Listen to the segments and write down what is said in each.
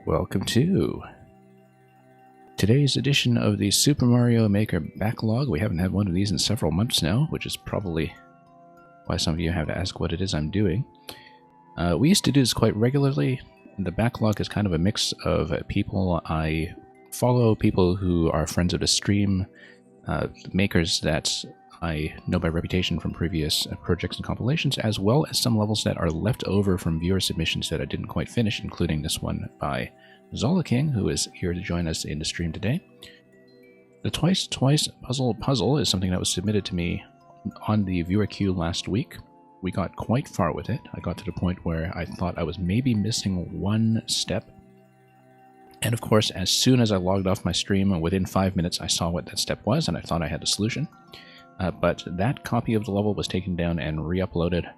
Welcome to today's edition of the Super Mario Maker Backlog. We haven't had one of these in several months now, which is probably why some of you have to ask what it is I'm doing. We used to do this quite regularly. The Backlog is kind of a mix of people I follow, people who are friends of the stream, makers that I know by reputation from previous projects and compilations, as well as some levels that are left over from viewer submissions that I didn't quite finish, including this one by Zola King, who is here to join us in the stream today. The Twice puzzle is something that was submitted to me on the viewer queue last week. We got quite far with it. I got to the point where I thought I was maybe missing one step. And of course, as soon as I logged off my stream, within 5 minutes I saw what that step was, and I thought I had the solution. But that copy of the level was taken down and re-uploaded,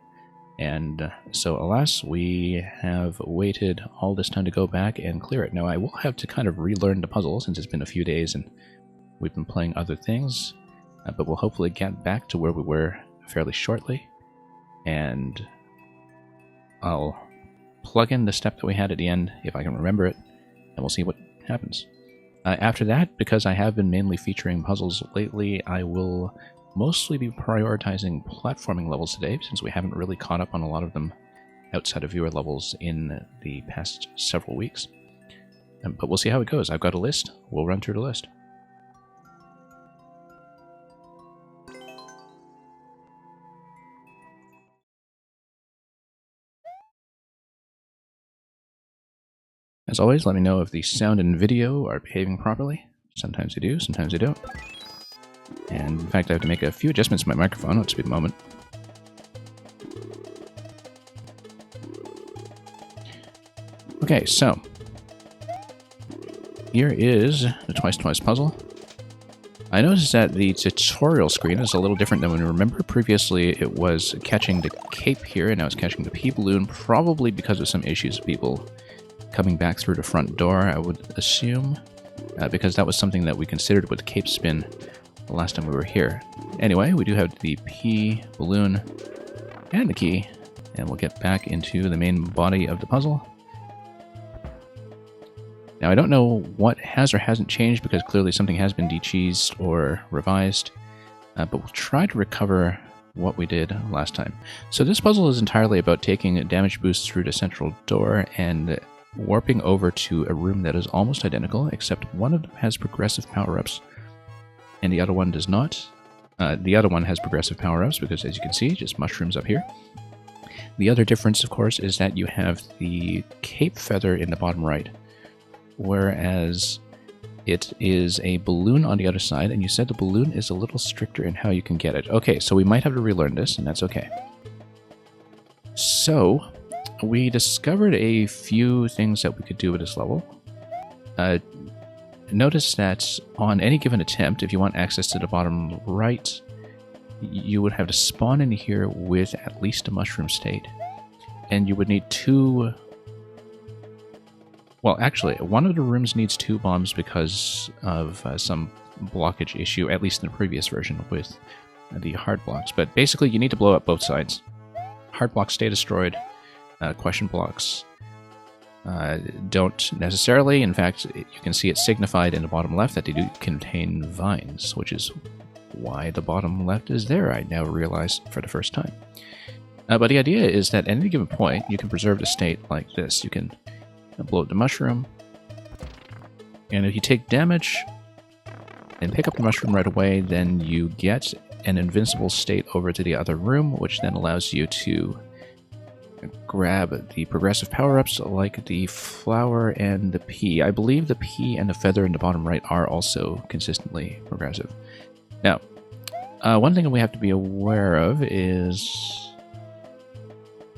and so alas, we have waited all this time to go back and clear it. Now I will have to kind of relearn the puzzle since it's been a few days and we've been playing other things, but we'll hopefully get back to where we were fairly shortly, and I'll plug in the step that we had at the end if I can remember it, and we'll see what happens. After that, because I have been mainly featuring puzzles lately, I will mostly be prioritizing platforming levels today, since we haven't really caught up on a lot of them outside of viewer levels in the past several weeks. But we'll see how it goes. I've got a list. We'll run through the list. As always, let me know if the sound and video are behaving properly. Sometimes they do, sometimes they don't. And in fact, I have to make a few adjustments to my microphone. Let's be a moment. Okay, so here is the Twice puzzle. I noticed that the tutorial screen is a little different than when we remember. Previously, it was catching the cape here, and now it's catching the P balloon, probably because of some issues of people coming back through the front door, I would assume, because that was something that we considered with cape spin the last time we were here. Anyway, we do have the P balloon and the key, and we'll get back into the main body of the puzzle. Now, I don't know what has or hasn't changed, because clearly something has been de-cheesed or revised, but we'll try to recover what we did last time. So this puzzle is entirely about taking a damage boost through the central door and warping over to a room that is almost identical, except one of them has progressive power-ups and the other one does not. The other one has progressive power-ups because, as you can see, just mushrooms up here. The other difference, of course, is that you have the cape feather in the bottom right, whereas it is a balloon on the other side, and you said the balloon is a little stricter in how you can get it. Okay, so we might have to relearn this, and that's okay. So we discovered a few things that we could do with this level. Notice that on any given attempt, if you want access to the bottom right, you would have to spawn in here with at least a mushroom state. And you would need two... Well, actually, one of the rooms needs 2 bombs because of some blockage issue, at least in the previous version with the hard blocks. But basically, you need to blow up both sides. Hard blocks stay destroyed. Question blocks don't necessarily. In fact, you can see it signified in the bottom left that they do contain vines, which is why the bottom left is there, I now realize for the first time. But the idea is that at any given point, you can preserve the state like this. You can blow up the mushroom, and if you take damage and pick up the mushroom right away, then you get an invincible state over to the other room, which then allows you to grab the progressive power-ups like the flower and the P. I believe the P and the feather in the bottom right are also consistently progressive. Now, one thing we have to be aware of is...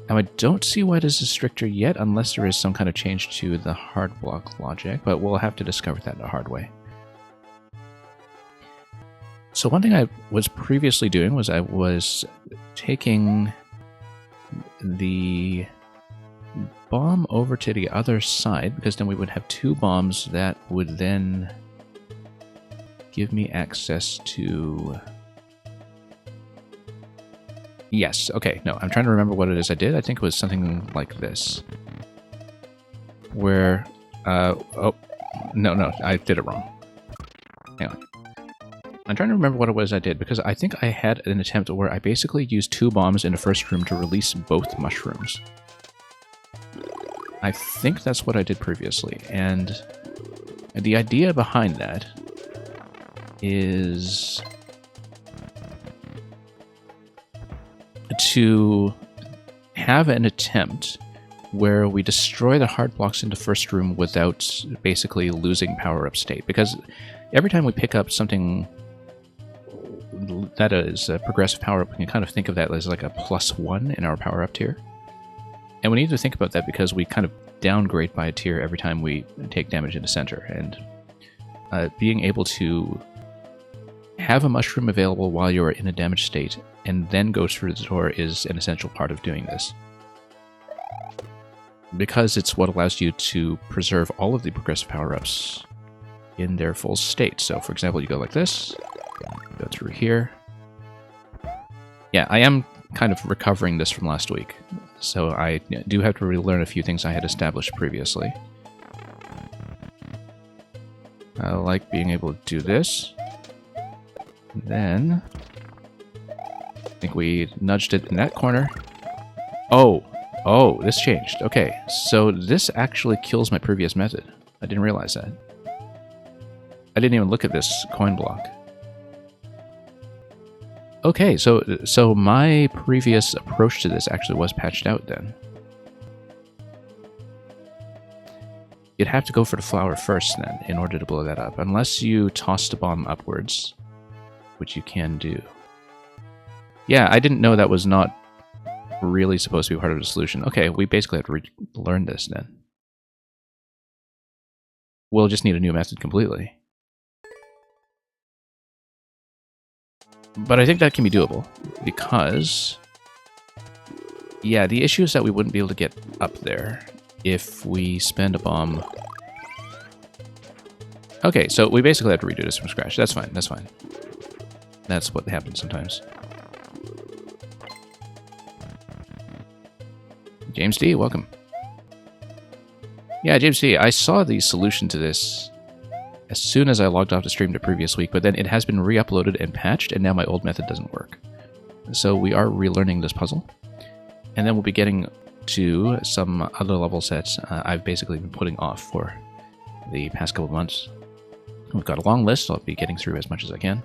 Now, I don't see why this is stricter yet, unless there is some kind of change to the hard block logic, but we'll have to discover that the hard way. So one thing I was previously doing was I was taking the bomb over to the other side, because then we would have 2 bombs that would then give me access to... Yes, okay, no, I'm trying to remember what it is I did. I think it was something like this, where Oh, no, I did it wrong. Hang on. I'm trying to remember what it was I did, because I think I had an attempt where I basically used 2 bombs in the first room to release both mushrooms. I think that's what I did previously, and the idea behind that is to have an attempt where we destroy the hard blocks in the first room without basically losing power-up state. Because every time we pick up something that is a progressive power-up, we can kind of think of that as like a +1 in our power-up tier. And we need to think about that because we kind of downgrade by a tier every time we take damage in the center. And being able to have a mushroom available while you're in a damaged state and then go through the door is an essential part of doing this. Because it's what allows you to preserve all of the progressive power-ups in their full state. So, for example, you go like this, go through here. Yeah, I am kind of recovering this from last week, so I do have to relearn a few things I had established previously. I like being able to do this. And then I think we nudged it in that corner. Oh, this changed. Okay, so this actually kills my previous method. I didn't realize that. I didn't even look at this coin block. Okay, so my previous approach to this actually was patched out then. You'd have to go for the flower first then, in order to blow that up. Unless you toss the bomb upwards, which you can do. Yeah, I didn't know that was not really supposed to be part of the solution. Okay, we basically have to learn this then. We'll just need a new method completely. But I think that can be doable, because yeah, the issue is that we wouldn't be able to get up there if we spend a bomb. Okay, so we basically have to redo this from scratch. That's fine, that's fine. That's what happens sometimes. James D, welcome. Yeah, James D, I saw the solution to this as soon as I logged off the stream the previous week, but then it has been re-uploaded and patched, and now my old method doesn't work. So we are relearning this puzzle. And then we'll be getting to some other levels that I've basically been putting off for the past couple of months. We've got a long list, so I'll be getting through as much as I can.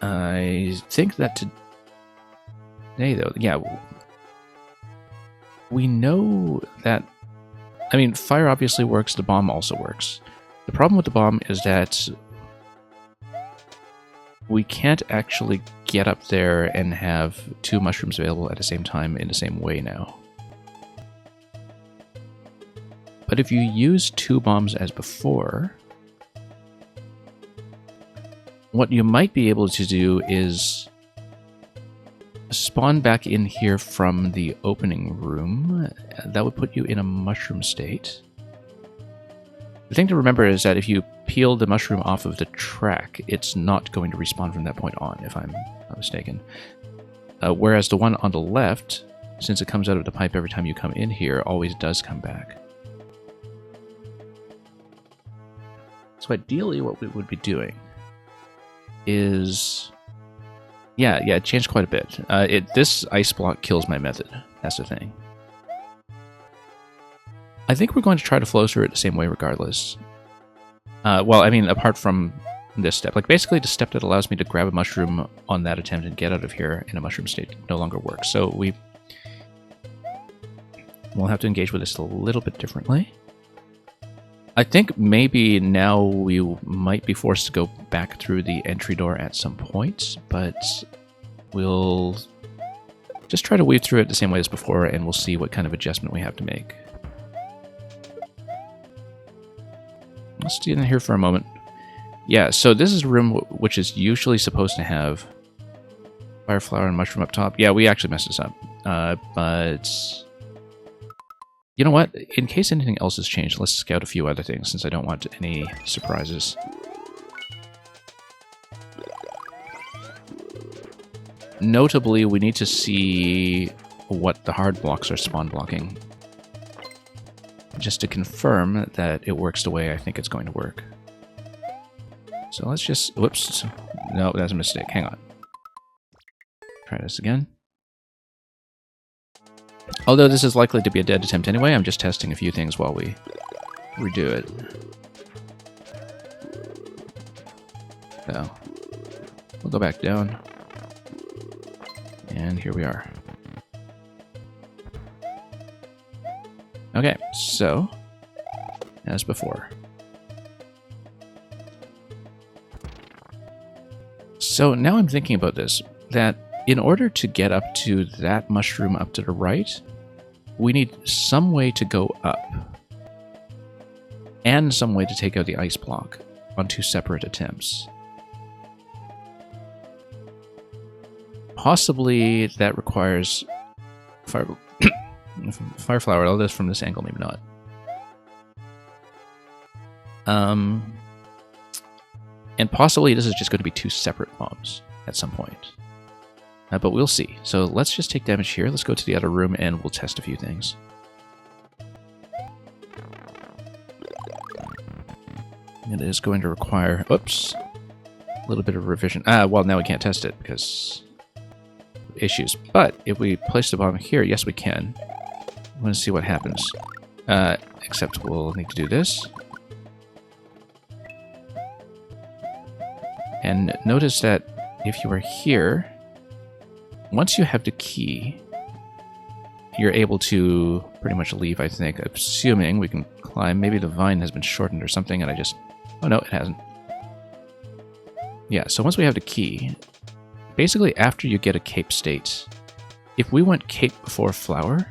I think that today, though, yeah, we know that, I mean, fire obviously works, the bomb also works. The problem with the bomb is that we can't actually get up there and have 2 mushrooms available at the same time in the same way now. But if you use 2 bombs as before, what you might be able to do is spawn back in here from the opening room. That would put you in a mushroom state. The thing to remember is that if you peel the mushroom off of the track, it's not going to respawn from that point on, if I'm not mistaken. Whereas the one on the left, since it comes out of the pipe every time you come in here, always does come back. So ideally what we would be doing is... Yeah, it changed quite a bit. This ice block kills my method. That's the thing. I think we're going to try to flow through it the same way regardless. Well, I mean, apart from this step. Like, basically, the step that allows me to grab a mushroom on that attempt and get out of here in a mushroom state no longer works. So we'll have to engage with this a little bit differently. I think maybe now we might be forced to go back through the entry door at some point, but we'll just try to weave through it the same way as before, and we'll see what kind of adjustment we have to make. Let's stay in here for a moment. Yeah, so this is a room which is usually supposed to have fire flower and mushroom up top. Yeah, we actually messed this up. But you know what? In case anything else has changed, let's scout a few other things, since I don't want any surprises. Notably, we need to see what the hard blocks are spawn blocking. just to confirm that it works the way I think it's going to work. So let's just... Whoops. No, that's a mistake. Hang on. Try this again. Although this is likely to be a dead attempt anyway, I'm just testing a few things while we redo it. So, we'll go back down. And here we are. Okay, so, as before. So now I'm thinking about this, that in order to get up to that mushroom up to the right, we need some way to go up. And some way to take out the ice block on 2 separate attempts. Possibly that requires fire flower, although from this angle, maybe not. And possibly this is just going to be 2 separate bombs at some point. But we'll see. So let's just take damage here. Let's go to the other room and we'll test a few things. It is going to require, oops, a little bit of revision. Well, now we can't test it because issues. But if we place the bomb here, yes, we can. I want to see what happens. Except we'll need to do this. And notice that if you are here, once you have the key, you're able to pretty much leave, I think. Assuming we can climb. Maybe the vine has been shortened or something, and I just... Oh, no, it hasn't. Yeah, so once we have the key, basically after you get a cape state, if we went cape before flower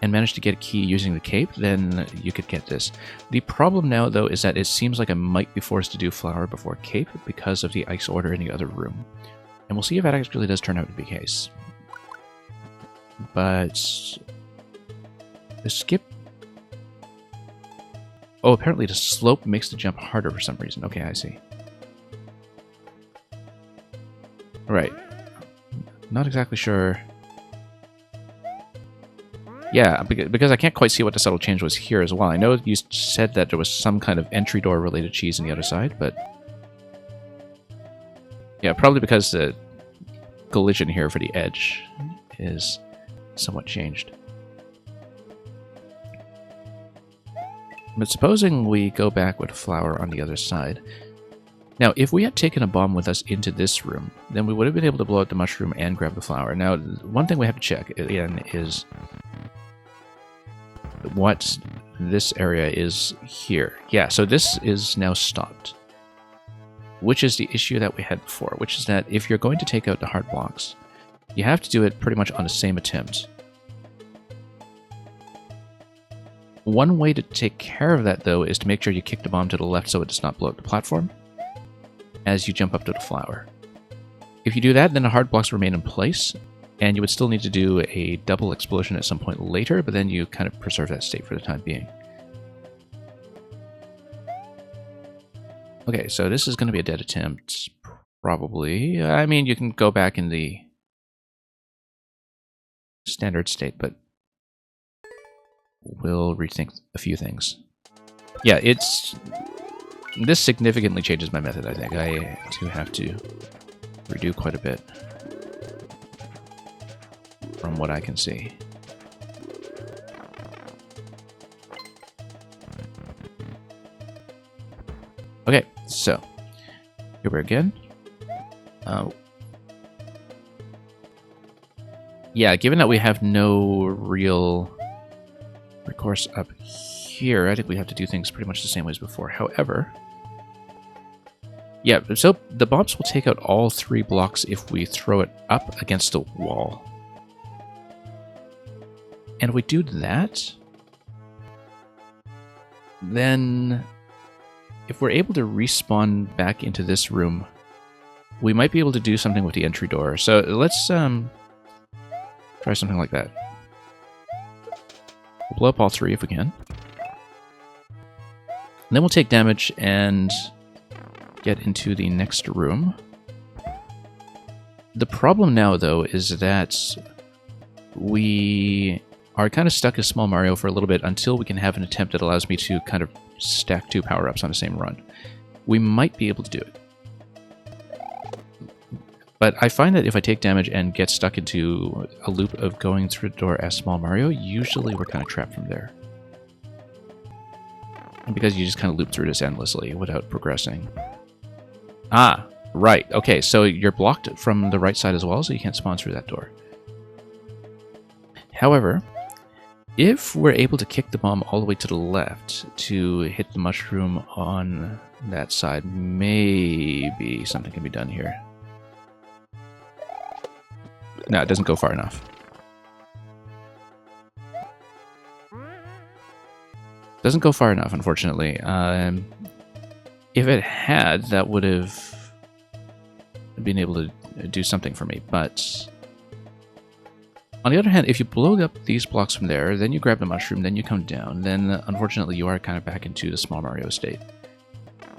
and managed to get a key using the cape, then you could get this. The problem now, though, is that it seems like I might be forced to do flower before cape because of the ice order in the other room. And we'll see if that actually does turn out to be the case. But... the skip... Oh, apparently the slope makes the jump harder for some reason. Okay, I see. Right. Not exactly sure. Yeah, because I can't quite see what the subtle change was here as well. I know you said that there was some kind of entry door related cheese on the other side, but... yeah, probably because the collision here for the edge is somewhat changed. But supposing we go back with flower on the other side. Now, if we had taken a bomb with us into this room, then we would have been able to blow out the mushroom and grab the flower. Now, one thing we have to check again is what this area is here. Yeah, so this is now stopped. Which is the issue that we had before, which is that if you're going to take out the heart blocks, you have to do it pretty much on the same attempt. One way to take care of that, though, is to make sure you kick the bomb to the left so it does not blow up the platform as you jump up to the flower. If you do that, then the hard blocks remain in place, and you would still need to do a double explosion at some point later, but then you kind of preserve that state for the time being. Okay, so this is going to be a dead attempt, probably. I mean, you can go back in the standard state, but we'll rethink a few things. Yeah, this significantly changes my method, I think. I do have to redo quite a bit from what I can see. Okay, so here we are again. Yeah, given that we have no real recourse up here, I think we have to do things pretty much the same way as before. However, yeah, so the bombs will take out all 3 blocks if we throw it up against a wall. And if we do that, then if we're able to respawn back into this room, we might be able to do something with the entry door. So let's try something like that. We'll blow up all 3 if we can. And then we'll take damage and get into the next room. The problem now, though, is that we are kind of stuck as Small Mario for a little bit until we can have an attempt that allows me to kind of stack 2 power-ups on the same run. We might be able to do it. But I find that if I take damage and get stuck into a loop of going through the door as Small Mario, usually we're kind of trapped from there. And because you just kind of loop through this endlessly without progressing. Ah, right. Okay, so you're blocked from the right side as well, so you can't spawn through that door. However, if we're able to kick the bomb all the way to the left to hit the mushroom on that side, maybe something can be done here. No, it doesn't go far enough. Doesn't go far enough, unfortunately. If it had, that would have been able to do something for me, but on the other hand, if you blow up these blocks from there, then you grab the mushroom, then you come down, then unfortunately you are kind of back into the Small Mario state.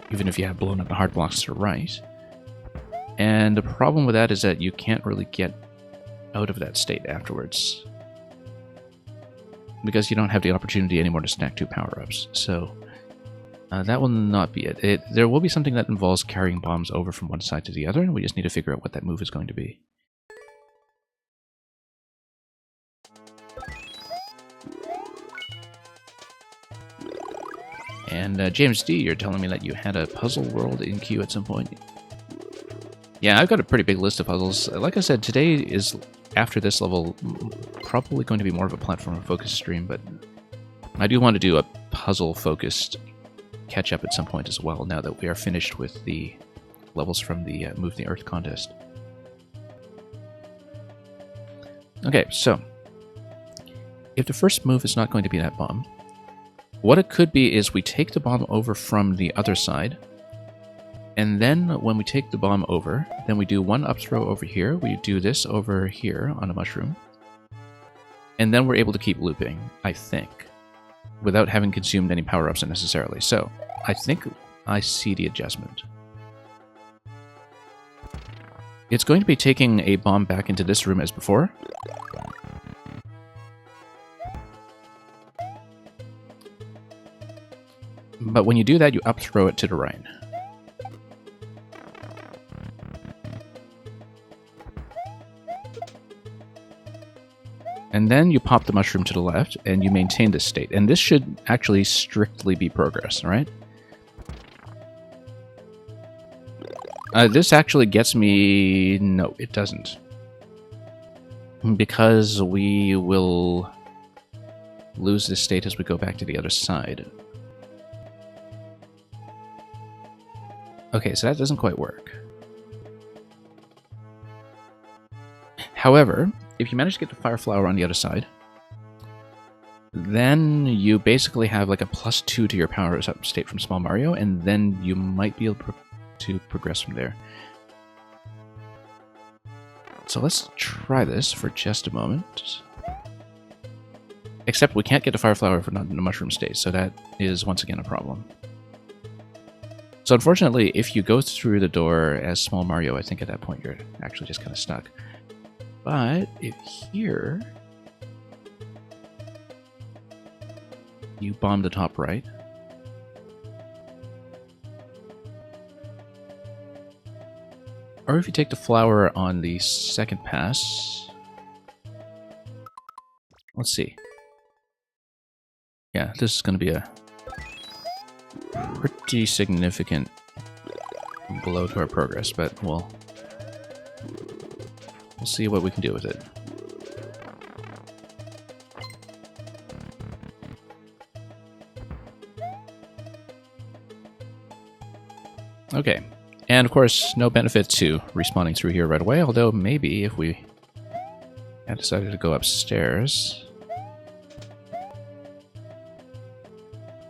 Even if you have blown up the hard blocks to the right. And the problem with that is that you can't really get out of that state afterwards. Because you don't have the opportunity anymore to stack 2 power-ups. So that will not be it. There will be something that involves carrying bombs over from one side to the other, and we just need to figure out what that move is going to be. And James D, you're telling me that you had a puzzle world in queue at some point. Yeah, I've got a pretty big list of puzzles. Like I said, today is, after this level, probably going to be more of a platform-focused stream, but I do want to do a puzzle-focused catch-up at some point as well, now that we are finished with the levels from the Move the Earth contest. Okay, so if the first move is not going to be that bomb, what it could be is we take the bomb over from the other side, and then when we take the bomb over, then we do one up throw over here, we do this over here on a mushroom, and then we're able to keep looping, I think, without having consumed any power-ups unnecessarily. So, I think I see the adjustment. It's going to be taking a bomb back into this room as before. But when you do that, you up throw it to the right. And then you pop the mushroom to the left, and you maintain this state. And this should actually strictly be progress, right? This actually gets me... No, it doesn't. Because we will lose this state as we go back to the other side. Okay, so that doesn't quite work. However, if you manage to get the Fire Flower on the other side, then you basically have like a +2 to your power-up state from Small Mario, and then you might be able to progress from there. So let's try this for just a moment. Except we can't get the Fire Flower if we're not in the mushroom state, so that is once again a problem. So unfortunately, if you go through the door as Small Mario, I think at that point you're actually just kind of stuck. But if here you bomb the top right, or if you take the flower on the second pass, let's see. Yeah, this is going to be a pretty significant blow to our progress, but we'll see what we can do with it. Okay, and of course, no benefit to respawning through here right away, although maybe if we had decided to go upstairs...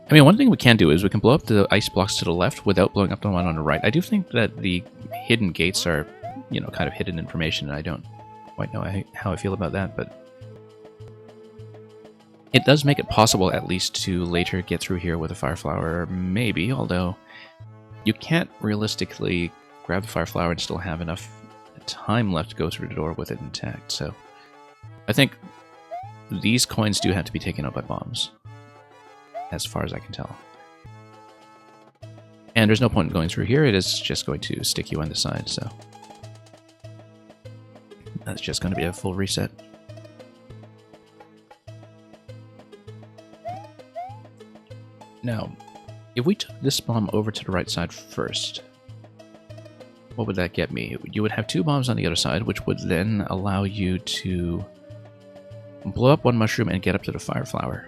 I mean, one thing we can do is we can blow up the ice blocks to the left without blowing up the one on the right. I do think that the hidden gates are, you know, kind of hidden information, and I don't quite know how I feel about that, but it does make it possible at least to later get through here with a Fire Flower, maybe, although you can't realistically grab the Fire Flower and still have enough time left to go through the door with it intact, so I think these coins do have to be taken out by bombs, as far as I can tell. And there's no point in going through here, it is just going to stick you on the side, so that's just going to be a full reset. Now, if we took this bomb over to the right side first, what would that get me? You would have 2 bombs on the other side, which would then allow you to blow up one mushroom and get up to the fire flower.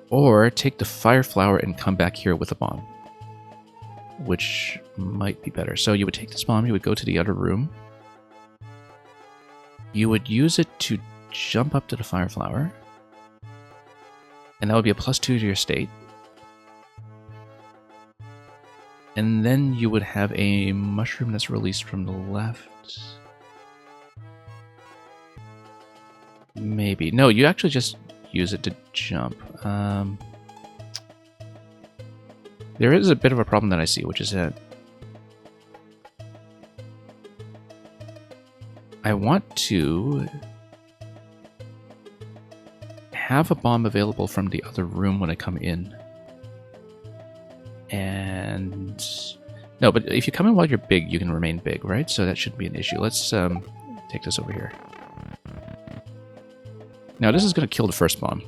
Or take the fire flower and come back here with a bomb, which might be better. So you would take this bomb, you would go to the other room, you would use it to jump up to the fire flower, and that would be a +2 to your state. And then you would have a mushroom that's released from the left. Maybe. No, you actually just use it to jump. There is a bit of a problem that I see, which is that I want to have a bomb available from the other room when I come in. And no, but if you come in while you're big, you can remain big, right? So that shouldn't be an issue. Let's take this over here. Now this is going to kill the first bomb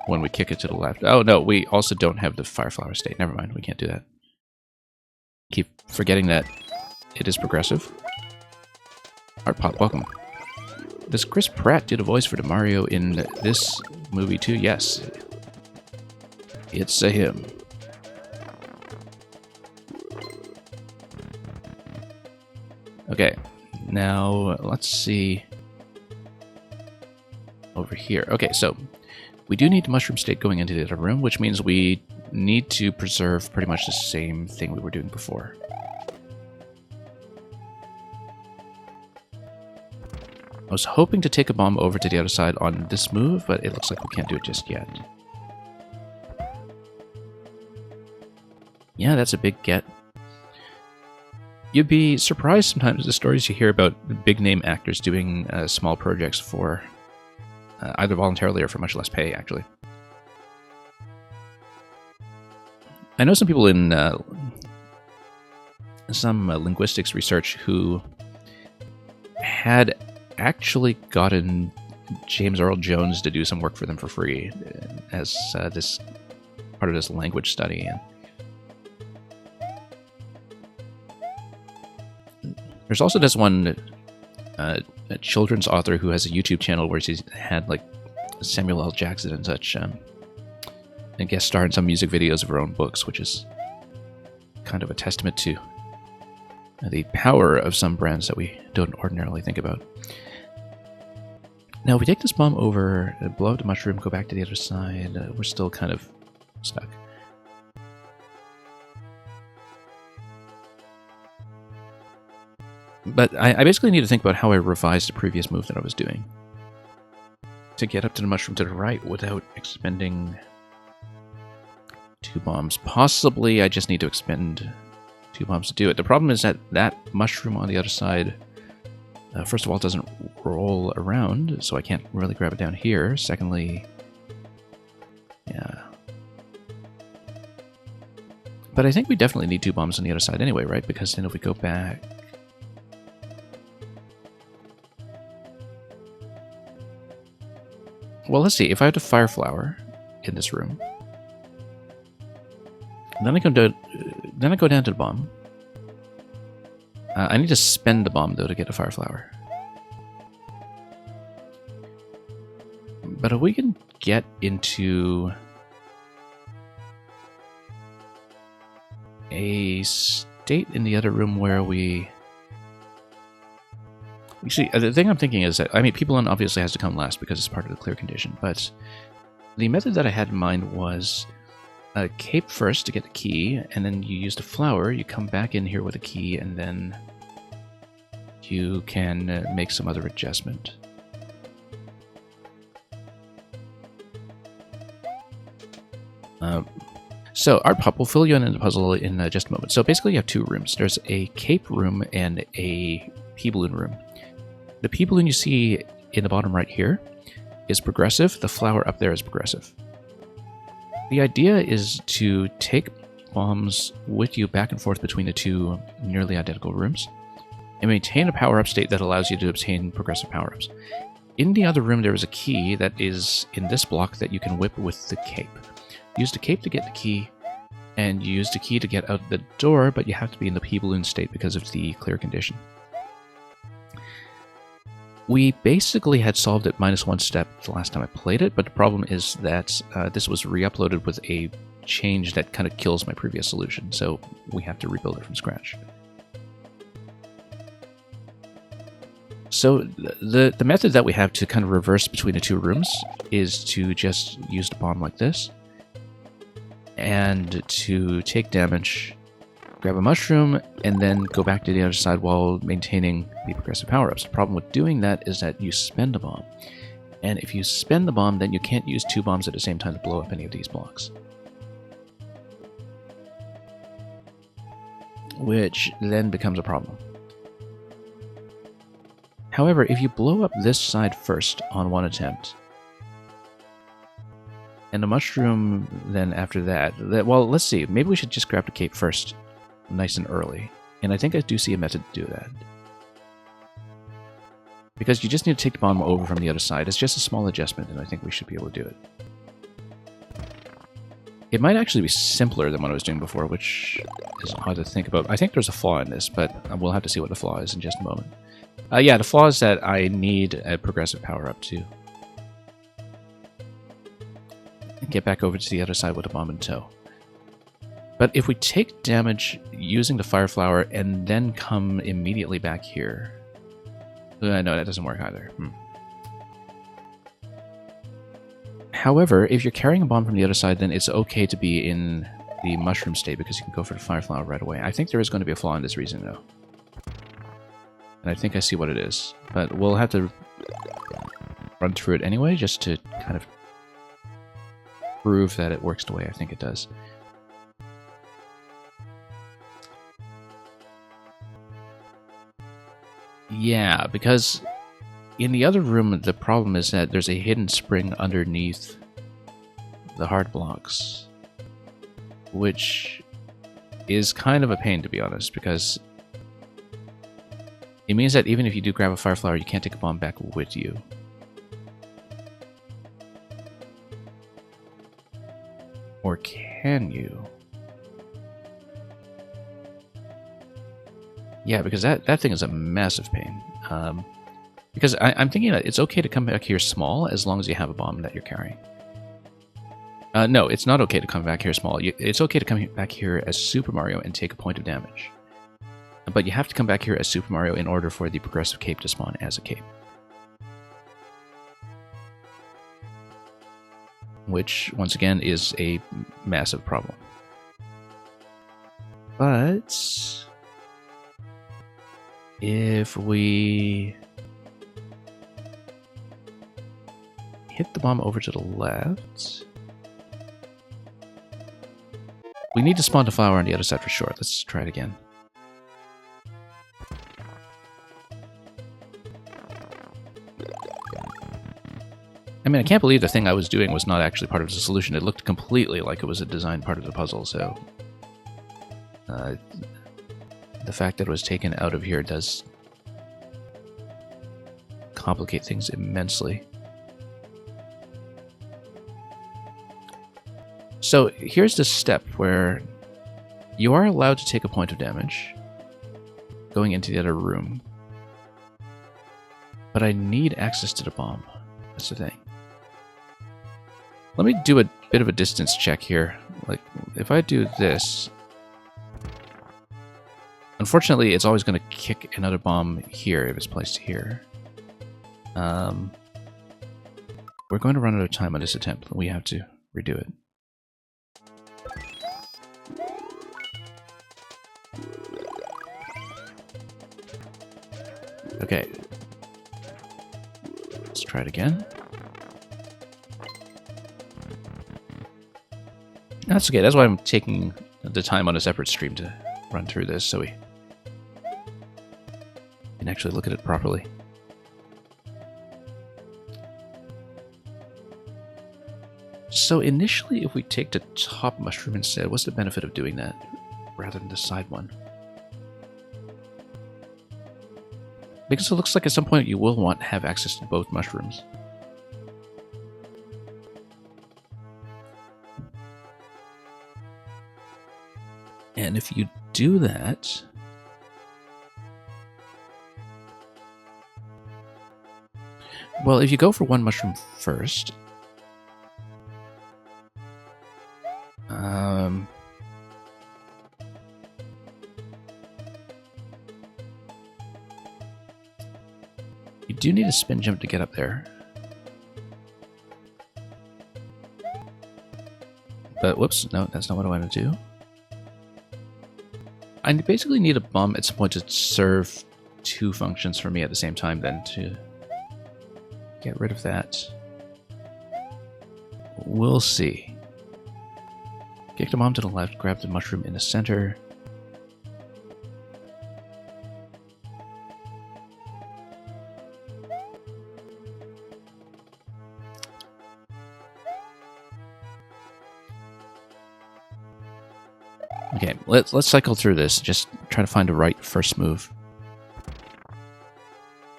when we kick it to the left. Oh no, we also don't have the fire flower state. Never mind, we can't do that. Keep forgetting that it is progressive. Art Pop, welcome. Does Chris Pratt do the voice for the Mario in this movie too? Yes. It's a him. Okay, now let's see over here. Okay, so we do need the mushroom state going into the other room, which means we need to preserve pretty much the same thing we were doing before. I was hoping to take a bomb over to the other side on this move, but it looks like we can't do it just yet. Yeah, that's a big get. You'd be surprised sometimes the stories you hear about big-name actors doing small projects for either voluntarily or for much less pay, actually. I know some people in some linguistics research who had actually gotten James Earl Jones to do some work for them for free as this part of this language study. There's also this one a children's author who has a YouTube channel where she's had like Samuel L. Jackson and such, and guest star in some music videos of her own books, which is kind of a testament to the power of some brands that we don't ordinarily think about. Now, if we take this bomb over, blow up the mushroom, go back to the other side, we're still kind of stuck. But I basically need to think about how I revised the previous move that I was doing to get up to the mushroom to the right without expending 2 bombs. Possibly I just need to expend 2 bombs to do it. The problem is that that mushroom on the other side, first of all, doesn't roll around, so I can't really grab it down here. Secondly, yeah. But I think we definitely need 2 bombs on the other side anyway, right? Because then if we go back... Well, let's see. If I have the fire flower in this room, then I go down to the bomb. I need to spend the bomb though to get a fire flower. But if we can get into a state in the other room where we... You see, the thing I'm thinking is that, I mean, People obviously has to come last because it's part of the clear condition, but the method that I had in mind was a cape first to get the key, and then you use the flower, you come back in here with a key, and then you can make some other adjustment. So, Art Pop will fill you in the puzzle in just a moment. So basically you have 2 rooms. There's a cape room and a pea balloon room. The pea balloon you see in the bottom right here is progressive. The flower up there is progressive. The idea is to take bombs with you back and forth between the two nearly identical rooms and maintain a power-up state that allows you to obtain progressive power-ups. In the other room, there is a key that is in this block that you can whip with the cape. Use the cape to get the key, and you use the key to get out the door, but you have to be in the pea balloon state because of the clear condition. We basically had solved it -1 step the last time I played it, but the problem is that this was re-uploaded with a change that kind of kills my previous solution, so we have to rebuild it from scratch. So the method that we have to kind of reverse between the two rooms is to just use the bomb like this, and to take damage, grab a mushroom, and then go back to the other side while maintaining the progressive power-ups. The problem with doing that is that you spend a bomb. And if you spend the bomb, then you can't use 2 bombs at the same time to blow up any of these blocks. Which then becomes a problem. However, if you blow up this side first on one attempt, and the mushroom then after that, well, let's see, maybe we should just grab the cape first, nice and early. And I think I do see a method to do that. Because you just need to take the bomb over from the other side. It's just a small adjustment, and I think we should be able to do it. It might actually be simpler than what I was doing before, which is odd to think about. I think there's a flaw in this, but we'll have to see what the flaw is in just a moment. Yeah, the flaw is that I need a progressive power-up too. Get back over to the other side with a bomb in tow. But if we take damage using the fire flower and then come immediately back here... no, that doesn't work either. However, if you're carrying a bomb from the other side, then it's okay to be in the mushroom state because you can go for the fire flower right away. I think there is going to be a flaw in this reasoning, though. And I think I see what it is. But we'll have to run through it anyway, just to kind of prove that it works the way I think it does. Yeah, because in the other room, the problem is that there's a hidden spring underneath the hard blocks, which is kind of a pain, to be honest, because it means that even if you do grab a fire flower, you can't take a bomb back with you. Or can you? Yeah, because that thing is a massive pain. Because I'm thinking that it's okay to come back here small as long as you have a bomb that you're carrying. No, it's not okay to come back here small. It's okay to come back here as Super Mario and take a point of damage. But you have to come back here as Super Mario in order for the progressive cape to spawn as a cape. Which, once again, is a massive problem. But if we hit the bomb over to the left, we need to spawn the flower on the other side for sure. Let's try it again. I mean, I can't believe the thing I was doing was not actually part of the solution. It looked completely like it was a design part of the puzzle, so... the fact that it was taken out of here does complicate things immensely. So, here's the step where you are allowed to take a point of damage going into the other room. But I need access to the bomb. That's the thing. Let me do a bit of a distance check here. Like, if I do this... Unfortunately, it's always going to kick another bomb here if it's placed here. We're going to run out of time on this attempt. We have to redo it. Okay. Let's try it again. That's okay. That's why I'm taking the time on a separate stream to run through this, so we can actually look at it properly. So initially, if we take the top mushroom instead, what's the benefit of doing that rather than the side one? Because it looks like at some point you will want to have access to both mushrooms. And if you do that... Well, if you go for one mushroom first... you do need a spin jump to get up there. But, whoops, no, that's not what I want to do. I basically need a bomb at some point to serve two functions for me at the same time, then to get rid of that. We'll see. Kick the bomb to the left, grab the mushroom in the center. Okay, let's cycle through this. Just try to find the right first move.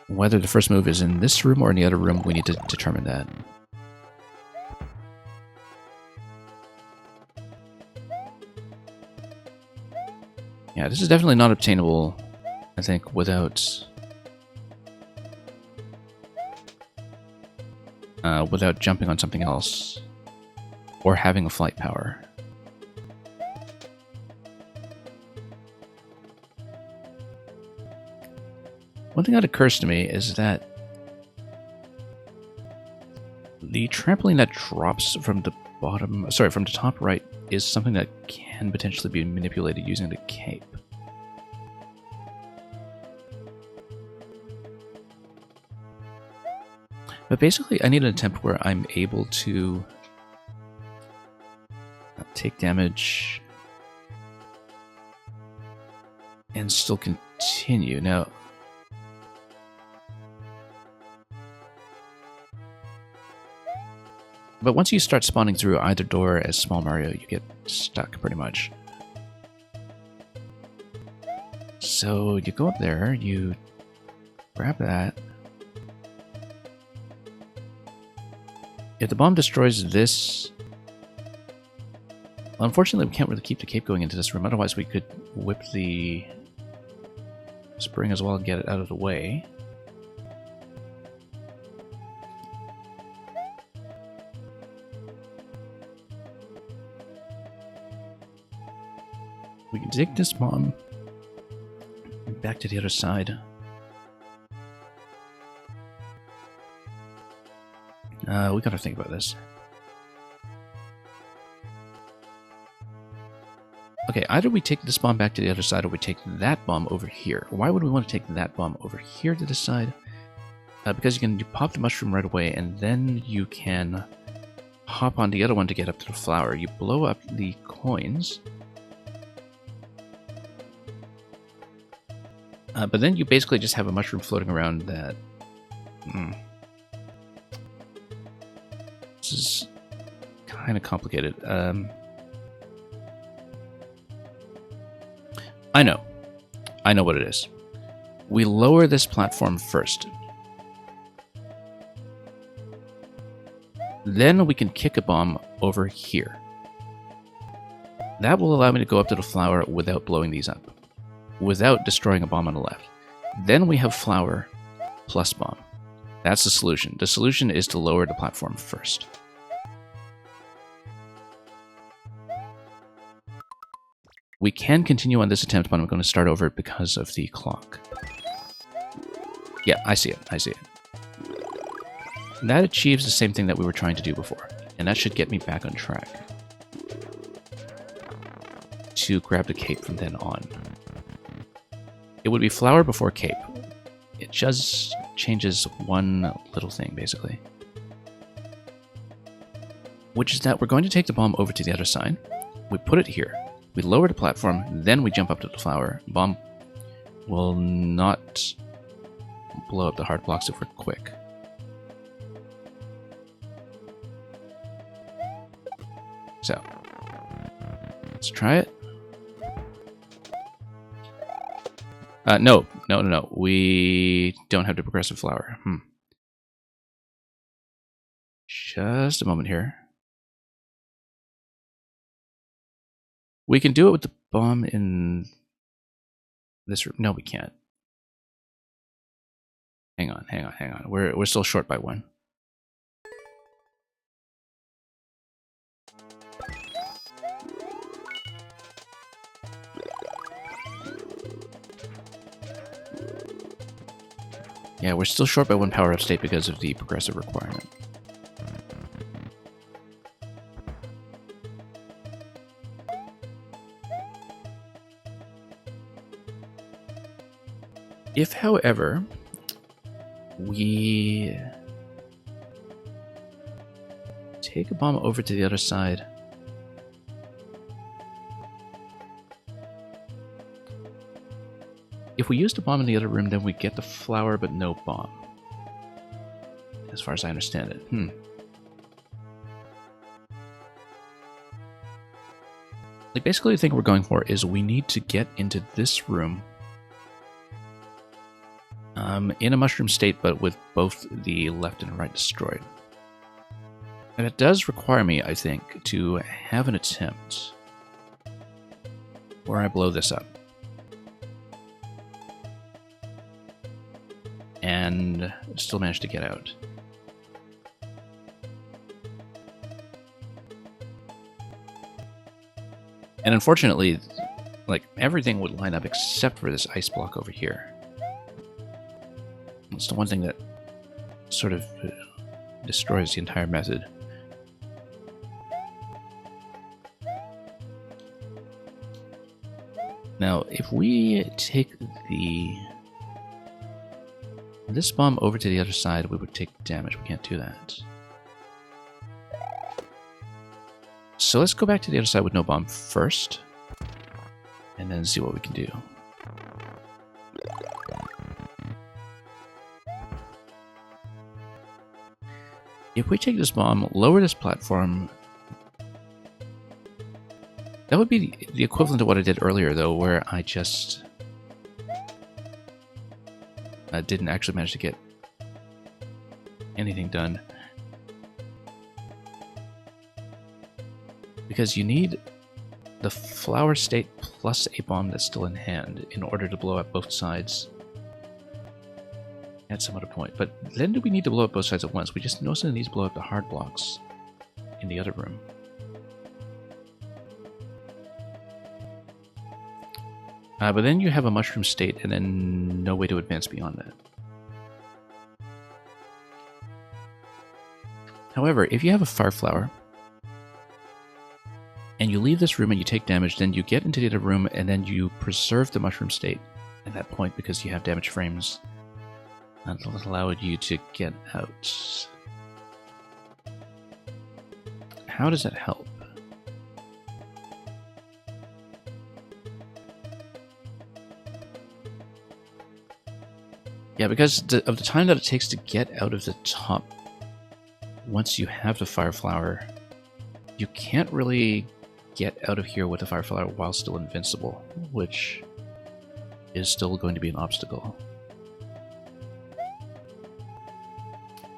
Whether the first move is in this room or in the other room, we need to determine that. Yeah, this is definitely not obtainable, I think, without jumping on something else or having a flight power. One thing that occurs to me is that the trampoline that drops from the bottom, sorry, from the top right, is something that can potentially be manipulated using the cape. But basically, I need an attempt where I'm able to take damage and still continue. Now, but once you start spawning through either door as Small Mario, you get stuck pretty much. So you go up there, you grab that. If the bomb destroys this... Well, unfortunately, we can't really keep the cape going into this room, otherwise we could whip the spring as well and get it out of the way. We can take this bomb back to the other side. We gotta think about this. Okay, either we take this bomb back to the other side or we take that bomb over here. Why would we want to take that bomb over here to the side? Because you can pop the mushroom right away and then you can hop on the other one to get up to the flower. You blow up the coins. But then you basically just have a mushroom floating around that... This is kind of complicated. I know what it is. We lower this platform first. Then we can kick a bomb over here. That will allow me to go up to the flower without blowing these up. Without destroying a bomb on the left. Then we have flower plus bomb. That's the solution. The solution is to lower the platform first. We can continue on this attempt, but I'm going to start over because of the clock. Yeah, I see it. I see it. That achieves the same thing that we were trying to do before. And that should get me back on track. To grab the cape from then on. It would be flower before cape. It just changes one little thing, basically. Which is that we're going to take the bomb over to the other side. We put it here. We lower the platform, then we jump up to the flower. Bomb will not blow up the hard blocks if we're quick. So, let's try it. No. We don't have the progressive flower. Just a moment here. We can do it with the bomb in this room. No, we can't. Hang on. We're still short by one. Yeah, we're still short by one power-up state because of the progressive requirement. If, however, we take a bomb over to the other side, if we use the bomb in the other room, then we get the flower but no bomb. As far as I understand it. Like, basically the thing we're going for is we need to get into this room in a mushroom state, but with both the left and right destroyed. And it does require me, I think, to have an attempt where I blow this up. And still manage to get out. And unfortunately, like, everything would line up except for this ice block over here. It's the one thing that sort of destroys the entire method. Now, if we take this bomb over to the other side, we would take damage. We can't do that. So let's go back to the other side with no bomb first, and then see what we can do. If we take this bomb, lower this platform, that would be the equivalent to what I did earlier, though, where I just didn't actually manage to get anything done. Because you need the flower state plus a bomb that's still in hand in order to blow up both sides at some other point. But then do we need to blow up both sides at once? We just also need to blow up the hard blocks in the other room. But then you have a mushroom state and then no way to advance beyond that. However, if you have a fire flower and you leave this room and you take damage, then you get into the other room and then you preserve the mushroom state at that point because you have damage frames that allow you to get out. How does that help? Yeah, because of the time that it takes to get out of the top once you have the fire flower, you can't really get out of here with the fire flower while still invincible, which is still going to be an obstacle.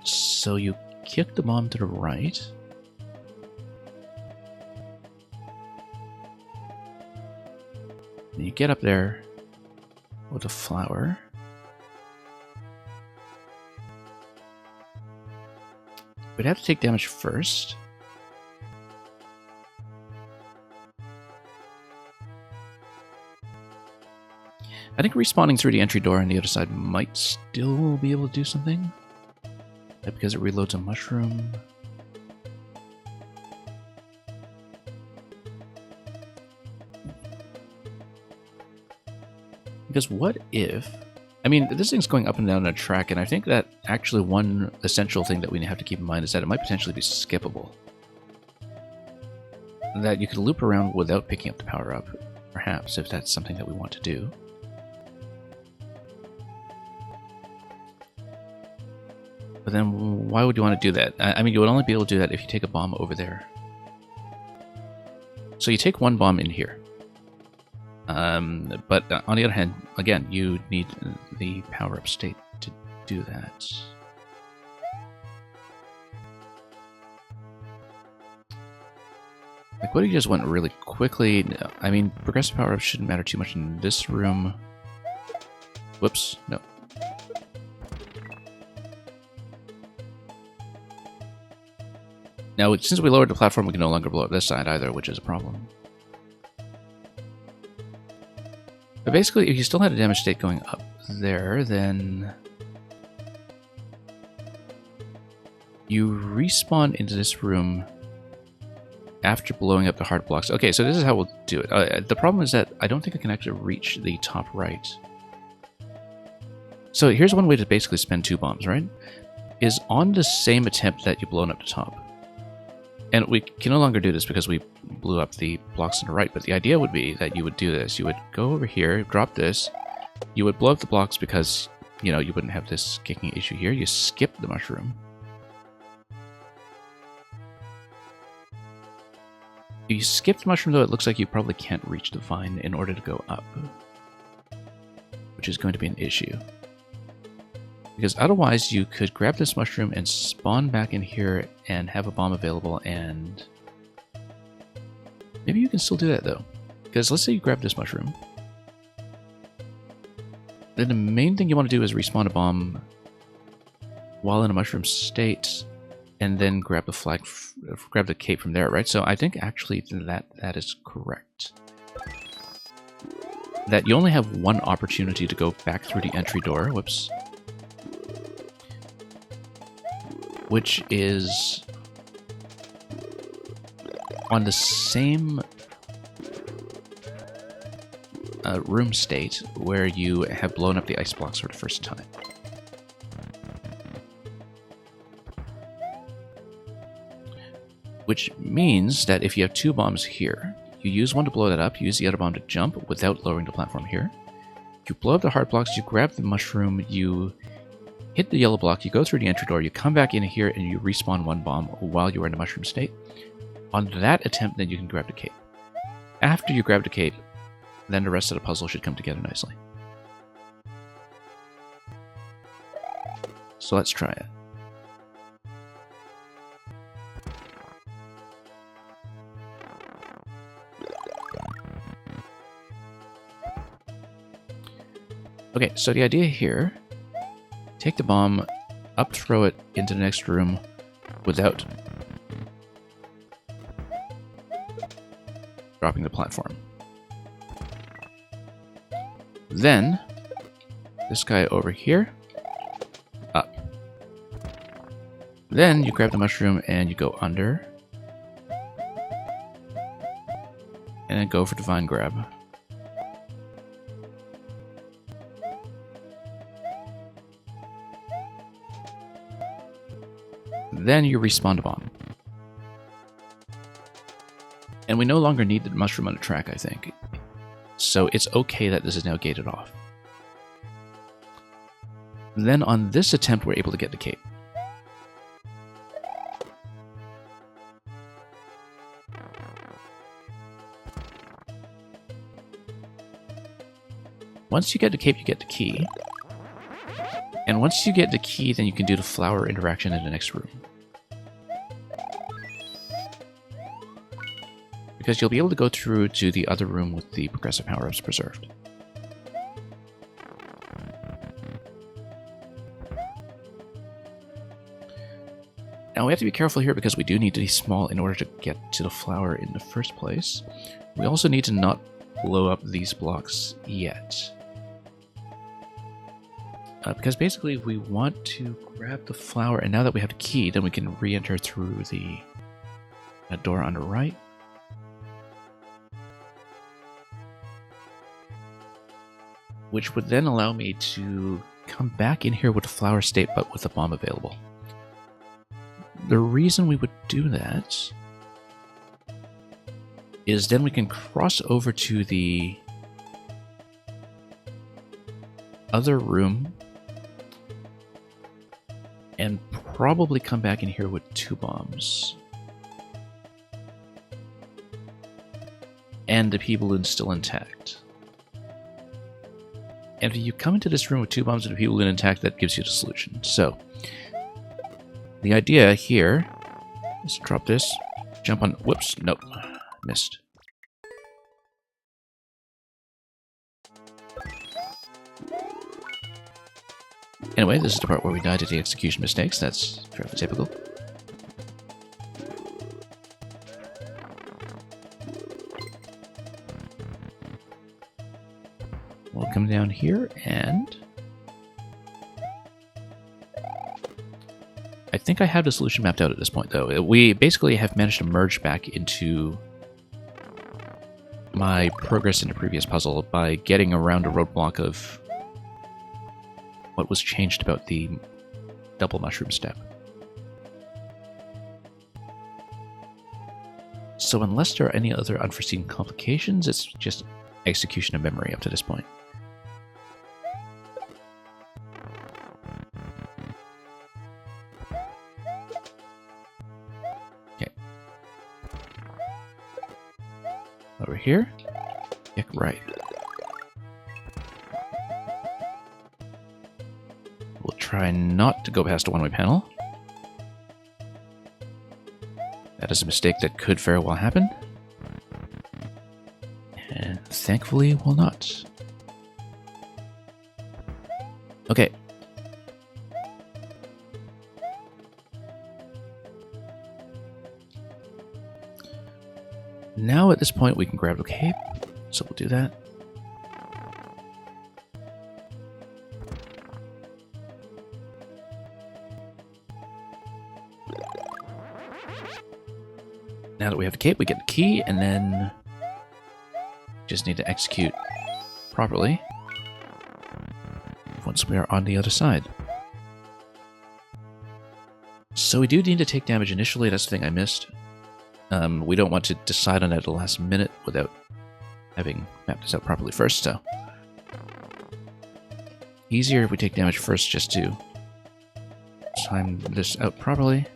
So you kick the bomb to the right. And you get up there with a flower. We'd have to take damage first. I think respawning through the entry door on the other side might still be able to do something. Because it reloads a mushroom. Because what if... I mean, this thing's going up and down a track, and I think that actually one essential thing that we have to keep in mind is that it might potentially be skippable. That you could loop around without picking up the power-up, perhaps, if that's something that we want to do. But then why would you want to do that? I mean, you would only be able to do that if you take a bomb over there. So you take one bomb in here. But on the other hand, again, you need the power-up state to do that. Like, what if you just went really quickly? I mean, progressive power-up shouldn't matter too much in this room. Whoops, no. Now, since we lowered the platform, we can no longer blow up this side either, which is a problem. But basically, if you still had a damage state going up there, then you respawn into this room after blowing up the hard blocks. Okay, so this is how we'll do it. The problem is that I don't think I can actually reach the top right. So here's one way to basically spend 2 bombs, right? Is on the same attempt that you've blown up the top. And we can no longer do this because we blew up the blocks on the right, but the idea would be that you would do this. You would go over here, drop this, you would blow up the blocks because, you know, you wouldn't have this kicking issue here. You skip the mushroom. If you skip the mushroom, though, it looks like you probably can't reach the vine in order to go up, which is going to be an issue. Because otherwise, you could grab this mushroom and spawn back in here and have a bomb available, and maybe you can still do that, though. Because let's say you grab this mushroom. Then the main thing you want to do is respawn a bomb while in a mushroom state, and then grab the flag, grab the cape from there, right? So I think actually that is correct. That you only have one opportunity to go back through the entry door. Whoops. Which is on the same room state where you have blown up the ice blocks for the first time. Which means that if you have 2 bombs here, you use one to blow that up, you use the other bomb to jump without lowering the platform here. You blow up the hard blocks, you grab the mushroom, you hit the yellow block, you go through the entry door, you come back in here, and you respawn 1 bomb while you are in the mushroom state. On that attempt, then you can grab the cape. After you grab the cape, then the rest of the puzzle should come together nicely. So let's try it. Okay, so the idea here, take the bomb, up throw it into the next room without dropping the platform. Then, this guy over here, up. Then you grab the mushroom and you go under. And then go for divine grab. Then you respawn the bomb. And we no longer need the mushroom on the track, I think. So it's okay that this is now gated off. Then on this attempt, we're able to get the cape. Once you get the cape, you get the key. And once you get the key, then you can do the flower interaction in the next room. Because you'll be able to go through to the other room with the progressive power-ups preserved. Now we have to be careful here because we do need to be small in order to get to the flower in the first place. We also need to not blow up these blocks yet. Because basically we want to grab the flower, and now that we have the key, then we can re-enter through the door on the right. Which would then allow me to come back in here with the flower state, but with the bomb available. The reason we would do that is then we can cross over to the other room and probably come back in here with 2 bombs. and the P balloon's still intact. And if you come into this room with 2 bombs and a P balloon intact, that gives you the solution. So, the idea here is to drop this, jump on... Whoops, nope, missed. Anyway, this is the part where we die to the execution mistakes. That's fairly typical. We'll come down here and... I think I have the solution mapped out at this point, though. We basically have managed to merge back into my progress in the previous puzzle by getting around a roadblock of what was changed about the double mushroom step. So unless there are any other unforeseen complications, it's just execution of memory up to this point. Okay. Over here. Kick right. We'll try not to go past a one-way panel. That is a mistake that could very well happen. And thankfully will not. Okay. Now at this point we can grab the cape, so we'll do that. Now that we have the cape, we get the key, and then just need to execute properly once we are on the other side. So we do need to take damage initially, that's the thing I missed. We don't want to decide on that at the last minute without having mapped this out properly first, so... Easier if we take damage first just to time this out properly.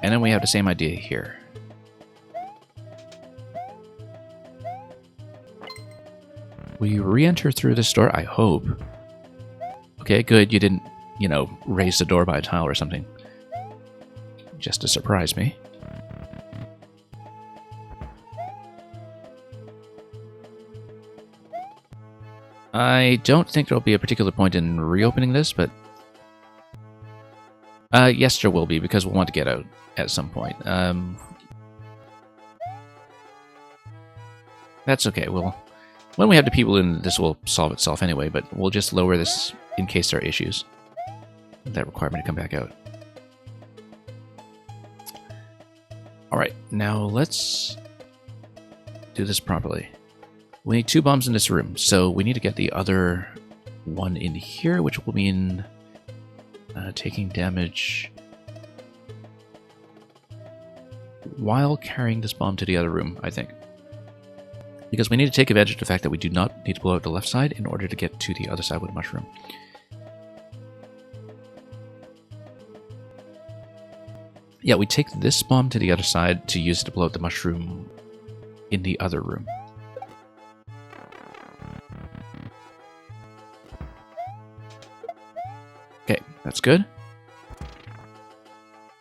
And then we have the same idea here. We re-enter through this door, I hope. Okay, good, you didn't, you know, raise the door by a tile or something. Just to surprise me. I don't think there'll be a particular point in reopening this, but... yes, there will be, because we'll want to get out at some point. That's okay, when we have the people in, this will solve itself anyway, but we'll just lower this in case there are issues that require me to come back out. Alright, now let's do this properly. We need 2 bombs in this room, so we need to get the other one in here, which will mean taking damage while carrying this bomb to the other room, I think. Because we need to take advantage of the fact that we do not need to blow out the left side in order to get to the other side with mushroom. Yeah, we take this bomb to the other side to use it to blow out the mushroom in the other room. Okay, that's good.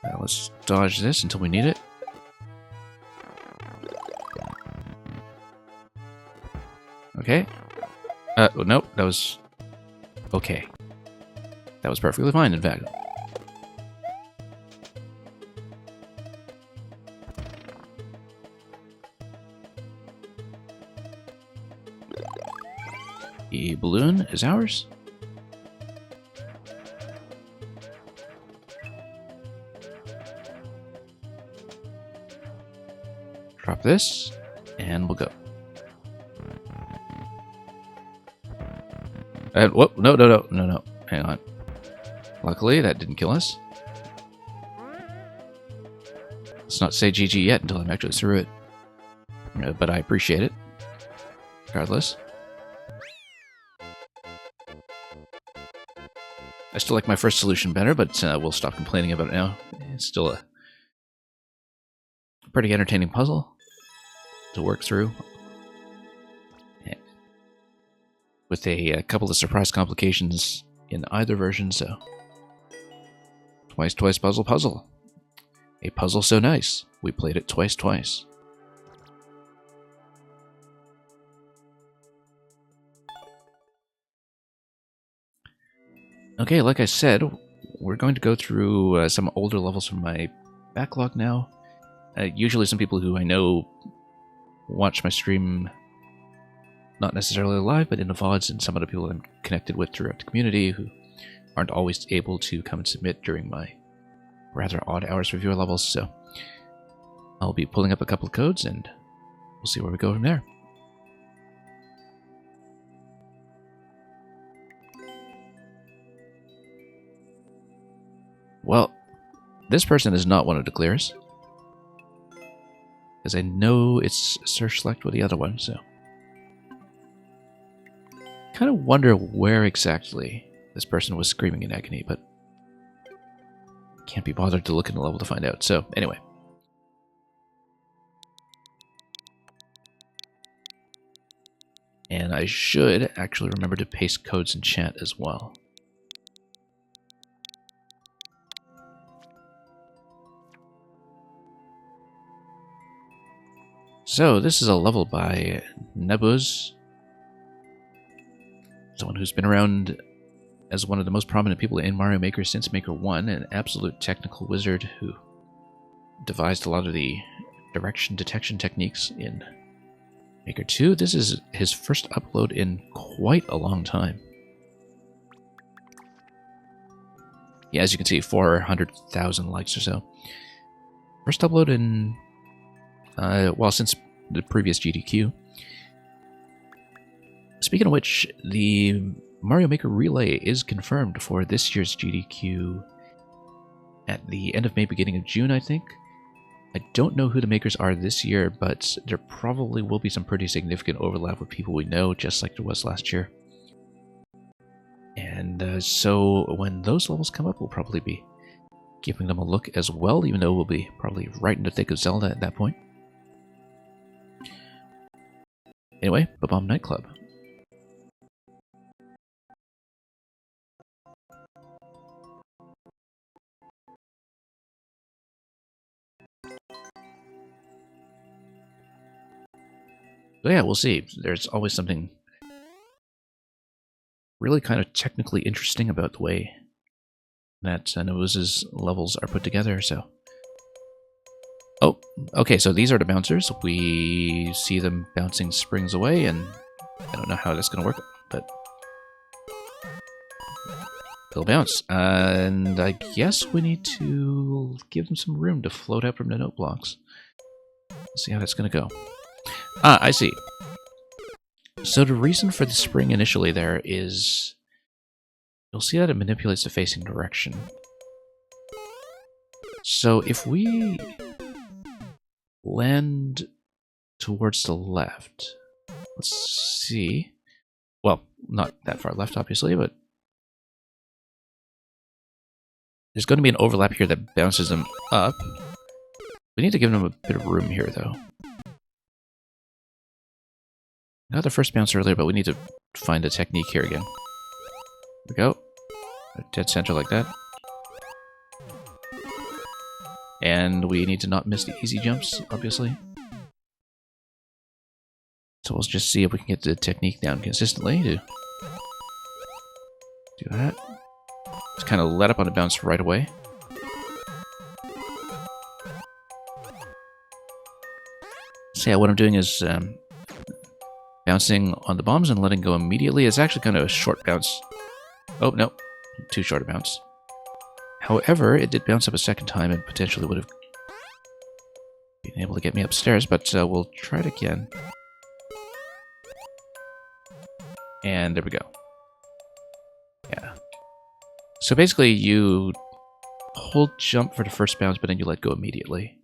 Now let's dodge this until we need it. Okay. Nope, that was... okay. That was perfectly fine, in fact. The balloon is ours. Drop this, and we'll go. Whoop, no. Hang on. Luckily, that didn't kill us. Let's not say GG yet until I'm actually through it. But I appreciate it. Regardless. I still like my first solution better, but we'll stop complaining about it now. It's still a pretty entertaining puzzle to work through, with a couple of surprise complications in either version, so... Twice, twice, puzzle, puzzle. A puzzle so nice, we played it twice, twice. Okay, like I said, we're going to go through some older levels from my backlog now. Usually some people who I know watch my stream, not necessarily live, but in the VODs, and some other people I'm connected with throughout the community who aren't always able to come and submit during my rather odd hours for viewer levels, so I'll be pulling up a couple of codes and we'll see where we go from there. Well, this person is not one of the clears, because I know it's search select with the other one, so... kind of wonder where exactly this person was screaming in agony, but can't be bothered to look in the level to find out. So, anyway. And I should actually remember to paste codes in chat as well. So, this is a level by Nebuz, someone who's been around as one of the most prominent people in Mario Maker since Maker 1, an absolute technical wizard who devised a lot of the direction detection techniques in Maker 2. This is his first upload in quite a long time. Yeah, as you can see, 400,000 likes or so. First upload in, well, since the previous GDQ. Speaking of which, the Mario Maker Relay is confirmed for this year's GDQ at the end of May, beginning of June, I think. I don't know who the makers are this year, but there probably will be some pretty significant overlap with people we know, just like there was last year. And so when those levels come up, we'll probably be giving them a look as well, even though we'll be probably right in the thick of Zelda at that point. Anyway, Bob-omb Nightclub. So yeah, we'll see. There's always something really kind of technically interesting about the way that Nebuz's levels are put together, so... Oh, okay, so these are the bouncers. We see them bouncing springs away, and I don't know how that's going to work, but... they'll bounce. And I guess we need to give them some room to float out from the note blocks. Let's see how that's going to go. Ah, I see. So the reason for the spring initially there is... you'll see that it manipulates the facing direction. So if we land towards the left... let's see... well, not that far left, obviously, but... there's going to be an overlap here that bounces them up. We need to give them a bit of room here, though. Got the first bounce earlier, but we need to find a technique here again. There we go. Dead center like that. And we need to not miss the easy jumps, obviously. So we'll just see if we can get the technique down consistently to do that. Just kind of let up on a bounce right away. So yeah, what I'm doing is bouncing on the bombs and letting go immediately. It's actually kind of a short bounce. Oh, no. Too short a bounce. However, it did bounce up a second time and potentially would have been able to get me upstairs, but we'll try it again. And there we go. Yeah. So basically, you hold jump for the first bounce, but then you let go immediately.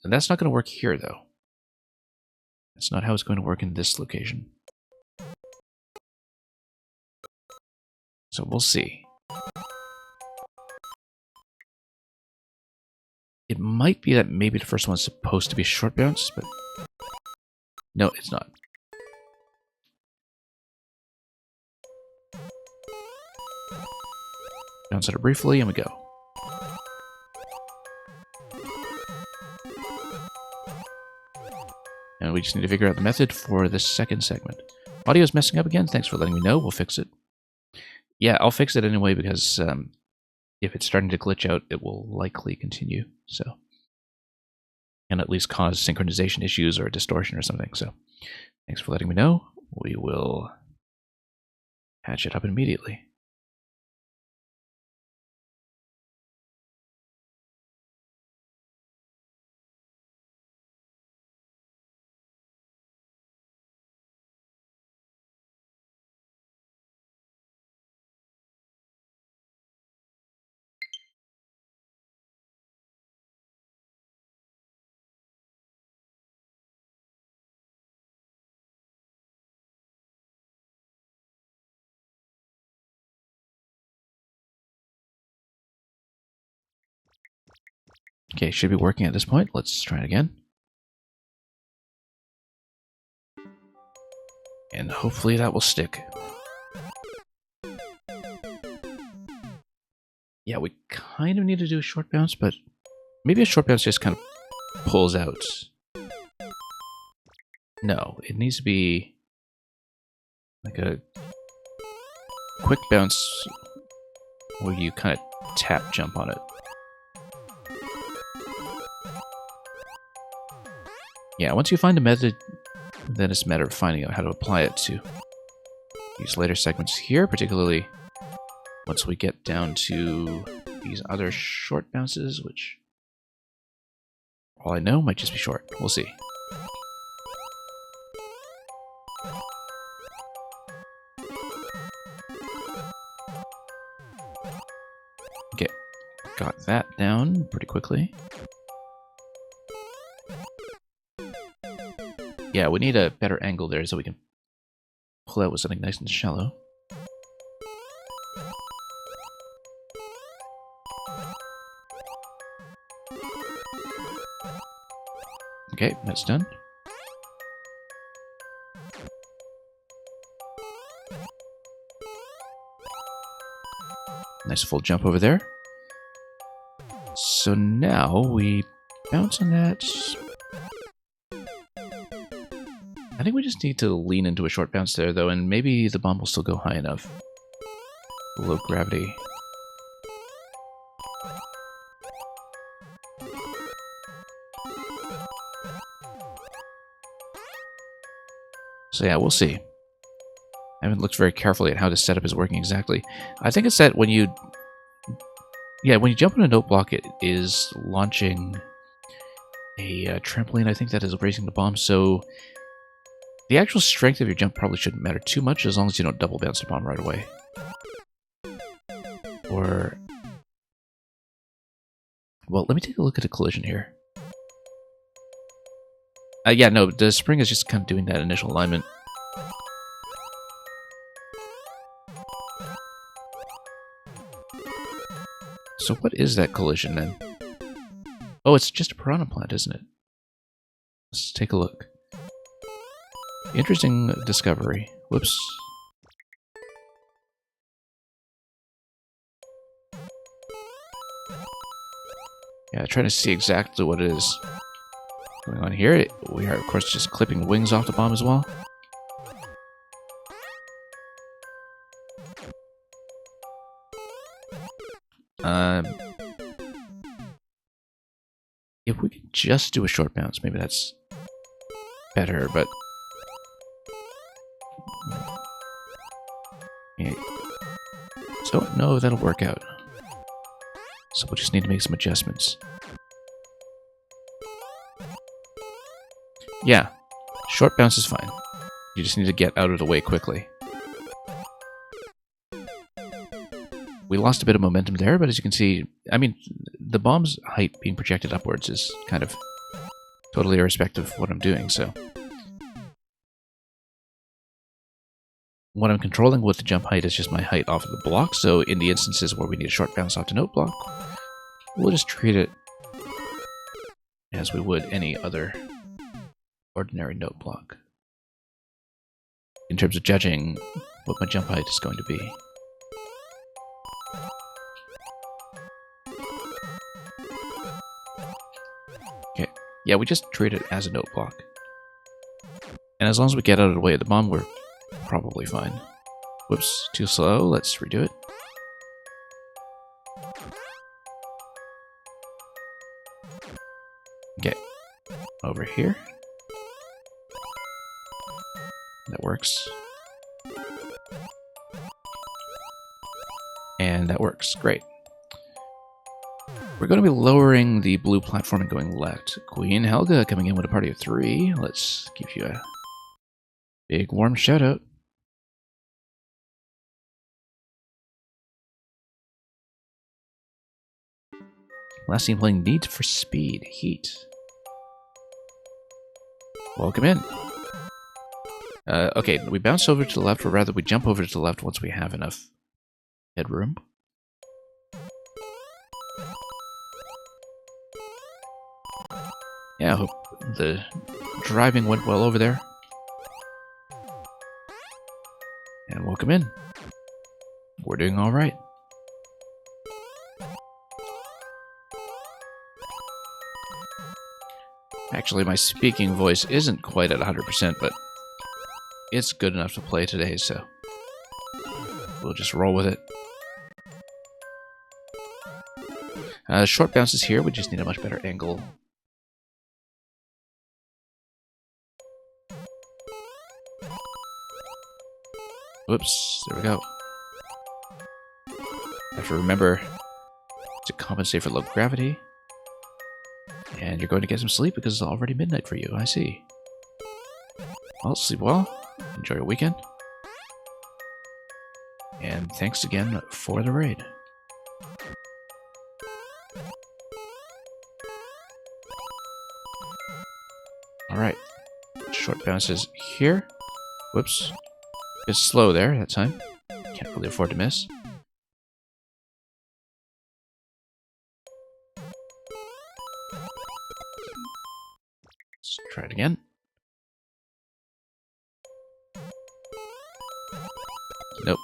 And that's not going to work here, though. That's not how it's going to work in this location. So we'll see. It might be that maybe the first one's supposed to be short bounce, but no, it's not. Bounce at it briefly, and we go. And we just need to figure out the method for this second segment. Audio's messing up again. Thanks for letting me know. We'll fix it. Yeah, I'll fix it anyway because if it's starting to glitch out, it will likely continue. So, and at least cause synchronization issues or distortion or something. So, thanks for letting me know. We will patch it up immediately. Okay, should be working at this point. Let's try it again. And hopefully that will stick. Yeah, we kind of need to do a short bounce, but maybe a short bounce just kind of pulls out. No, it needs to be like a quick bounce where you kind of tap jump on it. Yeah, once you find a method, then it's a matter of finding out how to apply it to these later segments here, particularly once we get down to these other short bounces, which, all I know, might just be short. We'll see. Okay, got that down pretty quickly. Yeah, we need a better angle there so we can pull out with something nice and shallow. Okay, that's done. Nice full jump over there. So now we bounce on that. I think we just need to lean into a short bounce there, though, and maybe the bomb will still go high enough. Low gravity. So yeah, we'll see. I haven't looked very carefully at how this setup is working exactly. I think it's that when you... Yeah, when you jump on a note block, it is launching a trampoline. I think that is raising the bomb, so... The actual strength of your jump probably shouldn't matter too much as long as you don't double bounce the bomb right away. Or... Well, let me take a look at a collision here. Yeah, no, the spring is just kind of doing that initial alignment. So what is that collision then? Oh, it's just a piranha plant, isn't it? Let's take a look. Interesting discovery. Whoops. Yeah, trying to see exactly what it is going on here. We are, of course, just clipping the wings off the bomb as well. If we could just do a short bounce, maybe that's better, but... Yeah. Don't know if that'll work out. So we'll just need to make some adjustments. Yeah, short bounce is fine. You just need to get out of the way quickly. We lost a bit of momentum there, but as you can see, I mean, the bomb's height being projected upwards is kind of totally irrespective of what I'm doing, so... what I'm controlling with the jump height is just my height off of the block, so in the instances where we need a short bounce off the note block, we'll just treat it as we would any other ordinary note block. In terms of judging what my jump height is going to be. Okay, yeah, we just treat it as a note block. And as long as we get out of the way of the bomb, we're probably fine. Whoops, too slow. Let's redo it. Okay, over here. That works. And that works. Great. We're going to be lowering the blue platform and going left. Queen Helga coming in with a party of 3. Let's give you a big warm shout out. Last team playing Need for Speed Heat. Welcome in. Okay, we bounce over to the left, or rather we jump over to the left once we have enough headroom. Yeah, I hope the driving went well over there. And welcome in. We're doing alright. Actually, my speaking voice isn't quite at 100%, but it's good enough to play today, so we'll just roll with it. Short bounces here, we just need a much better angle. Whoops, there we go. Have to remember to compensate for low gravity. And you're going to get some sleep because it's already midnight for you, I see. Well, sleep well. Enjoy your weekend. And thanks again for the raid. Alright. Short bounces here. Whoops. Bit slow there that time. Can't really afford to miss. Let's try it again. Nope.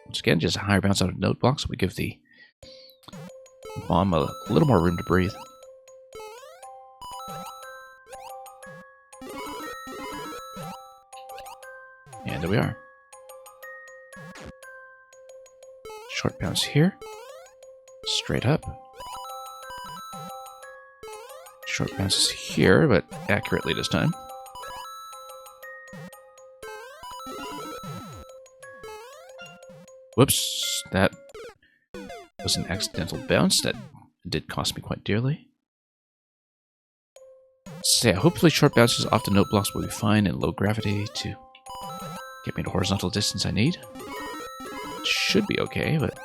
Once again, just a higher bounce out of note blocks. We give the bomb a little more room to breathe. And there we are. Short bounce here. Straight up. Short bounces here, but accurately this time. Whoops, that was an accidental bounce. That did cost me quite dearly. So yeah, hopefully short bounces off the note blocks will be fine in low gravity to get me the horizontal distance I need. It should be okay, but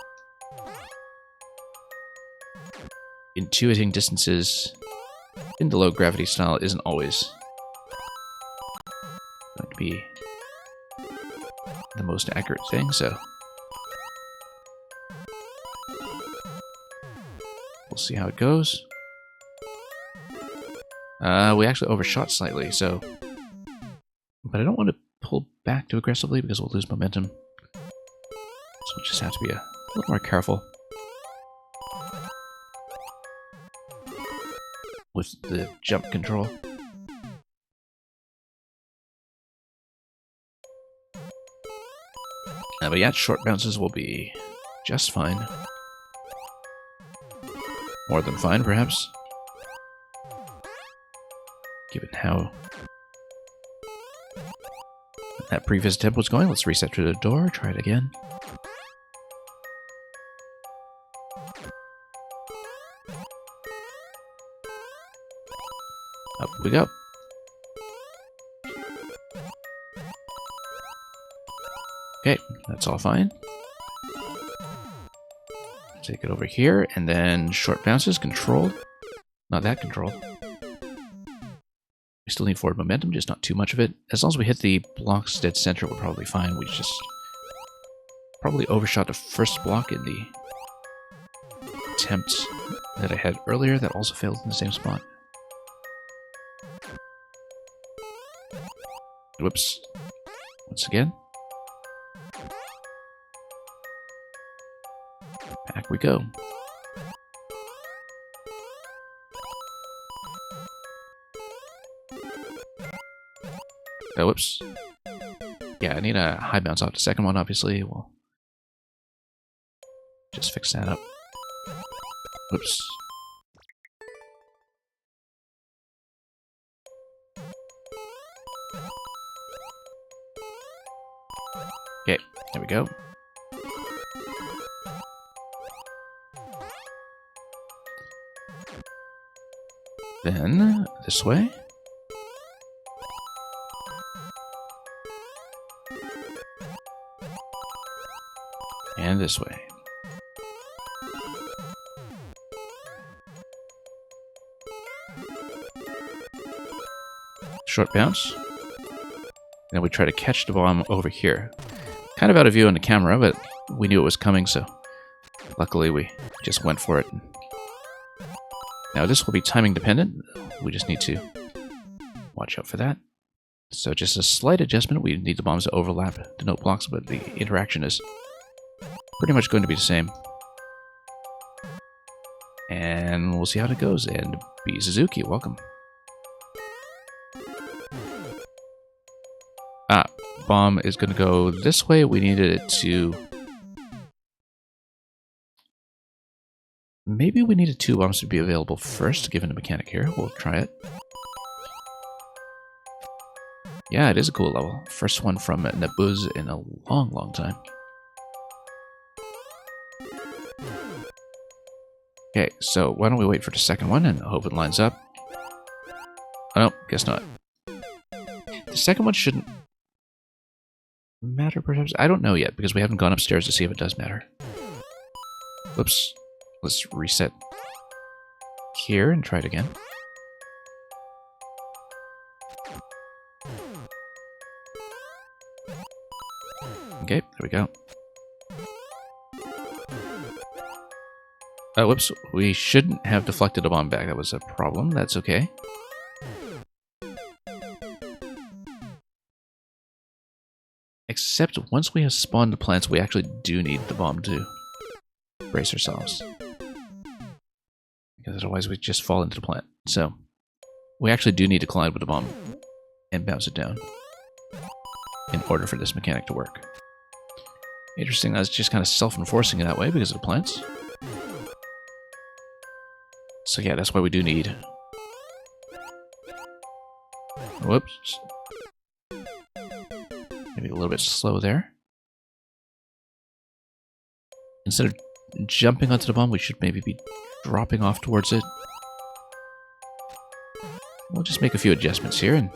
intuiting distances in the low gravity style isn't always going to be the most accurate thing, so we'll see how it goes. We actually overshot slightly, so but I don't want to pull back too aggressively because we'll lose momentum. So we'll just have to be a little more careful with the jump control. But yeah, short bounces will be just fine. More than fine, perhaps. Given how that previous attempt was going, let's reset to the door, try it again. Up we go. Okay, that's all fine. Take it over here, and then short bounces, controlled. Not that controlled. We still need forward momentum, just not too much of it. As long as we hit the blocks dead center, we're probably fine. We just probably overshot the first block in the attempt that I had earlier that also failed in the same spot. Whoops. Once again. Back we go. Oh, whoops. Yeah, I need a high bounce off the second one, obviously. We'll just fix that up. Whoops. Okay, there we go. Then, this way. And this way. Short bounce. Then we try to catch the bomb over here. Kind of out of view on the camera, but we knew it was coming, so luckily we just went for it. Now this will be timing dependent. We just need to watch out for that. So just a slight adjustment. We need the bombs to overlap the note blocks, but the interaction is pretty much going to be the same. And we'll see how it goes. And B. Suzuki, welcome. Bomb is going to go this way. We needed it to... Maybe we needed 2 bombs to be available first, given the mechanic here. We'll try it. Yeah, it is a cool level. First one from Nabuz in a long, long time. Okay, so why don't we wait for the second one and hope it lines up. Oh, no, guess not. The second one shouldn't matter, perhaps? I don't know yet, because we haven't gone upstairs to see if it does matter. Whoops. Let's reset here and try it again. Okay, there we go. Oh, whoops. We shouldn't have deflected a bomb back. That was a problem. That's okay. Except once we have spawned the plants, we actually do need the bomb to brace ourselves. Because otherwise we just fall into the plant. So, we actually do need to collide with the bomb and bounce it down in order for this mechanic to work. Interesting, that's just kind of self-enforcing in that way because of the plants. So yeah, that's why we do need... Whoops. Maybe a little bit slow there. Instead of jumping onto the bomb, we should maybe be dropping off towards it. We'll just make a few adjustments here and...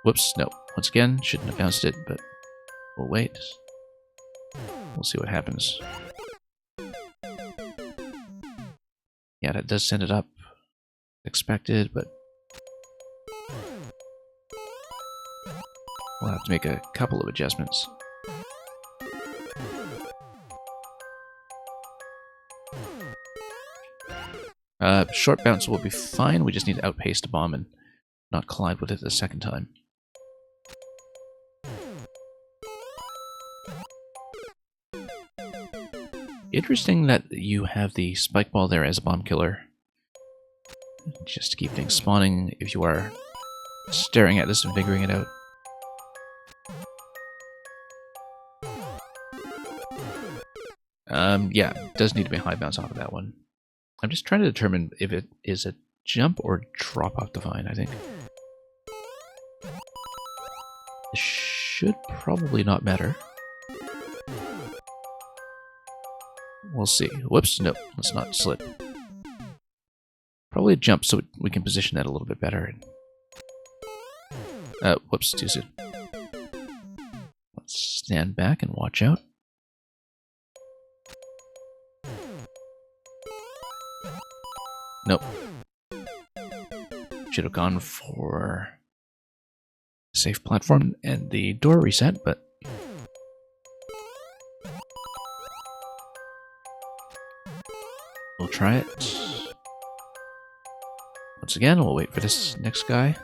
Whoops, no. Once again, shouldn't have bounced it, but we'll wait. We'll see what happens. Yeah, that does send it up. Expected, but... we'll have to make a couple of adjustments. Short bounce will be fine. We just need to outpace the bomb and not collide with it the second time. Interesting that you have the spike ball there as a bomb killer. Just to keep things spawning if you are staring at this and figuring it out. Yeah, it does need to be a high bounce off of that one. I'm just trying to determine if it is a jump or drop off the vine, I think. It should probably not matter. We'll see. Whoops, no, let's not slip. Probably a jump so we can position that a little bit better. Whoops, too soon. Let's stand back and watch out. Nope. Should have gone for a safe platform and the door reset, but we'll try it. Once again, we'll wait for this next guy.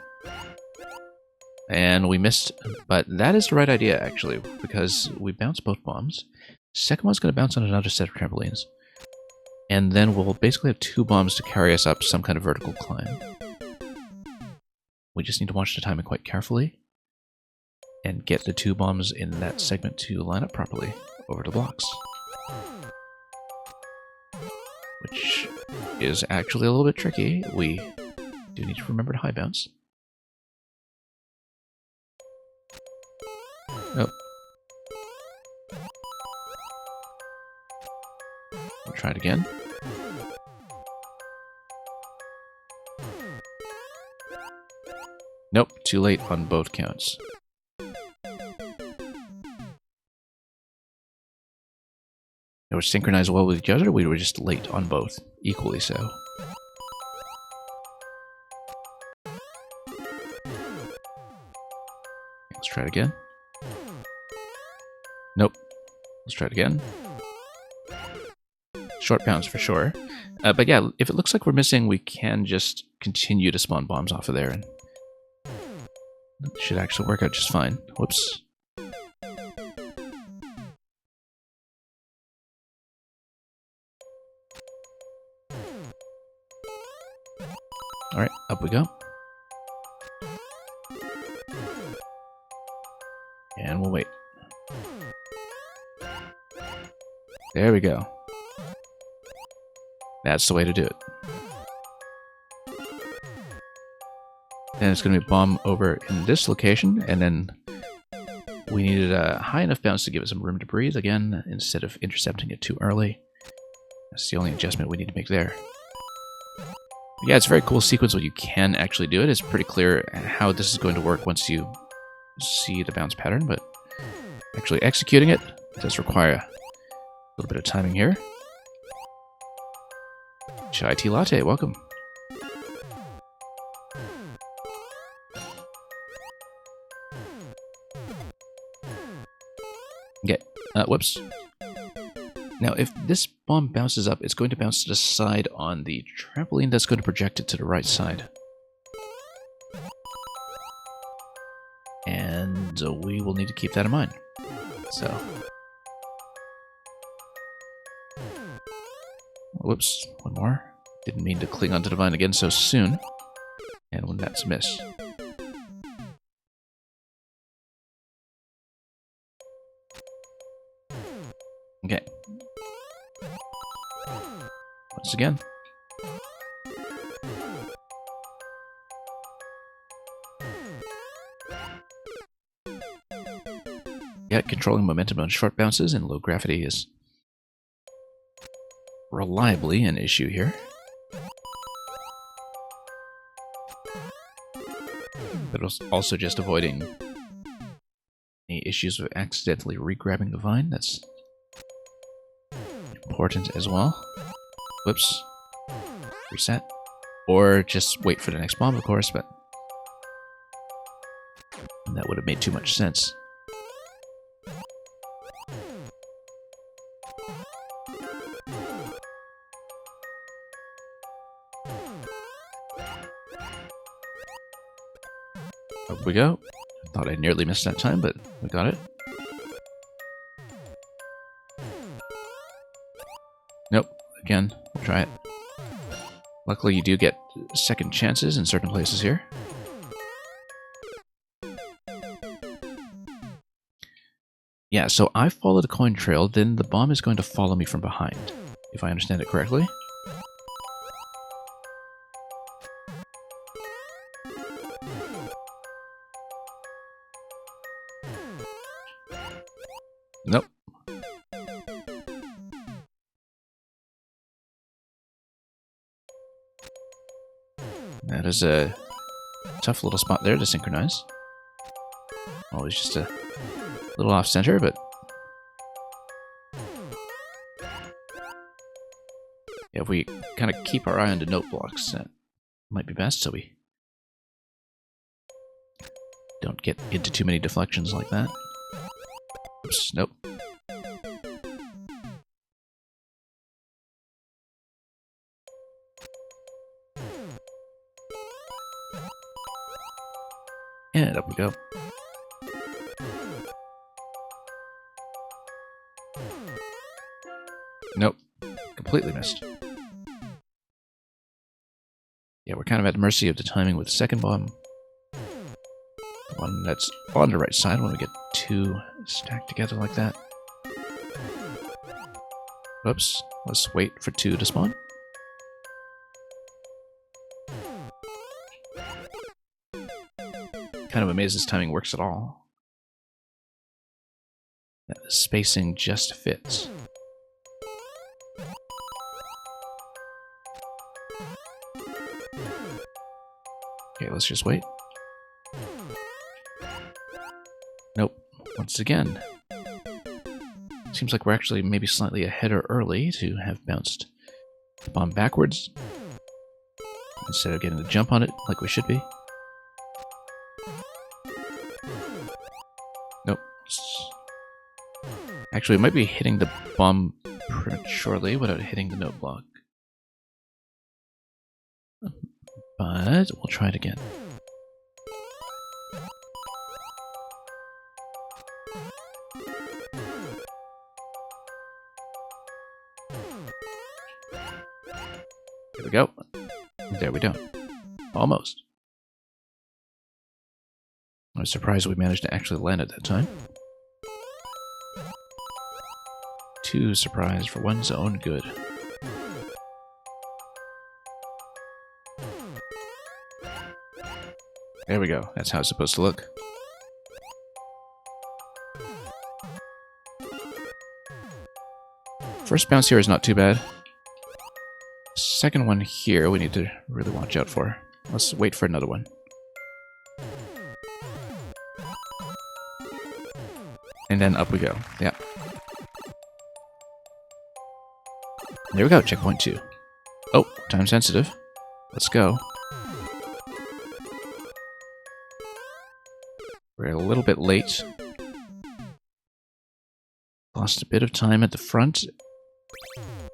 And we missed, but that is the right idea, actually, because we bounced both bombs. Second one's going to bounce on another set of trampolines. And then we'll basically have 2 bombs to carry us up some kind of vertical climb. We just need to watch the timing quite carefully and get the 2 bombs in that segment to line up properly over the blocks. Which is actually a little bit tricky. We do need to remember to high bounce. Oh. We'll try it again. Nope, too late on both counts. They were synchronized well with each other, we were just late on both, equally so. Let's try it again. Nope. Let's try it again. Short bounce for sure. But yeah, if it looks like we're missing, we can just continue to spawn bombs off of there, and it should actually work out just fine. Whoops. Alright, up we go. And we'll wait. There we go. That's the way to do it. Then it's going to be a bomb over in this location, and then we needed a high enough bounce to give it some room to breathe again, instead of intercepting it too early. That's the only adjustment we need to make there. Yeah, it's a very cool sequence when you can actually do it. It's pretty clear how this is going to work once you see the bounce pattern, but actually executing it does require a little bit of timing here. Chai tea latte, welcome. Okay, whoops. Now, if this bomb bounces up, it's going to bounce to the side on the trampoline. That's going to project it to the right side. And we will need to keep that in mind. So. Whoops, one more. Didn't mean to cling onto the vine again so soon. And when that's a miss. Okay. Once again. Yeah, controlling momentum on short bounces and low gravity is reliably an issue here. But also just avoiding any issues of accidentally re-grabbing the vine. That's important as well. Whoops. Reset. Or just wait for the next bomb, of course, but that would have made too much sense. Up we go. Thought I nearly missed that time, but we got it. Nope. Again, we'll try it. Luckily, you do get second chances in certain places here. Yeah, so I follow the coin trail, then the bomb is going to follow me from behind, if I understand it correctly. Nope. That is a tough little spot there to synchronize. Always just a little off center, but yeah, if we kind of keep our eye on the note blocks, that might be best, so we Don't get into too many deflections like that. Oops, nope. And up we go. Nope. Completely missed. Yeah, we're kind of at the mercy of the timing with the second bomb. The one that's on the right side when we get two stacked together like that. Whoops. Let's wait for two to spawn. Kind of amazed this timing works at all. That the spacing just fits. Okay, let's just wait. Nope. Once again. Seems like we're actually maybe slightly ahead or early to have bounced the bomb backwards instead of getting the jump on it like we should be. Nope. Actually, we might be hitting the bomb prematurely without hitting the note block. But we'll try it again. Here we go. There we go. Almost. I was surprised we managed to actually land at that time. Too surprised for one's own good. There we go. That's how it's supposed to look. First bounce here is not too bad. Second one here we need to really watch out for. Let's wait for another one. And then up we go. Yeah. There we go. Checkpoint 2. Oh, time sensitive. Let's go. We're a little bit late. Lost a bit of time at the front.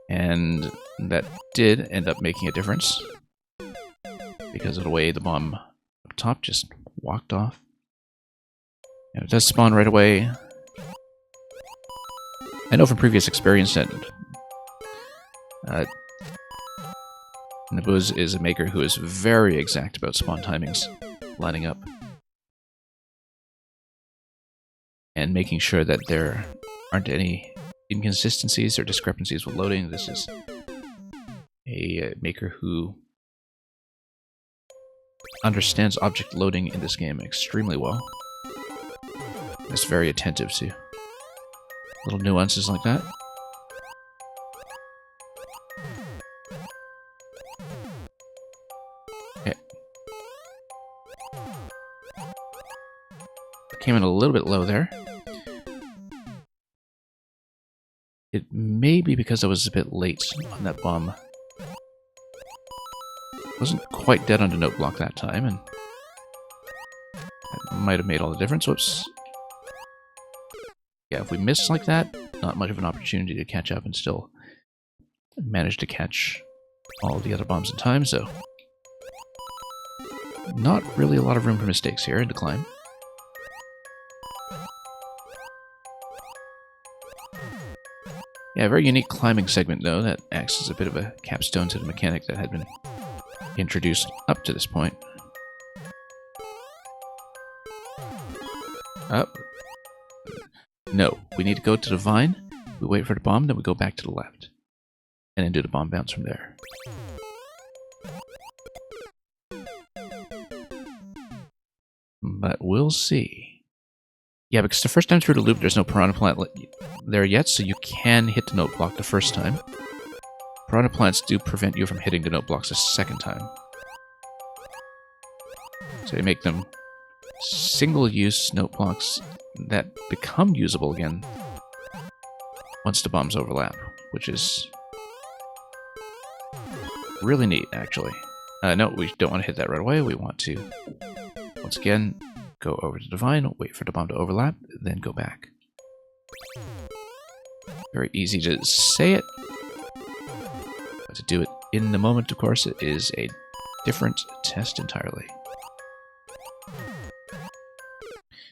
And that did end up making a difference. Because of the way the bomb up top just walked off. And it does spawn right away. I know from previous experience that Nabuz is a maker who is very exact about spawn timings lining up. And making sure that there aren't any inconsistencies or discrepancies with loading. This is a maker who understands object loading in this game extremely well. Is very attentive to little nuances like that. Okay. Came in a little bit low there. It may be because I was a bit late on that bomb. Wasn't quite dead on the note block that time, and that might have made all the difference. Whoops. Yeah, if we miss like that, not much of an opportunity to catch up and still manage to catch all the other bombs in time, so not really a lot of room for mistakes here in the climb. Yeah, a very unique climbing segment, though, that acts as a bit of a capstone to the mechanic that had been introduced up to this point. Up. No, we need to go to the vine, we wait for the bomb, then we go back to the left. And then do the bomb bounce from there. But we'll see. Yeah, because the first time through the loop, there's no piranha plant there yet, so you can hit the note block the first time. Piranha plants do prevent you from hitting the note blocks a second time. So they make them single-use note blocks that become usable again once the bombs overlap, which is really neat, actually. No, we don't want to hit that right away. We want to, once again, go over to Divine, wait for the bomb to overlap, then go back. Very easy to say it, but to do it in the moment, of course, it is a different test entirely.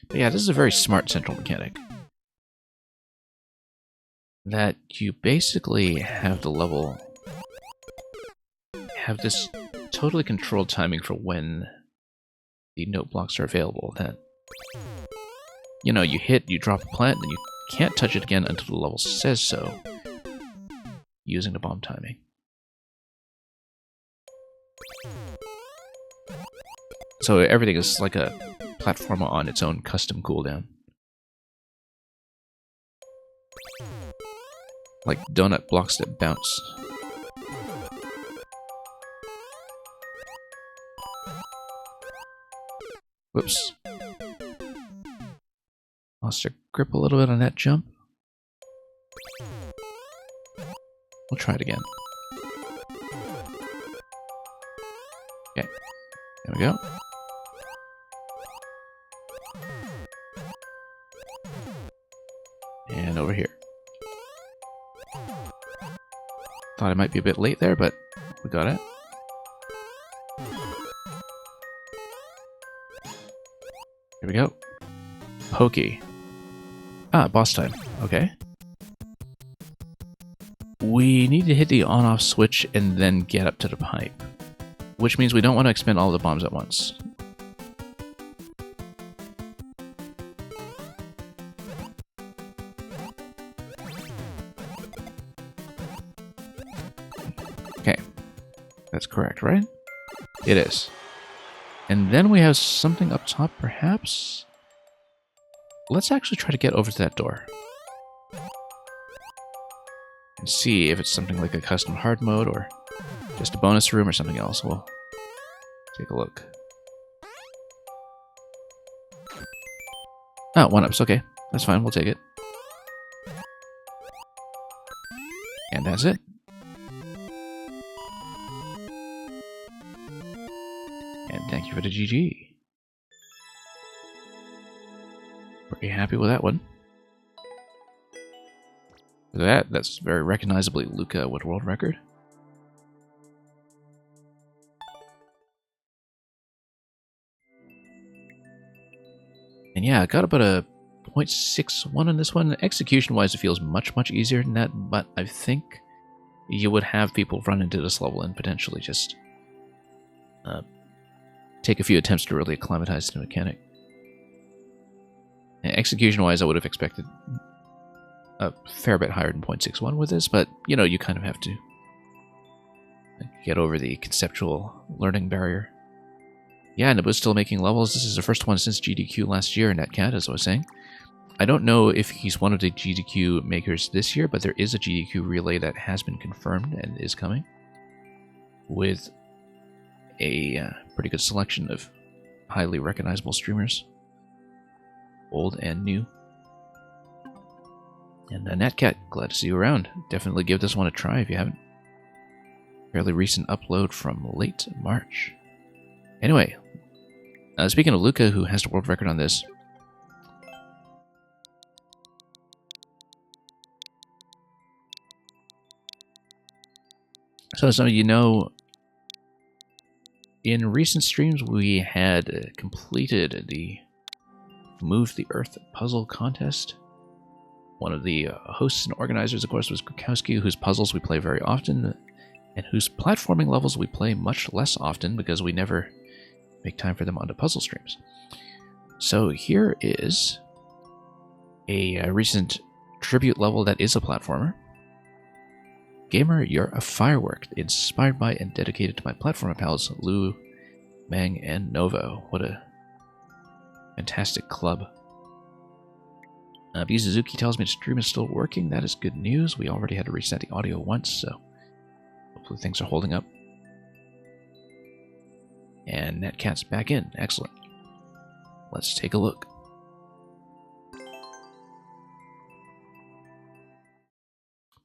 But yeah, this is a very smart central mechanic. That you basically have the level, have this totally controlled timing for when the note blocks are available. That, you know, you hit, you drop a plant, and you can't touch it again until the level says so, using the bomb timing. So everything is like a platformer on its own custom cooldown. Like donut blocks that bounce. Whoops. Lost our grip a little bit on that jump. We'll try it again. Okay, there we go. And over here. Thought I might be a bit late there, but we got it. Here we go. Pokey. Ah, boss time. Okay. We need to hit the on-off switch and then get up to the pipe. Which means we don't want to expend all the bombs at once. Okay. That's correct, right? It is. And then we have something up top, perhaps? Let's actually try to get over to that door. And see if it's something like a custom hard mode or just a bonus room or something else. We'll take a look. Oh, 1-ups, okay. That's fine, we'll take it. And that's it. And thank you for the GG. Pretty happy with that one. That's very recognizably Luca with world record. And yeah, I got about a 0.61 on this one. Execution-wise, it feels much, much easier than that, but I think you would have people run into this level and potentially just take a few attempts to really acclimatize to the mechanic. Execution-wise, I would have expected a fair bit higher than 0.61 with this, but, you know, you kind of have to get over the conceptual learning barrier. Yeah, Naboo's still making levels. This is the first one since GDQ last year in NetCat, as I was saying. I don't know if he's one of the GDQ makers this year, but there is a GDQ relay that has been confirmed and is coming, with a pretty good selection of highly recognizable streamers, old and new. And NetCat, glad to see you around. Definitely give this one a try if you haven't. Fairly recent upload from late March. Anyway, speaking of Luca, who has the world record on this, so some of you know, in recent streams we had completed the Move the Earth puzzle contest. One of the hosts and organizers, of course, was Kukowski, whose puzzles we play very often, and whose platforming levels we play much less often because we never make time for them on the puzzle streams. So here is a recent tribute level that is a platformer. Gamer, you're a firework, inspired by and dedicated to my platformer pals, Lou, Mang, and Novo. What a fantastic club. B. Suzuki tells me the stream is still working. That is good news. We already had to reset the audio once, so hopefully things are holding up. And NetCat's back in. Excellent. Let's take a look.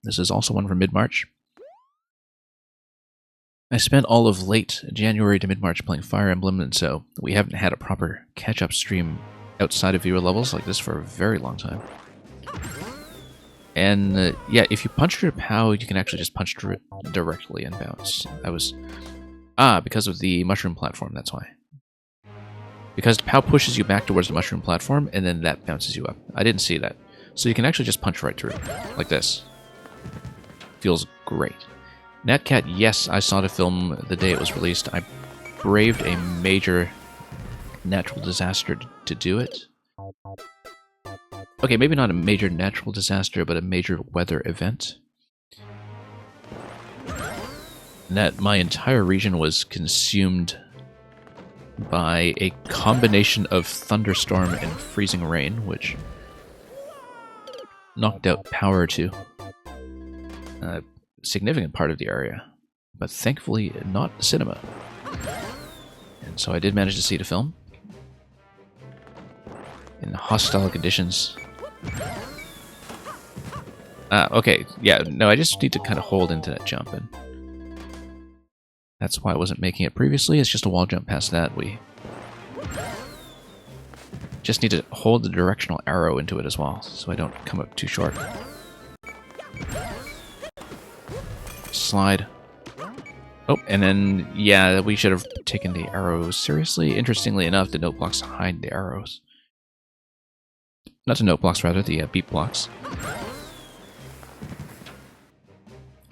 This is also one from mid-March. I spent all of late January to mid-March playing Fire Emblem, and so we haven't had a proper catch-up stream outside of viewer levels like this for a very long time. And yeah, if you punch through a POW, you can actually just punch through it directly and bounce. Because of the mushroom platform, that's why. Because the POW pushes you back towards the mushroom platform, and then that bounces you up. I didn't see that. So you can actually just punch right through, like this. Feels great. Natcat, yes, I saw the film the day it was released. I braved a major natural disaster to do it. Okay, maybe not a major natural disaster, but a major weather event. That my entire region was consumed by a combination of thunderstorm and freezing rain, which knocked out power to a significant part of the area, but thankfully not the cinema. And so I did manage to see the film in hostile conditions. Okay, yeah, no, I just need to kind of hold into that jump, and that's why I wasn't making it previously. It's just a wall jump past that. We just need to hold the directional arrow into it as well, so I don't come up too short. Slide. Oh, and then, yeah, we should have taken the arrows seriously. Interestingly enough, the note blocks hide the arrows. Not the note blocks, rather, the beat blocks.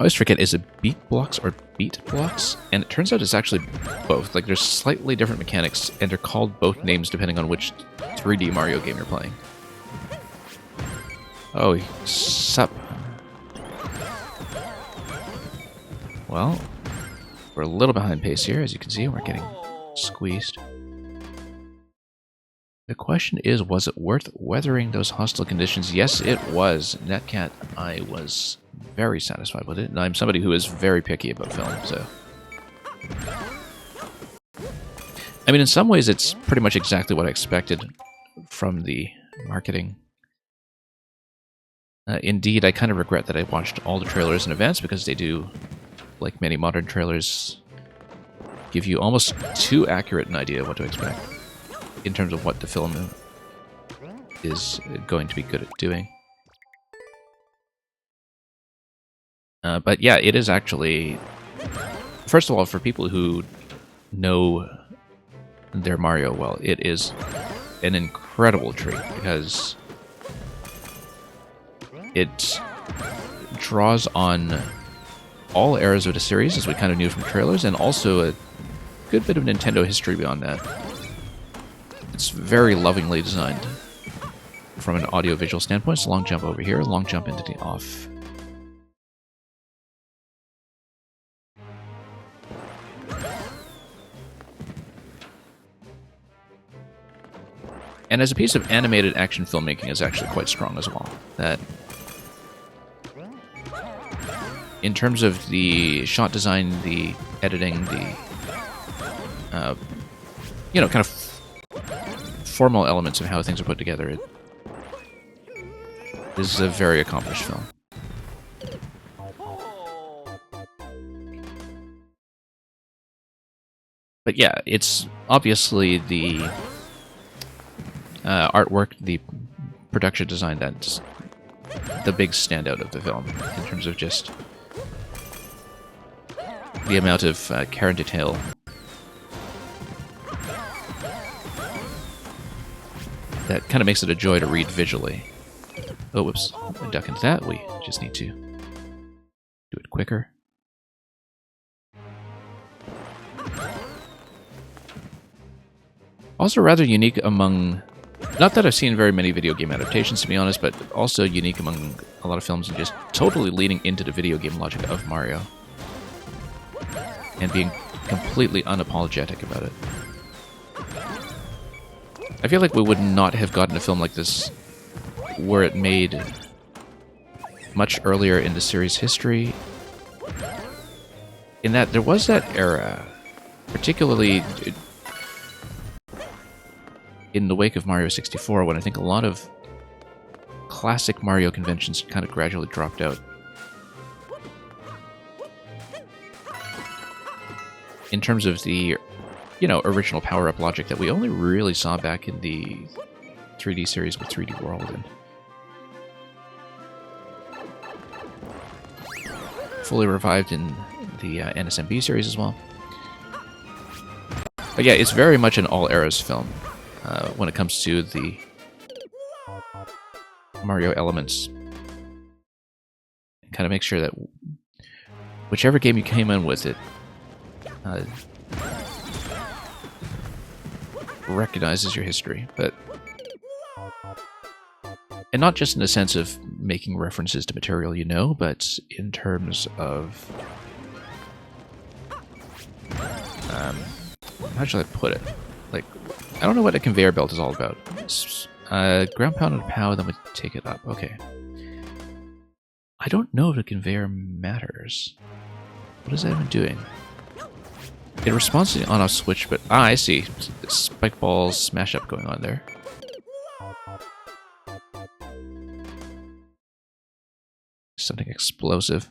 I always forget, is it beat blocks or beat blocks? And it turns out it's actually both. Like, there's slightly different mechanics, and they're called both names depending on which 3D Mario game you're playing. Oh, sup. Well, we're a little behind pace here, as you can see. We're getting squeezed. The question is, was it worth weathering those hostile conditions? Yes, it was. Natcat, I was very satisfied with it, and I'm somebody who is very picky about film, so... I mean, in some ways, it's pretty much exactly what I expected from the marketing. Indeed, I kind of regret that I watched all the trailers in advance, because they do, like many modern trailers, give you almost too accurate an idea of what to expect in terms of what the film is going to be good at doing. But yeah, it is actually... First of all, for people who know their Mario well, it is an incredible treat, because it draws on all eras of the series, as we kind of knew from trailers, and also a good bit of Nintendo history beyond that. It's very lovingly designed from an audio-visual standpoint. So long jump over here, long jump into the off. And as a piece of animated action filmmaking, is actually quite strong as well. That, in terms of the shot design, the editing, the you know, kind of formal elements of how things are put together, this is a very accomplished film. But yeah, it's obviously the artwork, the production design that's the big standout of the film, in terms of just the amount of care and detail that kind of makes it a joy to read visually. Oh, whoops. Duck into that. We just need to do it quicker. Also rather unique among... Not that I've seen very many video game adaptations, to be honest, but also unique among a lot of films, and just totally leading into the video game logic of Mario. And being completely unapologetic about it. I feel like we would not have gotten a film like this were it made much earlier in the series' history. In that there was that era, particularly in the wake of Mario 64, when I think a lot of classic Mario conventions kind of gradually dropped out. in terms of the, original power-up logic that we only really saw back in the 3D series with 3D World and fully revived in the NSMB series as well. But yeah, it's very much an all-eras film when it comes to the Mario elements. Kind of make sure that whichever game you came in with, it recognizes your history, and not just in the sense of making references to material you know, but in terms of how should I put it? Like, I don't know what a conveyor belt is all about. Ground pound and pow, then we take it up. Okay. I don't know if a conveyor matters. What is that even doing? It responds to the on-off switch, but... I see. Spike balls smash up going on there. Something explosive.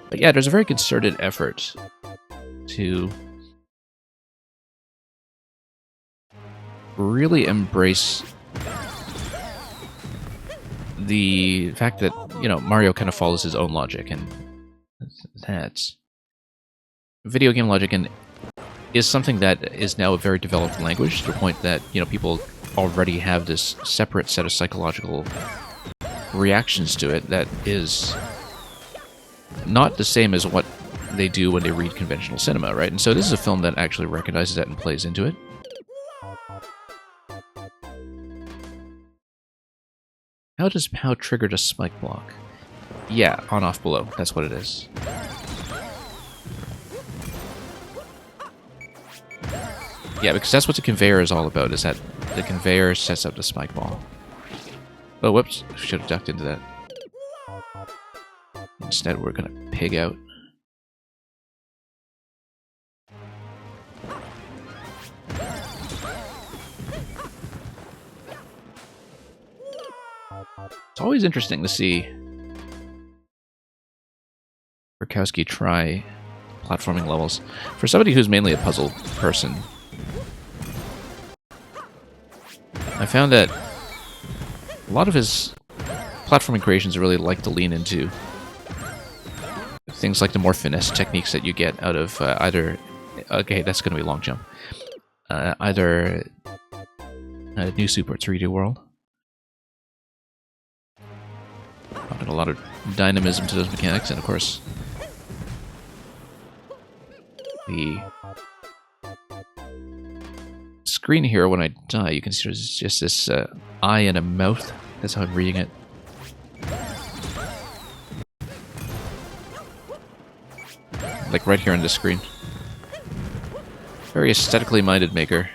But yeah, there's a very concerted effort to really embrace the fact that, Mario kind of follows his own logic, and that video game logic is something that is now a very developed language, to the point that, people already have this separate set of psychological reactions to it that is not the same as what they do when they read conventional cinema, right? And so this is a film that actually recognizes that and plays into it. How does POW trigger the spike block? Yeah, on, off, below. That's what it is. Yeah, because that's what the conveyor is all about, is that the conveyor sets up the spike ball. Oh, whoops. Should have ducked into that. Instead, we're gonna pig out. It's always interesting to see Grikowski try platforming levels. For somebody who's mainly a puzzle person, I found that a lot of his platforming creations really like to lean into things like the more finesse techniques that you get out of either... Okay, that's going to be a long jump. Either New Super 3D World. A lot of dynamism to those mechanics, and of course, the screen here, when I die, you can see there's just this eye and a mouth. That's how I'm reading it. Like right here on the screen. Very aesthetically minded maker,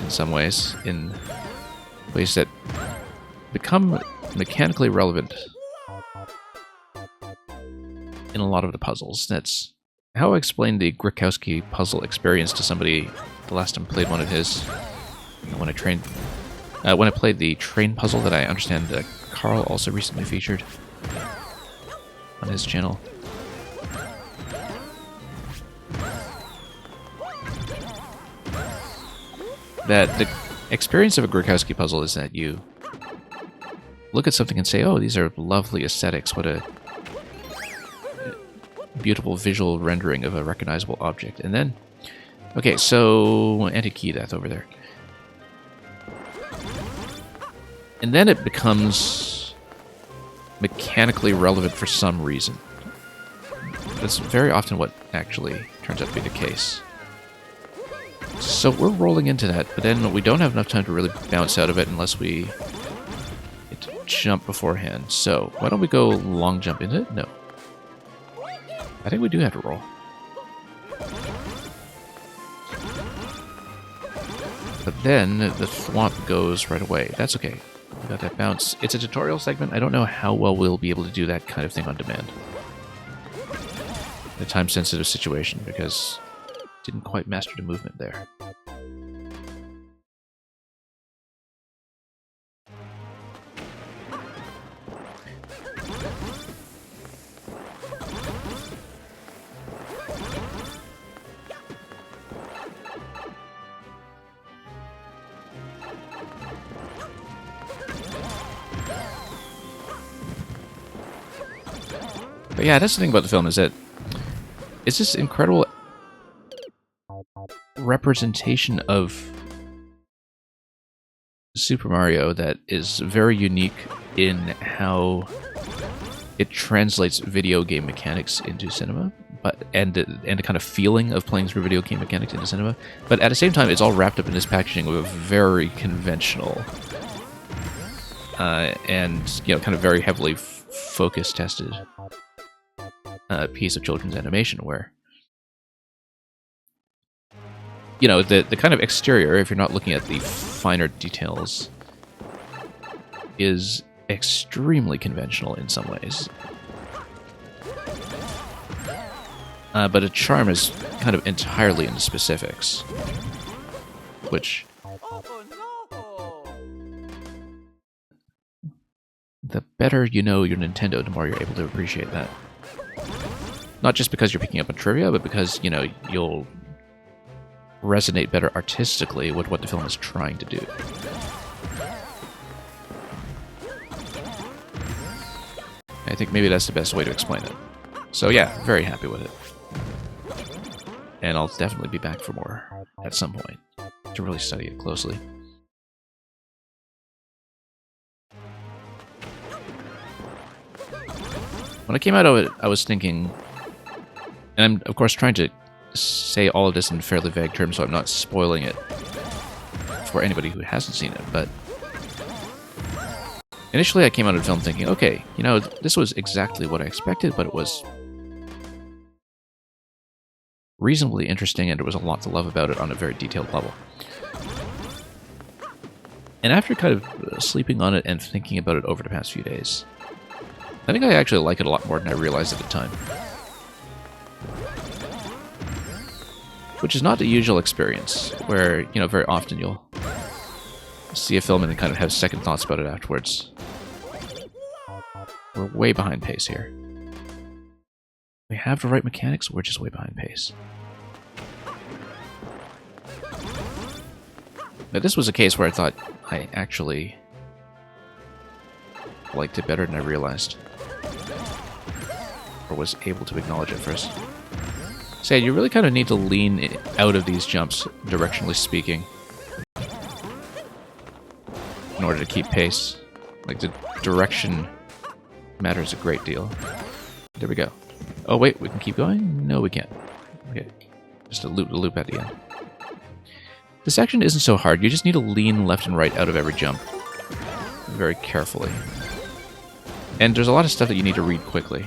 in some ways, in ways that become mechanically relevant in a lot of the puzzles. That's how I explained the Grikowski puzzle experience to somebody the last time I played one of his. When I played the train puzzle that I understand Carl also recently featured on his channel. That the experience of a Grikowski puzzle is that you look at something and say, oh, these are lovely aesthetics. What a beautiful visual rendering of a recognizable object. And then, okay, so anti-key death over there. And then it becomes mechanically relevant for some reason. That's very often what actually turns out to be the case. So we're rolling into that, but then we don't have enough time to really bounce out of it unless we jump beforehand. So why don't we go long jump into it? No. I think we do have to roll. But then the thwomp goes right away. That's okay. We got that bounce. It's a tutorial segment. I don't know how well we'll be able to do that kind of thing on demand. In a time-sensitive situation, because didn't quite master the movement there. But yeah, that's the thing about the film, is that it's this incredible representation of Super Mario that is very unique in how it translates video game mechanics into cinema, and the kind of feeling of playing through video game mechanics into cinema. But at the same time, it's all wrapped up in this packaging of a very conventional and kind of very heavily focus tested piece of children's animation, where the kind of exterior, if you're not looking at the finer details, is extremely conventional in some ways. But its charm is kind of entirely in the specifics, which the better you know your Nintendo, the more you're able to appreciate that. Not just because you're picking up on trivia, but because, you'll resonate better artistically with what the film is trying to do. I think maybe that's the best way to explain it. So yeah, very happy with it. And I'll definitely be back for more at some point to really study it closely. When I came out of it, I was thinking, and I'm of course trying to say all of this in fairly vague terms so I'm not spoiling it for anybody who hasn't seen it, but initially I came out of the film thinking, okay, this was exactly what I expected, but it was reasonably interesting and there was a lot to love about it on a very detailed level. And after kind of sleeping on it and thinking about it over the past few days, I think I actually like it a lot more than I realized at the time. Which is not the usual experience, where, very often you'll see a film and then kind of have second thoughts about it afterwards. We're way behind pace here. We have the right mechanics, we're just way behind pace. Now, this was a case where I thought I actually liked it better than I realized. Or was able to acknowledge it first. Say, you really kind of need to lean out of these jumps, directionally speaking, in order to keep pace. Like, the direction matters a great deal. There we go. Oh, wait, we can keep going? No, we can't. Okay, just a loop at the end. This section isn't so hard. You just need to lean left and right out of every jump. Very carefully. And there's a lot of stuff that you need to read quickly.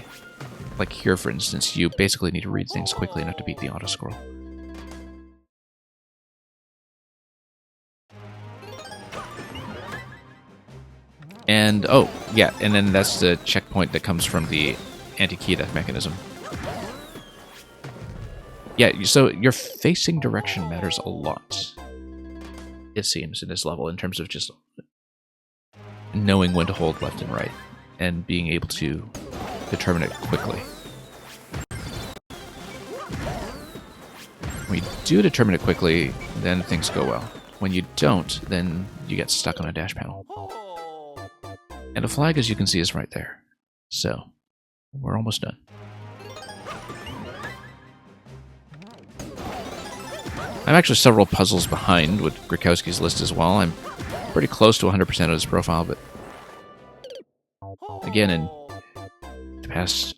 Like here, for instance, you basically need to read things quickly enough to beat the auto-scroll. And, oh, yeah, and then that's the checkpoint that comes from the anti-key death mechanism. Yeah, so your facing direction matters a lot, it seems, in this level, in terms of just knowing when to hold left and right, and being able to determine it quickly. When you do determine it quickly, then things go well. When you don't, then you get stuck on a dash panel. And the flag, as you can see, is right there. So, we're almost done. I'm actually several puzzles behind with Grikowski's list as well. I'm pretty close to 100% of his profile, but again, in the past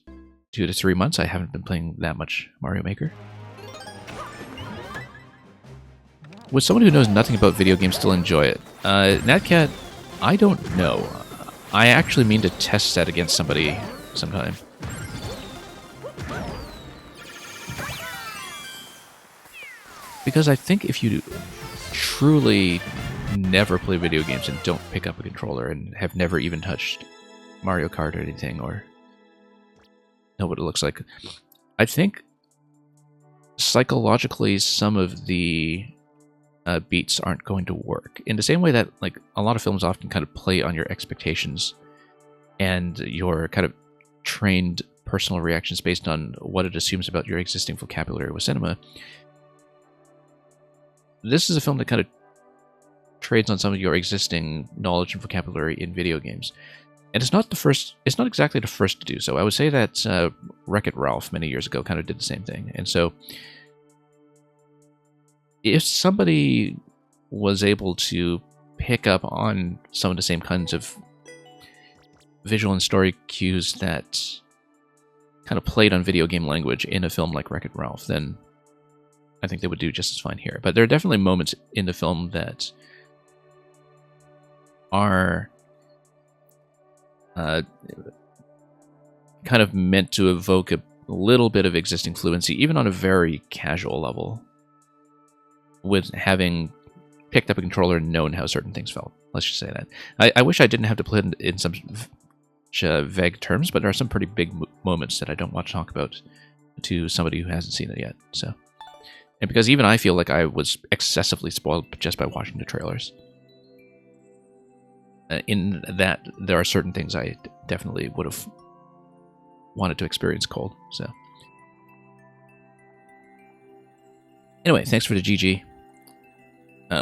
2 to 3 months, I haven't been playing that much Mario Maker. Would someone who knows nothing about video games still enjoy it? Natcat, I don't know. I actually mean to test that against somebody sometime. Because I think if you truly never play video games and don't pick up a controller and have never even touched Mario Kart or anything, or know what it looks like, I think psychologically some of the beats aren't going to work. In the same way that like a lot of films often kind of play on your expectations and your kind of trained personal reactions based on what it assumes about your existing vocabulary with cinema. This is a film that kind of trades on some of your existing knowledge and vocabulary in video games. And it's not exactly the first to do so. I would say that Wreck-It Ralph many years ago kind of did the same thing. And so if somebody was able to pick up on some of the same kinds of visual and story cues that kind of played on video game language in a film like Wreck-It Ralph, then I think they would do just as fine here. But there are definitely moments in the film that are kind of meant to evoke a little bit of existing fluency, even on a very casual level, with having picked up a controller and known how certain things felt. Let's just say that. I wish I didn't have to put it in some vague terms, but there are some pretty big moments that I don't want to talk about to somebody who hasn't seen it yet. So, and because even I feel like I was excessively spoiled just by watching the trailers. In that, there are certain things I definitely would have wanted to experience cold. So, anyway, thanks for the GG.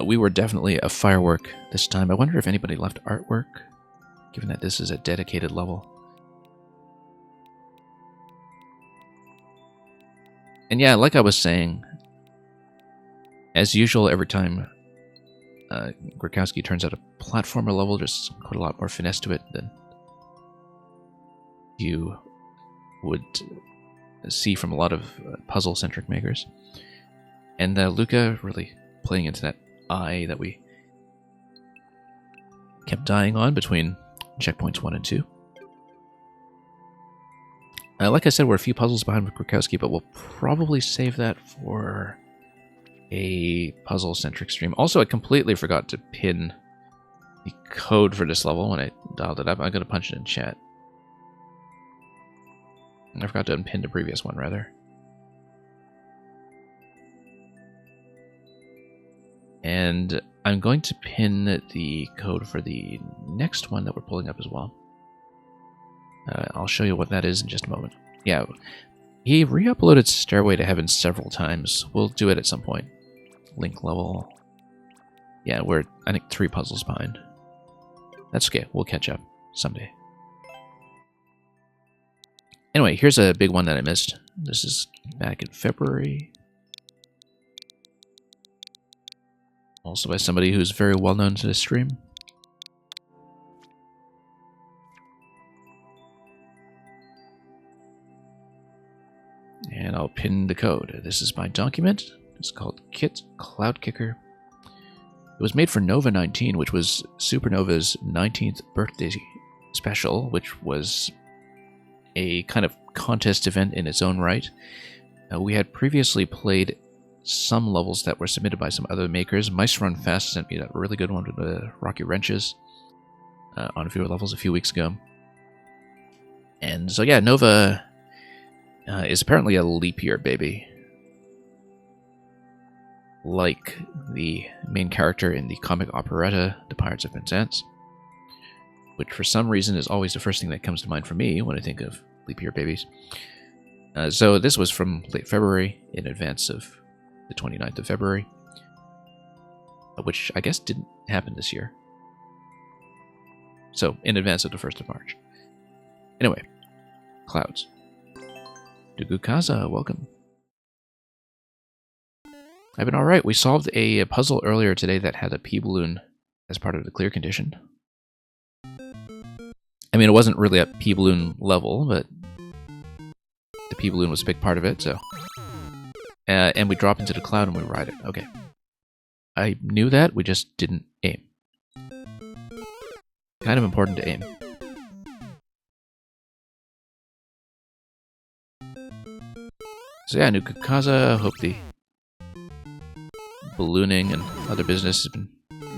We were definitely a firework this time. I wonder if anybody left artwork, given that this is a dedicated level. And yeah, like I was saying, as usual, every time Grukowski turns out a platformer level, there's quite a lot more finesse to it than you would see from a lot of puzzle-centric makers. And Luca really playing into that eye that we kept dying on between checkpoints 1 and 2. Like I said, we're a few puzzles behind with Grukowski, but we'll probably save that for a puzzle-centric stream. Also, I completely forgot to pin the code for this level when I dialed it up. I'm going to punch it in chat. I forgot to unpin the previous one, rather. And I'm going to pin the code for the next one that we're pulling up as well. I'll show you what that is in just a moment. Yeah, he re-uploaded Stairway to Heaven several times. We'll do it at some point. Link level. Yeah, we're, I think, 3 puzzles behind. That's okay. We'll catch up someday. Anyway, here's a big one that I missed. This is back in February. Also by somebody who's very well known to this stream. And I'll pin the code. This is my document. It's called Kit Cloud Kicker. It was made for Nova 19, which was Supernova's 19th birthday special, which was a kind of contest event in its own right. We had previously played some levels that were submitted by some other makers. Mice Run Fast sent me that really good one with the Rocky Wrenches on a few levels a few weeks ago. And so yeah, Nova is apparently a leap year baby. Like the main character in the comic operetta, The Pirates of Penzance, which for some reason is always the first thing that comes to mind for me when I think of leap year babies. So this was from late February, in advance of the 29th of February, which I guess didn't happen this year. So, in advance of the 1st of March. Anyway, clouds. Dugukaza, welcome. I've been alright. We solved a puzzle earlier today that had a P-balloon as part of the clear condition. I mean, it wasn't really a P-balloon level, but the P-balloon was a big part of it, so... and we drop into the cloud and we ride it. Okay. I knew that, we just didn't aim. Kind of important to aim. So yeah, Nukukaza, hope the ballooning and other business has been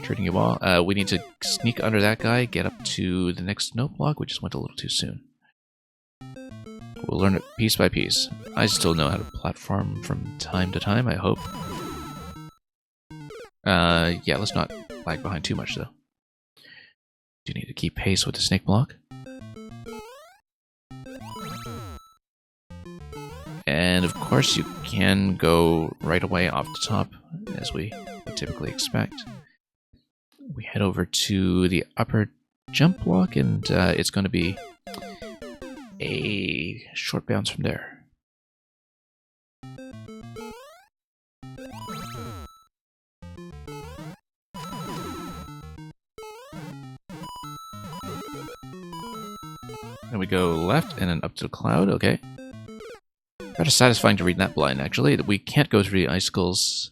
treating you well. We need to sneak under that guy, get up to the next note block. We just went a little too soon. We'll learn it piece by piece. I still know how to platform from time to time, I hope. Yeah, let's not lag behind too much, though. Do need to keep pace with the snake block. And of course, you can go right away off the top, as we would typically expect. We head over to the upper jump block, and it's going to be a short bounce from there. Then we go left and then up to the cloud, okay. Rather satisfying to read that blind, actually. We can't go through the icicles.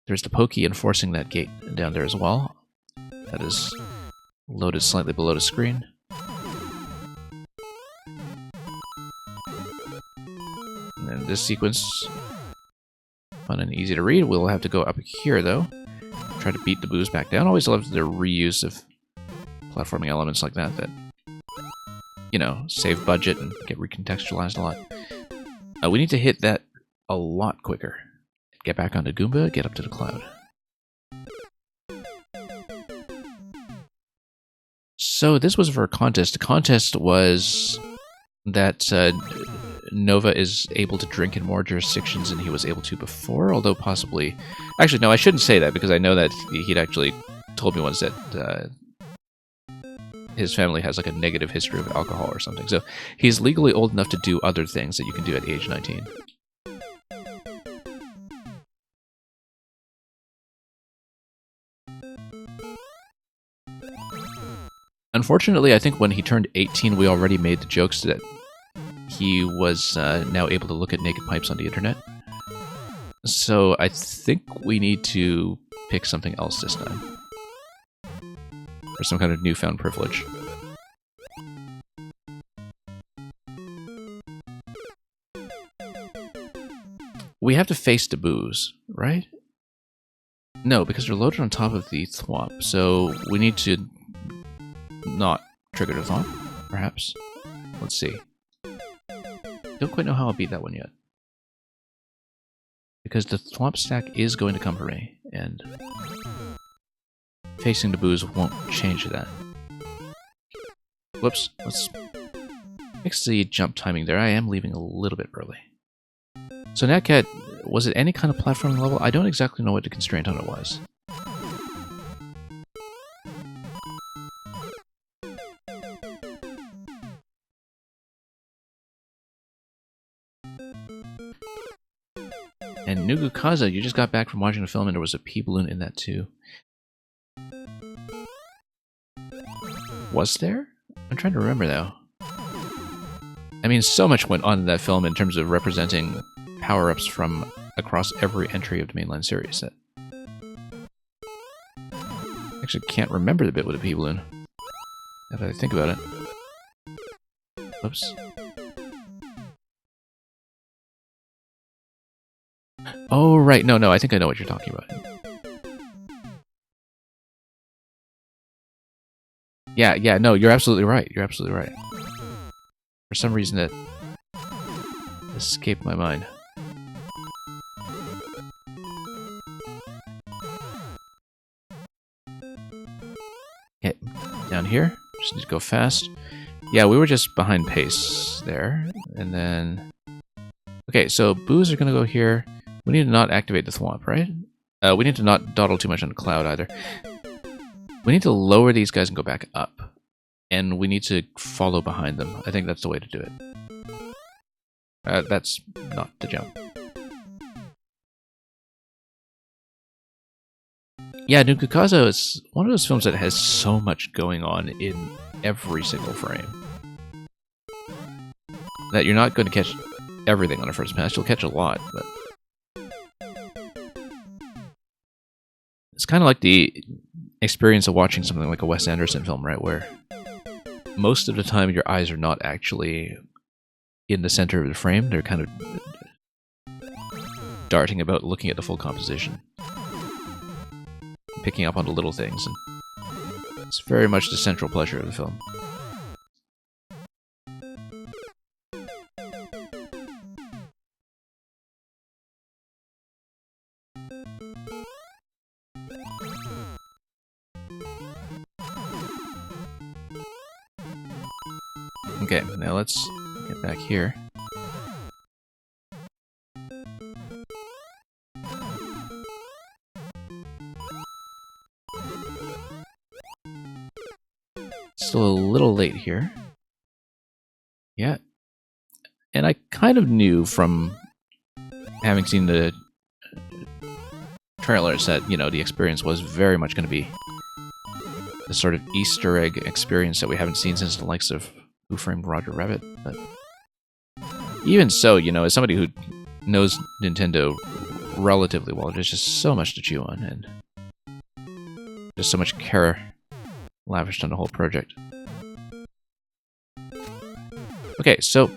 There's the pokey enforcing that gate down there as well. That is loaded slightly below the screen. And then this sequence, fun and easy to read. We'll have to go up here, though. Try to beat the boos back down. Always love the reuse of platforming elements like that, you know, save budget and get recontextualized a lot. We need to hit that a lot quicker. Get back onto Goomba, get up to the cloud. So this was for a contest. The contest was that Nova is able to drink in more jurisdictions than he was able to before, although possibly... Actually, no, I shouldn't say that, because I know that he'd actually told me once that his family has like a negative history of alcohol or something. So he's legally old enough to do other things that you can do at age 19. Unfortunately, I think when he turned 18, we already made the jokes that he was now able to look at naked pipes on the internet. So I think we need to pick something else this time. Or some kind of newfound privilege. We have to face the boos, right? No, because they're loaded on top of the thwomp, so we need to not trigger the thwomp, perhaps. Let's see. Don't quite know how I'll beat that one yet. Because the thwomp stack is going to come for me, and facing the boos won't change that. Whoops, let's fix the jump timing there. I am leaving a little bit early. So Natcat, was it any kind of platforming level? I don't exactly know what the constraint on it was. And Nugu Kaza, you just got back from watching the film and there was a pea balloon in that too. Was there? I'm trying to remember though. I mean, so much went on in that film in terms of representing power-ups from across every entry of the mainline series. That actually can't remember the bit with the pea balloon. Now that I think about it. Oops. Oh, right. No, I think I know what you're talking about. Yeah, no, you're absolutely right. You're absolutely right. For some reason that escaped my mind. Okay, down here. Just need to go fast. Yeah, we were just behind pace there. And then... Okay, so boos are going to go here. We need to not activate the thwomp, right? We need to not dawdle too much on the cloud either. We need to lower these guys and go back up. And we need to follow behind them. I think that's the way to do it. That's not the jump. Yeah, Nukukazo is one of those films that has so much going on in every single frame. That you're not going to catch everything on a first pass. You'll catch a lot, but... It's kind of like the experience of watching something like a Wes Anderson film, right? Where most of the time your eyes are not actually in the center of the frame. They're kind of darting about, looking at the full composition. Picking up on the little things. And it's very much the central pleasure of the film. Okay, now let's get back here. Still a little late here. Yeah. And I kind of knew from having seen the trailers that, you know, the experience was very much going to be the sort of Easter egg experience that we haven't seen since the likes of Who Framed Roger Rabbit. But even so, you know, as somebody who knows Nintendo relatively well, there's just so much to chew on, and just so much care lavished on the whole project. Okay, so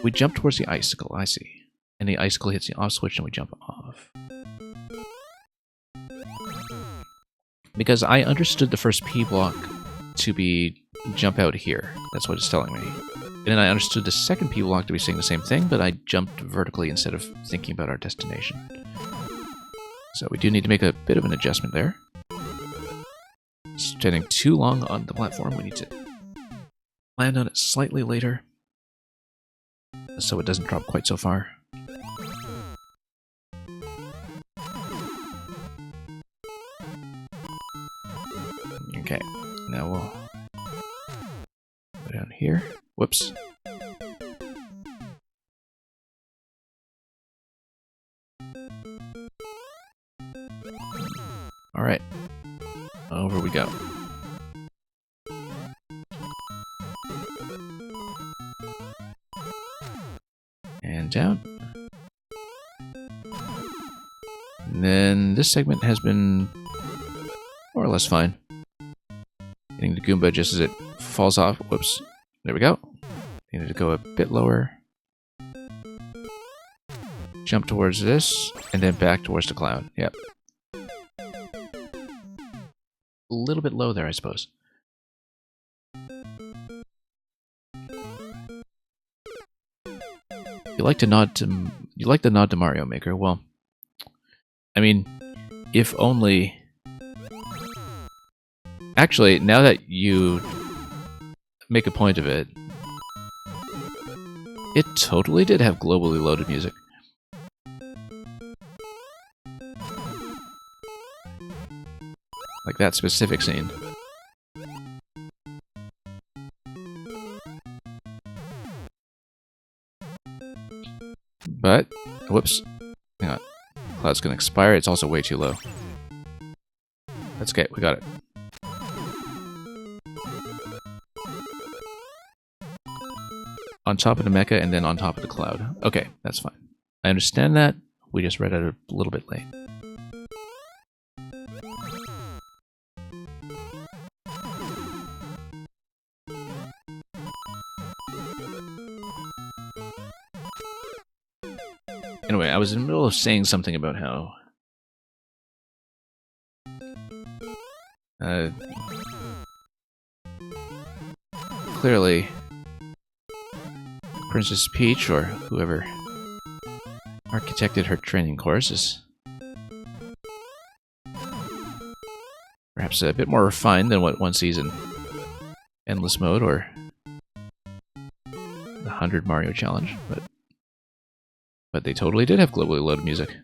we jump towards the icicle, I see. And the icicle hits the off switch and we jump off. Because I understood the first P block to be jump out here. That's what it's telling me. And then I understood the second P block to be saying the same thing, but I jumped vertically instead of thinking about our destination. So we do need to make a bit of an adjustment there. Standing too long on the platform, we need to land on it slightly later, so it doesn't drop quite so far. Okay, now we'll go down here. Whoops. Alright, over we go. And down. And then this segment has been more or less fine. Hitting the Goomba just as it falls off. Whoops. There we go. Needed to go a bit lower. Jump towards this, and then back towards the cloud. Yep. A little bit low there, I suppose. You like the nod to Mario Maker. Well, I mean, if only. Actually, now that you make a point of it, it totally did have globally loaded music. Like that specific scene. But, whoops, hang on. Cloud's gonna expire, it's also way too low. That's okay, we got it. On top of the mecha and then on top of the cloud. Okay, that's fine. I understand that. We just read it a little bit late. Anyway, I was in the middle of saying something about how clearly Princess Peach, or whoever architected her training course, is perhaps a bit more refined than what one sees in Endless Mode or the 100 Mario Challenge, but they totally did have globally loaded music.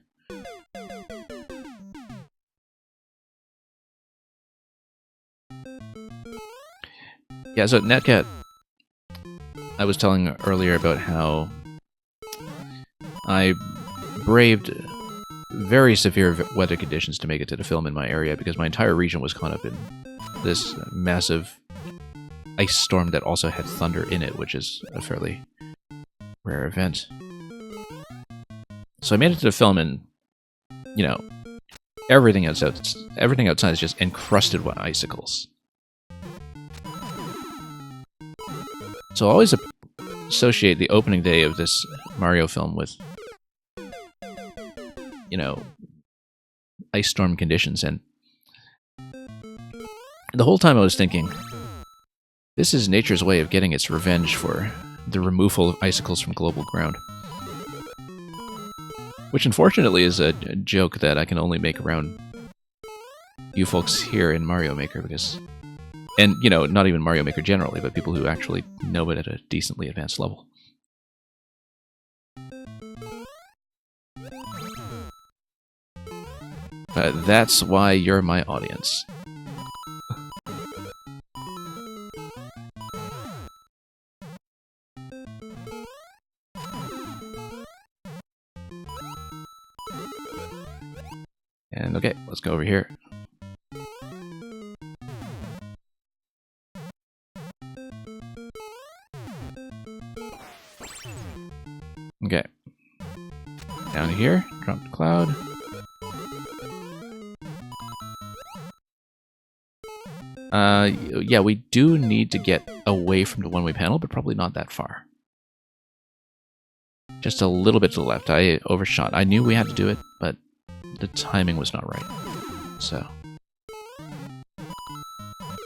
Yeah, so Netcat, I was telling earlier about how I braved very severe weather conditions to make it to the film in my area because my entire region was caught up in this massive ice storm that also had thunder in it, which is a fairly rare event. So I made it to the film and, you know, everything outside is just encrusted with icicles. So I always associate the opening day of this Mario film with, you know, ice storm conditions, and the whole time I was thinking, this is nature's way of getting its revenge for the removal of icicles from global ground. Which unfortunately is a joke that I can only make around you folks here in Mario Maker, because And, you know, not even Mario Maker generally, but people who actually know it at a decently advanced level. That's why you're my audience. And okay, let's go over here. Okay. Down here, drop the cloud. Yeah, we do need to get away from the one-way panel, but probably not that far. Just a little bit to the left. I overshot. I knew we had to do it, but the timing was not right. So.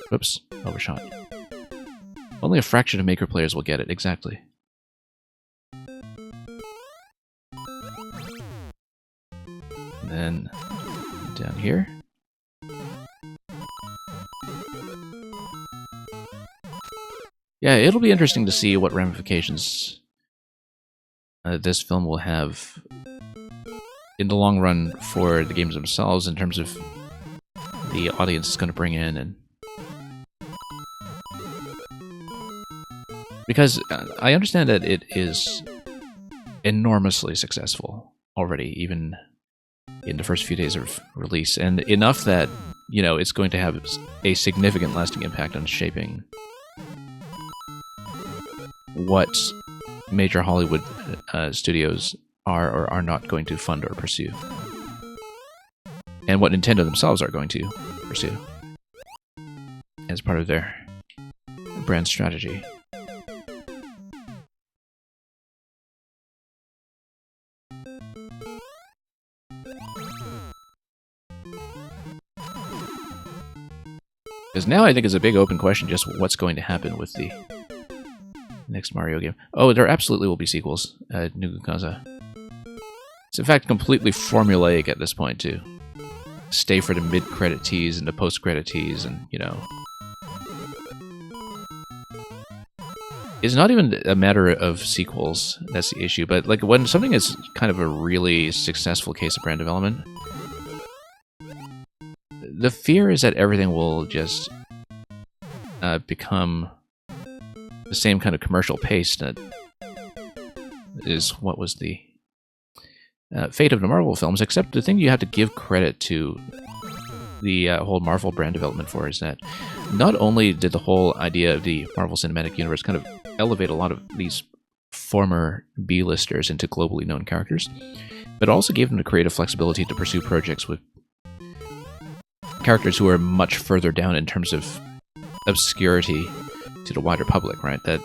Whoops, overshot. Only a fraction of Maker players will get it, exactly. And then down here. Yeah, it'll be interesting to see what ramifications this film will have in the long run for the games themselves in terms of the audience it's going to bring in. And because I understand that it is enormously successful already, even in the first few days of release, and enough that, you know, it's going to have a significant lasting impact on shaping what major Hollywood studios are or are not going to fund or pursue, and what Nintendo themselves are going to pursue as part of their brand strategy. Because now I think it's a big open question just what's going to happen with the next Mario game. Oh, there absolutely will be sequels at New Gaza. It's in fact completely formulaic at this point too. Stay for the mid-credit tease and the post-credit tease, and, you know. It's not even a matter of sequels that's the issue, but like when something is kind of a really successful case of brand development, the fear is that everything will just become the same kind of commercial pace that is what was the fate of the Marvel films, except the thing you have to give credit to the whole Marvel brand development for is that not only did the whole idea of the Marvel Cinematic Universe kind of elevate a lot of these former B-listers into globally known characters, but also gave them the creative flexibility to pursue projects with characters who are much further down in terms of obscurity to the wider public, right? That,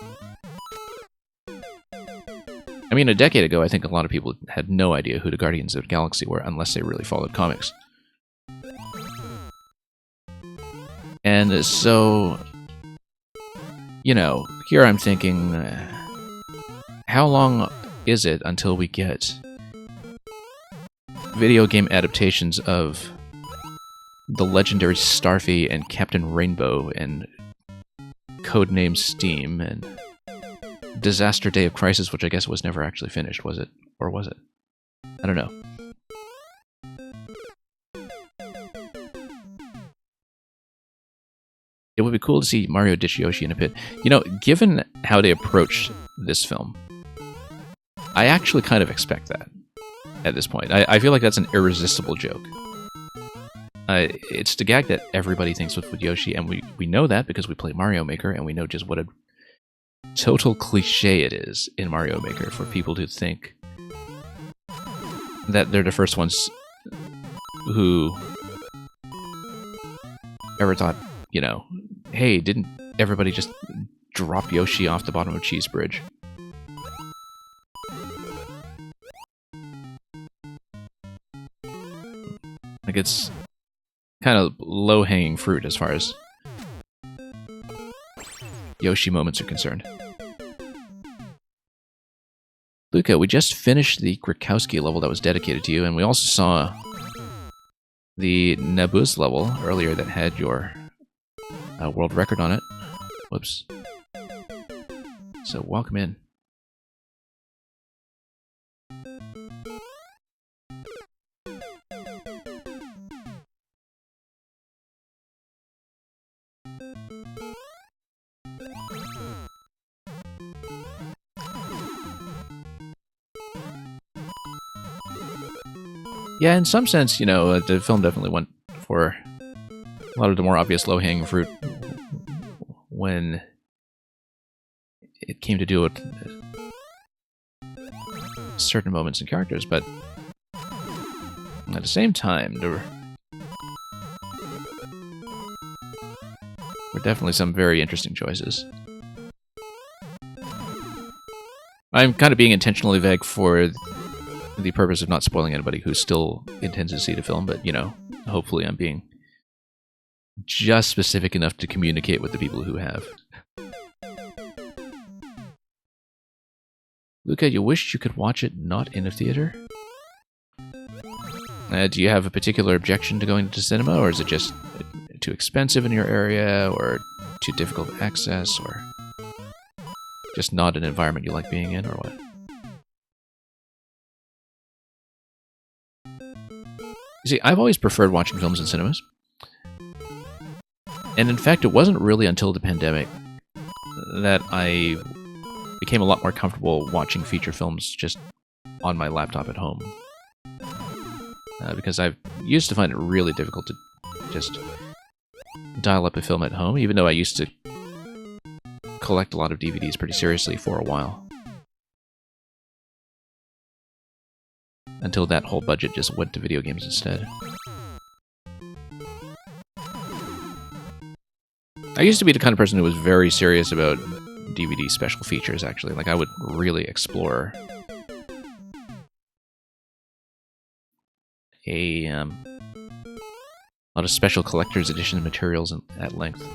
I mean, a decade ago, I think a lot of people had no idea who the Guardians of the Galaxy were unless they really followed comics. And so, you know, here I'm thinking, how long is it until we get video game adaptations of the legendary Starfy and Captain Rainbow and Codename Steam and Disaster Day of Crisis, which I guess was never actually finished, was it? Or was it? I don't know. It would be cool to see Mario ditch Yoshi in a pit. You know, given how they approached this film, I actually kind of expect that at this point. I feel like that's an irresistible joke. It's the gag that everybody thinks with Yoshi, and we know that because we play Mario Maker, and we know just what a total cliche it is in Mario Maker for people to think that they're the first ones who ever thought, you know, hey, didn't everybody just drop Yoshi off the bottom of Cheese Bridge? Like, it's kind of low-hanging fruit as far as Yoshi moments are concerned. Luca, we just finished the Krakowski level that was dedicated to you, and we also saw the Nabuz level earlier that had your a world record on it. Whoops. So welcome in. Yeah, in some sense, you know, the film definitely went for a lot of the more obvious low-hanging fruit when it came to do with certain moments and characters, but at the same time, there were definitely some very interesting choices. I'm kind of being intentionally vague for the purpose of not spoiling anybody who still intends to see the film, but, you know, hopefully I'm being just specific enough to communicate with the people who have. Luca, you wished you could watch it not in a theater? Do you have a particular objection to going to cinema, or is it just too expensive in your area, or too difficult to access, or just not an environment you like being in, or what? You see, I've always preferred watching films in cinemas. And in fact, it wasn't really until the pandemic that I became a lot more comfortable watching feature films just on my laptop at home. Because I used to find it really difficult to just dial up a film at home, even though I used to collect a lot of DVDs pretty seriously for a while. Until that whole budget just went to video games instead. I used to be the kind of person who was very serious about DVD special features, actually. Like, I would really explore a lot of special collector's edition materials at length.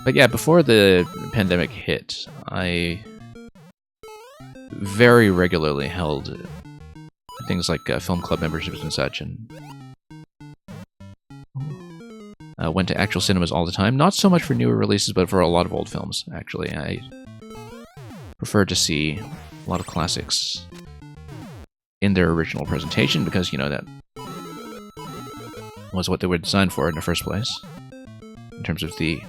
But yeah, before the pandemic hit, I very regularly held things like film club memberships and such, and went to actual cinemas all the time. Not so much for newer releases, but for a lot of old films, actually. I prefer to see a lot of classics in their original presentation, because, you know, that was what they were designed for in the first place, in terms of the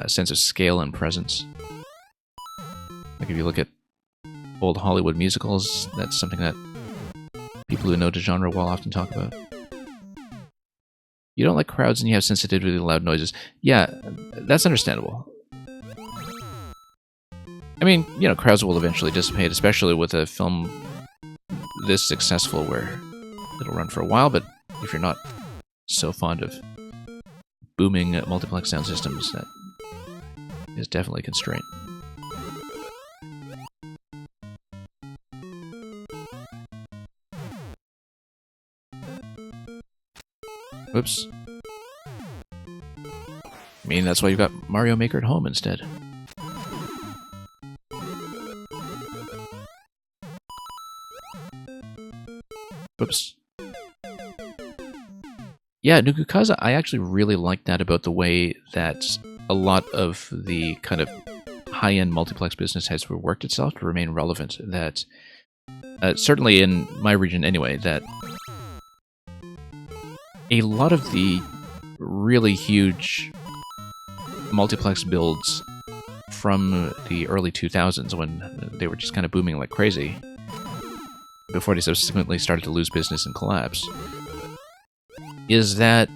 sense of scale and presence. Like, if you look at old Hollywood musicals, that's something that people who know the genre well often talk about. You don't like crowds and you have sensitivity to loud noises. Yeah, that's understandable. I mean, you know, crowds will eventually dissipate, especially with a film this successful where it'll run for a while, but if you're not so fond of booming multiplex sound systems, that is definitely a constraint. Whoops. I mean, that's why you've got Mario Maker at home instead. Whoops. Yeah, Nukukaza, I actually really like that about the way that a lot of the kind of high-end multiplex business has worked itself to remain relevant. That, certainly in my region anyway, that a lot of the really huge multiplex builds from the early 2000s, when they were just kind of booming like crazy, before they subsequently started to lose business and collapse, is that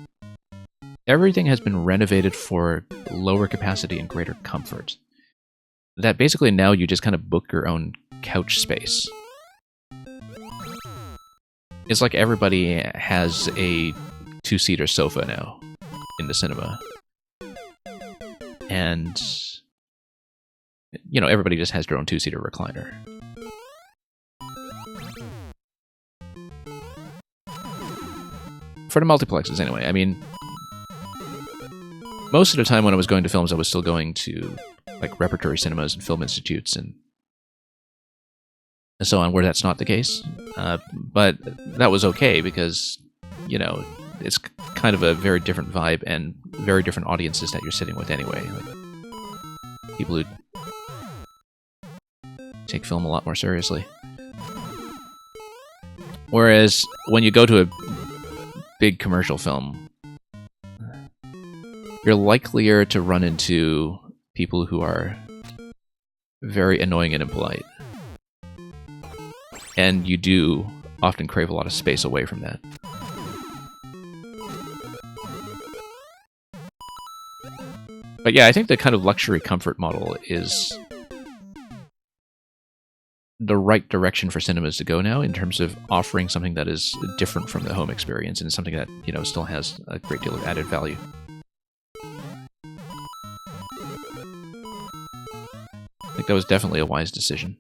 everything has been renovated for lower capacity and greater comfort. That basically now you just kind of book your own couch space. It's like everybody has a two-seater sofa now in the cinema. And, you know, everybody just has their own two-seater recliner. For the multiplexes, anyway. I mean, most of the time when I was going to films, I was still going to, like, repertory cinemas and film institutes and and so on, where that's not the case. But that was okay because, you know, it's kind of a very different vibe and very different audiences that you're sitting with anyway. Like, people who take film a lot more seriously. Whereas when you go to a big commercial film, you're likelier to run into people who are very annoying and impolite. And you do often crave a lot of space away from that. But yeah, I think the kind of luxury comfort model is the right direction for cinemas to go now in terms of offering something that is different from the home experience and something that, you know, still has a great deal of added value. I think that was definitely a wise decision.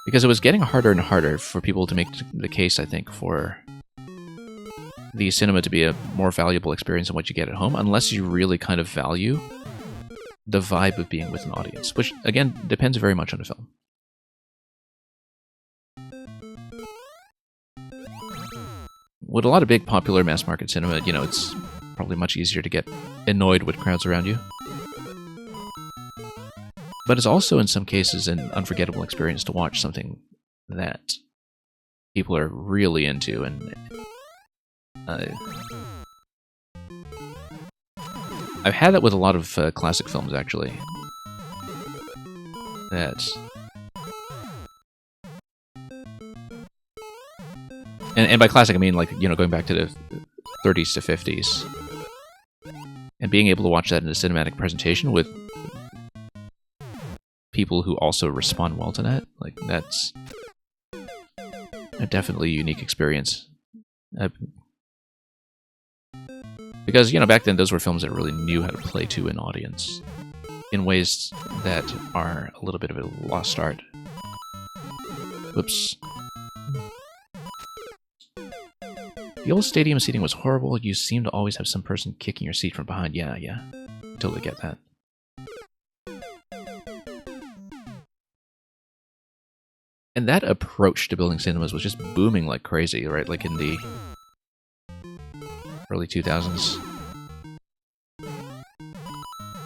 Because it was getting harder and harder for people to make the case, I think, for the cinema to be a more valuable experience than what you get at home, unless you really kind of value the vibe of being with an audience, which, again, depends very much on the film. With a lot of big, popular mass-market cinema, you know, it's probably much easier to get annoyed with crowds around you. But it's also, in some cases, an unforgettable experience to watch something that people are really into, and I've had that with a lot of classic films, actually. And by classic, I mean, like, you know, going back to the 30s to 50s. And being able to watch that in a cinematic presentation with people who also respond well to that, like, that's a definitely unique experience. Because, you know, back then those were films that really knew how to play to an audience in ways that are a little bit of a lost art. Whoops. The old stadium seating was horrible. You seem to always have some person kicking your seat from behind. Yeah. Totally get that. And that approach to building cinemas was just booming like crazy, right? Like in the early 2000s.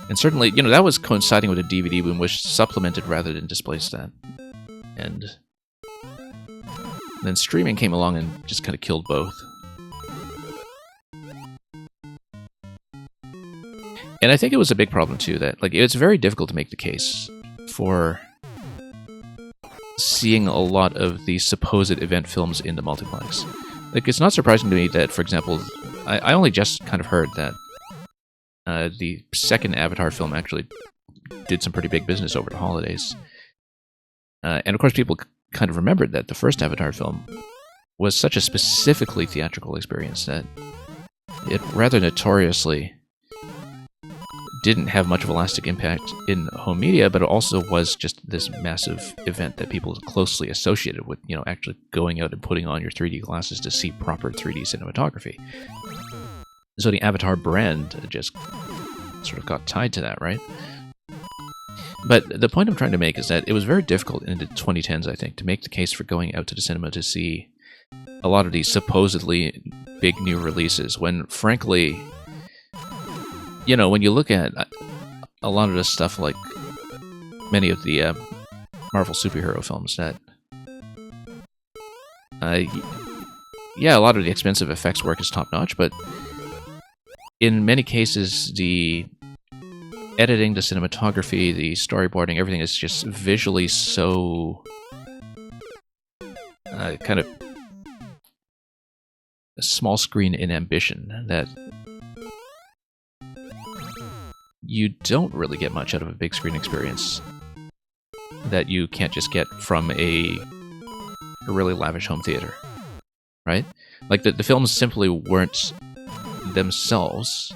And certainly, you know, that was coinciding with a DVD boom, which supplemented rather than displaced that. And then streaming came along and just kind of killed both. And I think it was a big problem, too, that, like, it's very difficult to make the case for seeing a lot of the supposed event films in the multiplex. Like, it's not surprising to me that, for example, I only just kind of heard that the second Avatar film actually did some pretty big business over the holidays. And of course, people kind of remembered that the first Avatar film was such a specifically theatrical experience that it rather notoriously didn't have much of a lasting impact in home media, but it also was just this massive event that people closely associated with, you know, actually going out and putting on your 3D glasses to see proper 3D cinematography. So the Avatar brand just sort of got tied to that, right? But the point I'm trying to make is that it was very difficult in the 2010s, I think, to make the case for going out to the cinema to see a lot of these supposedly big new releases, when, frankly, you know, when you look at a lot of the stuff like many of the Marvel superhero films that, yeah, a lot of the expensive effects work is top-notch, but in many cases, the editing, the cinematography, the storyboarding, everything is just visually so kind of small screen in ambition that you don't really get much out of a big screen experience that you can't just get from a really lavish home theater, right? Like, the films simply weren't themselves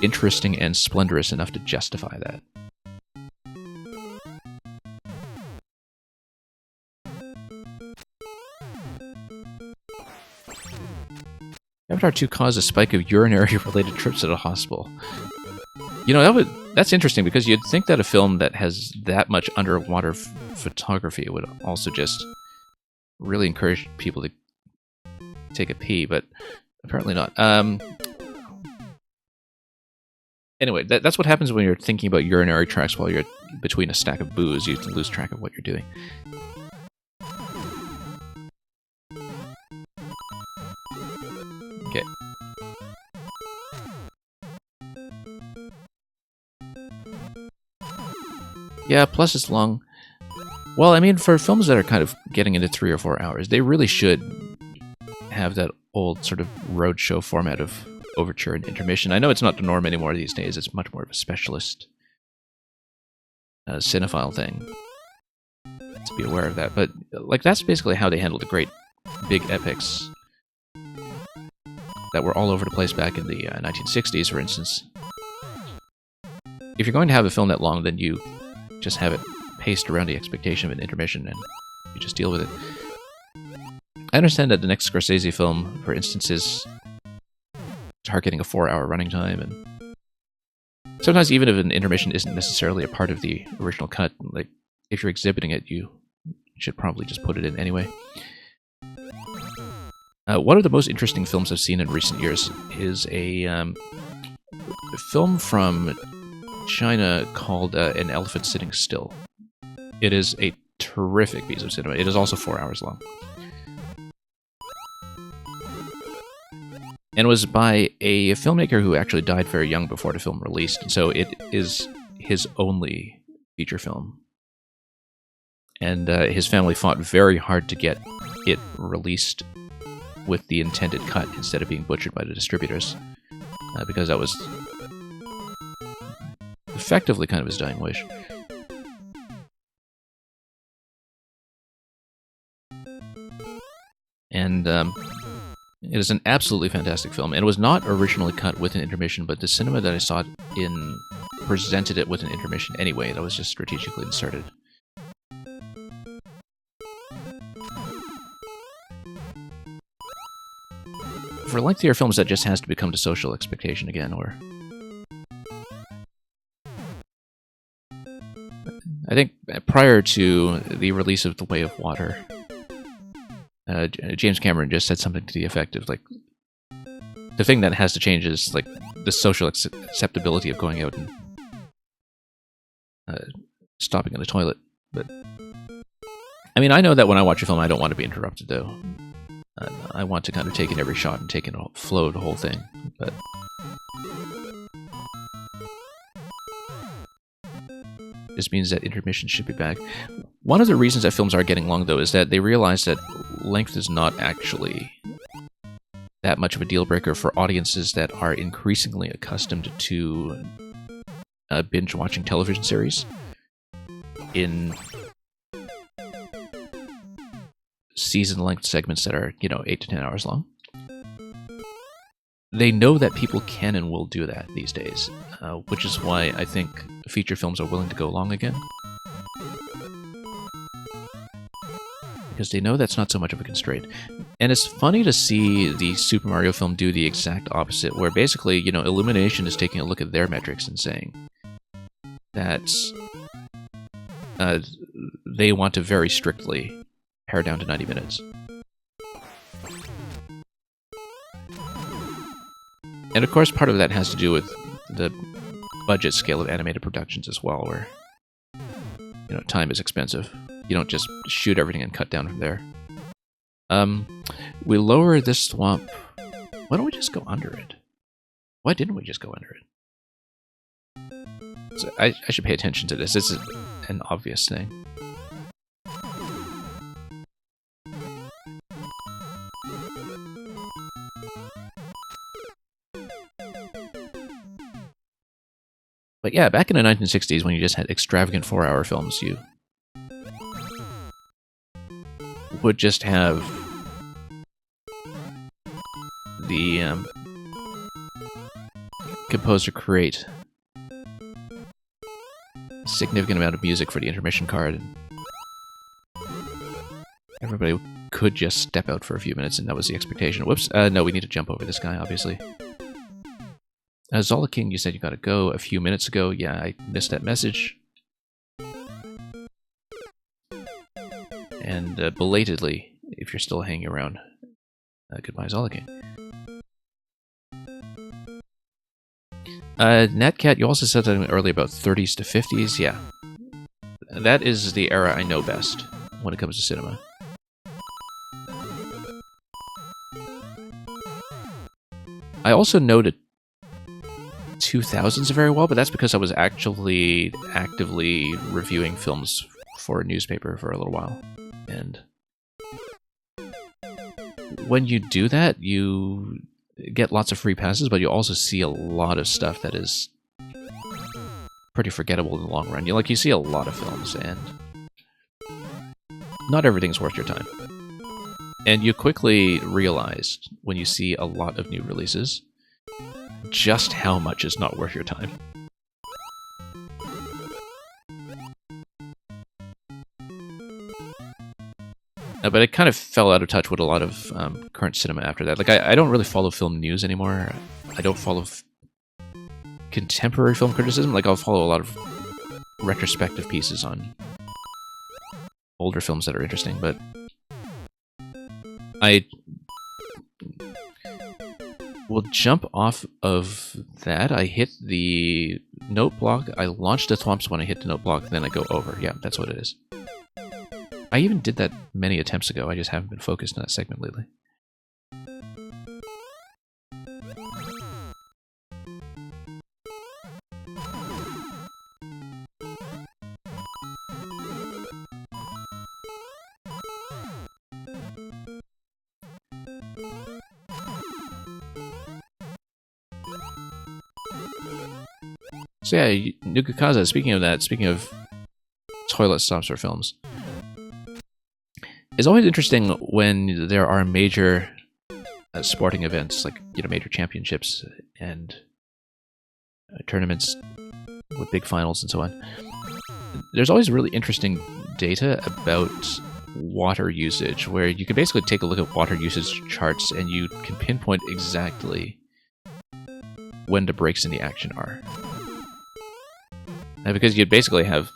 interesting and splendorous enough to justify that. Avatar 2 caused a spike of urinary-related trips to the hospital. You know, That's interesting, because you'd think that a film that has that much underwater photography would also just really encourage people to take a pee, but apparently not. Anyway, that's what happens when you're thinking about urinary tracts while you're between a stack of booze. You lose track of what you're doing. Okay. Yeah, plus it's long. Well, I mean, for films that are kind of getting into 3 or 4 hours, they really should have that old sort of roadshow format of overture and intermission. I know it's not the norm anymore these days. It's much more of a specialist cinephile thing to be aware of that. But like, that's basically how they handled the great big epics that were all over the place back in the 1960s, for instance. If you're going to have a film that long, then you just have it paced around the expectation of an intermission, and you just deal with it. I understand that the next Scorsese film, for instance, is targeting a 4-hour running time, and sometimes even if an intermission isn't necessarily a part of the original cut, like if you're exhibiting it, you should probably just put it in anyway. One of the most interesting films I've seen in recent years is a film from China called An Elephant Sitting Still. It is a terrific piece of cinema. It is also 4 hours long. And it was by a filmmaker who actually died very young before the film released, and so it is his only feature film. And his family fought very hard to get it released with the intended cut instead of being butchered by the distributors, because that was effectively kind of his dying wish. And it is an absolutely fantastic film, and it was not originally cut with an intermission, but the cinema that I saw it in presented it with an intermission anyway. That was just strategically inserted. For lengthier films, that just has to become the social expectation again, or... I think prior to the release of The Way of Water, James Cameron just said something to the effect of, like, the thing that has to change is, like, the social acceptability of going out and stopping in the toilet. But I mean, I know that when I watch a film, I don't want to be interrupted, though. I want to kind of take in every shot and take in a flow of the whole thing, but... This means that intermission should be back. One of the reasons that films are getting long, though, is that they realize that length is not actually that much of a deal breaker for audiences that are increasingly accustomed to binge watching television series in season-length segments that are, 8 to 10 hours long. They know that people can and will do that these days, which is why I think feature films are willing to go long again. Because they know that's not so much of a constraint. And it's funny to see the Super Mario film do the exact opposite, where basically, Illumination is taking a look at their metrics and saying that they want to very strictly pare down to 90 minutes. And of course, part of that has to do with the budget scale of animated productions as well, where, time is expensive. You don't just shoot everything and cut down from there. We lower this swamp. Why don't we just go under it? Why didn't we just go under it? So I should pay attention to this. This is an obvious thing. But yeah, back in the 1960s, when you just had extravagant 4-hour films, you would just have the composer create a significant amount of music for the intermission card, and everybody could just step out for a few minutes, and that was the expectation. Whoops, no, we need to jump over this guy, obviously. Zola King, you said you got to go a few minutes ago. Yeah, I missed that message. And belatedly, if you're still hanging around, goodbye, Zola King. Natcat, you also said something earlier about 30s to 50s. Yeah. That is the era I know best when it comes to cinema. I also know the 2000s very well, but that's because I was actually actively reviewing films for a newspaper for a little while. And when you do that, you get lots of free passes, but you also see a lot of stuff that is pretty forgettable in the long run. You see a lot of films, and not everything's worth your time. And you quickly realize, when you see a lot of new releases, just how much is not worth your time. But it kind of fell out of touch with a lot of current cinema after that. Like, I don't really follow film news anymore. I don't follow contemporary film criticism. Like, I'll follow a lot of retrospective pieces on older films that are interesting, but I will jump off of that. I hit the note block. I launched the thwomps when I hit the note block, then I go over. Yeah, that's what it is. I even did that many attempts ago. I just haven't been focused on that segment lately. So yeah, Nukukaza, speaking of that, speaking of toilet stops for films, it's always interesting when there are major sporting events, like, major championships and tournaments with big finals and so on. There's always really interesting data about water usage, where you can basically take a look at water usage charts and you can pinpoint exactly when the breaks in the action are. And because you'd basically have,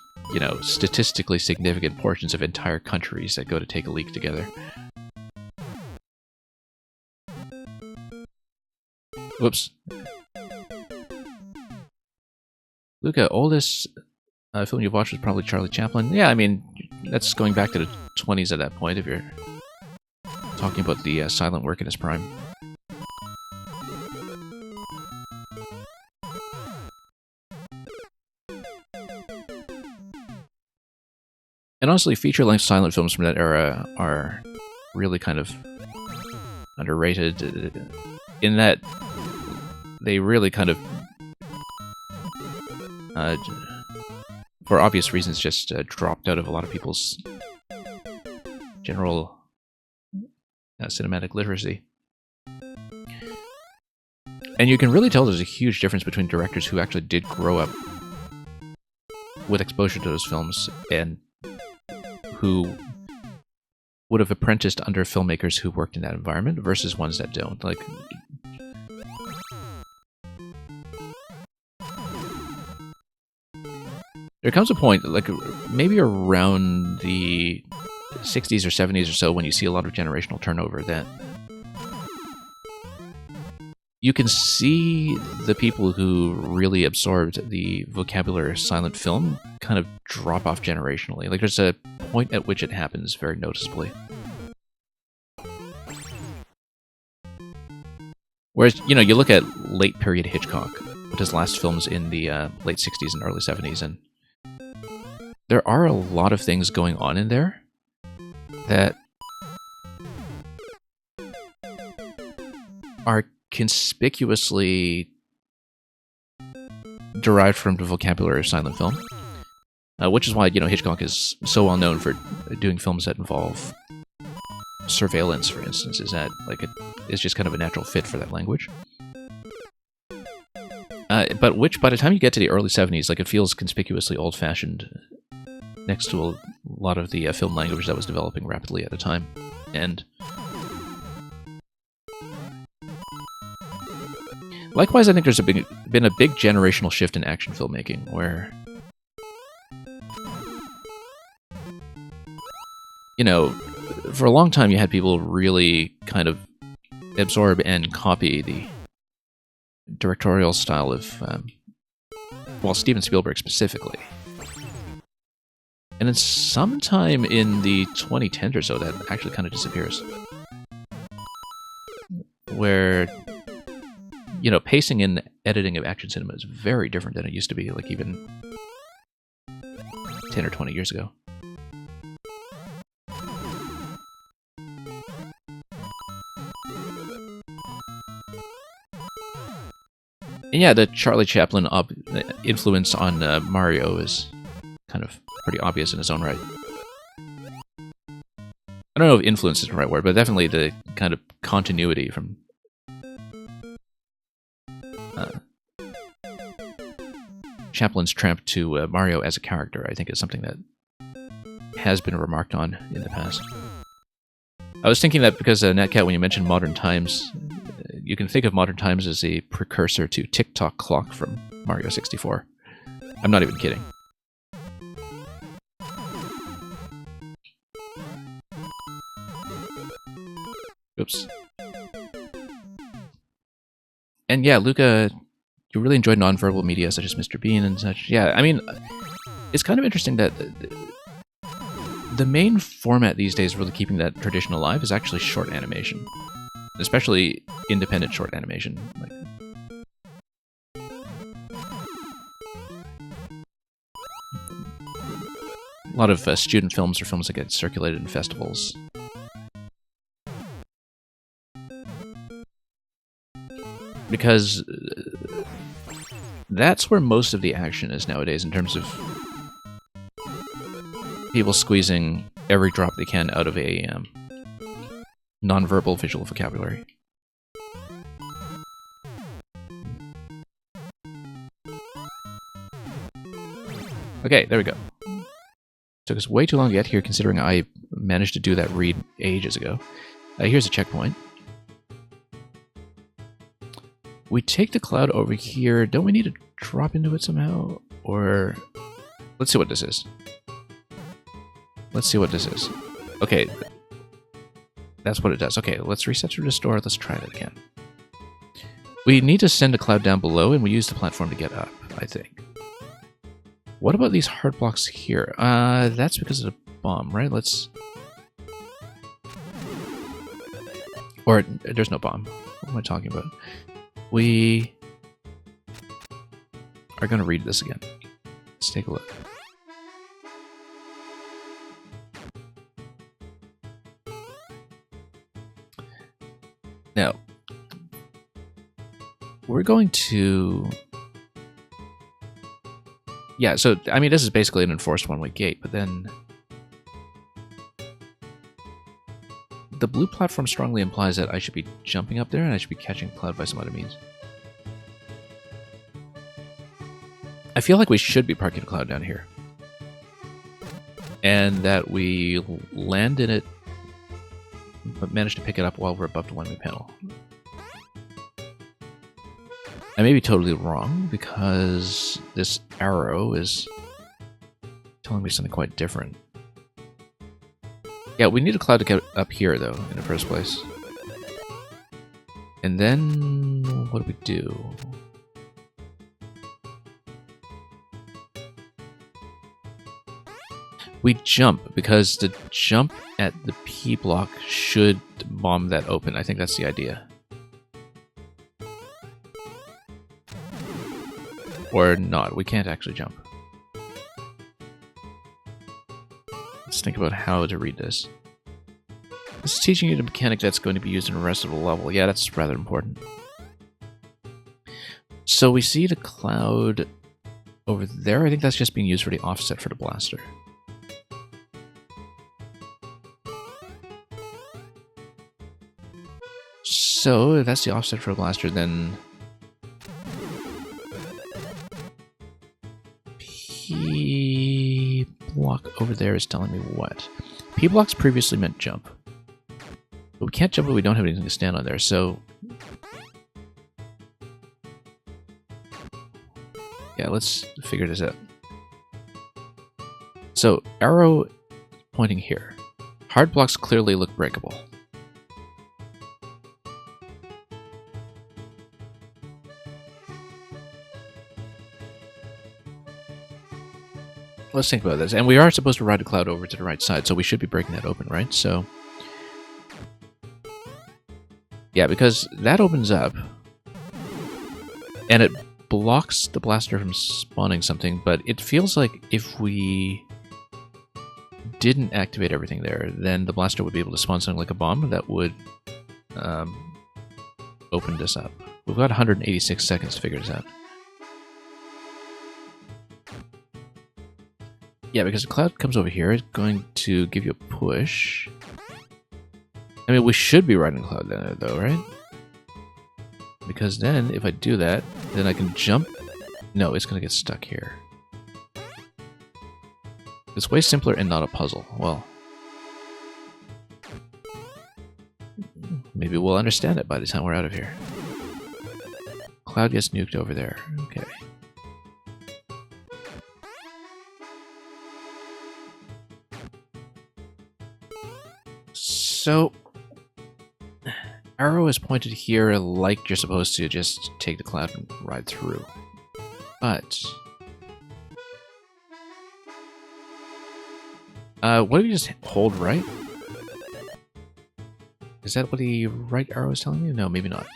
statistically significant portions of entire countries that go to take a leak together. Whoops. Luca, oldest film you've watched was probably Charlie Chaplin. Yeah, I mean, that's going back to the 20s at that point, if you're talking about the silent work in his prime. And honestly, feature-length silent films from that era are really kind of underrated, in that they really kind of, for obvious reasons, just dropped out of a lot of people's general cinematic literacy. And you can really tell there's a huge difference between directors who actually did grow up with exposure to those films and who would have apprenticed under filmmakers who worked in that environment versus ones that don't. Like, there comes a point, like maybe around the 60s or 70s or so, when you see a lot of generational turnover, that you can see the people who really absorbed the vocabulary of silent film kind of drop off generationally. Like, there's a point at which it happens very noticeably. Whereas, you look at late period Hitchcock, with his last films in the late 60s and early 70s, and there are a lot of things going on in there that are conspicuously derived from the vocabulary of silent film, which is why Hitchcock is so well known for doing films that involve surveillance, for instance. Is that it's just kind of a natural fit for that language. But which, by the time you get to the early 70s, it feels conspicuously old-fashioned next to a lot of the film language that was developing rapidly at the time, and Likewise, I think there's been a big generational shift in action filmmaking, where, you know, for a long time you had people really kind of absorb and copy the directorial style of, well, Steven Spielberg specifically. And then sometime in the 2010s or so, that actually kind of disappears. Where, you know, pacing and editing of action cinema is very different than it used to be, like even 10 or 20 years ago. And yeah, the Charlie Chaplin influence on Mario is kind of pretty obvious in its own right. I don't know if influence is the right word, but definitely the kind of continuity from Chaplin's tramp to Mario as a character, I think, is something that has been remarked on in the past. I was thinking that because, Netcat, when you mentioned Modern Times, you can think of Modern Times as a precursor to Tick-Tock Clock from Mario 64. I'm not even kidding. Oops. And yeah, Luca, you really enjoyed nonverbal media such as Mr. Bean and such. Yeah, I mean, it's kind of interesting that the main format these days really keeping that tradition alive is actually short animation. Especially independent short animation. Like, a lot of student films or films that get circulated in festivals. Because that's where most of the action is nowadays, in terms of people squeezing every drop they can out of a non-verbal visual vocabulary. Okay, there we go. Took us way too long to get here, considering I managed to do that read ages ago. Here's a checkpoint. We take the cloud over here. Don't we need to drop into it somehow? Or... let's see what this is. Let's see what this is. Okay. That's what it does. Okay, let's reset to restore. Let's try that again. We need to send a cloud down below, and we use the platform to get up, I think. What about these hard blocks here? That's because of the bomb, right? Let's... or, there's no bomb. What am I talking about? We are going to read this again. Let's take a look. Now, we're going to... yeah, so, I mean, this is basically an enforced one-way gate, but then... the blue platform strongly implies that I should be jumping up there and I should be catching cloud by some other means. I feel like we should be parking a cloud down here. And that we land in it, but manage to pick it up while we're above the one-way panel. I may be totally wrong, because this arrow is telling me something quite different. Yeah, we need a cloud to get up here, though, in the first place. And then... what do we do? We jump, because the jump at the P block should bomb that open. I think that's the idea. Or not. We can't actually jump. Let's think about how to read this. This is teaching you the mechanic that's going to be used in the rest of the level. Yeah, that's rather important. So we see the cloud over there. I think that's just being used for the offset for the blaster. So, if that's the offset for a blaster, then... P block over there is telling me what? P blocks previously meant jump. But we can't jump if we don't have anything to stand on there, so... Yeah, let's figure this out. So, arrow pointing here. Hard blocks clearly look breakable. Let's think about this. And we are supposed to ride a cloud over to the right side, so we should be breaking that open, right? So, yeah, because that opens up, and it blocks the blaster from spawning something, but it feels like if we didn't activate everything there, then the blaster would be able to spawn something like a bomb that would open this up. We've got 186 seconds to figure this out. Yeah, because the cloud comes over here, it's going to give you a push. I mean, we should be riding a cloud down there, though, right? Because then, if I do that, then I can jump. No, it's going to get stuck here. It's way simpler and not a puzzle. Well, maybe we'll understand it by the time we're out of here. Cloud gets nuked over there. Okay. So, arrow is pointed here like you're supposed to just take the cloud and ride through. But what if you just hold right? Is that what the right arrow is telling you? No, maybe not.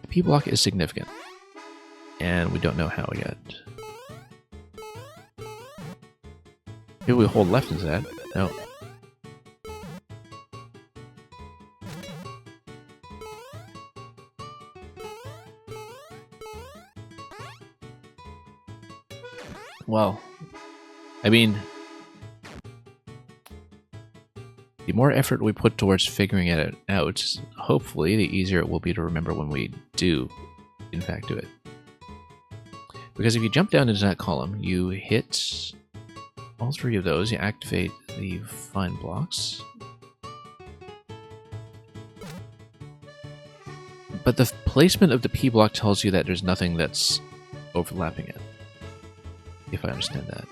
The P block is significant. And we don't know how yet. Maybe we hold left instead. No. Well, I mean, the more effort we put towards figuring it out, hopefully, the easier it will be to remember when we do, in fact, do it. Because if you jump down into that column, you hit all three of those, you activate the fine blocks. But the placement of the P block tells you that there's nothing that's overlapping it. If I understand that.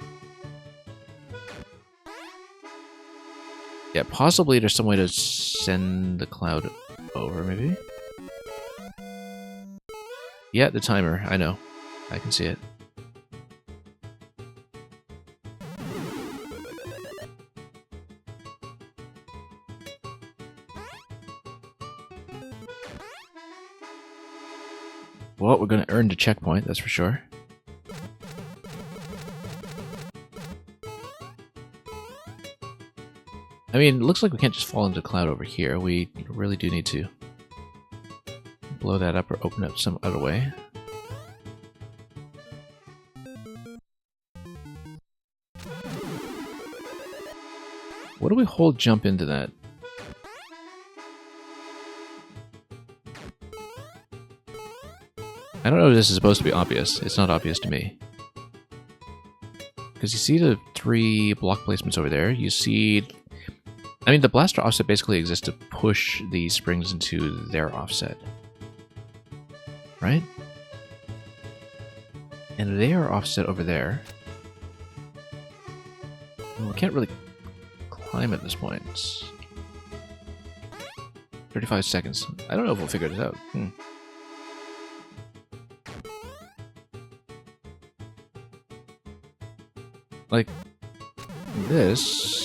Yeah, possibly there's some way to send the cloud over, maybe? Yeah, the timer, I know. I can see it. Well, we're going to earn the checkpoint, that's for sure. I mean, it looks like we can't just fall into the cloud over here. We really do need to blow that up or open up some other way. What do we hold jump into that? I don't know if this is supposed to be obvious. It's not obvious to me. Because you see the 3 block placements over there. You see... I mean, the blaster offset basically exists to push these springs into their offset. Right? And they are offset over there. And we can't really climb at this point. 35 seconds. I don't know if we'll figure this out. Like, this...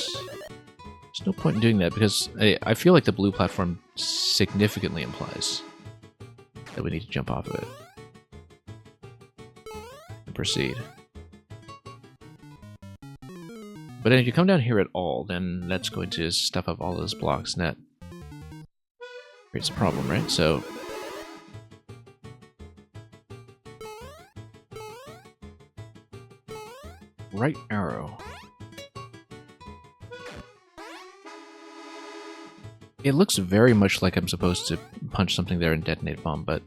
There's no point in doing that because I feel like the blue platform significantly implies that we need to jump off of it and proceed. But then if you come down here at all, then that's going to stuff up all those blocks, and that creates a problem, right? So right arrow. It looks very much like I'm supposed to punch something there and detonate a bomb, but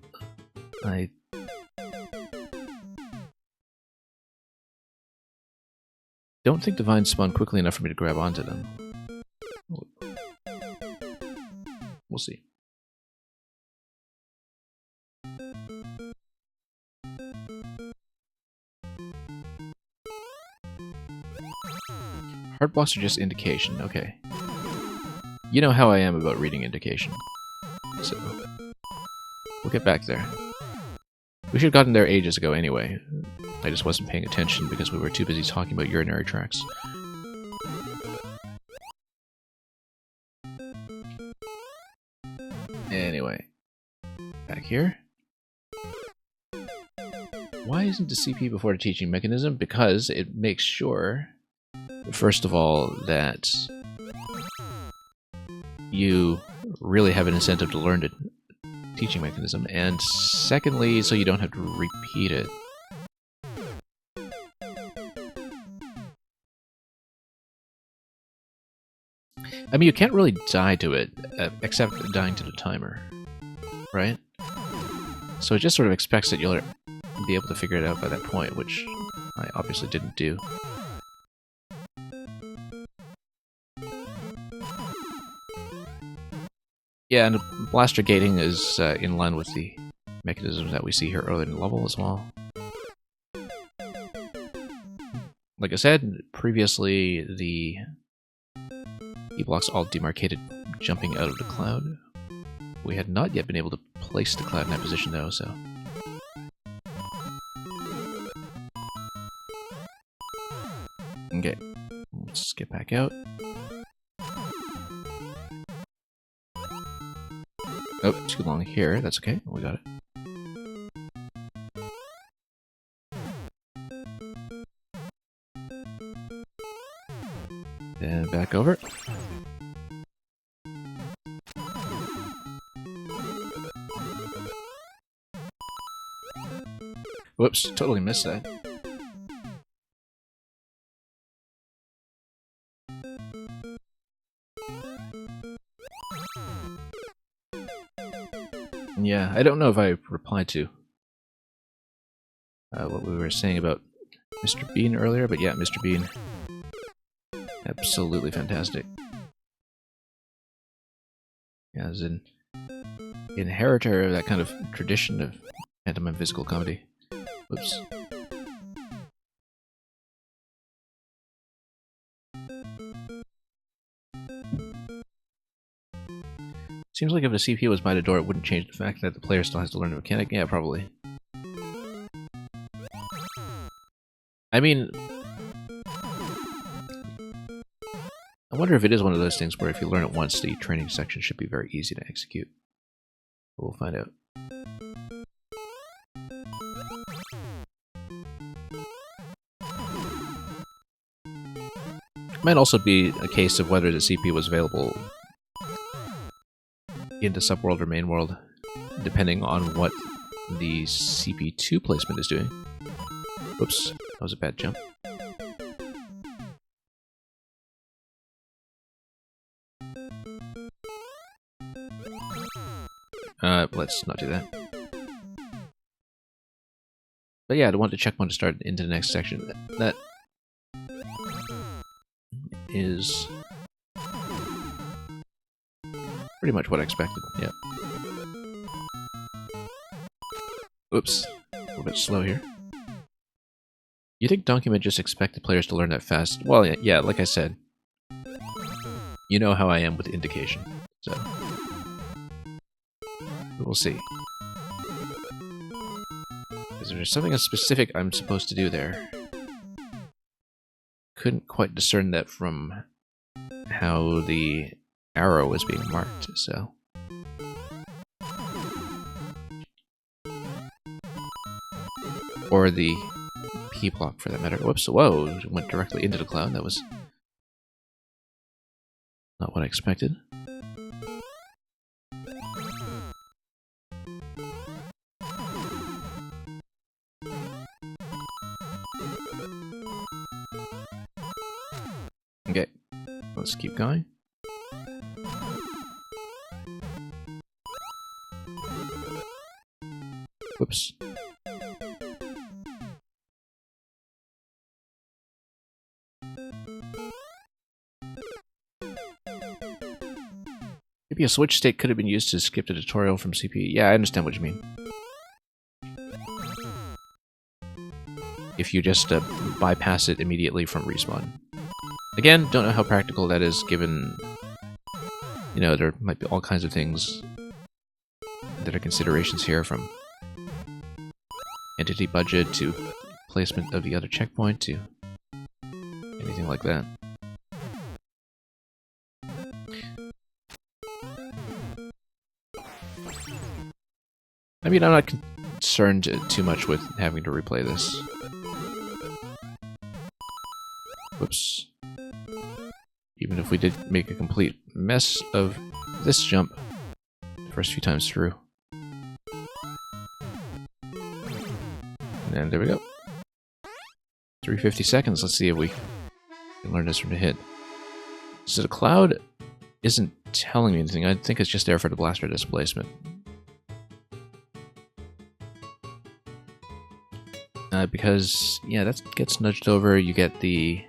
I don't think the vines spawn quickly enough for me to grab onto them. We'll see. Heart blocks are just indication, okay. You know how I am about reading indication. So, we'll get back there. We should have gotten there ages ago anyway. I just wasn't paying attention because we were too busy talking about urinary tracts. Anyway, back here. Why isn't the CP before the teaching mechanism? Because it makes sure, first of all, that you really have an incentive to learn the teaching mechanism, and secondly, so you don't have to repeat it. I mean, you can't really die to it, except dying to the timer, right? So it just sort of expects that you'll be able to figure it out by that point, which I obviously didn't do. Yeah, and blaster gating is in line with the mechanisms that we see here earlier in the level as well. Like I said, previously the E-blocks all demarcated jumping out of the cloud. We had not yet been able to place the cloud in that position though, so... Okay, let's get back out. Oh, too long here, that's okay, we got it. And back over. Whoops, totally missed that. Yeah, I don't know if I replied to what we were saying about Mr. Bean earlier, but yeah, Mr. Bean. Absolutely fantastic. As an inheritor of that kind of tradition of pantomime physical comedy. Whoops. Seems like if the CPU was by the door, it wouldn't change the fact that the player still has to learn the mechanic. Yeah, probably. I mean... I wonder if it is one of those things where if you learn it once, the training section should be very easy to execute. But we'll find out. It might also be a case of whether the CP was available into subworld or main world, depending on what the CP2 placement is doing. Whoops, that was a bad jump. Let's not do that. But yeah, I want the checkpoint to start into the next section. That is pretty much what I expected, yeah. Oops, a little bit slow here. You think Donkey would just expect the players to learn that fast? Well, yeah, like I said. You know how I am with indication, so... We'll see. Is there something specific I'm supposed to do there? Couldn't quite discern that from how the arrow was being marked, so... Or the P-block, for that matter. Whoops, whoa, it went directly into the cloud. That was not what I expected. Okay, let's keep going. Whoops. Maybe a switch state could have been used to skip the tutorial from CPU. Yeah, I understand what you mean. If you just bypass it immediately from respawn. Again, don't know how practical that is given, you know, there might be all kinds of things that are considerations here, from entity budget to placement of the other checkpoint to anything like that. I mean, I'm not concerned too much with having to replay this. Whoops. Even if we did make a complete mess of this jump the first few times through. And there we go. 350 seconds. Let's see if we can learn this from the hit. So the cloud isn't telling me anything. I think it's just there for the blaster displacement. Because, yeah, that gets nudged over. You get the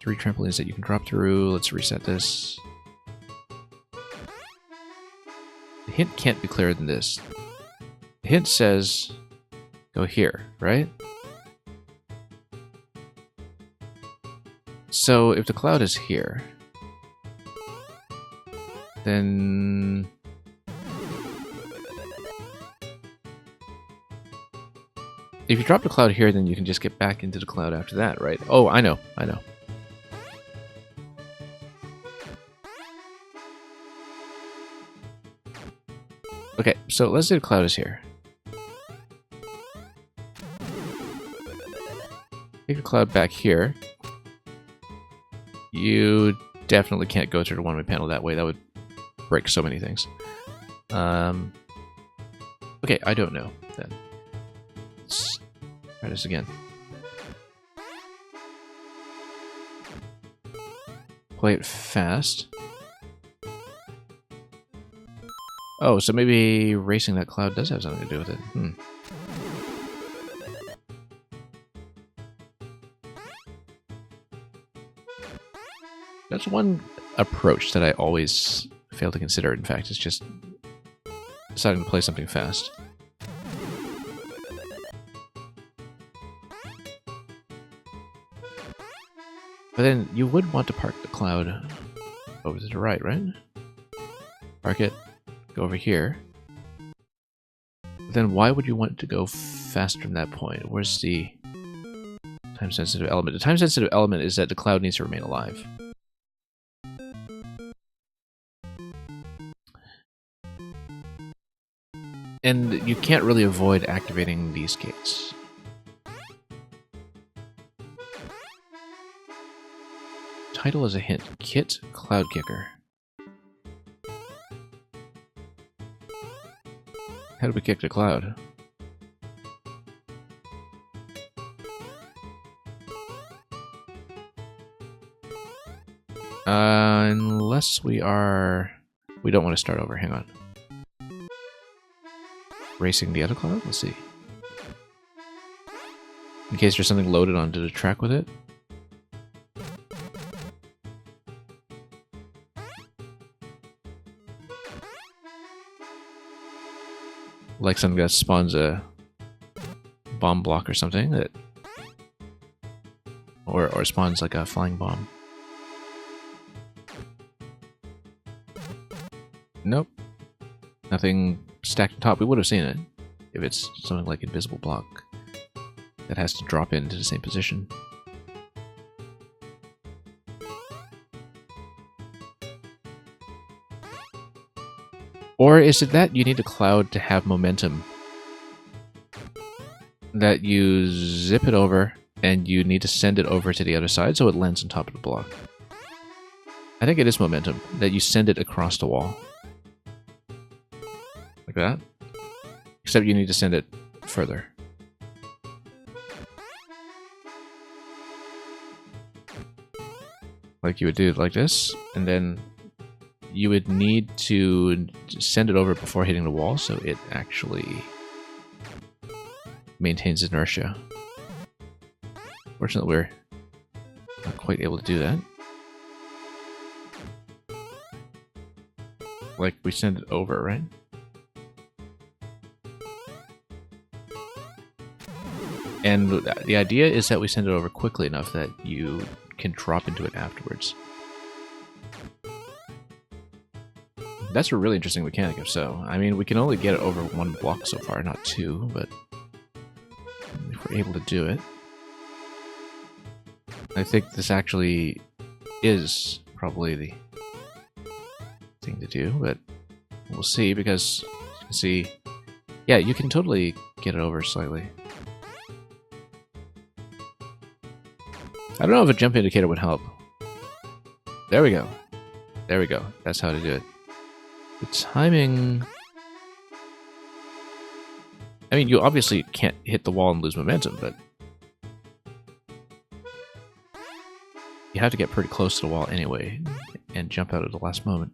three trampolines that you can drop through. Let's reset this. The hint can't be clearer than this. The hint says, go here, right? So if the cloud is here, then if you drop the cloud here, then you can just get back into the cloud after that, right? Oh, I know. Okay, so let's say the cloud is here. Take the cloud back here. You definitely can't go through the one-way panel that way. That would break so many things. Okay, I don't know, then. Let's try this again. Play it fast. Oh, so maybe racing that cloud does have something to do with it. That's one approach that I always fail to consider, in fact. It's just deciding to play something fast. But then you would want to park the cloud over to the right? Park it, go over here. Then why would you want to go faster from that point? Where's the time-sensitive element? The time-sensitive element is that the cloud needs to remain alive. And you can't really avoid activating these gates. Title is a hint. Kit Cloud Kicker. How do we kick the cloud? Unless we don't want to start over. Hang on. Racing the other cloud? Let's see. In case there's something loaded onto the track with it. Like something that spawns a bomb block or something, that, or spawns like a flying bomb. Nope. Nothing stacked on top. We would have seen it if it's something like invisible block that has to drop into the same position. Or is it that you need a cloud to have momentum? That you zip it over and you need to send it over to the other side so it lands on top of the block. I think it is momentum, that you send it across the wall. Like that. Except you need to send it further. Like you would do it like this, and then you would need to send it over before hitting the wall so it actually maintains inertia. Fortunately, we're not quite able to do that. Like, we send it over, right? And the idea is that we send it over quickly enough that you can drop into it afterwards. That's a really interesting mechanic if so. I mean, we can only get it over 1 block so far, not 2, but if we're able to do it. I think this actually is probably the thing to do, but we'll see, because you can see, yeah, you can totally get it over slightly. I don't know if a jump indicator would help. There we go. There we go. That's how to do it. The timing... I mean, you obviously can't hit the wall and lose momentum, but... you have to get pretty close to the wall anyway, and jump out at the last moment.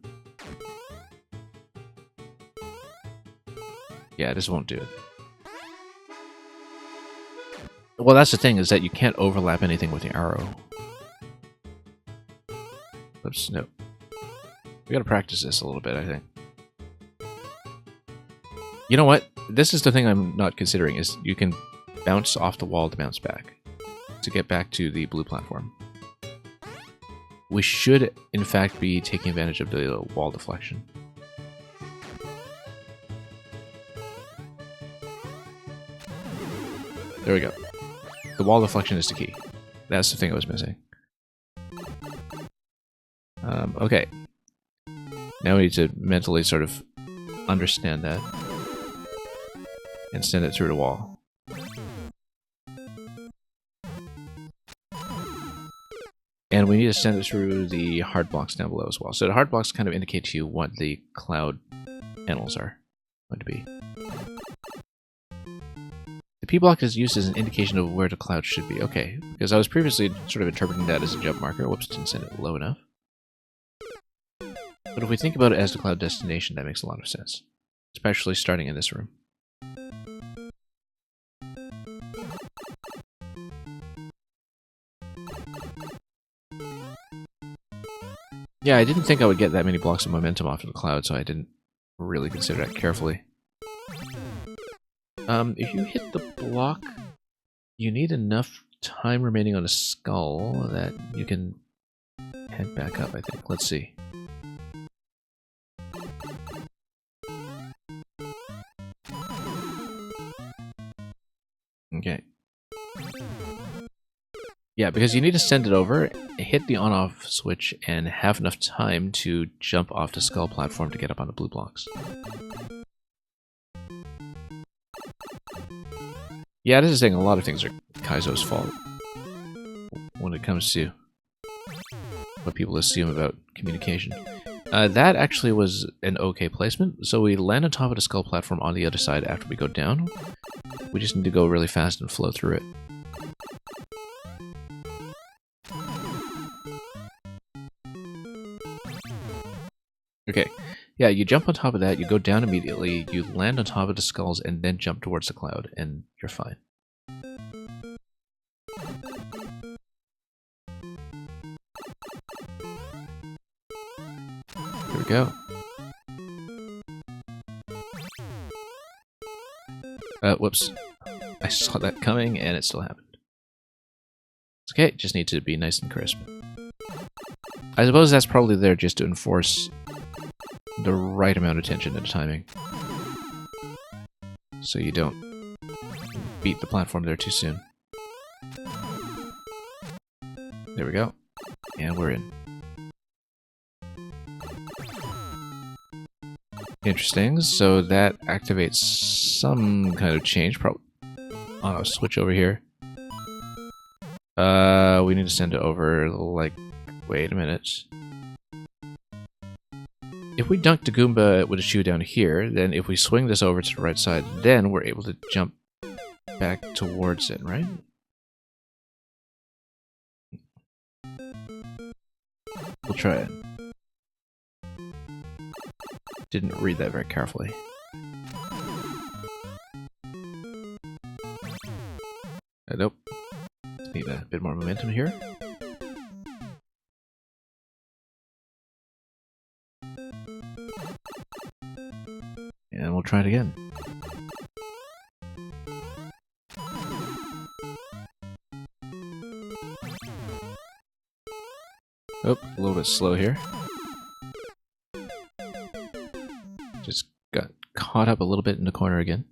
Yeah, this won't do it. Well, that's the thing, is that you can't overlap anything with the arrow. Oops, no. We gotta practice this a little bit, I think. You know what? This is the thing I'm not considering, is you can bounce off the wall to bounce back. To get back to the blue platform. We should, in fact, be taking advantage of the wall deflection. There we go. The wall deflection is the key. That's the thing I was missing. Okay. Now we need to mentally sort of understand that. And send it through the wall. And we need to send it through the hard blocks down below as well. So the hard blocks kind of indicate to you what the cloud panels are going to be. The P block is used as an indication of where the cloud should be. Okay, because I was previously sort of interpreting that as a jump marker. Whoops, didn't send it low enough. But if we think about it as the cloud destination, that makes a lot of sense. Especially starting in this room. Yeah, I didn't think I would get that many blocks of momentum off of the cloud, so I didn't really consider that carefully. If you hit the block, you need enough time remaining on a skull that you can head back up, I think. Let's see. Okay. Yeah, because you need to send it over, hit the on-off switch, and have enough time to jump off the skull platform to get up on the blue blocks. Yeah, this is saying a lot of things are Kaizo's fault when it comes to what people assume about communication. That actually was an okay placement, so we land on top of the skull platform on the other side after we go down. We just need to go really fast and flow through it. Okay, yeah, you jump on top of that, you go down immediately, you land on top of the skulls, and then jump towards the cloud, and you're fine. Here we go. Whoops. I saw that coming, and it still happened. It's okay, just need to be nice and crisp. I suppose that's probably there just to enforce the right amount of tension and timing. So you don't beat the platform there too soon. There we go. And we're in. Interesting, so that activates some kind of change. Probably. Oh, I'll switch over here. We need to send it over, like, wait a minute. If we dunk the Goomba with a shoe down here, then if we swing this over to the right side, then we're able to jump back towards it, right? We'll try it. Didn't read that very carefully. Nope. Just need a bit more momentum here. And we'll try it again. Oh, a little bit slow here. Just got caught up a little bit in the corner again.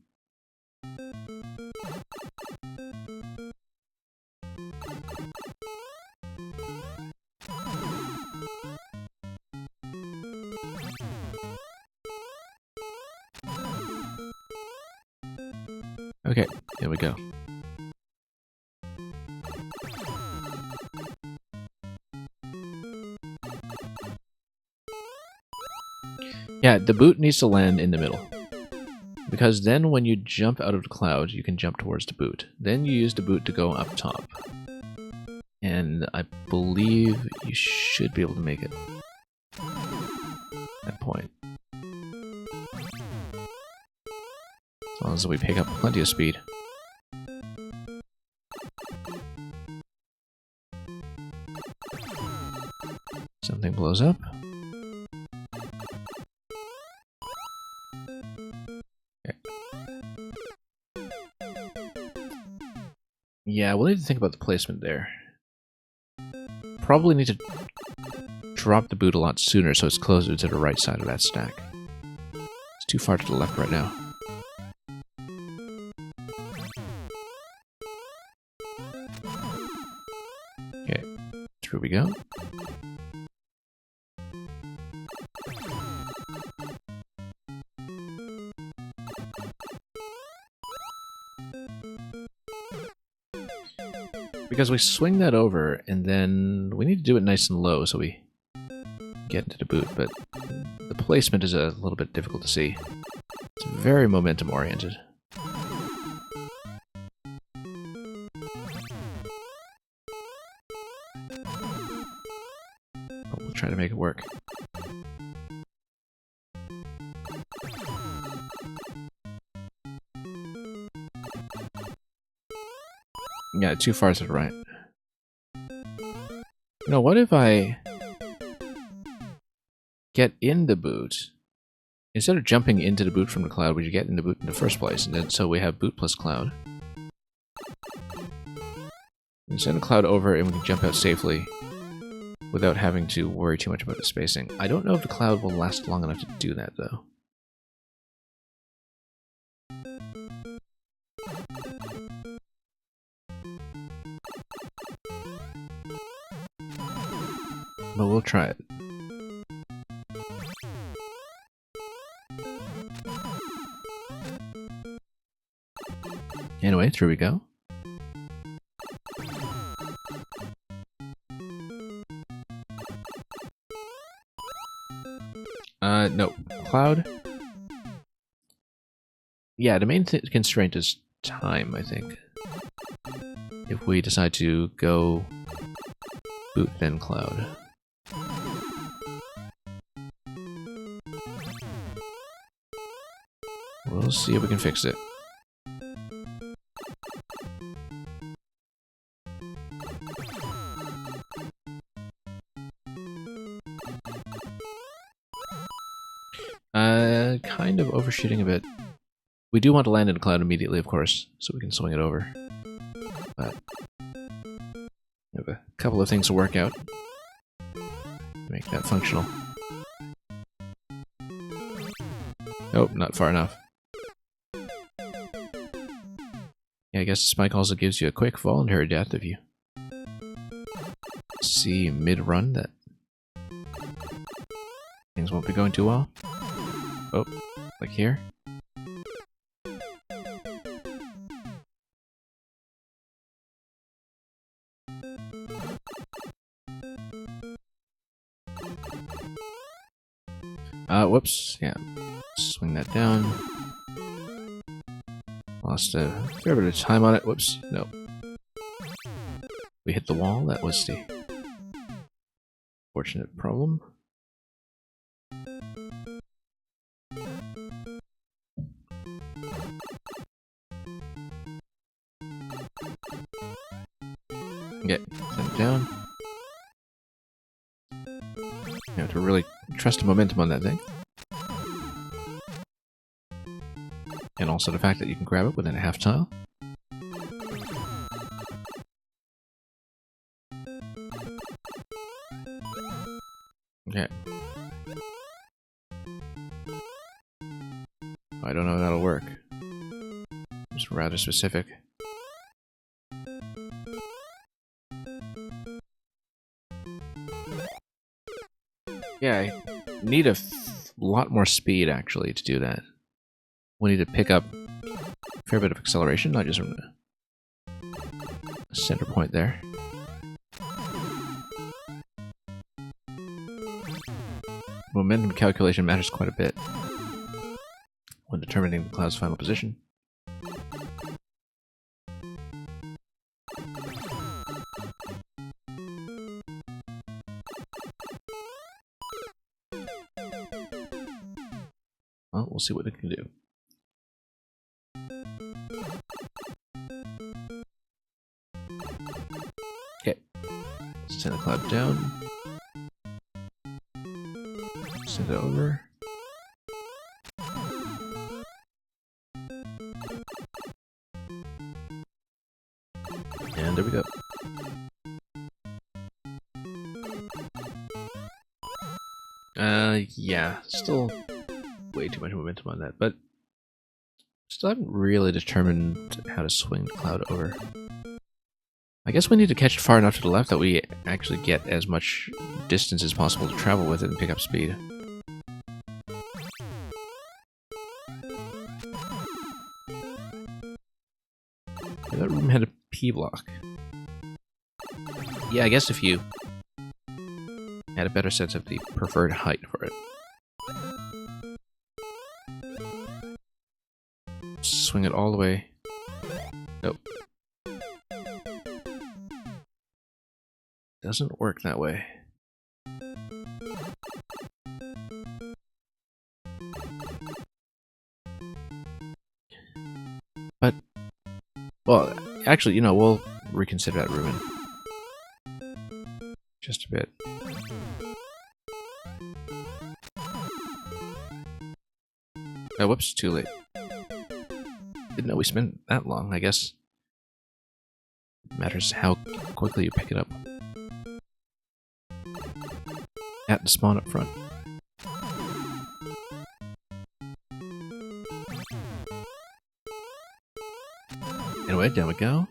Okay, here we go. Yeah, the boot needs to land in the middle. Because then when you jump out of the cloud, you can jump towards the boot. Then you use the boot to go up top. And I believe you should be able to make it. That point. As long as we pick up plenty of speed. Something blows up. Okay. Yeah, we'll need to think about the placement there. Probably need to drop the boot a lot sooner so it's closer to the right side of that stack. It's too far to the left right now. Okay, through we go. Because we swing that over, and then we need to do it nice and low so we get into the boot, but the placement is a little bit difficult to see. It's very momentum oriented. But we'll try to make it work. Yeah, too far to the right. You know, what if I get in the boot? Instead of jumping into the boot from the cloud, we should get in the boot in the first place, and then so we have boot plus cloud. We send the cloud over and we can jump out safely without having to worry too much about the spacing. I don't know if the cloud will last long enough to do that, though. But we'll try it. Anyway, through we go. No. Cloud? Yeah, the main constraint is time, I think. If we decide to go boot, then cloud. We'll see if we can fix it. Kind of overshooting a bit. We do want to land in the cloud immediately, of course, so we can swing it over. But we have a couple of things to work out to make that functional. Nope, not far enough. Yeah, I guess the spike also gives you a quick voluntary death if you see mid-run that things won't be going too well. Oh, like here. Whoops, yeah. Swing that down. Lost a fair bit of time on it. Whoops, no. We hit the wall, that was the fortunate problem. Okay, send it down. You have to really trust the momentum on that thing. And also the fact that you can grab it within a half tile. that'll work. It's rather specific. Yeah, I need a lot more speed, actually, to do that. We need to pick up a fair bit of acceleration, not just a center point there. Momentum calculation matters quite a bit when determining the cloud's final position. Well, we'll see what it can do. Okay, let's send the cloud down. Send it over. And there we go. Yeah, still way too much momentum on that, but still haven't really determined how to swing the cloud over. I guess we need to catch it far enough to the left that we actually get as much distance as possible to travel with it and pick up speed. That room had a P block. Yeah, I guess if you had a better sense of the preferred height for it. Swing it all the way. Nope. Doesn't work that way. But, well, actually, you know, we'll reconsider that, Ruben. Just a bit. Oh, whoops, too late. Didn't know we spent that long, I guess. It matters how quickly you pick it up. At the spawn up front. Anyway, down we go.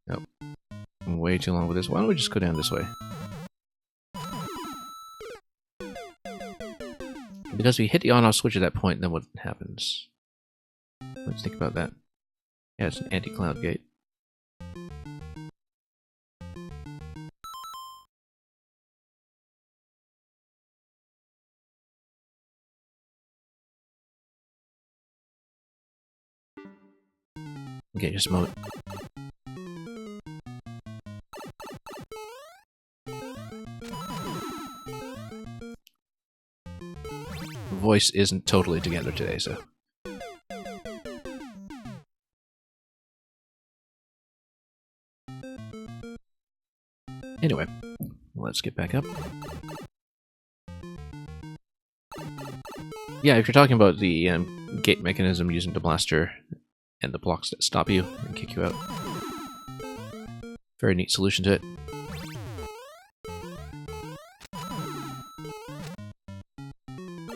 Nope. I'm way too long with this. Why don't we just go down this way? Because we hit the on-off switch at that point, then what happens? Let's think about that. Yeah, it's an anti-cloud gate. Okay, just a moment. Voice isn't totally together today, so... Anyway, let's get back up. Yeah, if you're talking about the gate mechanism using the blaster and the blocks that stop you and kick you out. Very neat solution to it.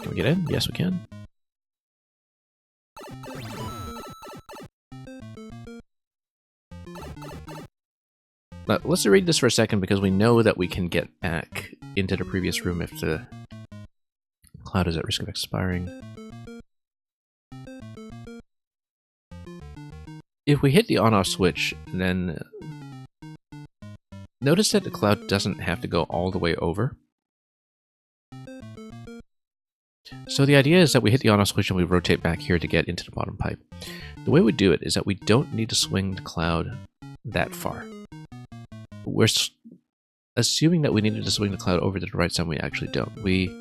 Can we get in? Yes, we can. But let's read this for a second because we know that we can get back into the previous room if the cloud is at risk of expiring. If we hit the on-off switch, then notice that the cloud doesn't have to go all the way over. So the idea is that we hit the on-off switch and we rotate back here to get into the bottom pipe. The way we do it is that we don't need to swing the cloud that far. We're assuming that we needed to swing the cloud over to the right side, we actually don't. We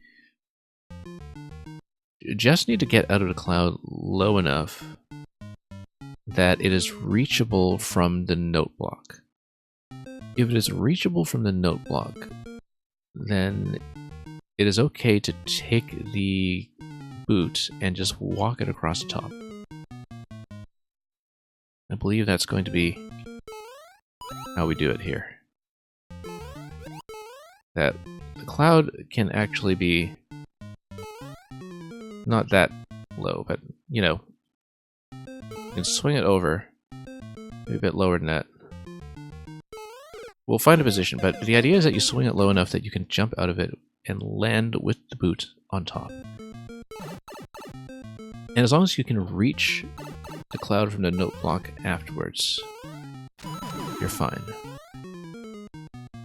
just need to get out of the cloud low enough that it is reachable from the note block. If it is reachable from the note block, then it is okay to take the boot and just walk it across the top. I believe that's going to be how we do it here. That the cloud can actually be not that low, but you know, you can swing it over, maybe a bit lower than that. We'll find a position, but the idea is that you swing it low enough that you can jump out of it and land with the boot on top. And as long as you can reach the cloud from the note block afterwards, you're fine.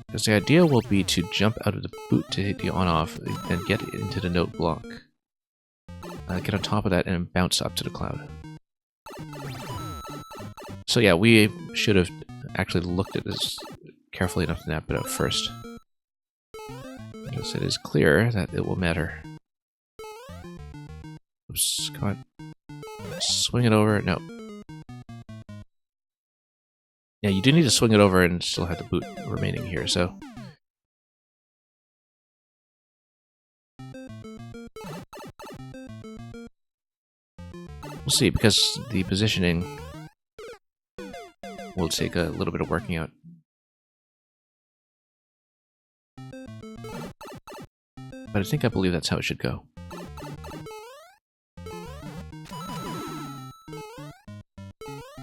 Because the idea will be to jump out of the boot to hit the on-off and get into the note block. Get on top of that and bounce up to the cloud. So yeah, we should have actually looked at this carefully enough to map it out first. Because it is clear that it will matter. Oops, come on. Swing it over. No. Yeah, you do need to swing it over and still have the boot remaining here, so. We'll see, because the positioning will take a little bit of working out. But I believe that's how it should go.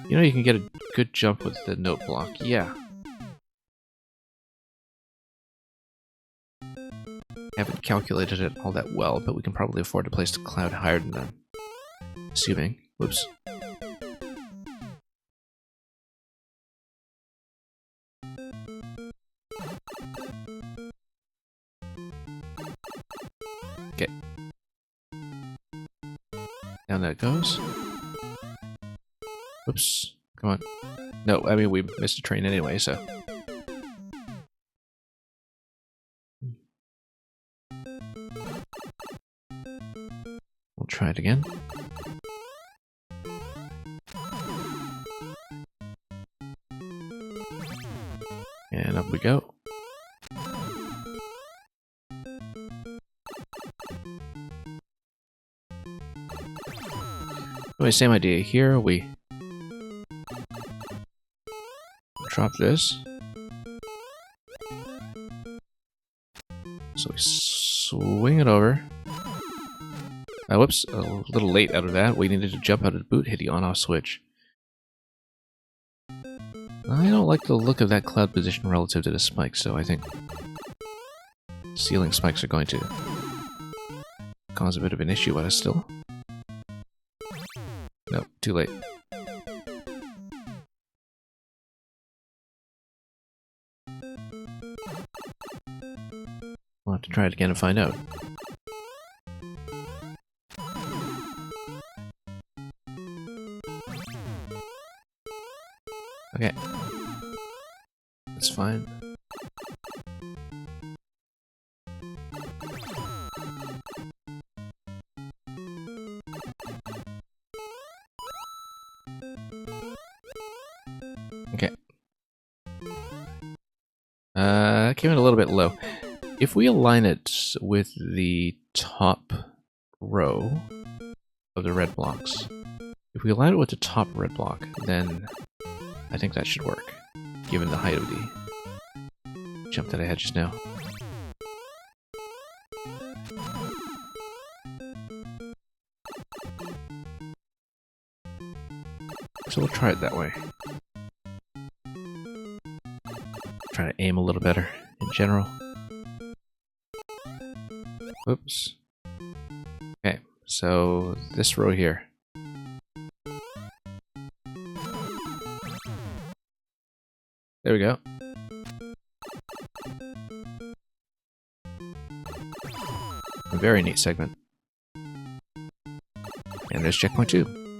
You know, you can get a good jump with the note block. Yeah. Haven't calculated it all that well, but we can probably afford to place the cloud higher than that. Assuming. Whoops. Okay. Down that goes. Whoops. Come on. No, I mean, we missed a train anyway, so. We'll try it again. And up we go. Anyway, same idea here. We drop this. So we swing it over. Whoops, a little late out of that. We needed to jump out of the boot, hit the on-off switch. I don't like the look of that cloud position relative to the spikes, so I think ceiling spikes are going to cause a bit of an issue with us still. No, too late. We'll have to try it again and find out. Okay. That's fine. Okay. Came in a little bit low. If we align it with the top row of the red blocks, if we align it with the top red block, then I think that should work, given the height of the jump that I had just now. So we'll try it that way. Try to aim a little better in general. Oops. Okay, so this row here. There we go. A very neat segment. And there's checkpoint 2.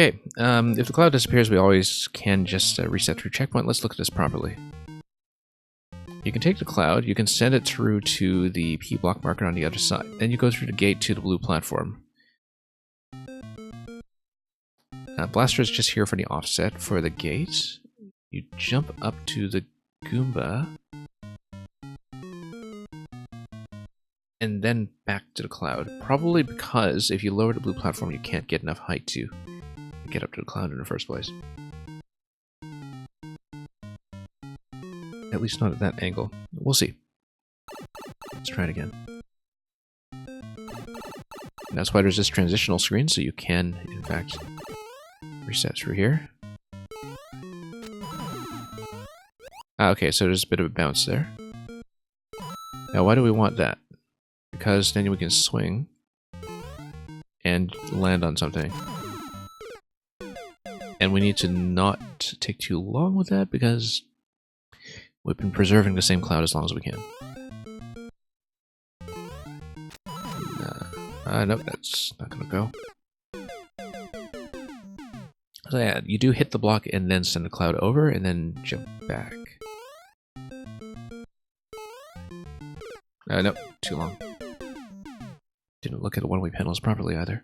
Okay, if the cloud disappears, we always can just reset through checkpoint. Let's look at this properly. You can take the cloud, you can send it through to the P block marker on the other side. Then you go through the gate to the blue platform. Blaster is just here for the offset for the gate. You jump up to the Goomba. And and then back to the cloud. Probably because if you lower the blue platform, you can't get enough height to get up to the cloud in the first place. At least not at that angle. We'll see. Let's try it again. And that's why there's this transitional screen, so you can, in fact, reset through here. Okay, so there's a bit of a bounce there. Now, why do we want that? Because then we can swing and land on something. And we need to not take too long with that because we've been preserving the same cloud as long as we can. Nope, that's not gonna go. So yeah, you do hit the block and then send the cloud over and then jump back. Nope, too long. Didn't look at the one-way panels properly either.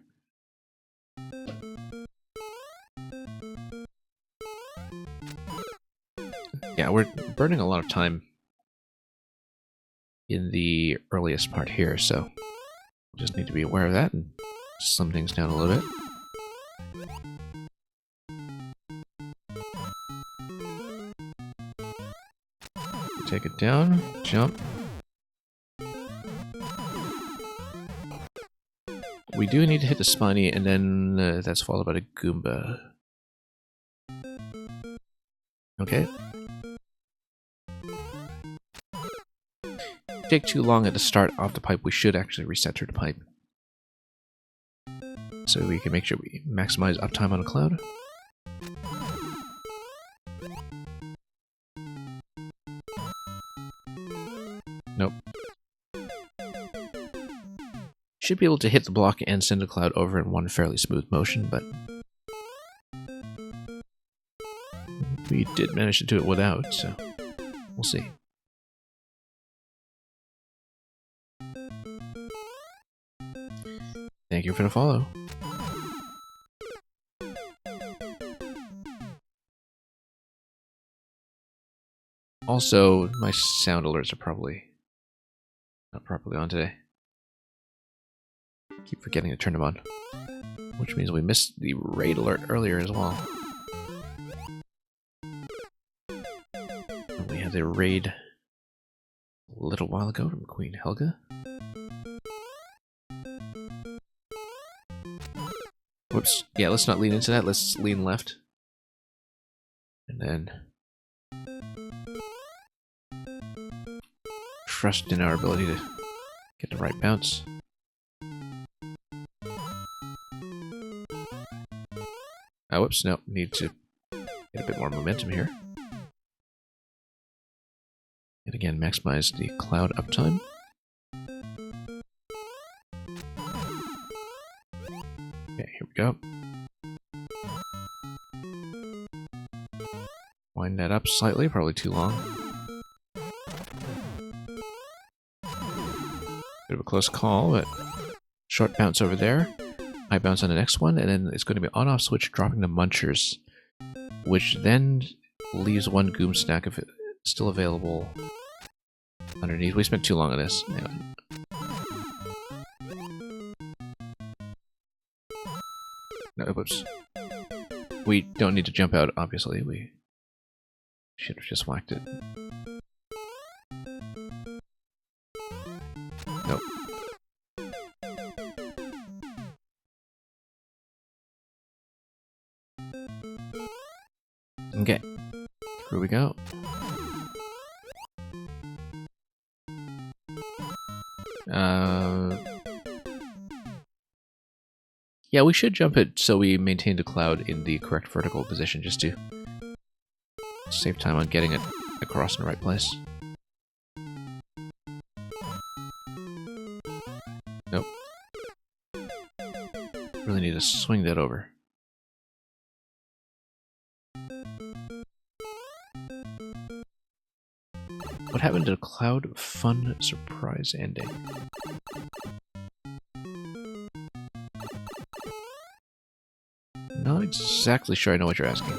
Yeah, we're burning a lot of time in the earliest part here, so just need to be aware of that and slim things down a little bit. Take it down, jump. We do need to hit the spiny, and then that's followed by the Goomba. Okay. Take too long at the start off the pipe, we should actually reset through the pipe. So we can make sure we maximize uptime on a cloud. Nope. Should be able to hit the block and send the cloud over in one fairly smooth motion, but we did manage to do it without, so we'll see. Thank you for the follow. Also, my sound alerts are probably not properly on today. Keep forgetting to turn them on. Which means we missed the raid alert earlier as well. And we had the raid a little while ago from Queen Helga. Whoops. Yeah, let's not lean into that. Let's lean left. And then trust in our ability to get the right bounce. Oh, whoops, no, need to get a bit more momentum here. And again, maximize the cloud uptime. Okay, here we go. Wind that up slightly, probably too long. Bit of a close call, but short bounce over there. High bounce on the next one, and then it's going to be on-off switch dropping the munchers, which then leaves one Goom stack if it's still available underneath. We spent too long on this. No, whoops. We don't need to jump out, obviously. We should have just whacked it. Nope. Okay, here we go. Yeah, we should jump it so we maintain the cloud in the correct vertical position just to save time on getting it across in the right place. Nope. Really need to swing that over. What happened to the cloud fun surprise ending? Not exactly sure I know what you're asking.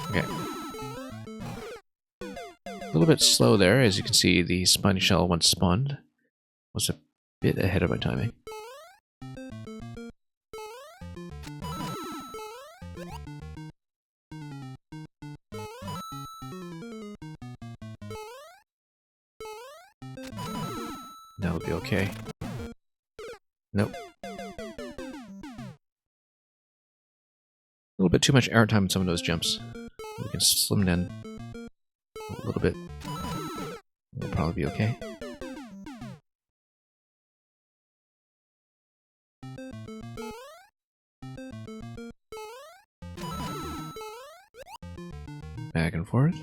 Okay. A little bit slow there. As you can see, the spiny shell, once spawned, was a bit ahead of my timing. That'll be okay. Nope. A little bit too much airtime in some of those jumps. We can slim down a little bit. We'll probably be okay. Back and forth.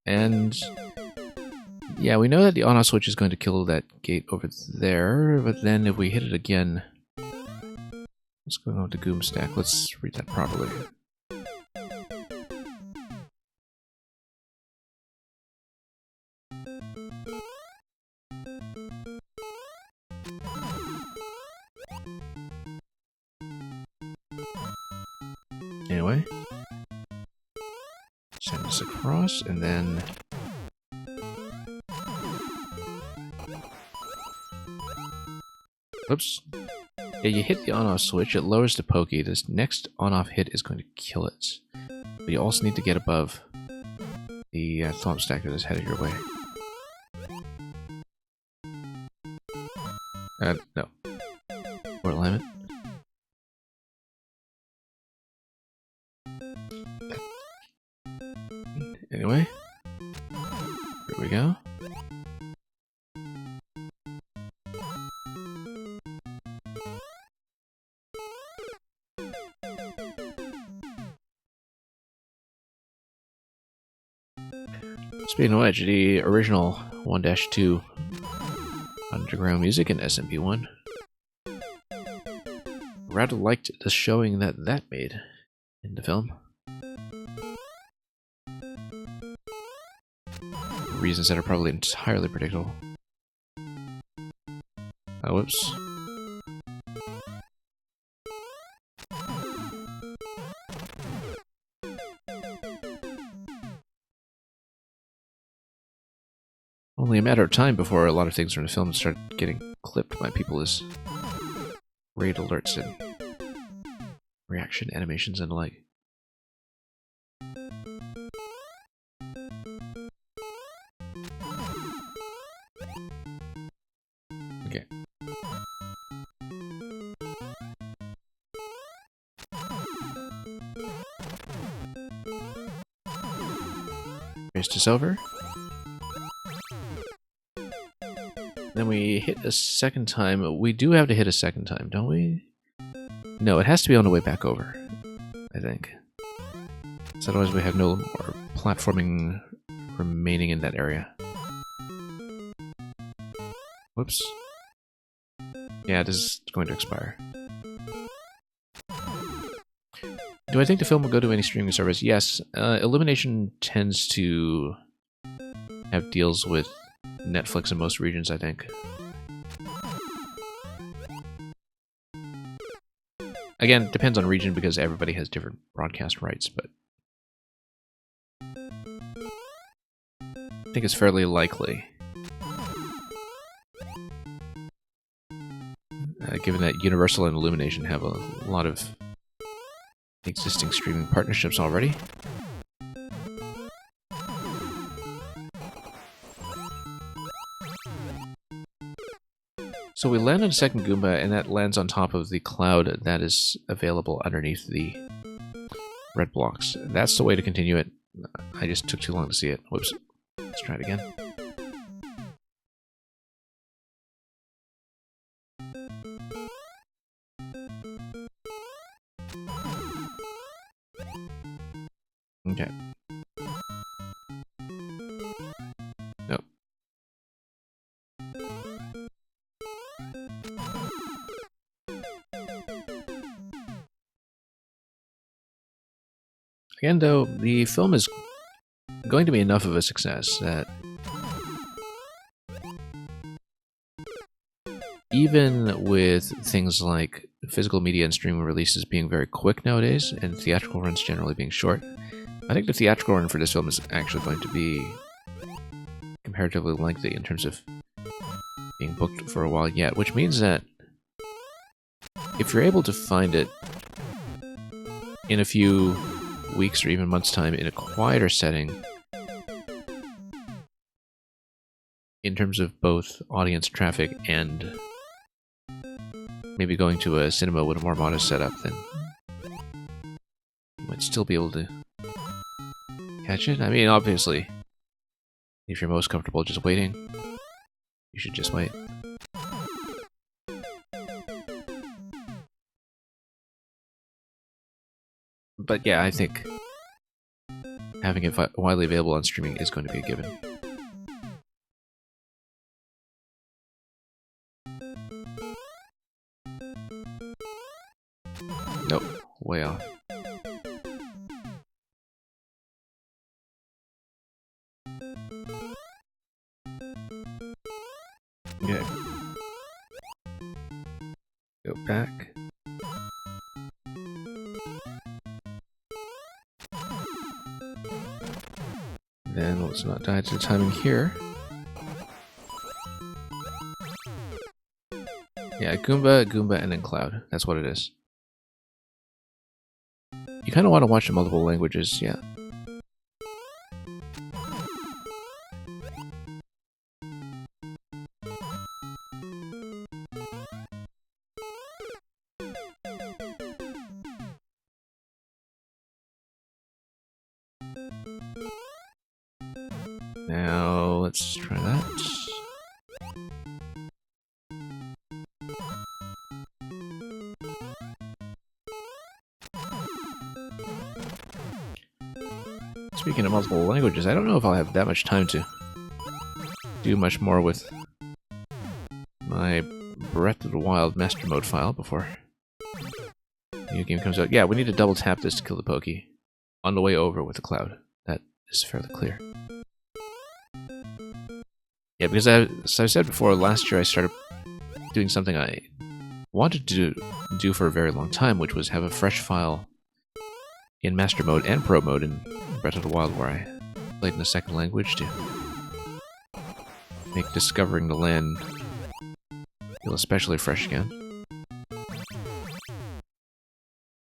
And yeah, we know that the on-off switch is going to kill that gate over there, but then if we hit it again... What's going on with the Goom stack? Let's read that properly. Anyway. Send this across, and then... Oops. Yeah, you hit the on-off switch, it lowers the pokey. This next on-off hit is going to kill it. But you also need to get above the thump stack that is headed your way. No. Port alignment. Anyway. Here we go. Speaking of which, the original 1-2 underground music in SMP1. Rather liked the showing that made in the film. Reasons that are probably entirely predictable. Oh, whoops. Only a matter of time before a lot of things from the film start getting clipped by people as raid alerts and reaction animations and the like. Okay. Raise to silver. Then we hit a second time. We do have to hit a second time, don't we? No, it has to be on the way back over, I think. So otherwise we have no more platforming remaining in that area. Whoops. Yeah, this is going to expire. Do I think the film will go to any streaming service? Yes. Illumination tends to have deals with Netflix in most regions, I think. Again, it depends on region because everybody has different broadcast rights, but I think it's fairly likely. Given that Universal and Illumination have a lot of existing streaming partnerships already. So we land on a second Goomba, and that lands on top of the cloud that is available underneath the red blocks. That's the way to continue it. I just took too long to see it. Whoops. Let's try it again. Okay. Nope. Again, though, the film is going to be enough of a success that even with things like physical media and streaming releases being very quick nowadays, and theatrical runs generally being short, I think the theatrical run for this film is actually going to be comparatively lengthy in terms of being booked for a while yet, which means that if you're able to find it in a few weeks or even months' time in a quieter setting, in terms of both audience traffic and maybe going to a cinema with a more modest setup, then you might still be able to catch it. I mean, obviously, if you're most comfortable just waiting, you should just wait. But yeah, I think having it widely available on streaming is going to be a given. Nope, way off. Okay. Go back. Then let's not die to the timing here. Yeah, Goomba, and then Cloud. That's what it is. You kind of want to watch in multiple languages, yeah. Now, let's try that. Speaking of multiple languages, I don't know if I'll have that much time to do much more with my Breath of the Wild Master Mode file before the new game comes out. Yeah, we need to double tap this to kill the Pokey on the way over with the Cloud. That is fairly clear. Yeah, because as I said before, last year I started doing something I wanted to do for a very long time, which was have a fresh file in Master Mode and Pro Mode in Breath of the Wild where I played in a second language to make discovering the land feel especially fresh again.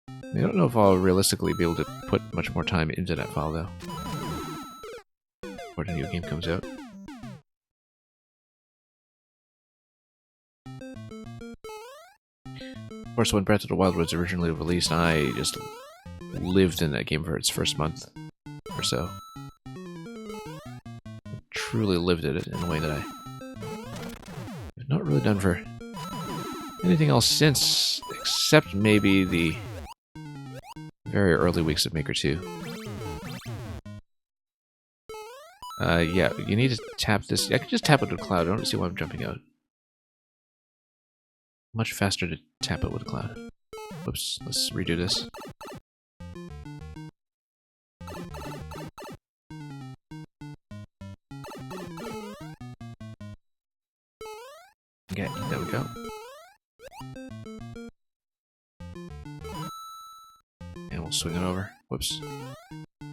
I don't know if I'll realistically be able to put much more time into that file, though, before the new game comes out. Of course, when Breath of the Wild was originally released, I just lived in that game for its first month or so. Truly lived it in a way that I have not really done for anything else since, except maybe the very early weeks of Maker 2. Yeah, you need to tap this. I can just tap it with Cloud. I don't see why I'm jumping out. Much faster to tap it with Cloud. Whoops, let's redo this. Okay, there we go. And we'll swing it over. Whoops.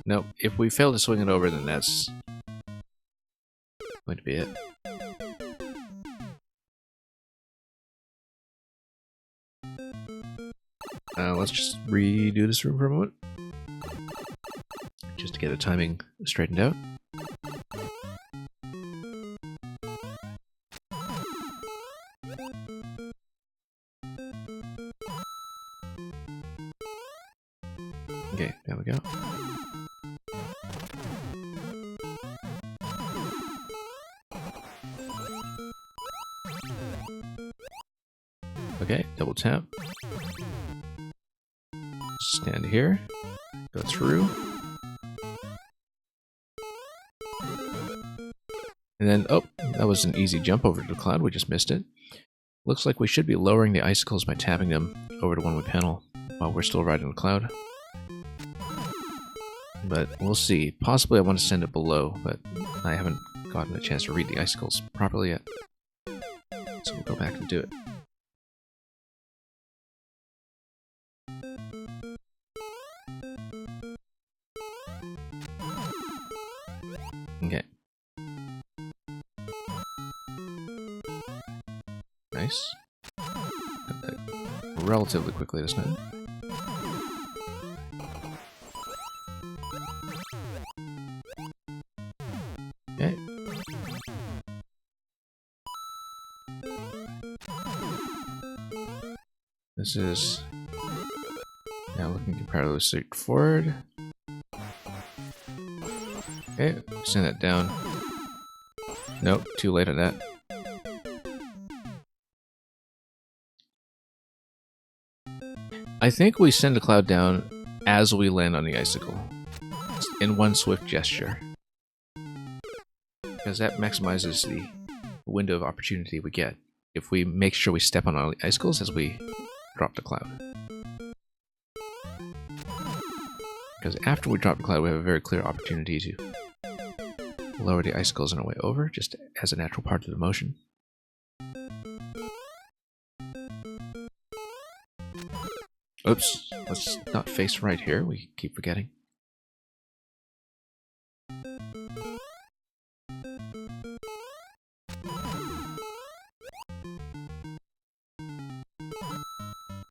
No, if we fail to swing it over, then that's going to be it. Let's just redo this room for a moment. Just to get the timing straightened out. Okay, there we go. Okay, double tap. Stand here. Go through. And then, oh, that was an easy jump over to the Cloud. We just missed it. Looks like we should be lowering the icicles by tapping them over to one-way panel while we're still riding the Cloud. But we'll see. Possibly I want to send it below, but I haven't gotten a chance to read the icicles properly yet. So we'll go back and do it. Okay. Nice. Got that relatively quickly this time. Okay. This is now looking comparatively straightforward. Okay, send that down. Nope, too late on that. I think we send the cloud down as we land on the icicle, in one swift gesture. Because that maximizes the window of opportunity we get if we make sure we step on all the icicles as we drop the cloud. Because after we drop the cloud, we have a very clear opportunity to lower the icicles on our way over, just as a natural part of the motion. Oops, let's not face right here, we keep forgetting.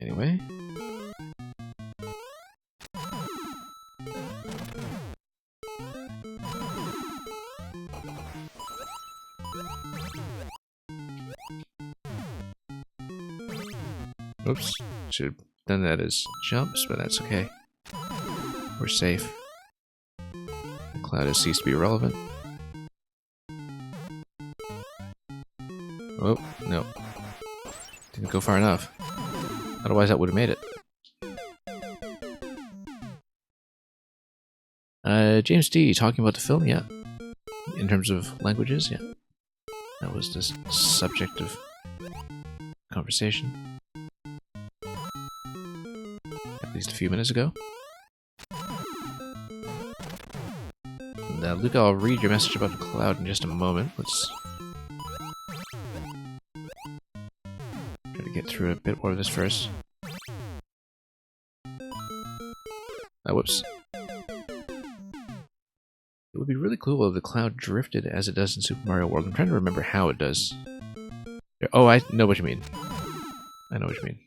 Anyway. Oops, should have done that as jumps, but that's okay. We're safe. The cloud has ceased to be irrelevant. Oh, no. Didn't go far enough. Otherwise that would have made it. James D, talking about the film, yeah. In terms of languages, yeah. That was the subject of conversation. At least a few minutes ago. And, Luke, I'll read your message about the cloud in just a moment. Let's try to get through a bit more of this first. Whoops. It would be really cool if the cloud drifted as it does in Super Mario World. I'm trying to remember how it does. Oh, I know what you mean. I know what you mean.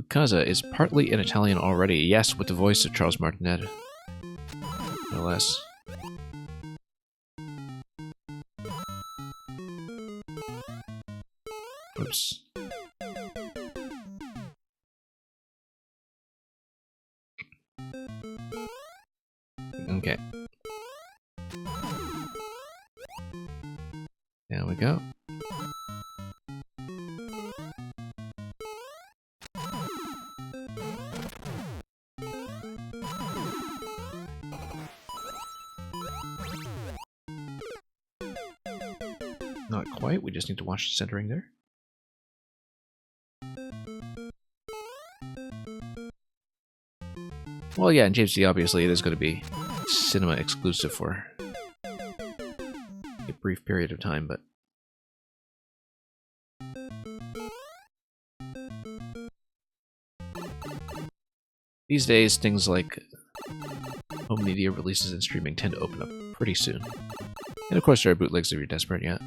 Casa is partly in Italian already. Yes, with the voice of Charles Martinet. No less. Oops. Okay. There we go. Not quite, we just need to watch the centering there. Well, yeah, in James D, obviously, it is going to be cinema exclusive for a brief period of time, but these days, things like home media releases and streaming tend to open up pretty soon. And of course, there are bootlegs if you're desperate, yeah.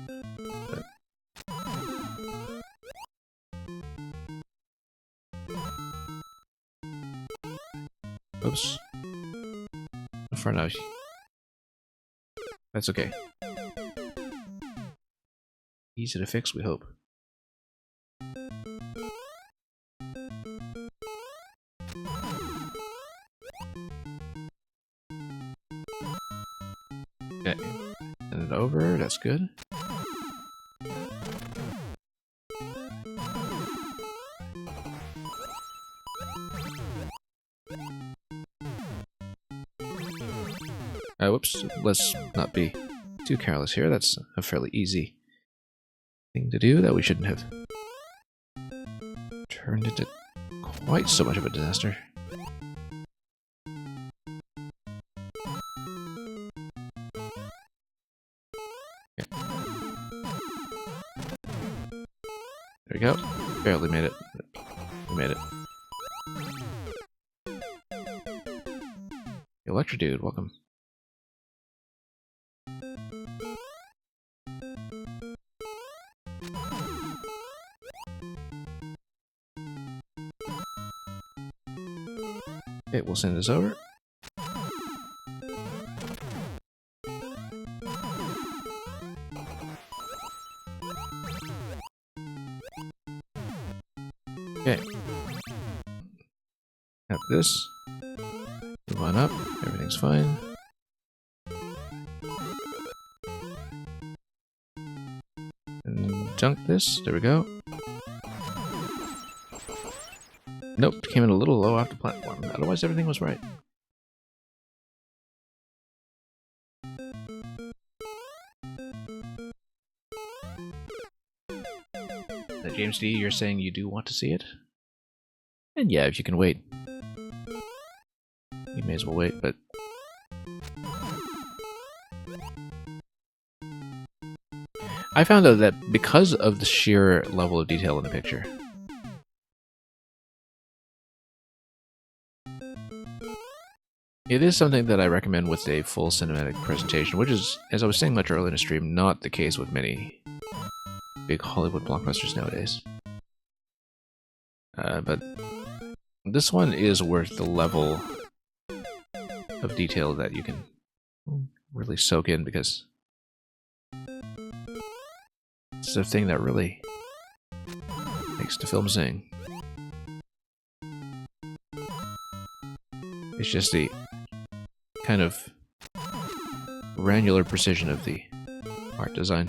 But oops. Not far enough. That's okay. Easy to fix, we hope. Okay. Send it over, that's good. Whoops, let's not be too careless here. That's a fairly easy thing to do that we shouldn't have turned into quite so much of a disaster. Okay. There we go. Barely made it. We made it. Electro Dude, welcome. Okay, we'll send this over. Okay. Have this. Move on up. Everything's fine. And junk this. There we go. Nope, came in a little low off the platform. Otherwise, everything was right. James D, you're saying you do want to see it? And yeah, if you can wait. You may as well wait, but... I found out that because of the sheer level of detail in the picture, it is something that I recommend with a full cinematic presentation, which is, as I was saying much earlier in the stream, not the case with many big Hollywood blockbusters nowadays. But this one is worth the level of detail that you can really soak in, because it's the thing that really makes the film sing. It's just the kind of granular precision of the art design.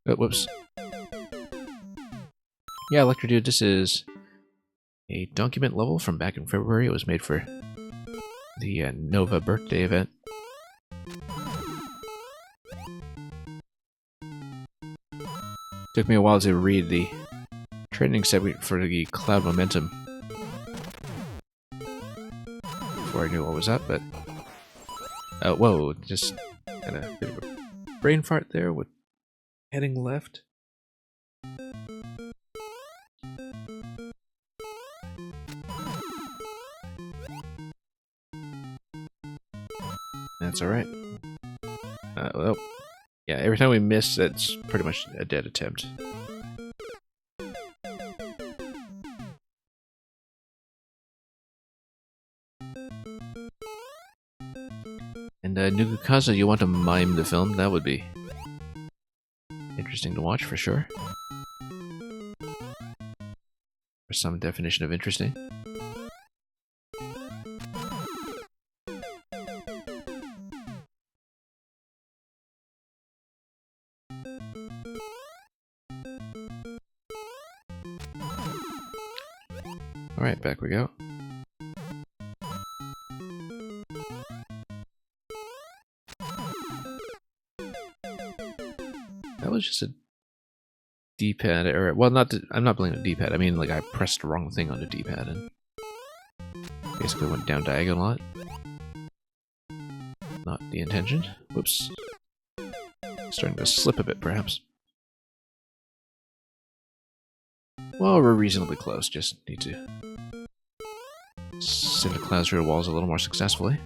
Oh, whoops. Yeah, Electro Dude, this is a document level from back in February. It was made for the Nova birthday event. Took me a while to read the training segment for the Cloud Momentum before I knew what was up, but... whoa, just kind of a bit of a brain fart there with heading left. That's alright. Well, yeah, every time we miss, that's pretty much a dead attempt. And Nugukaza, you want to mime the film? That would be interesting to watch for sure. For some definition of interesting. Alright, back we go. That was just a D-pad error. Well, I'm not blaming the D-pad. I mean, like, I pressed the wrong thing on the D-pad and basically went down diagonal a lot. Not the intention. Whoops. Starting to slip a bit, perhaps. Well, we're reasonably close. Just need to send the clouds through the walls a little more successfully.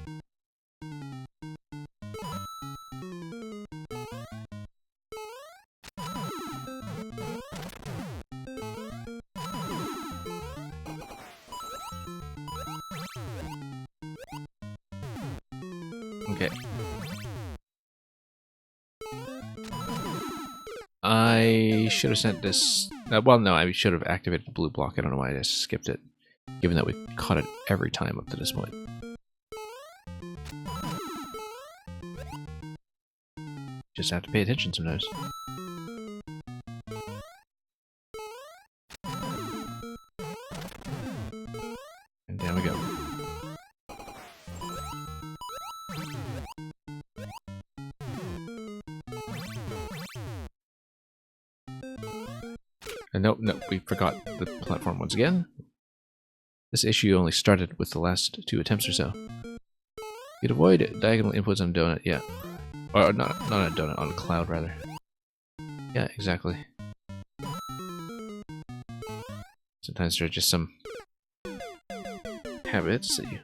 Okay. I should have sent this... well, no, I should have activated the blue block. I don't know why I just skipped it, given that we caught it every time up to this point. Just have to pay attention sometimes. And down we go. And nope, we forgot the platform once again. This issue only started with the last 2 attempts or so. You'd avoid diagonal inputs on a donut, yeah. Or not on a donut, on a cloud rather. Yeah, exactly. Sometimes there are just some habits that you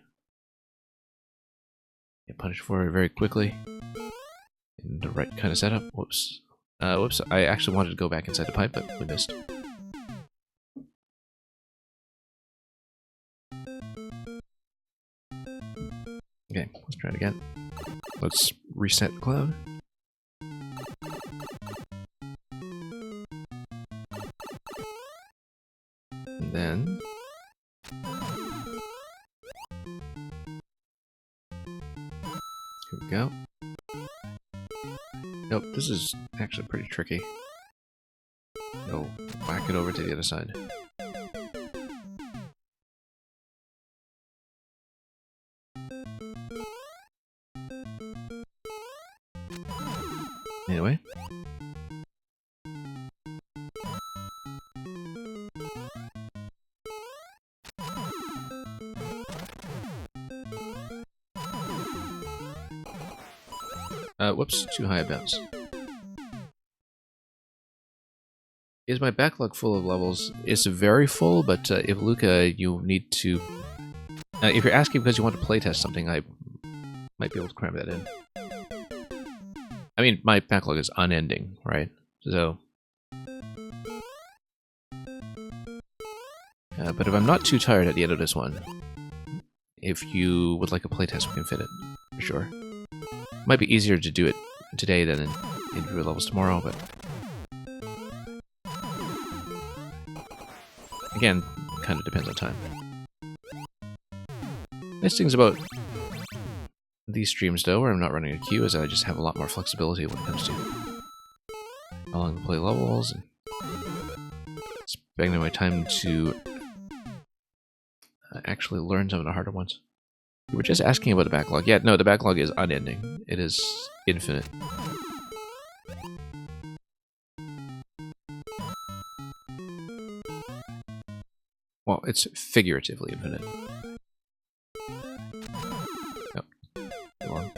get punished for very quickly. In the right kind of setup. Whoops. Whoops, I actually wanted to go back inside the pipe, but we missed. Okay, let's try it again. Let's reset the cloud. And then... here we go. Nope, this is actually pretty tricky. Go whack it over to the other side. Anyway. Whoops, too high a bounce. Is my backlog full of levels? It's very full, but if Luca, you need to... if you're asking because you want to playtest something, I might be able to cram that in. I mean, my backlog is unending, right? So... but if I'm not too tired at the end of this one, if you would like a playtest, we can fit it, for sure. Might be easier to do it today than in individual levels tomorrow, but... again, kind of depends on time. Nice things about these streams, though, where I'm not running a queue, is that I just have a lot more flexibility when it comes to how long to play levels, and spending my time to actually learn some of the harder ones. You were just asking about the backlog. Yeah, no, the backlog is unending. It is infinite. Well, it's figuratively infinite. Oh, too long.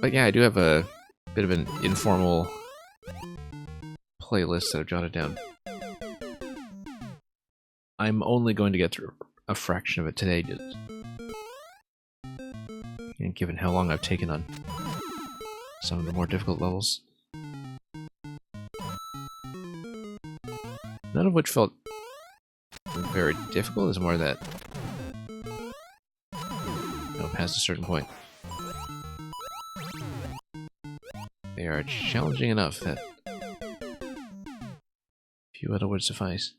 But yeah, I do have a bit of an informal playlist that I've jotted down. I'm only going to get through a fraction of it today, just and given how long I've taken on some of the more difficult levels. None of which felt very difficult, it's more that, you know, past a certain point, they are challenging enough that few other words suffice.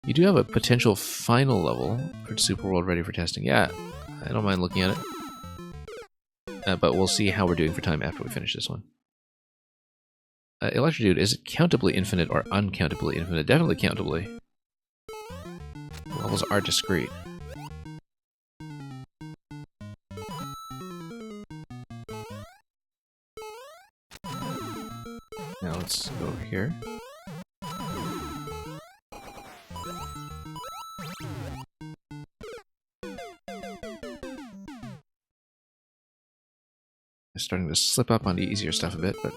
You do have a potential final level for Super World ready for testing. Yeah, I don't mind looking at it. But we'll see how we're doing for time after we finish this one. Electrodude, is it countably infinite or uncountably infinite? Definitely countably. The levels are discrete. Now let's go over here. Starting to slip up on the easier stuff a bit, but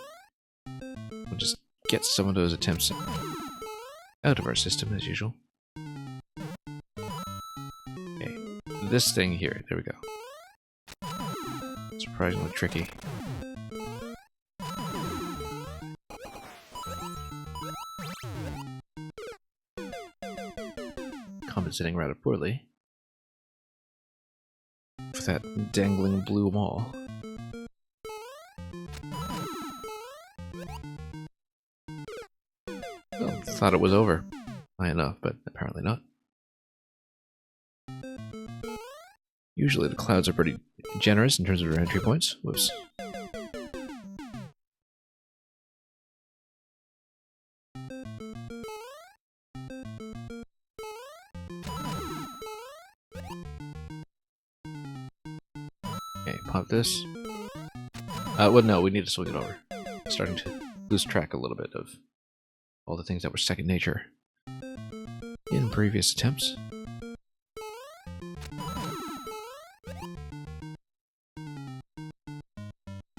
we'll just get some of those attempts out of our system as usual. Okay, this thing here, there we go. Surprisingly tricky. Compensating rather poorly with that dangling blue wall. Thought it was over high enough, but apparently not. Usually the clouds are pretty generous in terms of their entry points. Whoops. Okay, pop this. Well, no, we need to swing it over. Starting to lose track a little bit of all the things that were second nature in previous attempts.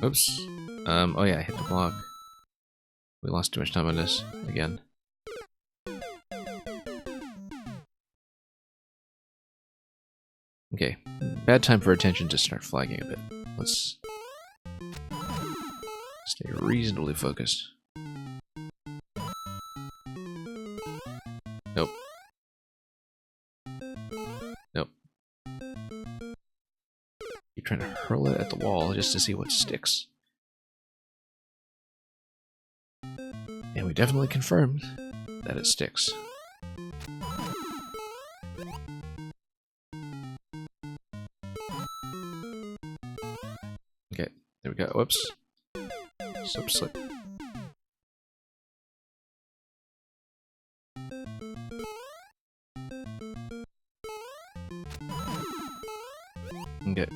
Oops. Oh yeah, I hit the block. We lost too much time on this again. Okay, bad time for attention to start flagging a bit. Let's stay reasonably focused. Nope. Nope. Keep trying to hurl it at the wall just to see what sticks. And we definitely confirmed that it sticks. Okay, there we go. Whoops. Slip. Okay.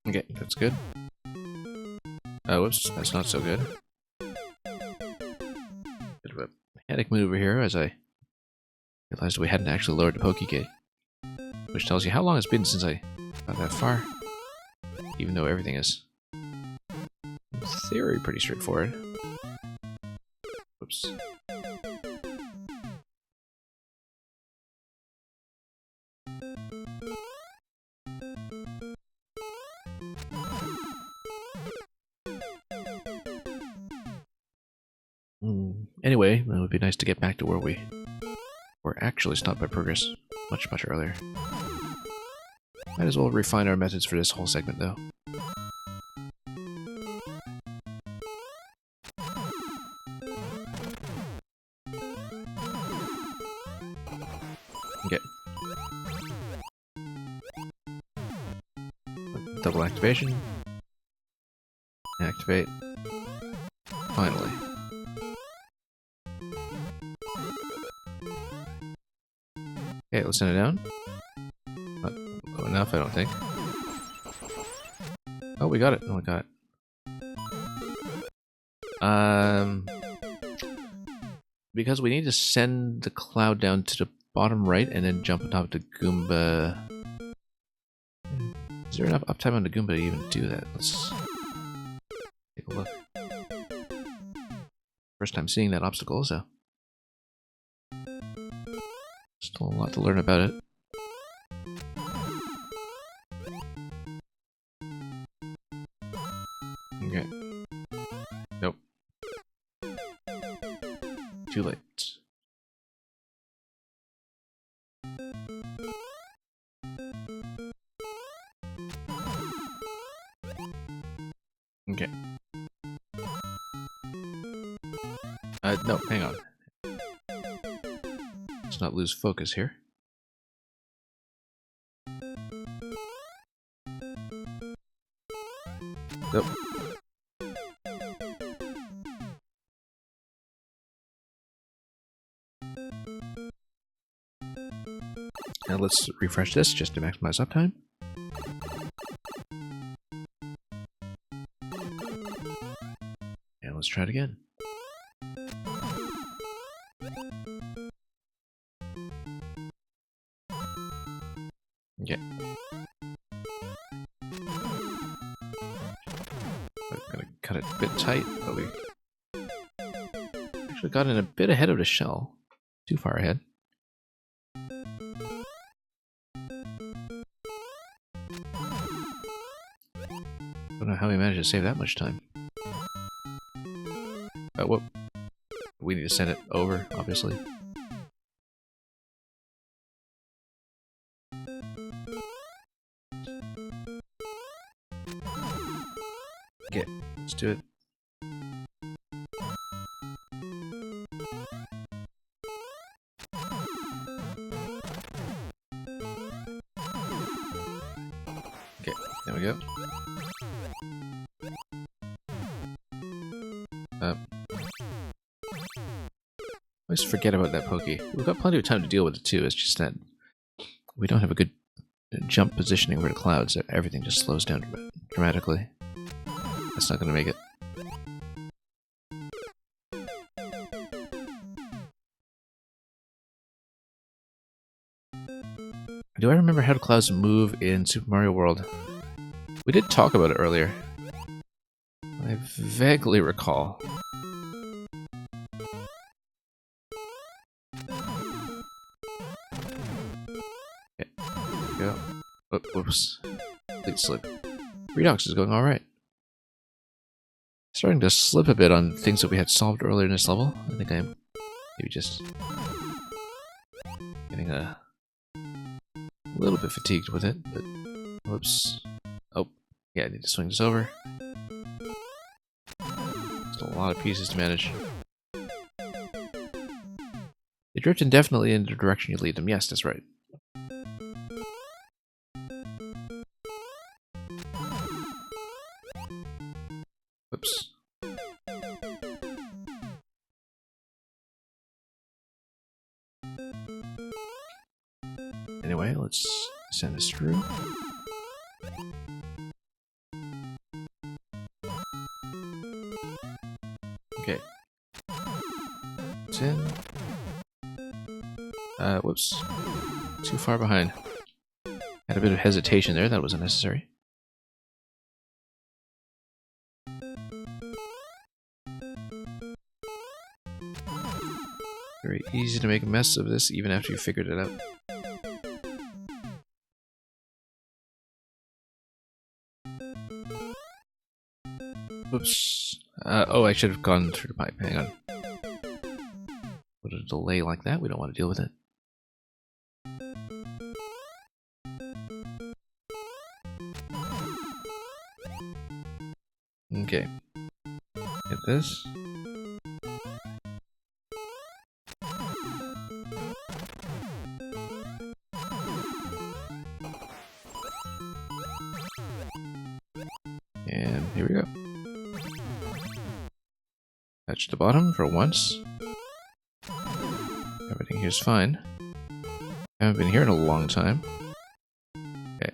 Okay, that's good. Oh, whoops, that's not so good. Bit of a panic maneuver here as I realized we hadn't actually lowered the pokey gate. Which tells you how long it's been since I got that far. Even though everything is, in theory, pretty straightforward. Whoops. Anyway, it would be nice to get back to where we were actually stopped by progress much earlier. Might as well refine our methods for this whole segment, though. Okay. Double activation. Activate. Finally. Okay, let's send it down. Not low enough, I don't think. Oh, we got it. Oh, we got it. Because we need to send the cloud down to the bottom right and then jump on top of the Goomba. Is there enough uptime on the Goomba to even do that? Let's take a look. First time seeing that obstacle, so still a lot to learn about it. Okay. Nope. Too late. Okay. No, hang on. Let's not lose focus here. Nope. Now let's refresh this just to maximize uptime. And let's try it again. Okay. I'm gonna cut it a bit tight, but we actually got in a bit ahead of the shell. Too far ahead. Don't know how we managed to save that much time. Oh, whoop. We need to send it over, obviously. Okay, let's do it. Okay, there we go. I always forget about that pokey. We've got plenty of time to deal with it too, it's just that we don't have a good jump positioning for the clouds. Everything just slows down dramatically. That's not going to make it. Do I remember how the clouds move in Super Mario World? We did talk about it earlier. I vaguely recall. Okay, there we go. Oh, whoops. Complete slip. Redox is going alright. Starting to slip a bit on things that we had solved earlier in this level. I think I'm maybe just getting a little bit fatigued with it, but whoops. Oh, yeah, I need to swing this over. There's a lot of pieces to manage. They drift indefinitely in the direction you lead them. Yes, that's right. Whoops. Anyway, let's send this through. Okay. It's in. Whoops. Too far behind. Had a bit of hesitation there, that was unnecessary. Very easy to make a mess of this even after you figured it out. Whoops. Oh, I should have gone through the pipe. Hang on. With a delay like that, we don't want to deal with it. Okay. Get this. And here we go. Touch the bottom for once. Everything here's fine. I haven't been here in a long time. Okay.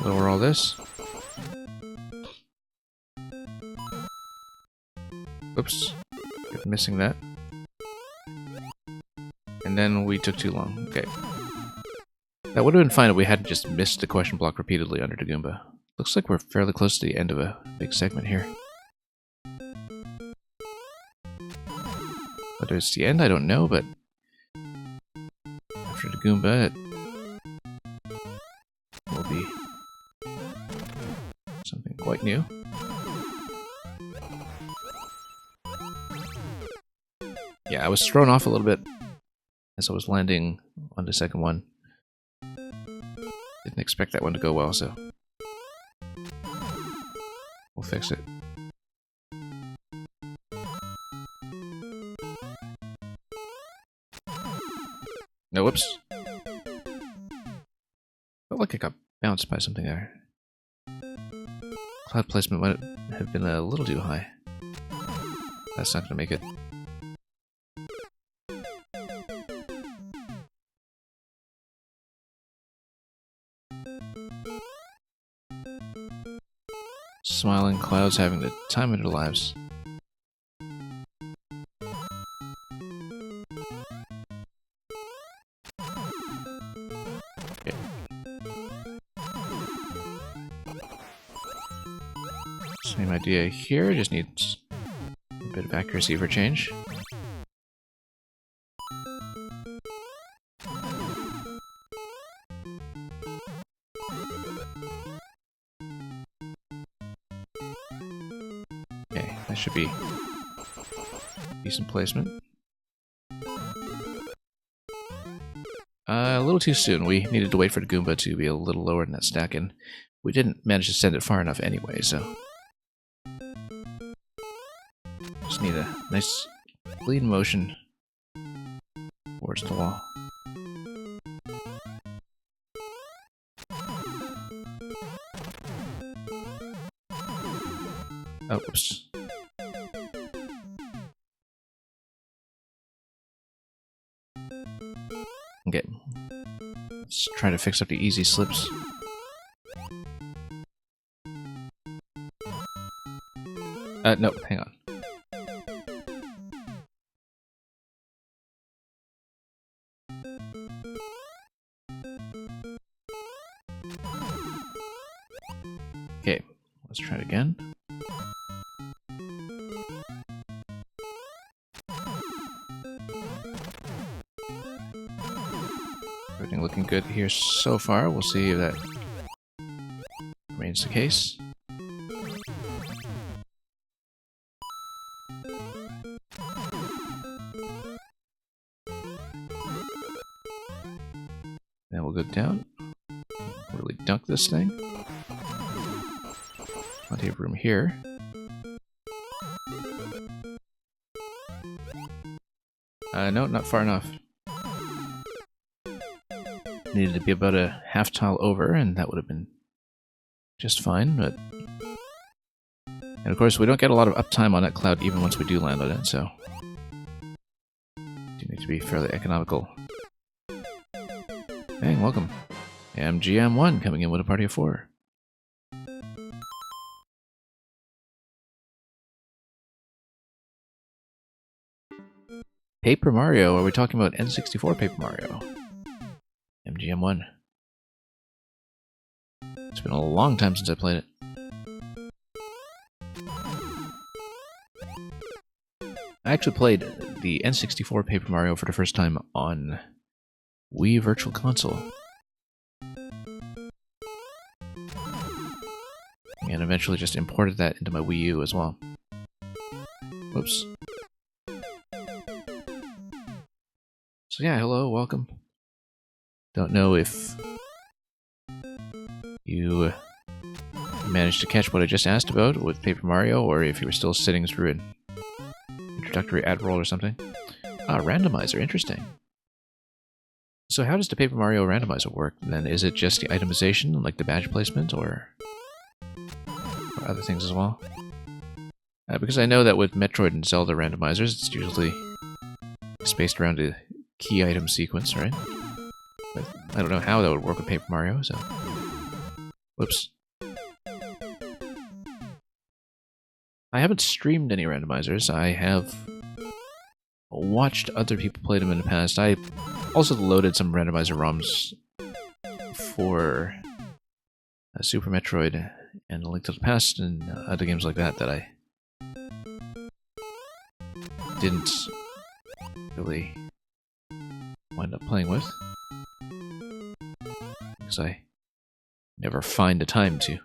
Lower all this. Oops. Kept missing that. And then we took too long. Okay. That would have been fine if we hadn't just missed the question block repeatedly under the Goomba. Looks like we're fairly close to the end of a big segment here. Whether it's the end, I don't know, but after the Goomba, it will be something quite new. Yeah, I was thrown off a little bit as I was landing on the second one. Didn't expect that one to go well, so we'll fix it. No, whoops. Felt like I got bounced by something there. Cloud placement might have been a little too high. That's not gonna make it. Smiling clouds having the time of their lives. Okay. Same idea here, just needs a bit of accuracy for change. Okay, that should be decent placement. A little too soon. We needed to wait for the Goomba to be a little lower in that stack, and we didn't manage to send it far enough anyway, so just need a nice clean motion towards the wall. Oh, whoops. Okay. Let's try to fix up the easy slips. No, hang on. Okay, let's try it again. Everything looking good here so far. We'll see if that remains the case. Then we'll go down. Really dunk this thing. Plenty of room here. No, not far enough. Needed to be about a half tile over, and that would have been just fine, but... And of course, we don't get a lot of uptime on that cloud even once we do land on it, so... You need to be fairly economical. Hey, welcome. MGM1 coming in with a party of 4. Paper Mario, are we talking about N64 Paper Mario? MGM1. It's been a long time since I played it. I actually played the N64 Paper Mario for the first time on Wii Virtual Console. And eventually just imported that into my Wii U as well. Whoops. So yeah, hello, welcome. Don't know if you managed to catch what I just asked about with Paper Mario, or if you were still sitting through an introductory ad roll or something. Ah, randomizer, interesting. So how does the Paper Mario randomizer work then? Is it just the itemization, like the badge placement, or other things as well? Because I know that with Metroid and Zelda randomizers, it's usually spaced around a key item sequence, right? But I don't know how that would work with Paper Mario, so... Whoops. I haven't streamed any randomizers. I have watched other people play them in the past. I also loaded some randomizer ROMs for Super Metroid and A Link to the Past and other games like that that I didn't really wind up playing with, because I never find the time to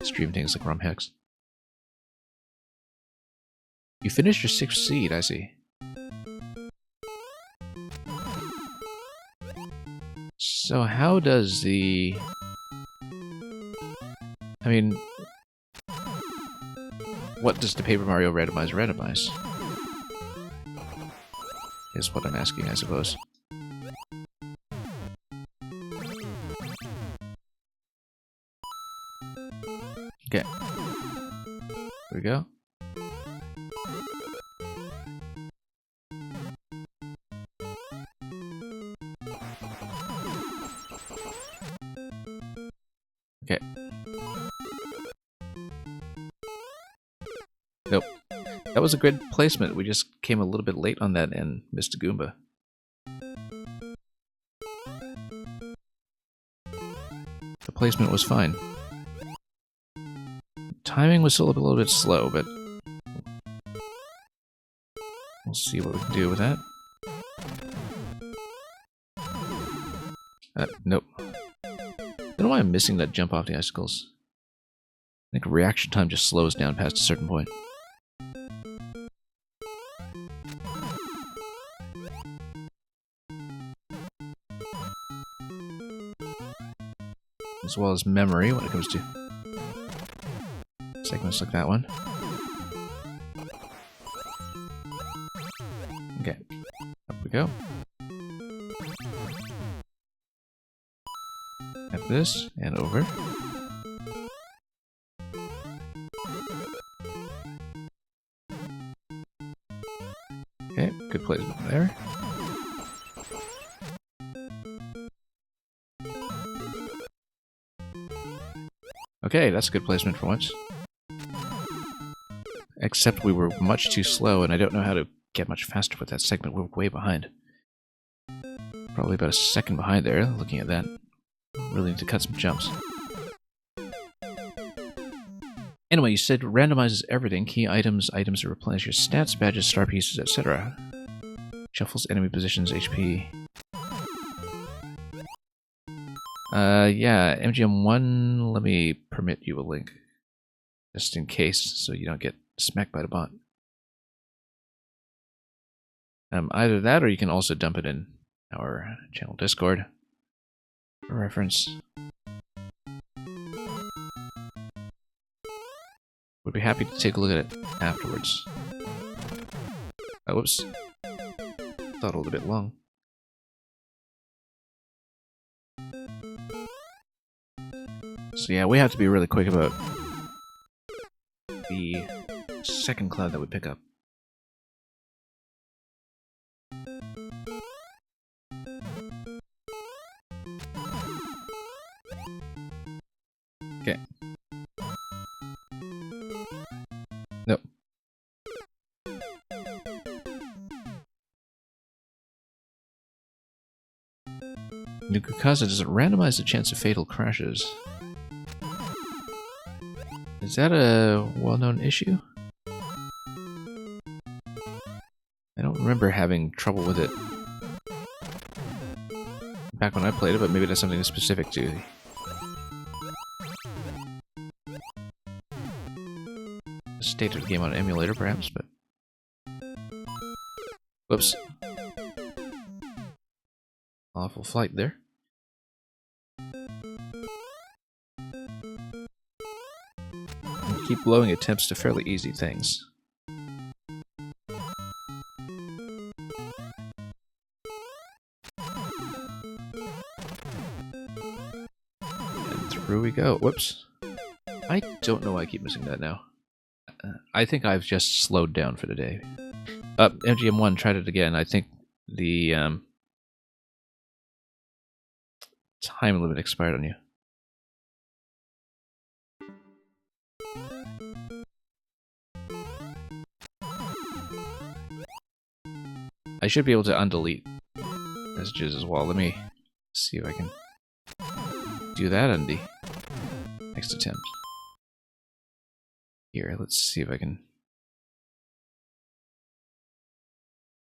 stream things like ROM hacks. You finished your 6th seed, I see. So how does the... I mean... What does the Paper Mario randomize? Is what I'm asking, I suppose. Okay. Here we go. Okay. Nope. That was a good placement. We just came a little bit late on that and missed a Goomba. The placement was fine. Timing was still a little bit slow, but we'll see what we can do with that. Nope. I don't know why I'm missing that jump off the icicles. I think reaction time just slows down past a certain point. As well as memory when it comes to segments like that one. Okay, up we go. After this, and over. there. Okay, that's a good placement for once. Except we were much too slow, and I don't know how to get much faster with that segment. We're way behind. Probably about a second behind there, looking at that. Really need to cut some jumps. Anyway, you said randomizes everything. Key items, items that replenish your stats, badges, star pieces, etc. Shuffles enemy positions, HP. Yeah, MGM1, let me permit you a link. Just in case, so you don't get smacked by the bot. Either that, or you can also dump it in our channel Discord for reference. Would be happy to take a look at it afterwards. Oh, whoops. Thought it was a bit long. So yeah, we have to be really quick about the second cloud that we pick up. Okay. Nope. Nukukaza doesn't randomize the chance of fatal crashes. Is that a well-known issue? I don't remember having trouble with it back when I played it, but maybe that's something specific to the state of the game on an emulator, perhaps, but... Whoops. Awful flight there. Keep blowing attempts to fairly easy things. And through we go. Whoops. I don't know why I keep missing that now. I think I've just slowed down for the day. MGM1, tried it again. I think the time limit expired on you. I should be able to undelete messages as well. Let me see if I can do that on the next attempt. Here, let's see if I can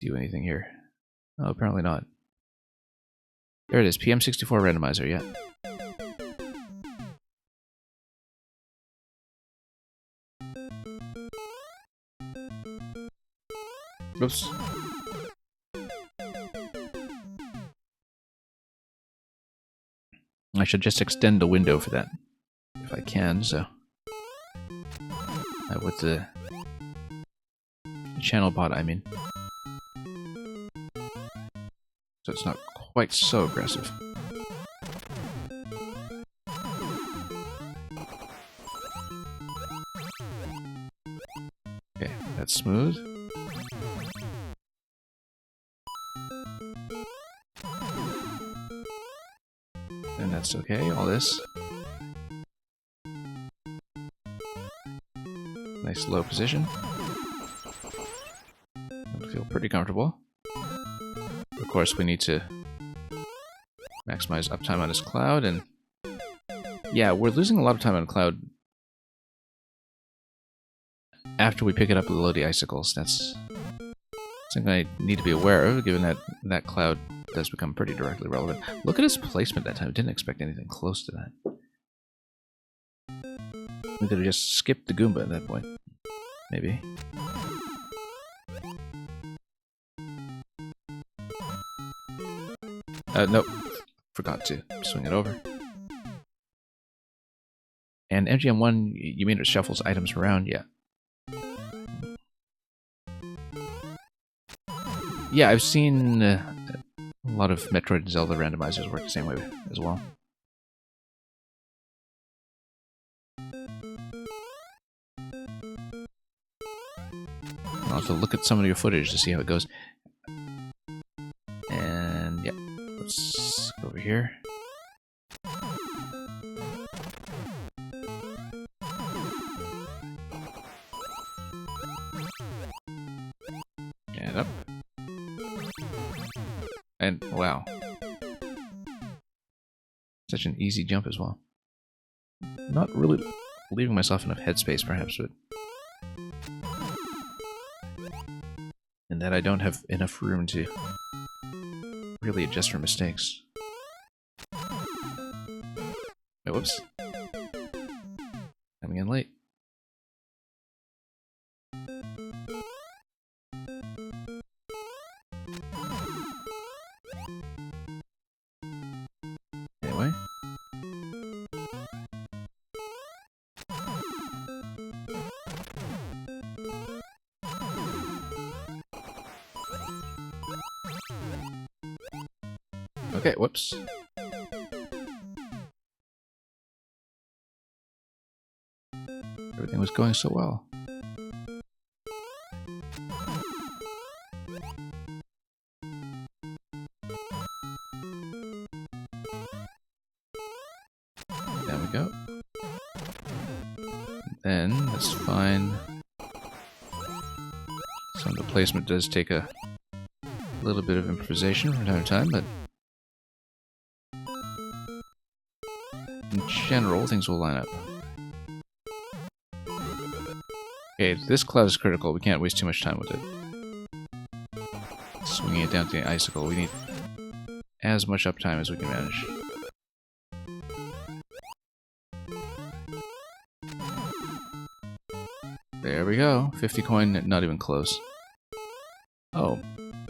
do anything here. Oh, apparently not. There it is, PM64 randomizer, yeah. Oops. I should just extend the window for that, if I can, so... with the channel bot, I mean. So it's not quite so aggressive. Okay, that's smooth. And that's okay, all this. Nice low position. I feel pretty comfortable. Of course, we need to maximize uptime on this cloud, and yeah, we're losing a lot of time on cloud after we pick it up below the icicles. That's something I need to be aware of, given that that cloud does become pretty directly relevant. Look at his placement that time. Didn't expect anything close to that. We could have just skipped the Goomba at that point. Maybe. Nope. Forgot to swing it over. And MGM1, you mean it shuffles items around? Yeah. Yeah, I've seen a lot of Metroid and Zelda randomizers work the same way as well. I'll have to look at some of your footage to see how it goes. here. And up. And wow. Such an easy jump as well. Not really leaving myself enough headspace, perhaps, but... And that I don't have enough room to really adjust for mistakes. Oh, whoops. Coming in late. Anyway. Okay, whoops. Everything was going so well. There we go. Then, that's fine. Some of the placement does take a little bit of improvisation from time to time, but in general, things will line up. Okay, this cloud is critical. We can't waste too much time with it. Swinging it down to the icicle. We need as much uptime as we can manage. There we go. 50 coin, not even close. Oh,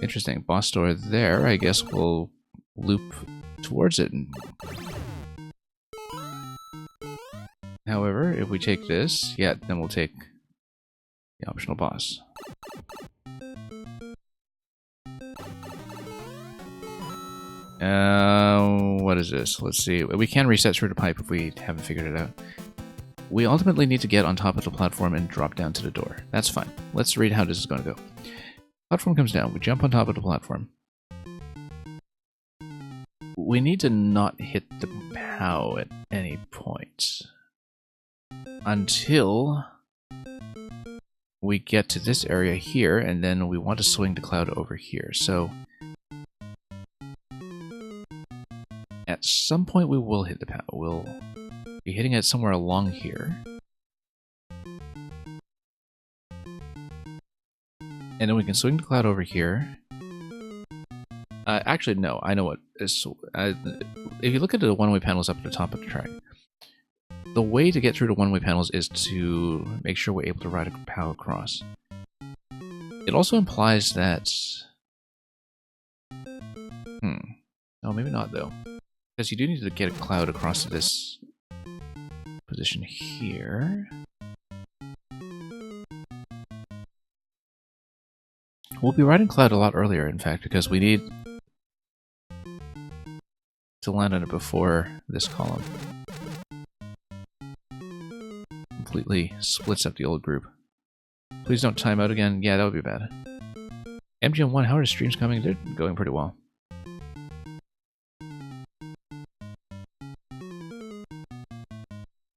interesting. Boss door there. I guess we'll loop towards it. However, if we take this, yeah, then we'll take the optional boss. What is this? Let's see. We can reset through the pipe if we haven't figured it out. We ultimately need to get on top of the platform and drop down to the door. That's fine. Let's read how this is going to go. Platform comes down. We jump on top of the platform. We need to not hit the POW at any point until we get to this area here, and then we want to swing the cloud over here. So at some point we will hit the POW. We'll be hitting it somewhere along here. And then we can swing the cloud over here. Actually, no, I know what is... if you look at the one-way panels up at the top of the track, the way to get through the one-way panels is to make sure we're able to ride a POW across. It also implies that... No, maybe not, though. Because you do need to get a cloud across to this position here. We'll be riding cloud a lot earlier, in fact, because we need to land on it before this column completely splits up the old group. Please don't time out again. Yeah, that would be bad. MGM1, how are the streams coming? They're going pretty well.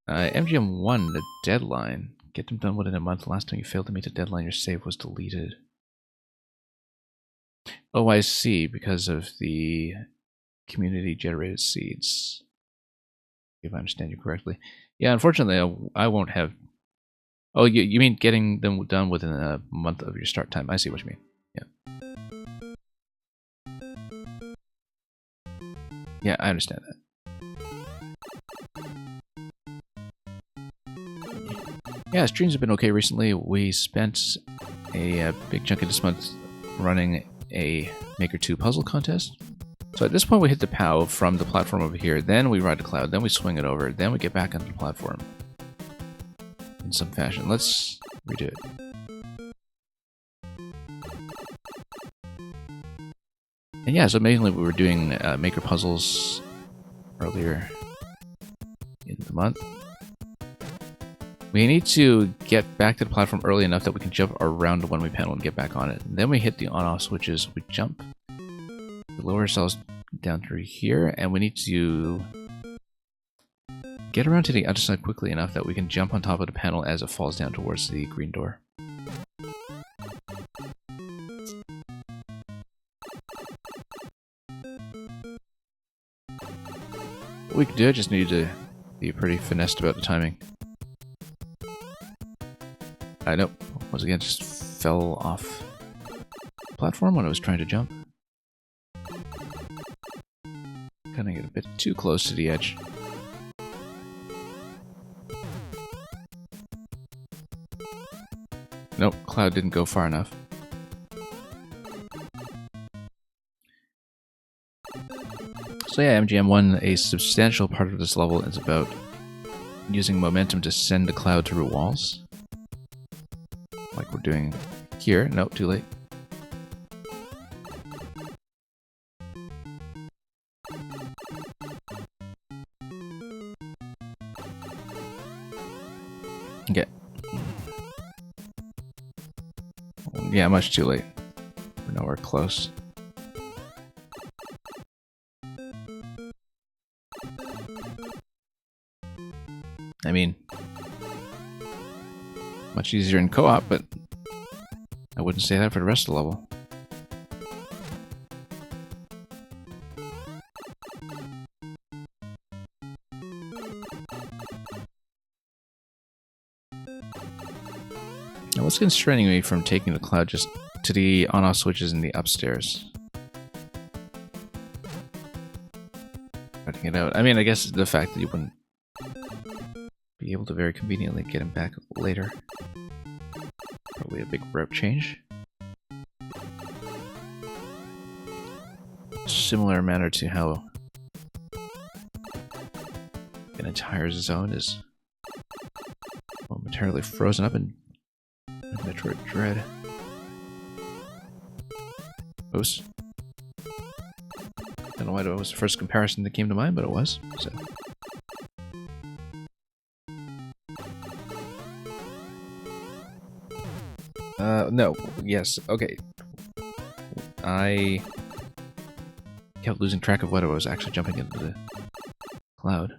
MGM1, the deadline. Get them done within a month. Last time you failed to meet the deadline, your save was deleted. Oh, I see. Because of the community-generated seeds. If I understand you correctly. Yeah, unfortunately, I won't have... Oh, you mean getting them done within a month of your start time. I see what you mean. Yeah. Yeah, I understand that. Yeah, streams have been okay recently. We spent a big chunk of this month running a Maker 2 puzzle contest. So at this point we hit the POW from the platform over here, then we ride the cloud, then we swing it over, then we get back onto the platform. In some fashion. Let's redo it. And yeah, so mainly we were doing Maker puzzles earlier in the month. We need to get back to the platform early enough that we can jump around the one-way panel and get back on it. And then we hit the on-off switches, we jump, we lower ourselves down through here, and we need to get around to the other side quickly enough that we can jump on top of the panel as it falls down towards the green door. What we can do, I just need to be pretty finessed about the timing. Nope. Once again, just fell off the platform when I was trying to jump. Kind of get a bit too close to the edge. Nope, Cloud didn't go far enough. So yeah, MGM1, a substantial part of this level is about using momentum to send the Cloud through walls. Like we're doing here. Nope, too late. Okay. Yeah, much too late. We're nowhere close. I mean, much easier in co-op, but I wouldn't say that for the rest of the level. Now, what's constraining me from taking the Cloud just to the on-off switches in the upstairs? Cutting it out. I mean, I guess the fact that you wouldn't be able to very conveniently get him back later. Probably a big route change. Similar manner to how an entire zone is momentarily frozen up in Metroid Dread. Oops. Don't know why that was the first comparison that came to mind, but it was. So. No. Yes. Okay. I kept losing track of what I was actually jumping into the Cloud.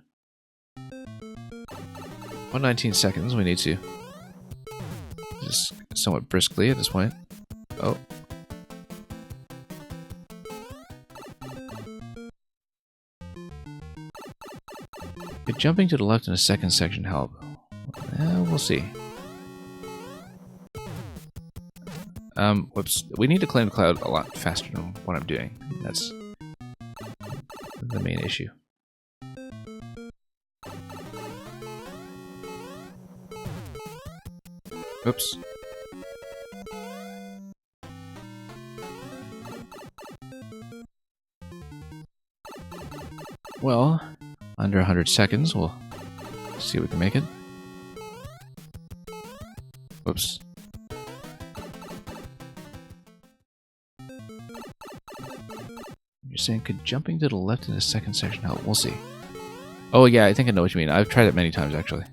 119 seconds. We need to just somewhat briskly at this point. Oh. Could jumping to the left in a second section help? We'll see. Whoops. We need to claim the Cloud a lot faster than what I'm doing. That's the main issue. Oops. Well, under 100 seconds, we'll see if we can make it. Whoops. You're saying, could jumping to the left in the second section help? We'll see. Oh yeah, I think I know what you mean. I've tried it many times, actually.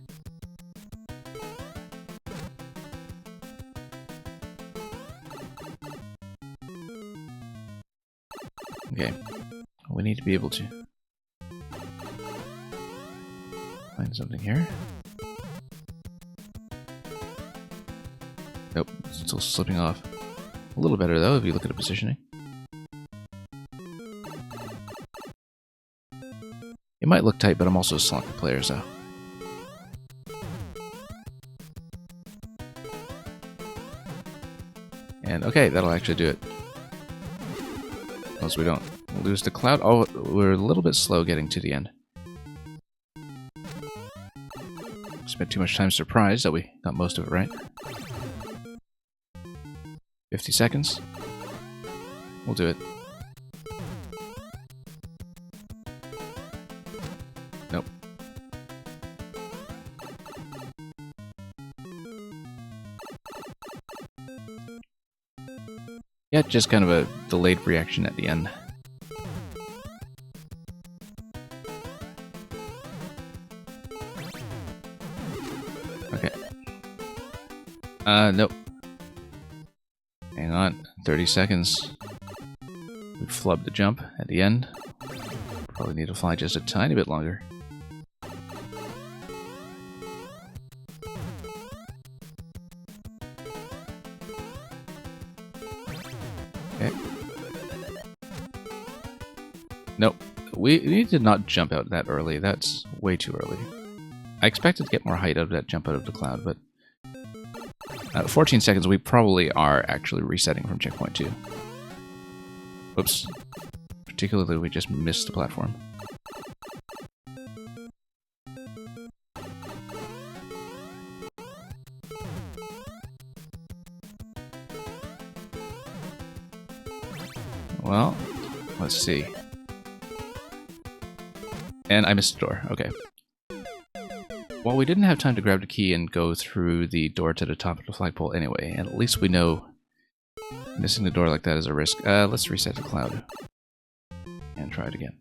Okay. We need to be able to find something here. Nope, it's still slipping off. A little better, though, if you look at the positioning. It might look tight, but I'm also a sloppy player, so. And okay, that'll actually do it. Unless we don't lose the Cloud. Oh, we're a little bit slow getting to the end. Spent too much time surprised that we got most of it right. 50 seconds. We'll do it. Nope. Yeah, just kind of a delayed reaction at the end. Okay. Nope. Hang on. 30 seconds. We flubbed the jump at the end. Probably need to fly just a tiny bit longer. Okay. Nope. We need to not jump out that early. That's way too early. I expected to get more height out of that jump out of the cloud, but 14 seconds, we probably are actually resetting from checkpoint 2. Oops. Particularly, we just missed the platform. Well, let's see. And I missed the door. Okay. Well, we didn't have time to grab the key and go through the door to the top of the flagpole anyway, and at least we know missing the door like that is a risk. Let's reset the cloud. And try it again.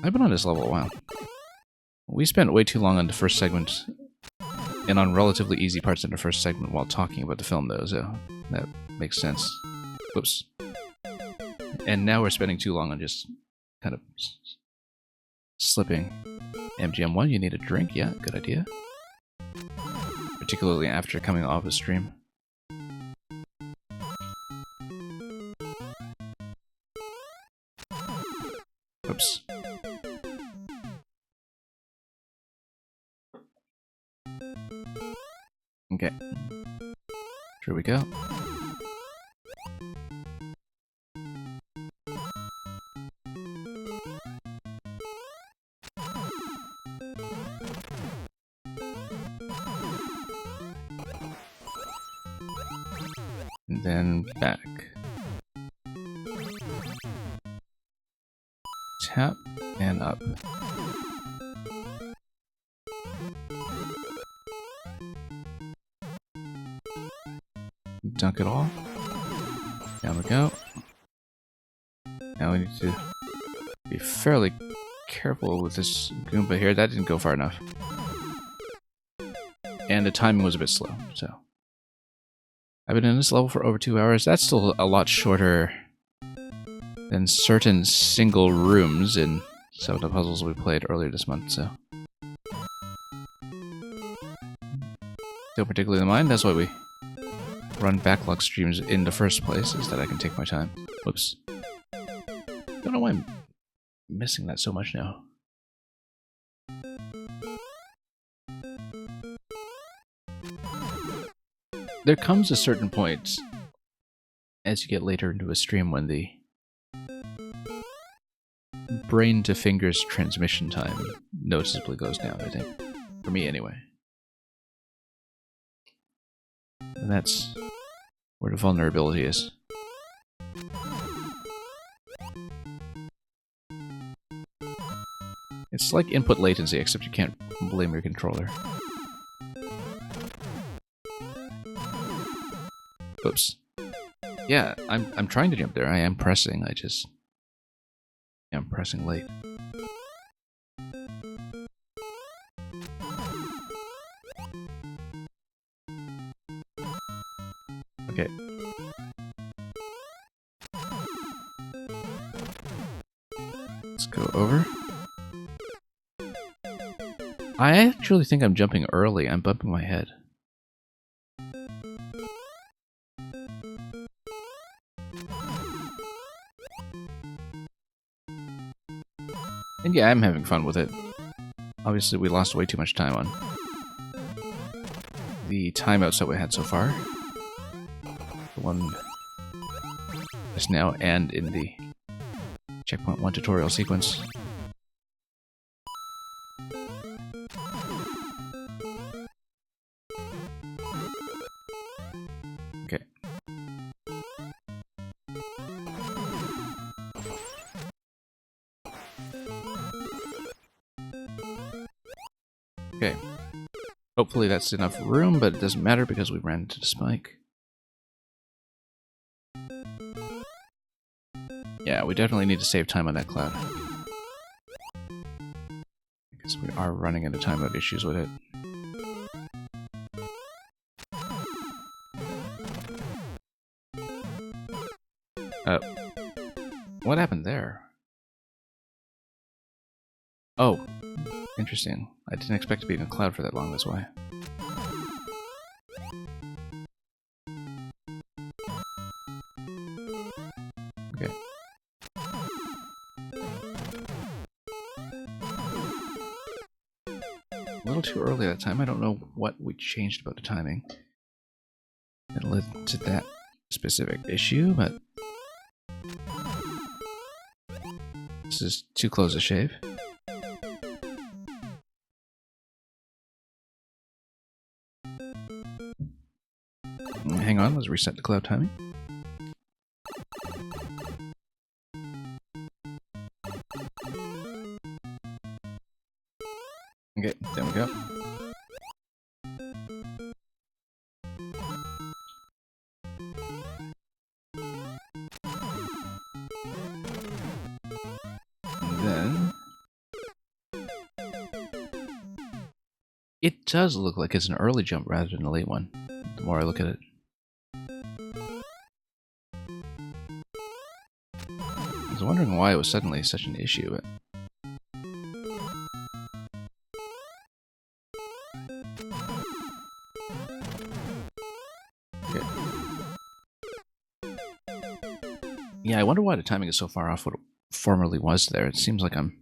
I've been on this level a while. We spent way too long on the first segment, and on relatively easy parts in the first segment while talking about the film, though, so that makes sense. Whoops. And now we're spending too long on just kind of slipping. MGM1, you need a drink? Yeah, good idea. Particularly after coming off a stream. Oops. Okay. Here we go. And then back. Tap and up. Dunk it all. Down we go. Now we need to be fairly careful with this Goomba here. That didn't go far enough. And the timing was a bit slow, so. I've been in this level for over 2 hours. That's still a lot shorter than certain single rooms in some of the puzzles we played earlier this month, so. Don't particularly mind, that's why we run backlog streams in the first place, is that I can take my time. Whoops. Don't know why I'm missing that so much now. There comes a certain point as you get later into a stream when the brain to fingers transmission time noticeably goes down, I think. For me, anyway. And that's where the vulnerability is. It's like input latency, except you can't blame your controller. Oops. Yeah, I'm trying to jump there. I am pressing. I'm pressing late. Okay. Let's go over. I actually think I'm jumping early. I'm bumping my head. And yeah, I'm having fun with it. Obviously, we lost way too much time on the timeouts that we had so far. The one just now and in the Checkpoint 1 tutorial sequence. Okay. Okay. Hopefully that's enough room, but it doesn't matter because we ran into the spike. Yeah, we definitely need to save time on that cloud. Because we are running into timeout issues with it. What Oh, interesting. I didn't expect to be in a cloud for that long, that's why. Okay. A little too early that time. I don't know what we changed about the timing that led to that specific issue, but this is too close a shave. Hang on, let's reset the cloud timing. Okay, there we go. And then it does look like it's an early jump rather than a late one, the more I look at it. I was wondering why it was suddenly such an issue, but okay. Yeah, I wonder why the timing is so far off what it formerly was there. It seems like I'm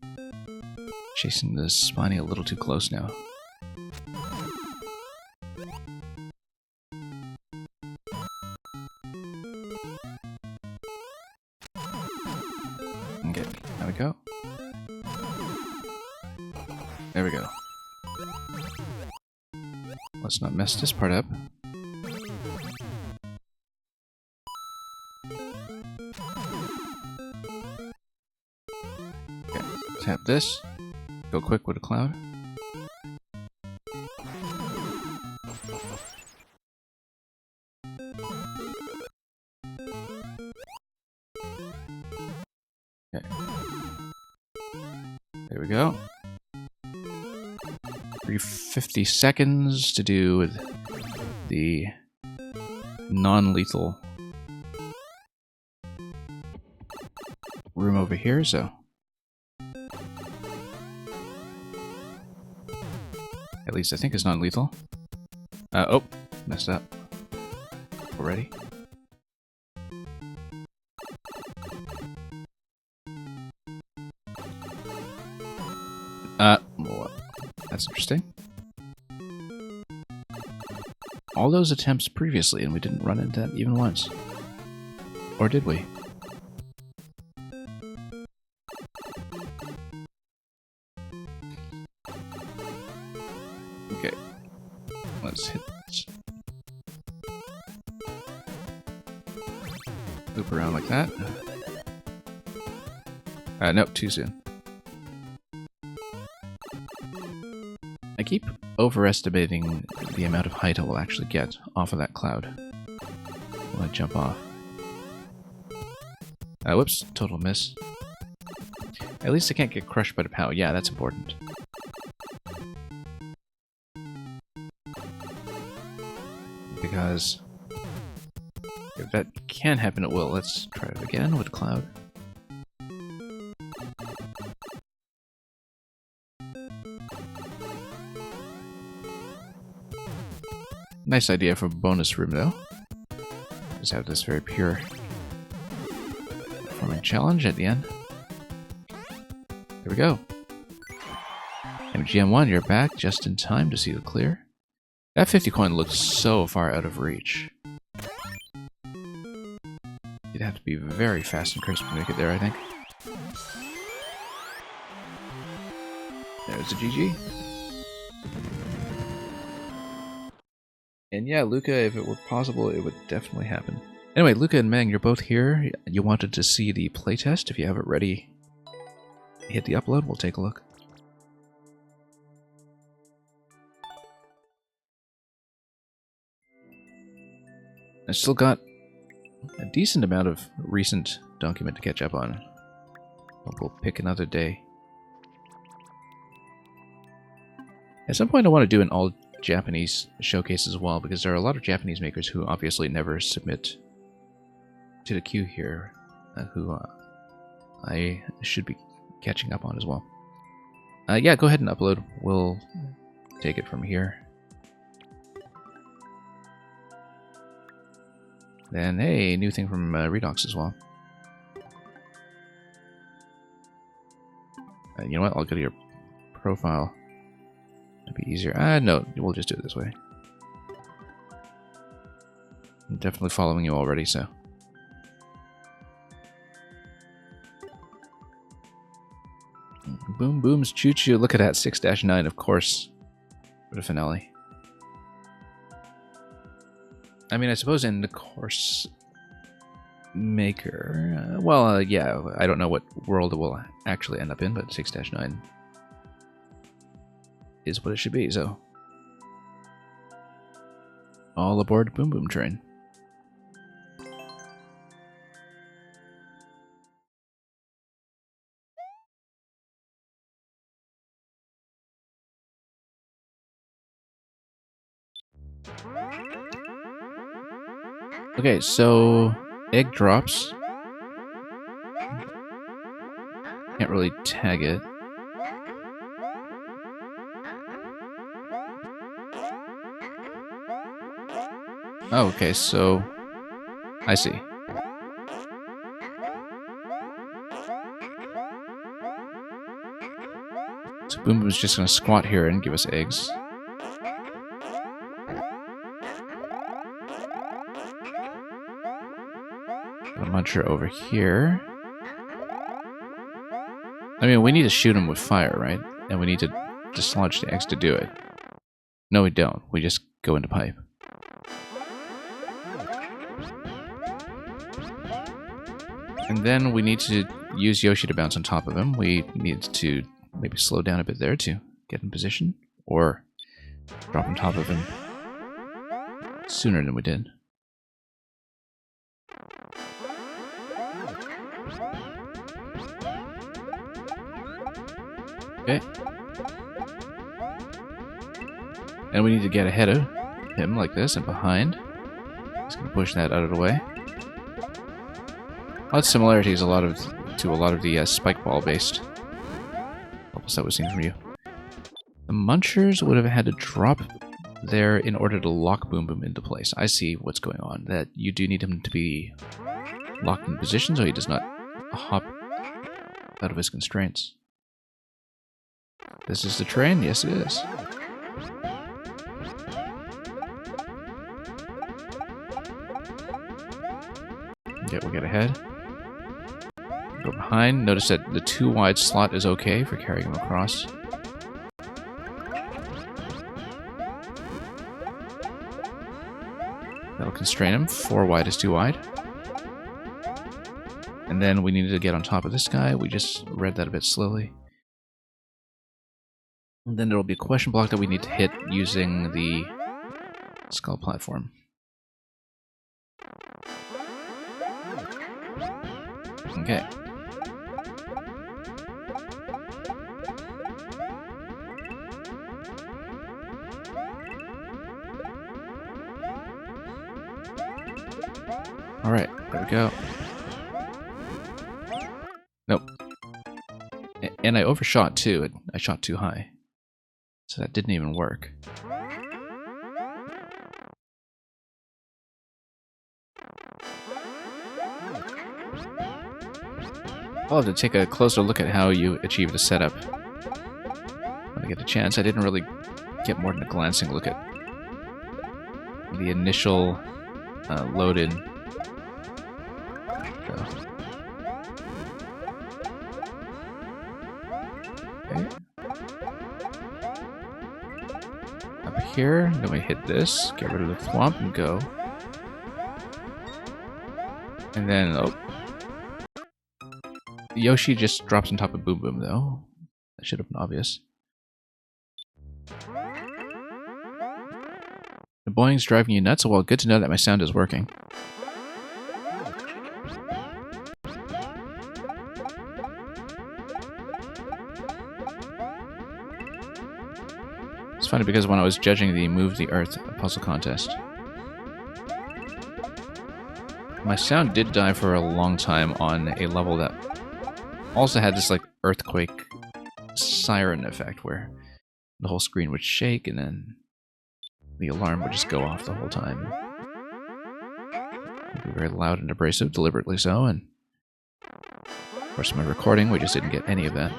chasing the spiny a little too close now. Okay, there we go. There we go. Let's not mess this part up. Okay, tap this. Go quick with a cloud. Okay. There we go. 50 seconds to do with the non-lethal room over here, so at least I think it's non-lethal. Oh, messed up already. Well, that's interesting. All those attempts previously, and we didn't run into that even once. Or did we? Okay. Let's hit this. Loop around like that. Nope, too soon. I keep overestimating the amount of height I will actually get off of that cloud when I jump off. Whoops, total miss. At least I can't get crushed by the POW. Yeah, that's important. Because if that can happen, it will. Let's try it again with cloud. Nice idea for a bonus room, though. Just have this very pure performing challenge at the end. There we go. MGM1, you're back just in time to see the clear. That 50 coin looks so far out of reach. You'd have to be very fast and crisp to make it there, I think. There's a GG. And yeah, Luca, if it were possible, it would definitely happen. Anyway, Luca and Meng, you're both here. You wanted to see the playtest. If you have it ready, hit the upload. We'll take a look. I still got a decent amount of recent document to catch up on. We'll pick another day. At some point I want to do an all-Japanese showcase as well, because there are a lot of Japanese makers who obviously never submit to the queue here, who I should be catching up on as well. Yeah, go ahead and upload. We'll take it from here. Then, hey, new thing from Redox as well. You know what? I'll go to your profile. It'd be easier. No, we'll just do it this way. I'm definitely following you already, so. Boom Booms Choo Choo. Look at that, 6-9, of course. What a finale. I mean, I suppose in the course maker... yeah, I don't know what world it will actually end up in, but 6-9 is what it should be, so... All aboard Boom Boom Train. Okay, so egg drops. Can't really tag it. Oh, okay, so I see. So Boom Boom's just gonna squat here and give us eggs. A muncher over here. I mean, we need to shoot him with fire, right? And we need to dislodge the eggs to do it. No, we don't. We just go into pipe. And then we need to use Yoshi to bounce on top of him. We need to maybe slow down a bit there to get in position. Or drop on top of him sooner than we did. Okay. And we need to get ahead of him like this and behind. Just gonna push that out of the way. A lot of similarities to a lot of the spike ball based levels that we've seen from you. The munchers would have had to drop there in order to lock Boom Boom into place. I see what's going on. That you do need him to be locked in position so he does not hop out of his constraints. This is the train? Yes, it is. Okay, we'll get ahead. Go behind. Notice that the too wide slot is okay for carrying him across. That'll constrain him. 4 wide is too wide. And then we needed to get on top of this guy. We just read that a bit slowly. And then there will be a question block that we need to hit using the skull platform. Okay. Alright, there we go. Nope. And I overshot too. I shot too high. So that didn't even work. I'll have to take a closer look at how you achieve the setup when I get a chance. I didn't really get more than a glancing look at the initial load-in. Okay. Up here, then we hit this, get rid of the thwomp and go. And then, oh. Yoshi just drops on top of Boom Boom, though. That should have been obvious. The boing's driving you nuts? Well, good to know that my sound is working. It's funny because when I was judging the Move the Earth puzzle contest, my sound did die for a long time on a level that also had this like earthquake siren effect where the whole screen would shake and then the alarm would just go off the whole time. It'd be very loud and abrasive, deliberately so, and of course in my recording we just didn't get any of that.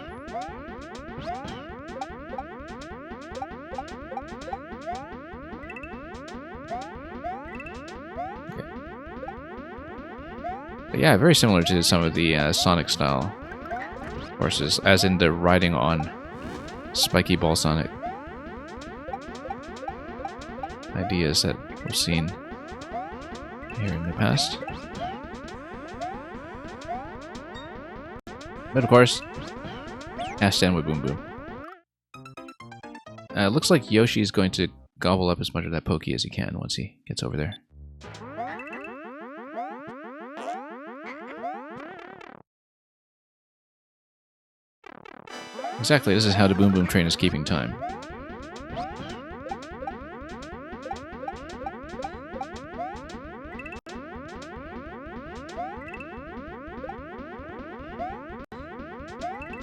But yeah, very similar to some of the Sonic-style horses, as in the riding on spiky ball Sonic ideas that we've seen here in the past. But of course, stand with Boom Boom. Looks like Yoshi's going to gobble up as much of that Pokey as he can once he gets over there. Exactly, this is how the Boom Boom train is keeping time.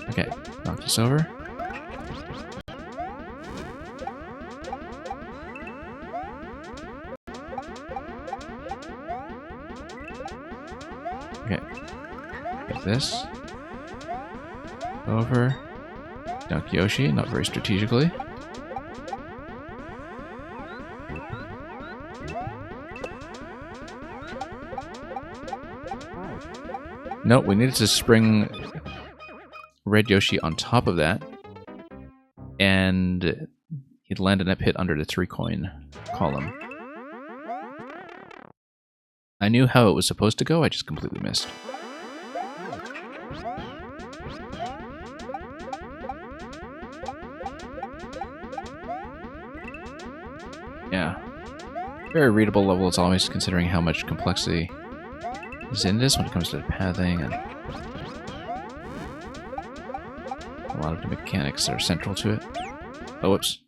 Okay, knock this over. Okay, get this. Over. Dunk Yoshi, not very strategically. Nope, we needed to spring Red Yoshi on top of that, and he'd land in that pit under the 3-coin column. I knew how it was supposed to go, I just completely missed. Yeah. Very readable level as always, considering how much complexity is in this when it comes to pathing and a lot of the mechanics that are central to it. Oh, whoops.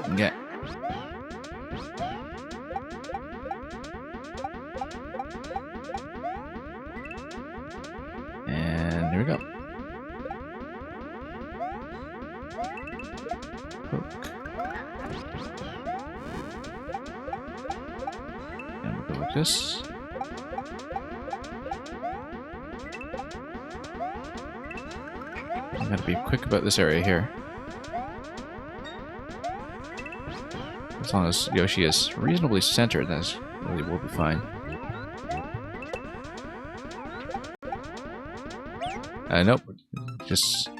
Okay. And there we go. Poke. And we'll go like this. I gotta be quick about this area here. As long as Yoshi is reasonably centered, that really will be fine. Nope. Just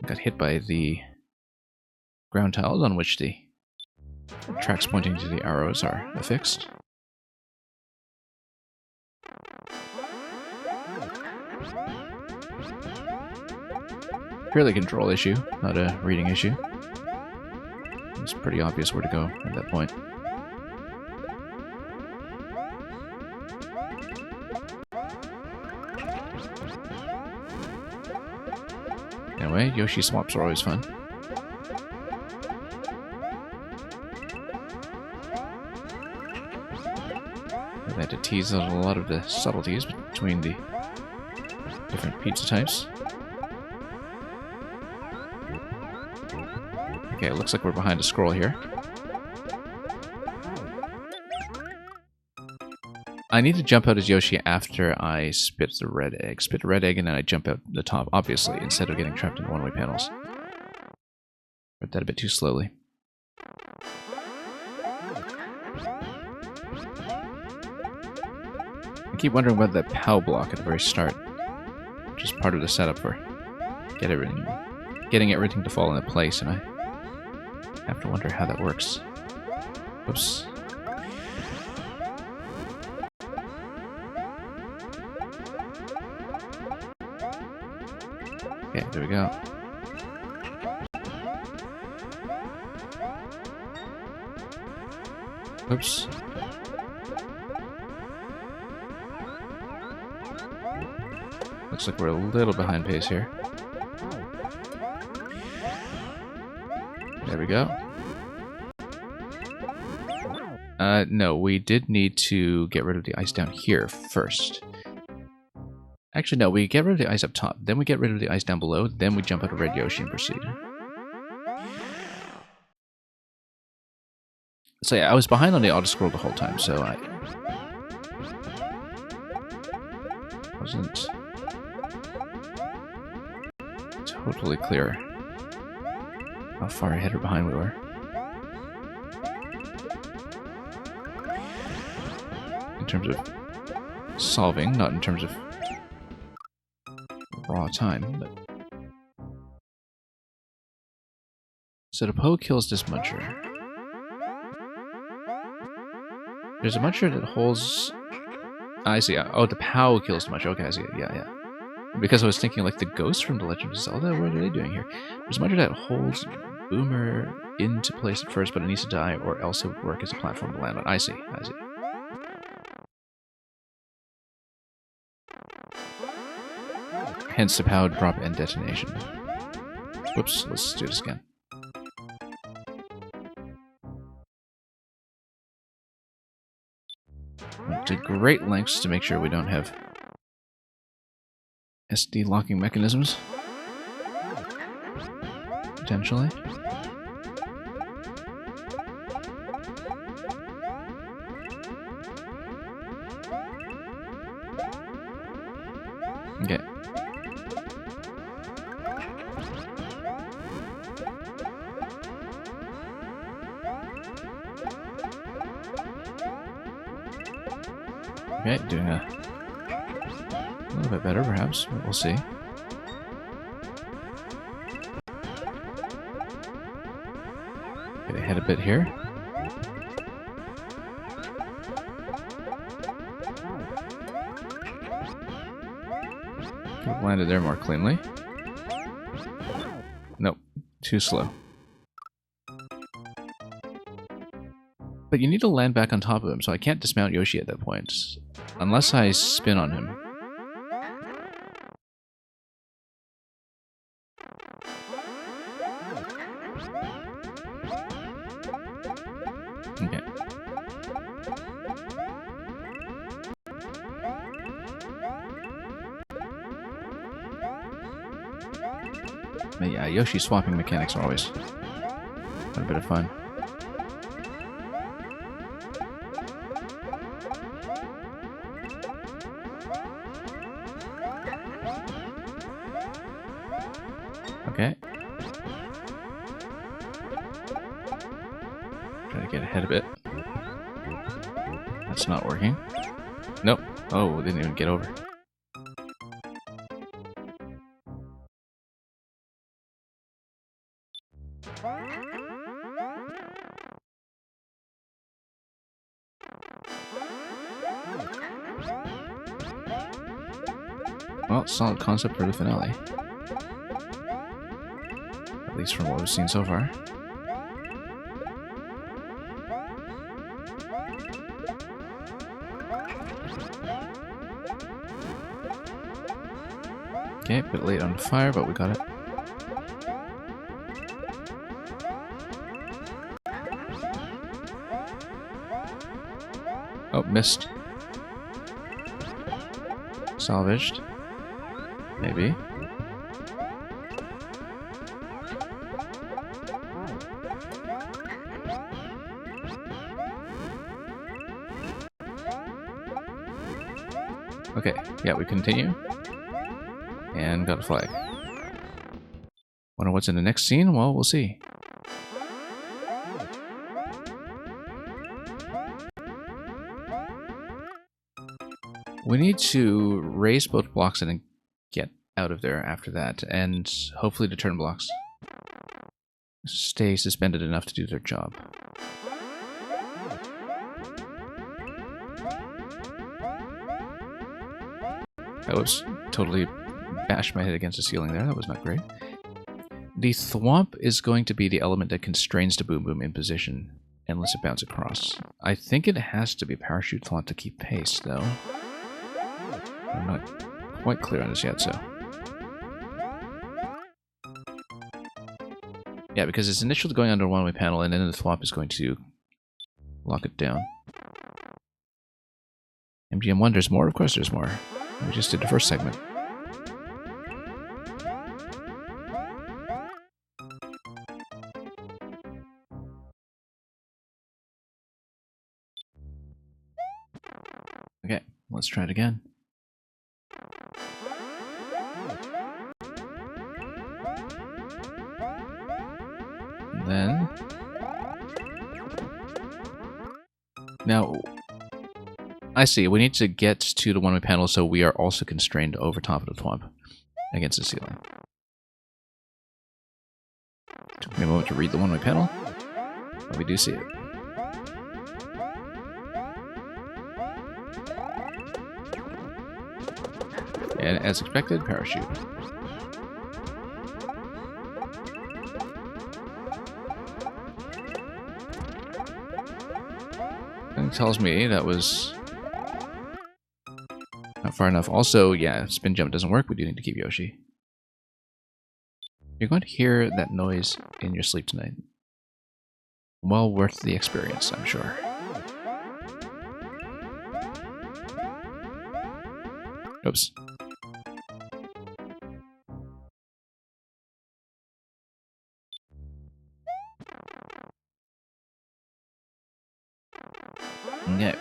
got hit by the ground tiles on which the tracks pointing to the arrows are affixed. Purely control issue, not a reading issue. It's pretty obvious where to go at that point. Anyway, Yoshi swaps are always fun. I had to tease out a lot of the subtleties between the different pizza types. Okay, it looks like we're behind a scroll here. I need to jump out as Yoshi after I spit the red egg. Spit the red egg and then I jump out the top, obviously, instead of getting trapped in one-way panels. Read that a bit too slowly. I keep wondering about that POW block at the very start, which is part of the setup for getting everything to fall into place, and I have to wonder how that works. Oops. Okay, there we go. Oops. Looks like we're a little behind pace here. There we go. No, we did need to get rid of the ice down here first. Actually, no, we get rid of the ice up top, then we get rid of the ice down below, then we jump out of Red Yoshi and proceed. So yeah, I was behind on the auto-scroll the whole time, so I wasn't totally clear how far ahead or behind we were. In terms of solving, not in terms of raw time, but... So the Poe kills this muncher. There's a muncher that holds... I see. Oh, the Pow kills the muncher. Okay, I see it. Yeah. Because I was thinking, like, the ghosts from The Legend of Zelda, what are they doing here? There's a muncher that holds Boomer into place at first, but it needs to die, or else it would work as a platform to land on. I see. Hence the Pow drop and detonation. Whoops, let's do this again. Went to great lengths to make sure we don't have SD locking mechanisms. Potentially. Okay. Okay, doing a little bit better perhaps, but we'll see. Get ahead a bit here. Could have landed there more cleanly. Nope, too slow. But you need to land back on top of him, so I can't dismount Yoshi at that point. Unless I spin on him. Okay. But yeah, Yoshi swapping mechanics are always a bit of fun. Okay. Try to get ahead a bit. That's not working. Nope. Oh, didn't even get over. Well, solid concept for the finale. At least from what we've seen so far. Okay, a bit late on the fire, but we got it. Oh, missed. Salvaged. Maybe. Okay, yeah, we continue. And got a flag. Wonder what's in the next scene? Well, we'll see. We need to raise both blocks and then get out of there after that, and hopefully the turn blocks stay suspended enough to do their job. I was totally bashed my head against the ceiling there. That was not great. The thwomp is going to be the element that constrains the boom boom in position and lets it bounce across. I think it has to be parachute thwomp to keep pace, though. I'm not quite clear on this yet, so... Yeah, because it's initially going under a one-way panel, and then the thwomp is going to lock it down. MGM1, there's more? Of course there's more. We just did the first segment. Okay, let's try it again. And then... Now, I see. We need to get to the one-way panel, so we are also constrained over top of the thwomp against the ceiling. Took me a moment to read the one-way panel, but we do see it. And as expected, parachute. It tells me that was not far enough. Also, yeah, spin jump doesn't work. We do need to keep Yoshi. You're going to hear that noise in your sleep tonight. Well worth the experience, I'm sure. Oops. Okay.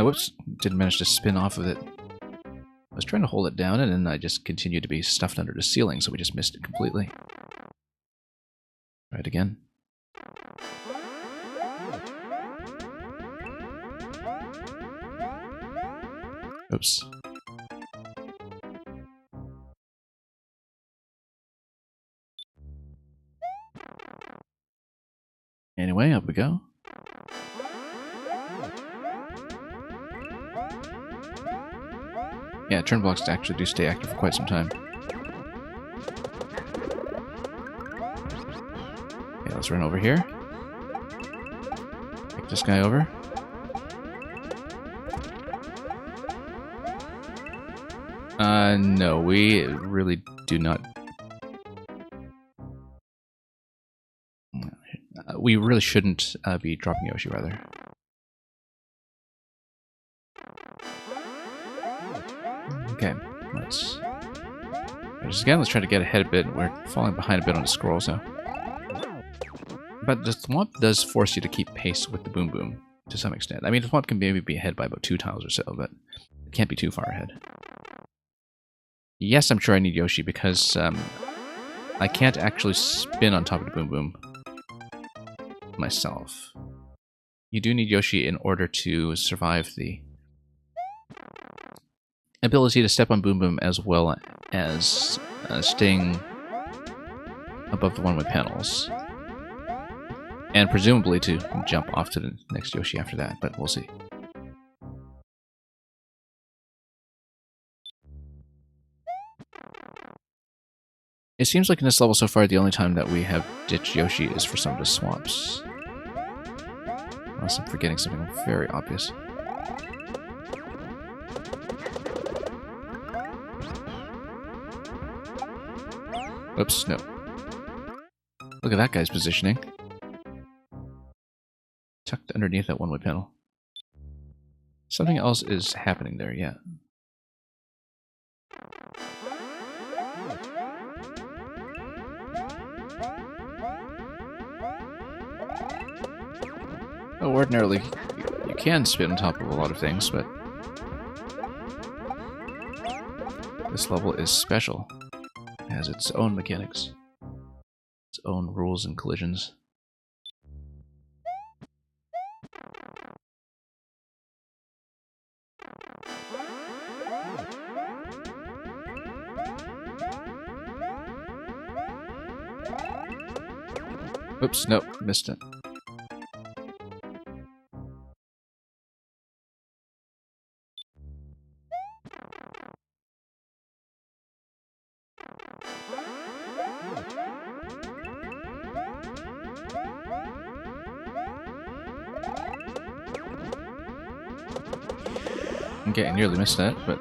Whoops. Didn't manage to spin off of it. I was trying to hold it down, and then I just continued to be stuffed under the ceiling, so we just missed it completely. Try it again. Oops. Anyway, up we go. Yeah, turn blocks actually do stay active for quite some time. Okay, let's run over here. Take this guy over. No, we really do not... we really shouldn't be dropping Yoshi, rather. Okay, let's try to get ahead a bit. We're falling behind a bit on the scrolls now. But the thwomp does force you to keep pace with the Boom Boom to some extent. I mean, the thwomp can maybe be ahead by about 2 tiles or so, but it can't be too far ahead. Yes, I'm sure I need Yoshi because I can't actually spin on top of the Boom Boom myself. You do need Yoshi in order to survive the ability to step on Boom Boom as well as staying above the one-way panels. And presumably to jump off to the next Yoshi after that, but we'll see. It seems like in this level so far, the only time that we have ditched Yoshi is for some of the swamps. Unless I'm forgetting something very obvious. Oops, no. Look at that guy's positioning. Tucked underneath that one-way panel. Something else is happening there, yeah. Oh, ordinarily, you can spin on top of a lot of things, but this level is special. It has its own mechanics, its own rules and collisions. Oops, nope, missed it. Okay, I nearly missed that, but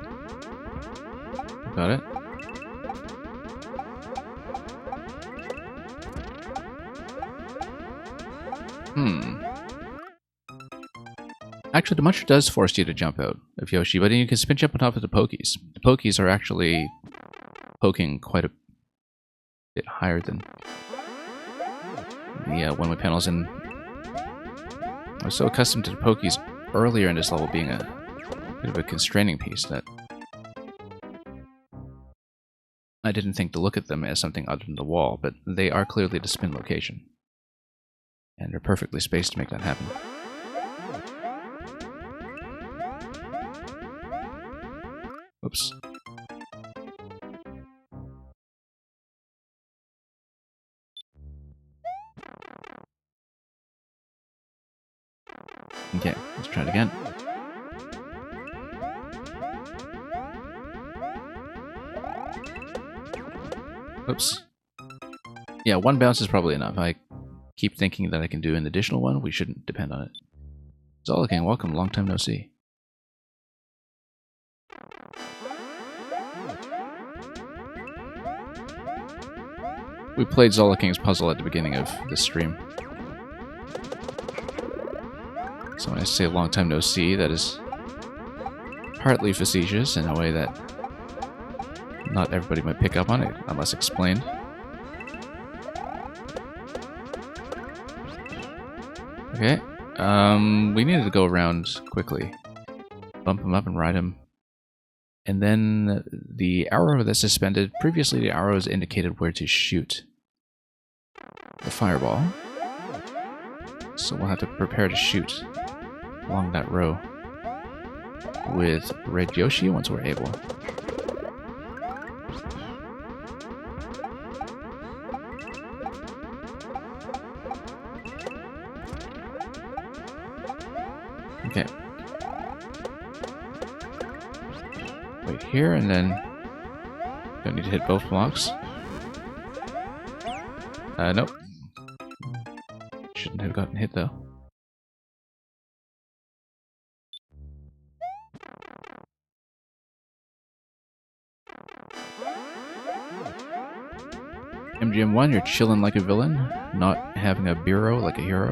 Actually, the Muncher does force you to jump out of Yoshi, but then you can spin jump on top of the Pokies. The Pokies are actually poking quite a bit higher than the one-way panels, and I was so accustomed to the Pokies earlier in this level being a bit of a constraining piece that I didn't think to look at them as something other than the wall, but they are clearly the spin location. And they're perfectly spaced to make that happen. Oops. Okay, let's try it again. Oops. Yeah, one bounce is probably enough. I keep thinking that I can do an additional one. We shouldn't depend on it. Zolliking, welcome. Long time no see. We played Zollaking's puzzle at the beginning of this stream. So when I say long time no see, that is partly facetious in a way that not everybody might pick up on it, unless explained. Okay, we needed to go around quickly. Bump him up and ride him. And then the arrow that's suspended, previously the arrows indicated where to shoot the fireball. So we'll have to prepare to shoot along that row with Red Yoshi once we're able. Okay. Wait here, and then don't need to hit both blocks. Nope. Shouldn't have gotten hit though. MGM1, you're chilling like a villain, not having a bureau like a hero.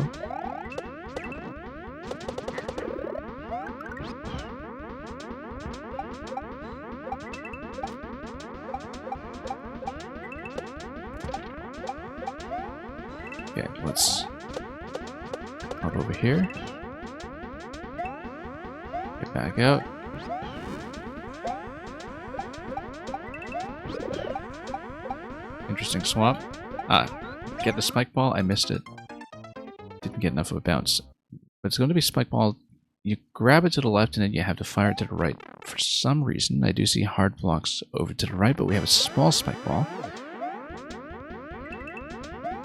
Okay, let's hop over here. Get back out. Interesting swap. Get the spike ball. I missed it. Didn't get enough of a bounce. But it's going to be spike ball. You grab it to the left and then you have to fire it to the right. For some reason, I do see hard blocks over to the right, but we have a small spike ball.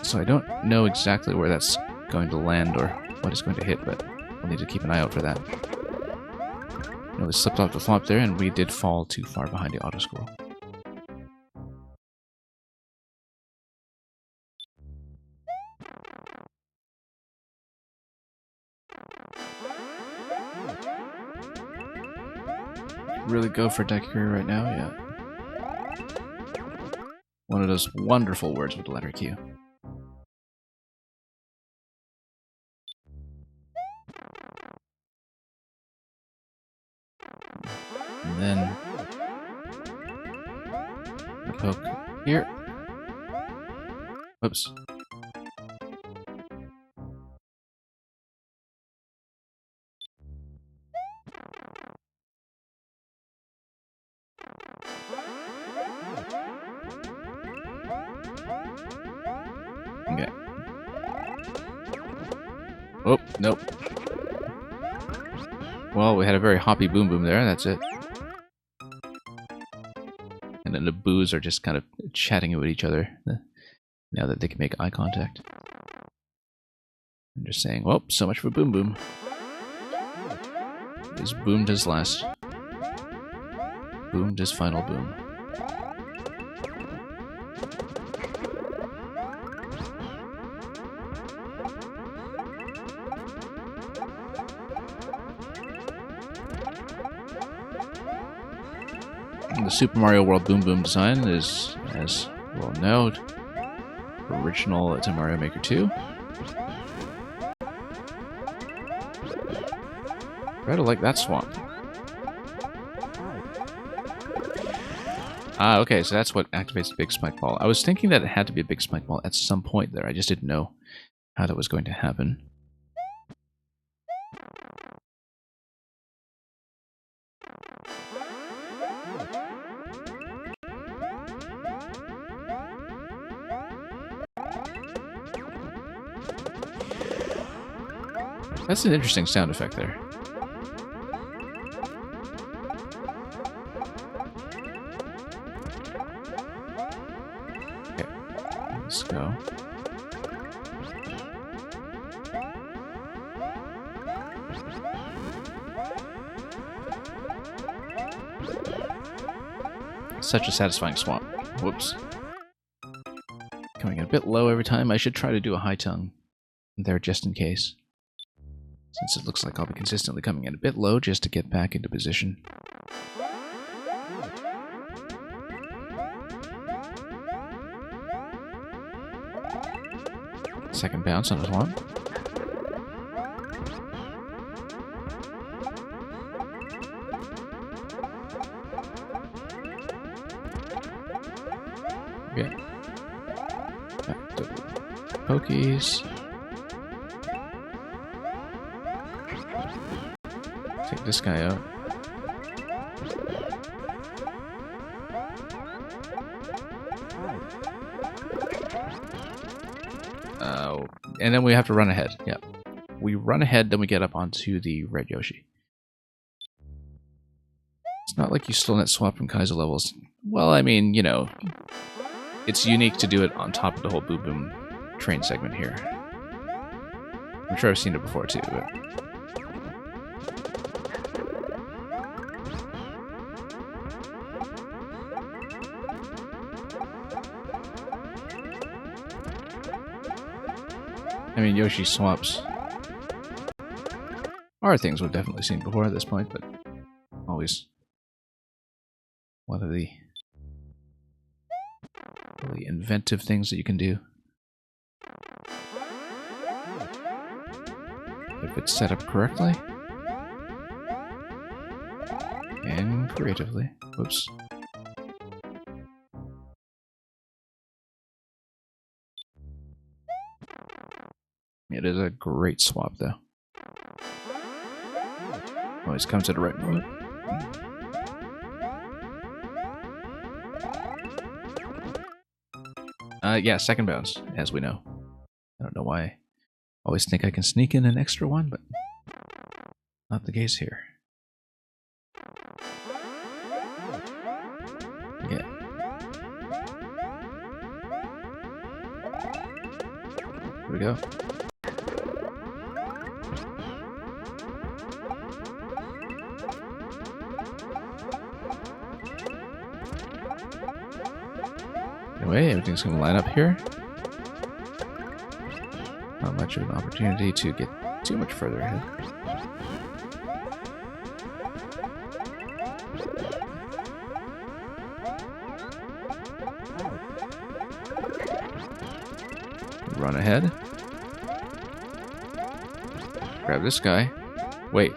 So I don't know exactly where that's going to land or what it's going to hit, but we'll need to keep an eye out for that. You know, we slipped off the flop there, and we did fall too far behind the auto scroll. Really go for Daiquiri right now, yeah. One of those wonderful words with the letter Q. And then the poke here. Whoops. Okay. Oh, nope. Well, we had a very hoppy boom boom there, that's it. And then the boos are just kind of chatting with each other now that they can make eye contact. I'm just saying, well, so much for boom boom. This boom does last. Boom does final boom. The Super Mario World Boom Boom design is, as you all know, original to Mario Maker 2. Rather like that swamp. Ah, okay, so that's what activates the big spike ball. I was thinking that it had to be a big spike ball at some point there. I just didn't know how that was going to happen. That's an interesting sound effect there. Okay, let's go. Such a satisfying swamp. Whoops. Coming in a bit low every time. I should try to do a high tongue there just in case. Since it looks like I'll be consistently coming in a bit low just to get back into position. Second bounce on his one. Okay. Back to pokies. Take this guy out. And then we have to run ahead. Yeah. We run ahead, then we get up onto the red Yoshi. It's not like you stole that swap from Kaiser levels. Well, I mean, you know, it's unique to do it on top of the whole Boom Boom train segment here. I'm sure I've seen it before too, but... I mean, Yoshi swaps are things we've definitely seen before at this point, but always one of the really inventive things that you can do. If it's set up correctly. And creatively. Whoops. It is a great swap, though. Always comes at the right moment. Yeah, second bounce, as we know. I don't know why I always think I can sneak in an extra one, but not the case here. Yeah. Here we go. Anyway, everything's going to line up here. Not much of an opportunity to get too much further ahead. Run ahead. Grab this guy. Wait.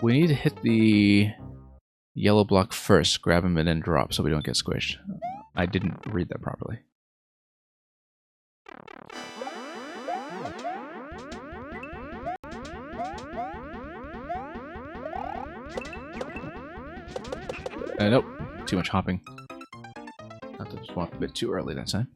We need to hit the yellow block first, grab him and then drop so we don't get squished. I didn't read that properly. Nope, too much hopping. Got to swap a bit too early that time.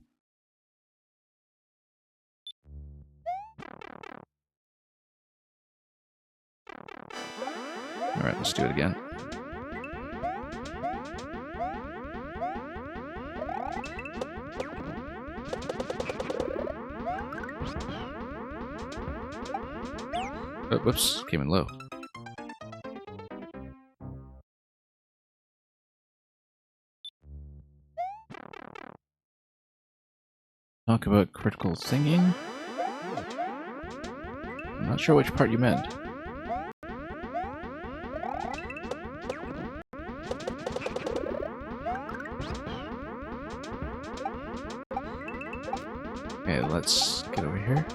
Alright, let's do it again. Oh, whoops, came in low. Talk about critical thinking. I'm not sure which part you meant. Okay, let's get over here.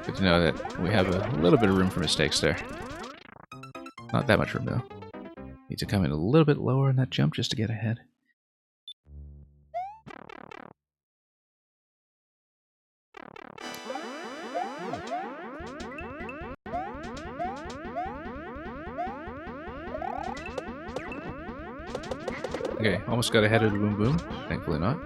Good to know that we have a little bit of room for mistakes there. Not that much room, though. Need to come in a little bit lower in that jump just to get ahead. Okay, almost got ahead of the boom boom. Thankfully not.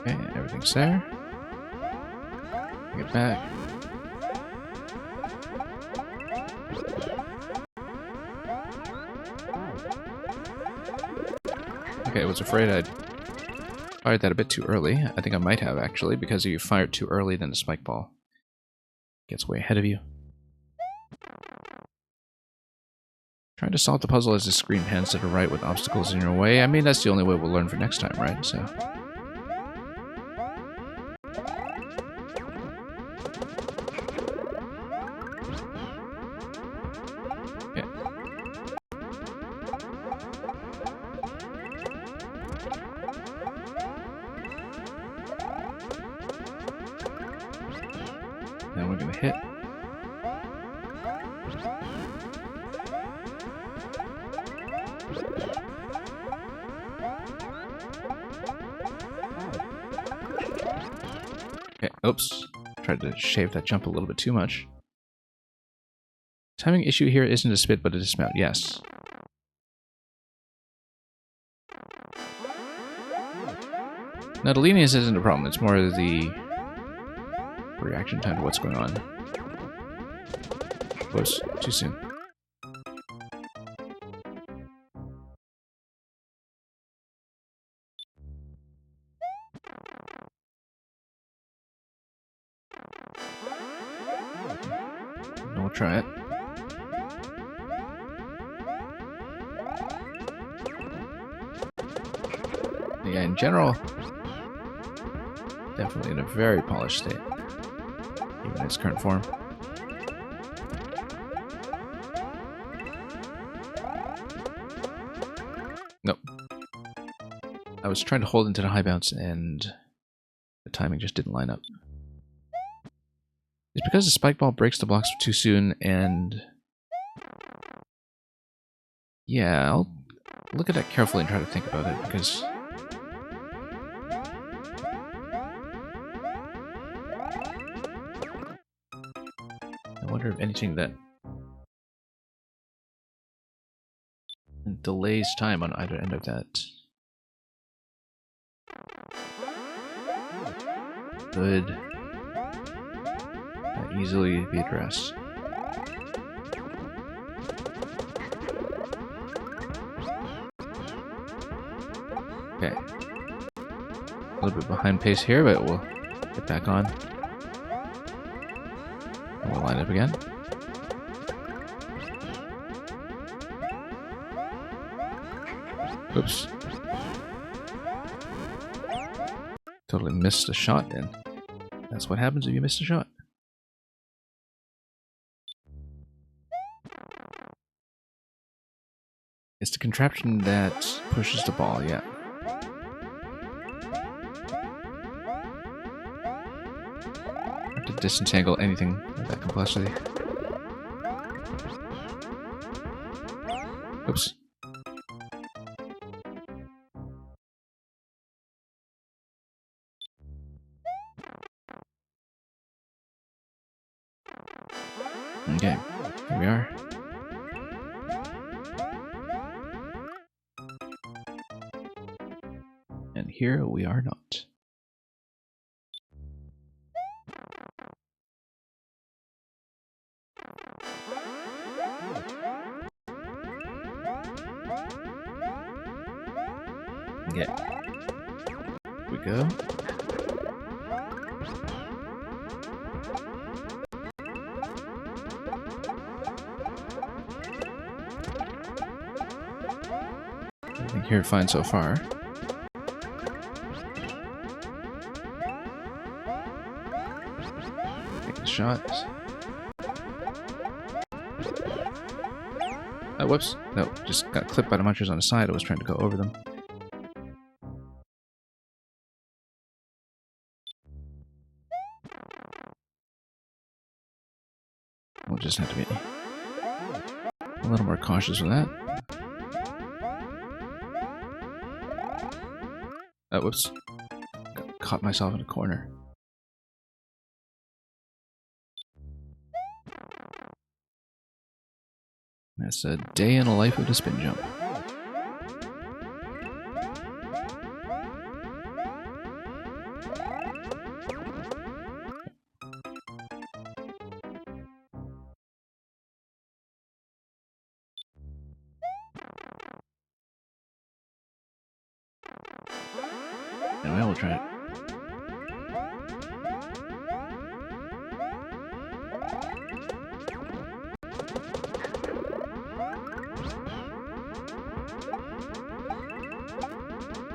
Okay, everything's there. Get back. Okay, I was afraid I'd fired that a bit too early. I think I might have, actually, because if you fire it too early, then the spike ball gets way ahead of you. Trying to solve the puzzle as the screen pans to the right with obstacles in your way. I mean, that's the only way we'll learn for next time, right? So. Yeah. Now we're gonna hit. Okay, oops. Tried to shave that jump a little bit too much. Timing issue here isn't a spit, but a dismount. Yes. Now, the lenience isn't a problem. It's more the reaction time to what's going on. Whoops, too soon. We'll try it. Yeah, in general, definitely in a very polished state, even in its current form. Nope. I was trying to hold into the high bounce and the timing just didn't line up. It's because the spike ball breaks the blocks too soon, and yeah, I'll look at that carefully and try to think about it, because I wonder if anything that delays time on either end of that could easily be addressed. Okay. A little bit behind pace here, but we'll get back on. And we'll line up again. Oops. Totally missed a shot, and that's what happens if you miss a shot. It's the contraption that pushes the ball, yeah. Have to disentangle anything with that complexity. Oops. Okay, here we are. And here we are not. Okay. Here we go. I think you're fine so far. Take the shot. Whoops. No, just got clipped by the munchers on the side. I was trying to go over them. We'll just have to be a little more cautious with that. Whoops. Caught myself in a corner. That's a day in the life of the spin jump. Anyway, we'll try it.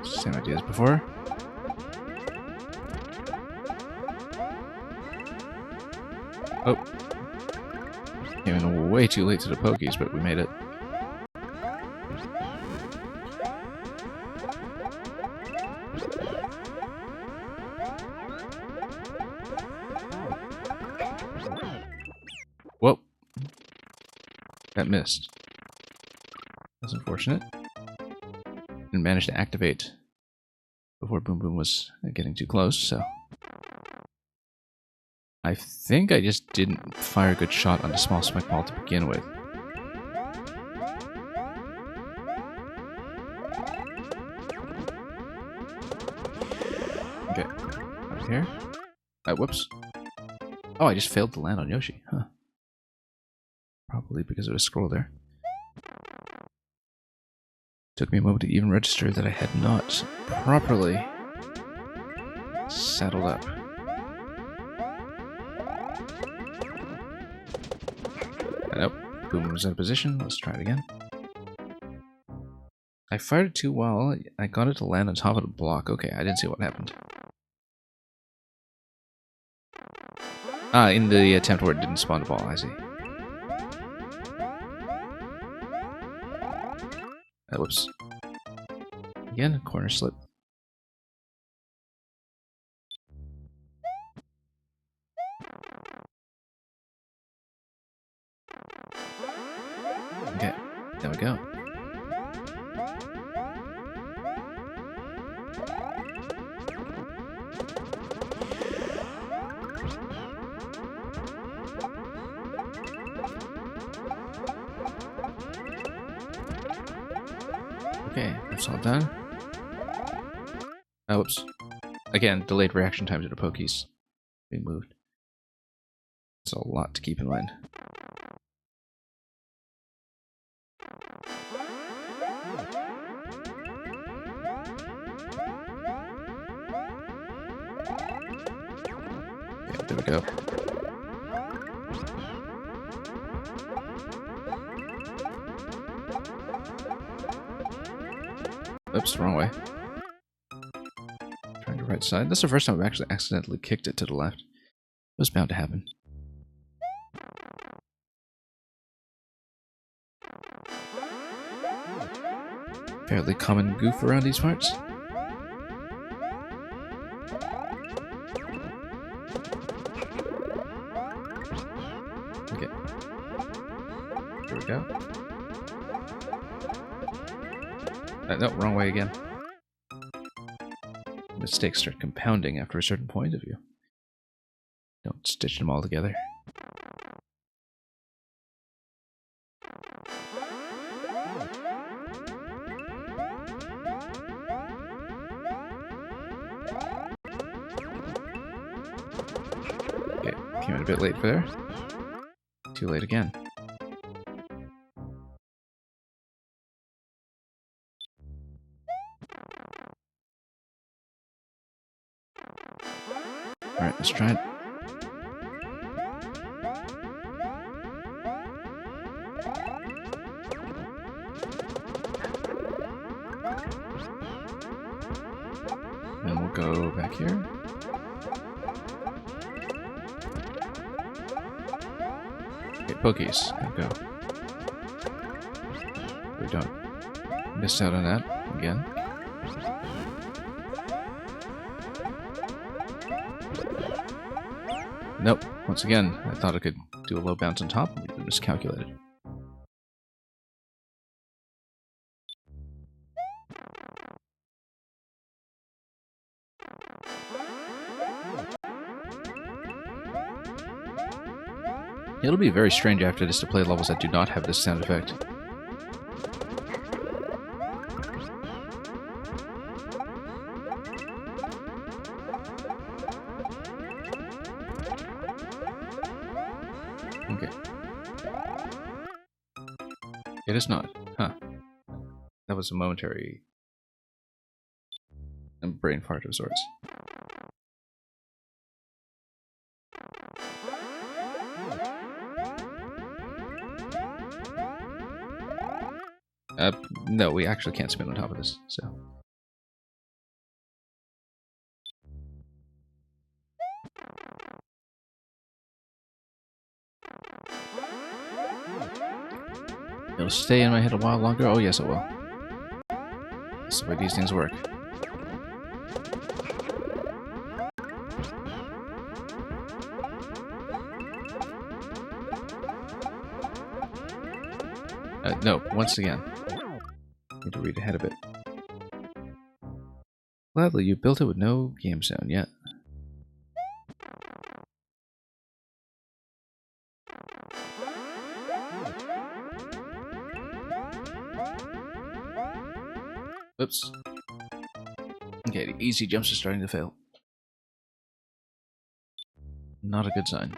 Same idea as before. Oh. Came in way too late to the pokies, but we made it. Whoa. That missed. That's unfortunate. Didn't manage to activate before Boom Boom was getting too close, so... I think I just didn't fire a good shot on the small spike ball to begin with. Okay, up here. Whoops. Oh, I just failed to land on Yoshi, huh. Probably because of a scroll there. Took me a moment to even register that I had not properly saddled up. Nope. Boom was out of position. Let's try it again. I fired it too well. I got it to land on top of the block. Okay, I didn't see what happened. Ah, in the attempt where it didn't spawn the ball, I see. Whoops. Again, corner slip. Okay, there we go. Okay, that's all done. Oh, whoops. Again, delayed reaction time to the pokies being moved. It's a lot to keep in mind. Yeah, there we go. Oops, wrong way. Trying to right side. That's the first time I've actually accidentally kicked it to the left. It was bound to happen. Fairly common goof around these parts. Okay. Here we go. No, wrong way again. Mistakes start compounding after a certain point of view. Don't stitch them all together. Okay, came in a bit late for there. Too late again. Alright, let's try it. Then we'll go back here. Okay, pokies. Go. don't miss out on that again. Nope. Once again, I thought I could do a low bounce on top, but I miscalculated. It'll be very strange after this to play levels that do not have this sound effect. Okay. It is not. Huh. That was a momentary brain fart of sorts. No, we actually can't spin on top of this, so... It'll stay in my head a while longer? Oh yes it will. That's the way these things work. No, once again. Need to read ahead a bit. Gladly, you built it with no game sound yet. Oops. Okay, the easy jumps are starting to fail. Not a good sign.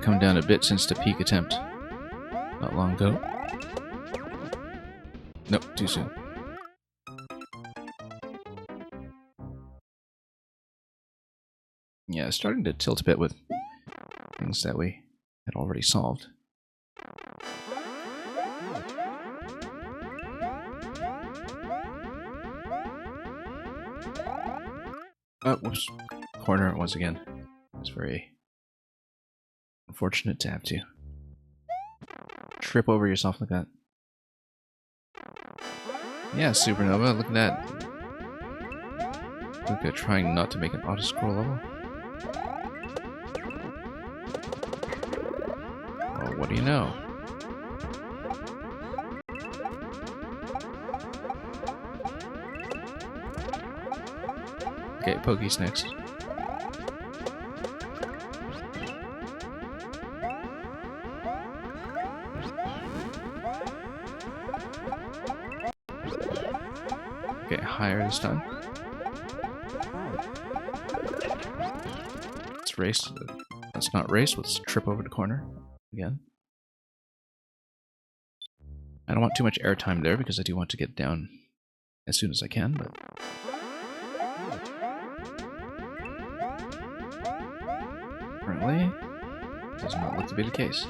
Come down a bit since the peak attempt not long ago. Nope, too soon. Yeah, starting to tilt a bit with things that we had already solved. Oh, whoops. Corner once again. It's very unfortunate to have to trip over yourself like that. Yeah, Supernova, look at that. Look at trying not to make an auto-scroll level. Oh, what do you know? Okay, Pokey's next. Okay, higher this time. Let's race. Let's not race, let's trip over the corner again. I don't want too much airtime there because I do want to get down as soon as I can, but... Currently, does not look to be the case.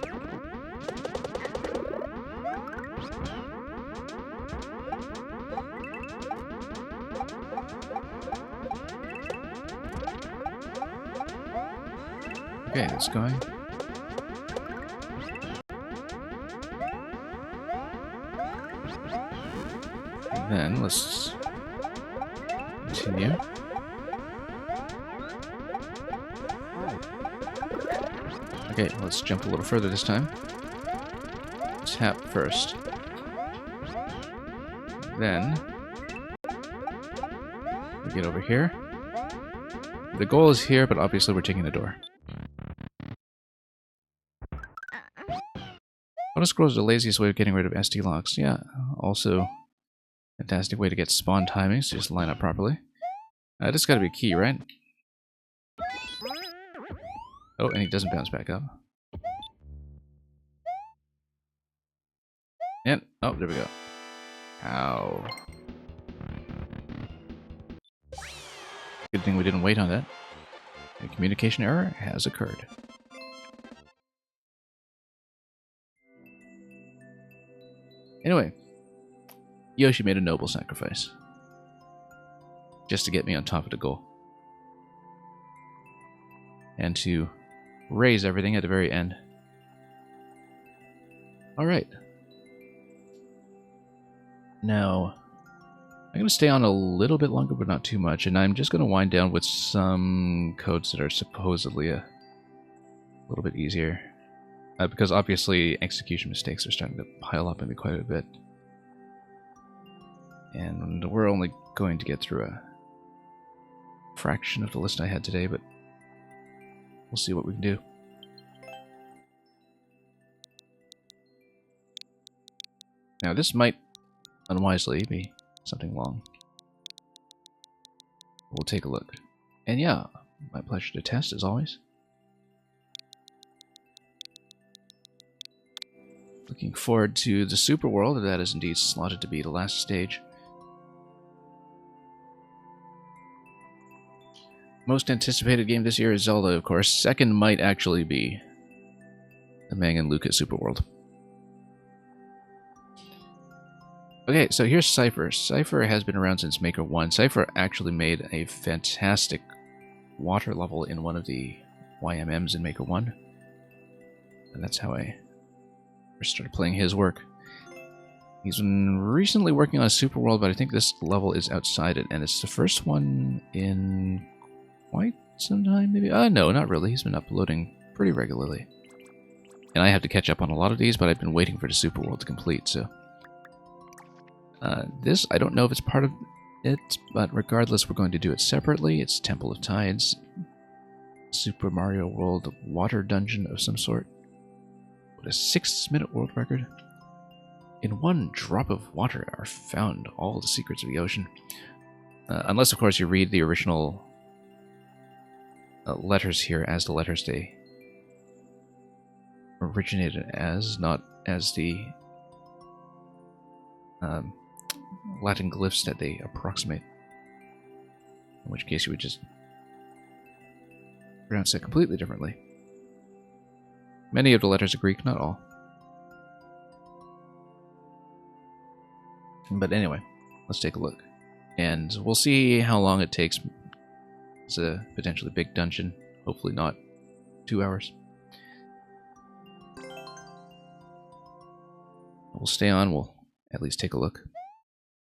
Okay, that's going. Then let's continue. Okay, let's jump a little further this time. Tap first. Then we get over here. The goal is here, but obviously we're taking the door. Auto-scroll is the laziest way of getting rid of SD locks. Yeah, also fantastic way to get spawn timings to just line up properly. This gotta be key, right? Oh, and he doesn't bounce back up. And, oh, there we go. Ow. Good thing we didn't wait on that. A communication error has occurred. Anyway, Yoshi made a noble sacrifice. Just to get me on top of the goal. And to raise everything at the very end. Alright. Now, I'm going to stay on a little bit longer, but not too much, and I'm just going to wind down with some codes that are supposedly a little bit easier. Because obviously execution mistakes are starting to pile up in me quite a bit. And we're only going to get through a fraction of the list I had today, but we'll see what we can do. Now this might unwisely be something long. We'll take a look. And yeah, my pleasure to test as always. Looking forward to the Super World, that is indeed slotted to be the last stage. Most anticipated game this year is Zelda, of course. Second might actually be the Mang and Luca Super World. Okay, so here's Cypher. Cypher has been around since Maker 1. Cypher actually made a fantastic water level in one of the YMMs in Maker 1. And that's how I first started playing his work. He's been recently working on a Super World, but I think this level is outside it, and it's the first one in quite some time, maybe? No, not really. He's been uploading pretty regularly. And I have to catch up on a lot of these, but I've been waiting for the Super World to complete, so... this, I don't know if it's part of it, but regardless, we're going to do it separately. It's Temple of Tides. Super Mario World water dungeon of some sort. What a 6-minute world record. In one drop of water are found all the secrets of the ocean. Unless, of course, you read the original letters here as the letters they originated as, not as the Latin glyphs that they approximate. In which case you would just pronounce it completely differently. Many of the letters are Greek, not all. But anyway, let's take a look. And we'll see how long it takes. It's a potentially big dungeon. Hopefully not 2 hours. We'll stay on, we'll at least take a look.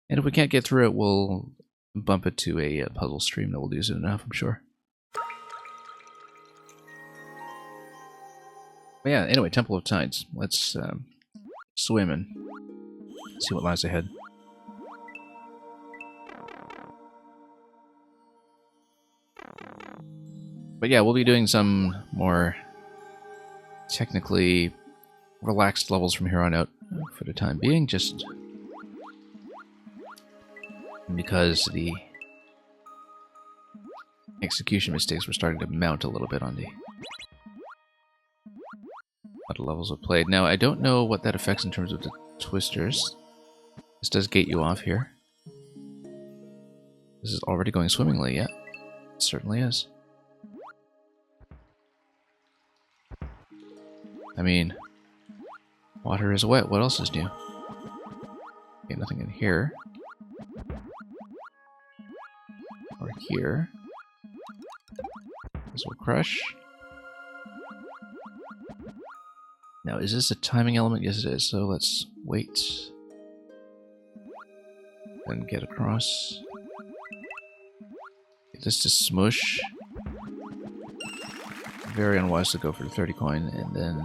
And if we can't get through it, we'll bump it to a puzzle stream that will do soon enough, I'm sure. But yeah, anyway, Temple of Tides. Let's swim and see what lies ahead. But yeah, we'll be doing some more technically relaxed levels from here on out for the time being, just because the execution mistakes were starting to mount a little bit on the levels we've played. Now, I don't know what that affects in terms of the twisters. This does gate you off here. This is already going swimmingly, yeah. It certainly is. I mean, water is wet. What else is new? Okay, nothing in here. Or here. This will crush. Now, is this a timing element? Yes, it is. So let's wait. And get across. Get this to smush. Very unwise to go for the 30 coin, and then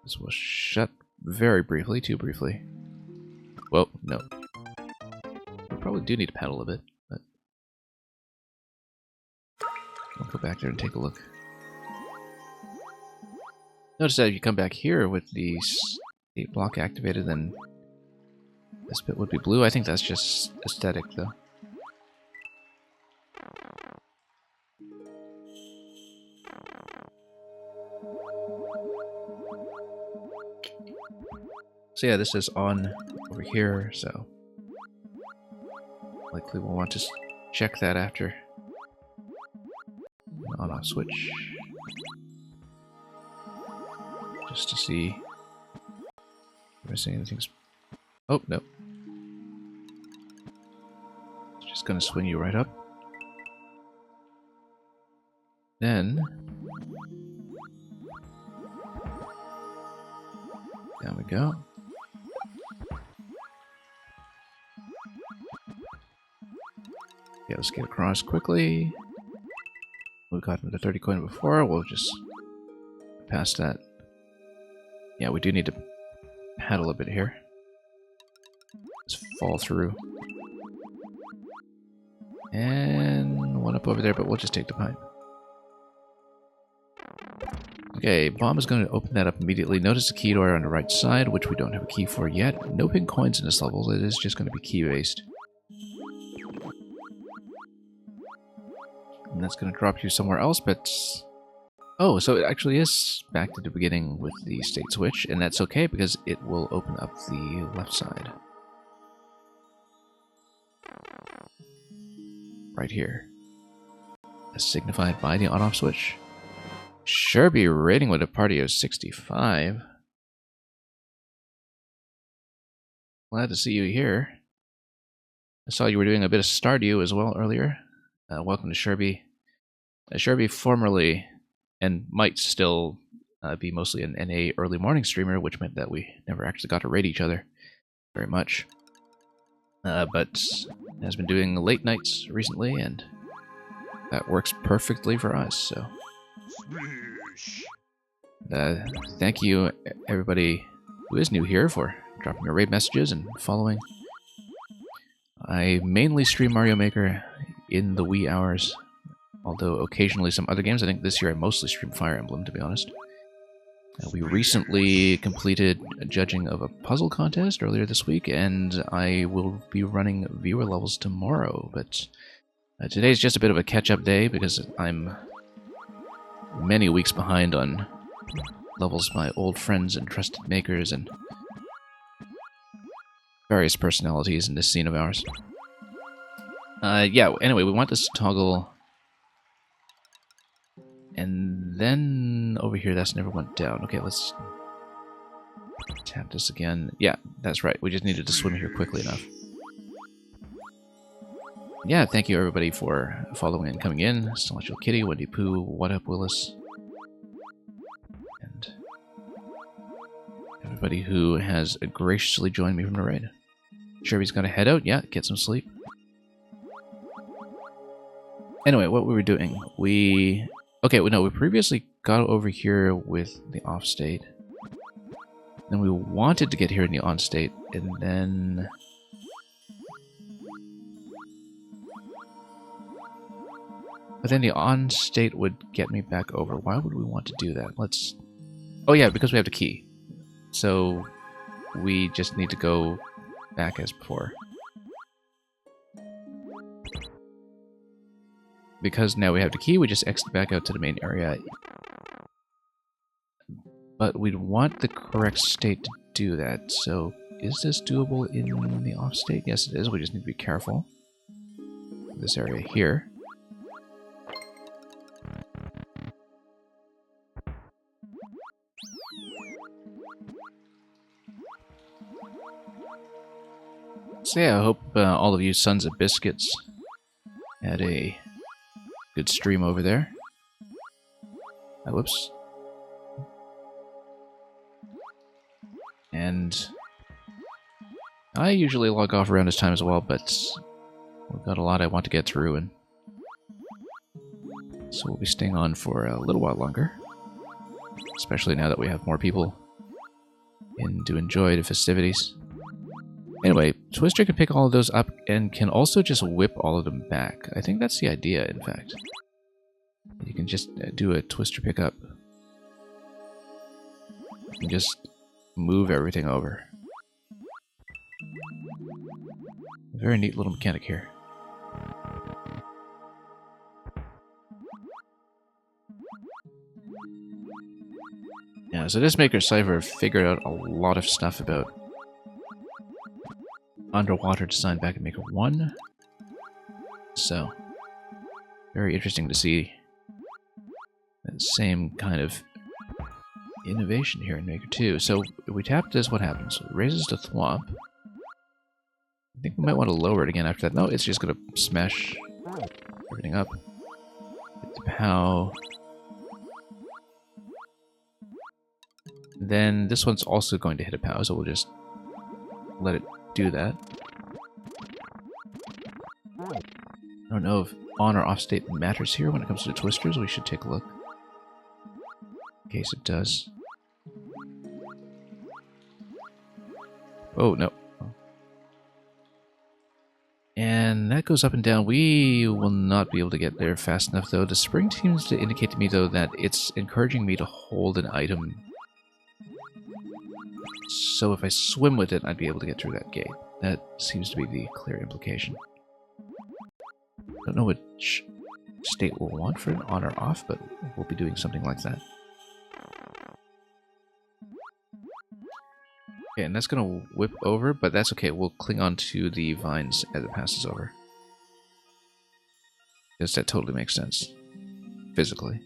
this will shut very briefly, too briefly. Well, no. We probably do need to paddle a bit, but I'll go back there and take a look. Notice that if you come back here with the state block activated, then this bit would be blue. I think that's just aesthetic, though. So yeah, this is on over here, so likely we'll want to check that after an on-off switch. Just to see if I see anything. Oh, no. It's just gonna swing you right up. Then down we go. Yeah, let's get across quickly. We got the 30 coin before, we'll just pass that. Yeah, we do need to paddle a bit here. Let's fall through. And one up over there, but we'll just take the pipe. Okay, Bomb is going to open that up immediately. Notice the key door on the right side, which we don't have a key for yet. No pink coins in this level, it is just going to be key-based. And that's going to drop you somewhere else, but... Oh, so it actually is back to the beginning with the state switch, and that's okay because it will open up the left side. Right here. As signified by the on-off switch. Sherby rating with a party of 65. Glad to see you here. I saw you were doing a bit of Stardew as well earlier. Welcome to Sherby. Sherby formerly, and might still be mostly an NA early morning streamer, which meant that we never actually got to raid each other very much. But has been doing late nights recently, and that works perfectly for us, so... thank you, everybody who is new here, for dropping your raid messages and following. I mainly stream Mario Maker in the wee hours, although occasionally some other games. I think this year I mostly stream Fire Emblem, to be honest. We recently completed a judging of a puzzle contest earlier this week, and I will be running viewer levels tomorrow, but today's just a bit of a catch-up day because I'm many weeks behind on levels by old friends and trusted makers and various personalities in this scene of ours. Yeah, anyway, we want this toggle. And then over here, that's never went down. Okay, let's tap this again. Yeah, that's right. We just needed to swim here quickly enough. Yeah, thank you everybody for following and coming in. Celestial Kitty, Wendy Pooh, What Up Willis. And everybody who has graciously joined me from the raid. Sherby's got to head out. Yeah, get some sleep. Anyway, what we were doing, we previously got over here with the off state. Then we wanted to get here in the on state, and then... But then the on state would get me back over. Why would we want to do that? Let's... Oh yeah, because we have the key. So we just need to go back as before. Because now we have the key, we just exit back out to the main area. But we'd want the correct state to do that, so is this doable in the off state? Yes, it is. We just need to be careful. This area here. So yeah, I hope all of you sons of biscuits had a good stream over there. Whoops. And I usually log off around this time as well, but we've got a lot I want to get through, and so we'll be staying on for a little while longer. Especially now that we have more people in to enjoy the festivities. Anyway, Twister can pick all of those up and can also just whip all of them back. I think that's the idea, in fact. You can just do a Twister pickup. And just move everything over. Very neat little mechanic here. Yeah, so this Maker Cypher figured out a lot of stuff about underwater design back in Maker 1. So, very interesting to see that same kind of innovation here in Maker 2. So, if we tap this, what happens? It raises the thwomp. I think we might want to lower it again after that. No, it's just going to smash everything up. Hit the POW. Then this one's also going to hit a POW, so we'll just let it do that. I don't know if on or off state matters here when it comes to the twisters. We should take a look. In case it does. Oh, no. And that goes up and down. We will not be able to get there fast enough, though. The spring seems to indicate to me, though, that it's encouraging me to hold an item. So if I swim with it, I'd be able to get through that gate. That seems to be the clear implication. Don't know which state we'll want for an on or off, but we'll be doing something like that. Okay, and that's going to whip over, but that's okay. We'll cling on to the vines as it passes over. Because that totally makes sense. Physically.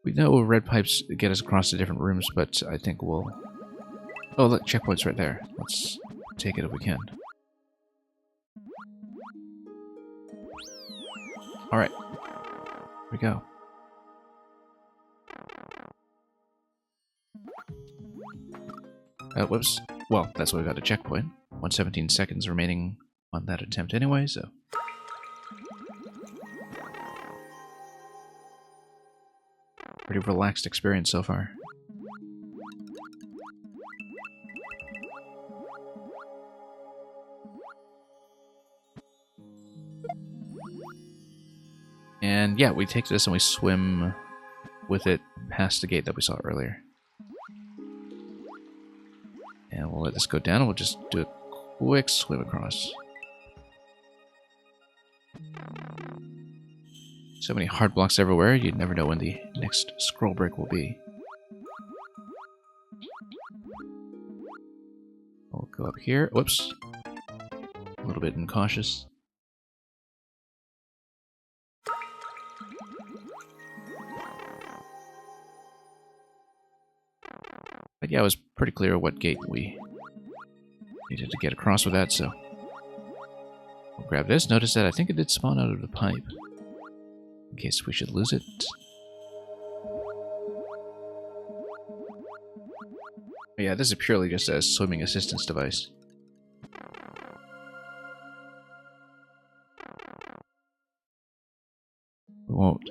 We know red pipes get us across the different rooms, but I think we'll... Oh, look, checkpoint's right there. Let's take it if we can. Alright. Here we go. Whoops. Well, that's why we got a checkpoint. 117 seconds remaining on that attempt anyway, so... Pretty relaxed experience so far. And yeah, we take this and we swim with it past the gate that we saw earlier. And we'll let this go down and we'll just do a quick swim across. So many hard blocks everywhere, you'd never know when the next scroll break will be. We'll go up here. Whoops. A little bit incautious. But yeah, it was pretty clear what gate we needed to get across with that, so... We'll grab this. Notice that I think it did spawn out of the pipe. In case we should lose it. But yeah, this is purely just a swimming assistance device. We won't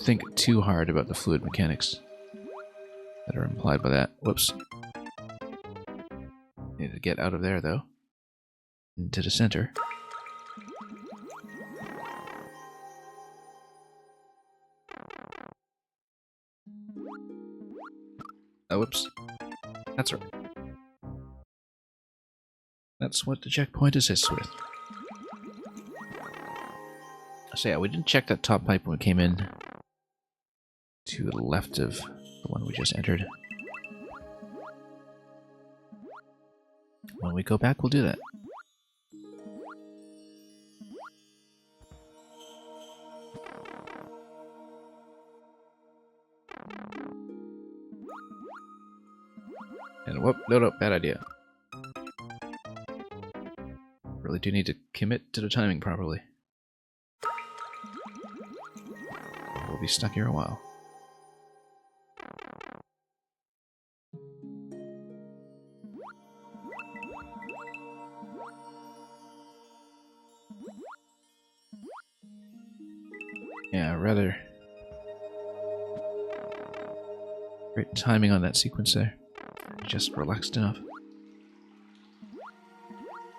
think too hard about the fluid mechanics that are implied by that. Whoops. Need to get out of there, though. Into the center. Oh, whoops. That's right. That's what the checkpoint assists with. So yeah, we didn't check that top pipe when we came in to the left of the one we just entered. When we go back, we'll do that. And whoop, no, bad idea. Really do need to commit to the timing properly. We'll be stuck here a while. Yeah, rather great timing on that sequence there. Just relaxed enough.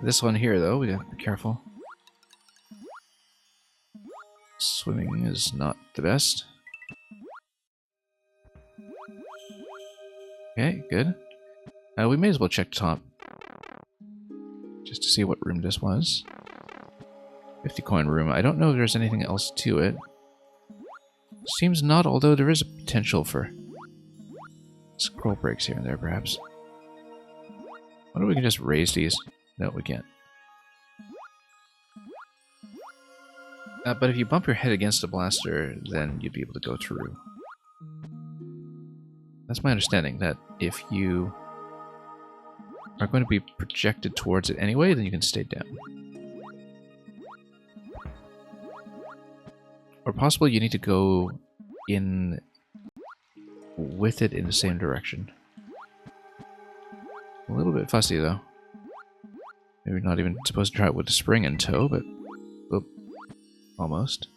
This one here, though, we gotta be careful. Swimming is not the best. Okay, good. We may as well check top. Just to see what room this was. 50 coin room. I don't know if there's anything else to it. Seems not, although there is a potential for scroll breaks here and there, perhaps. What if we can just raise these? No, we can't. But if you bump your head against the blaster, then you'd be able to go through. That's my understanding, that if you are going to be projected towards it anyway, then you can stay down. Or possibly you need to go in with it in the same direction. A little bit fussy, though. Maybe not even supposed to try it with the spring in tow, but... Oop, almost.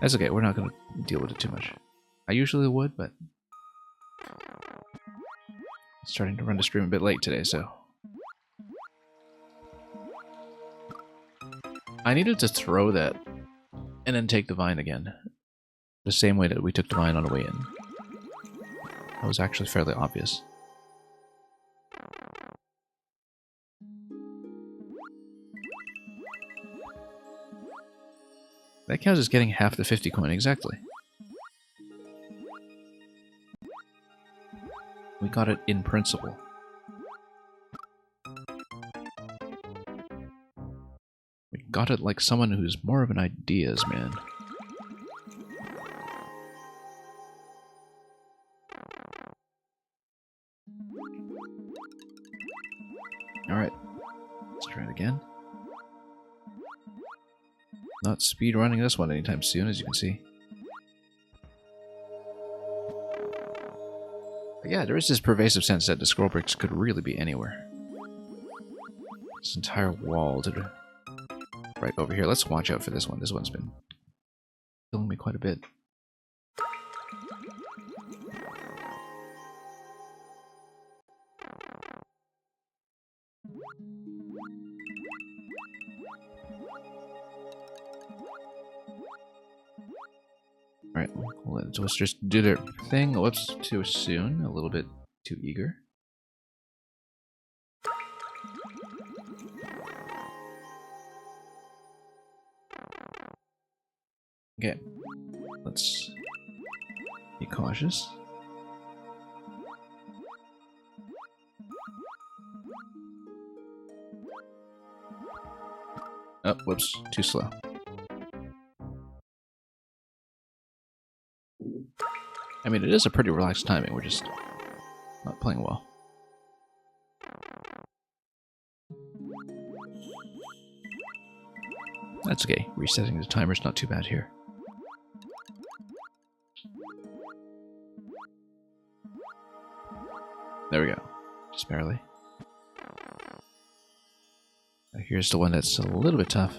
That's okay, we're not going to deal with it too much. I usually would, but... It's starting to run the stream a bit late today, so... I needed to throw that, and then take the vine again. The same way that we took the vine on the way in. That was actually fairly obvious. That counts as getting half the 50 coin, exactly. We got it in principle. We got it like someone who's more of an ideas man. Alright, let's try it again. Not speed running this one anytime soon, as you can see. But yeah, there is this pervasive sense that the scroll bricks could really be anywhere. This entire wall to the right over here. Let's watch out for this one. This one's been killing me quite a bit. Alright, let's just do their thing. Whoops, too soon. A little bit too eager. Okay, let's be cautious. Oh, whoops, too slow. I mean, it is a pretty relaxed timing, we're just not playing well. That's okay, resetting the timer's not too bad here. There we go, just barely. Now here's the one that's a little bit tough.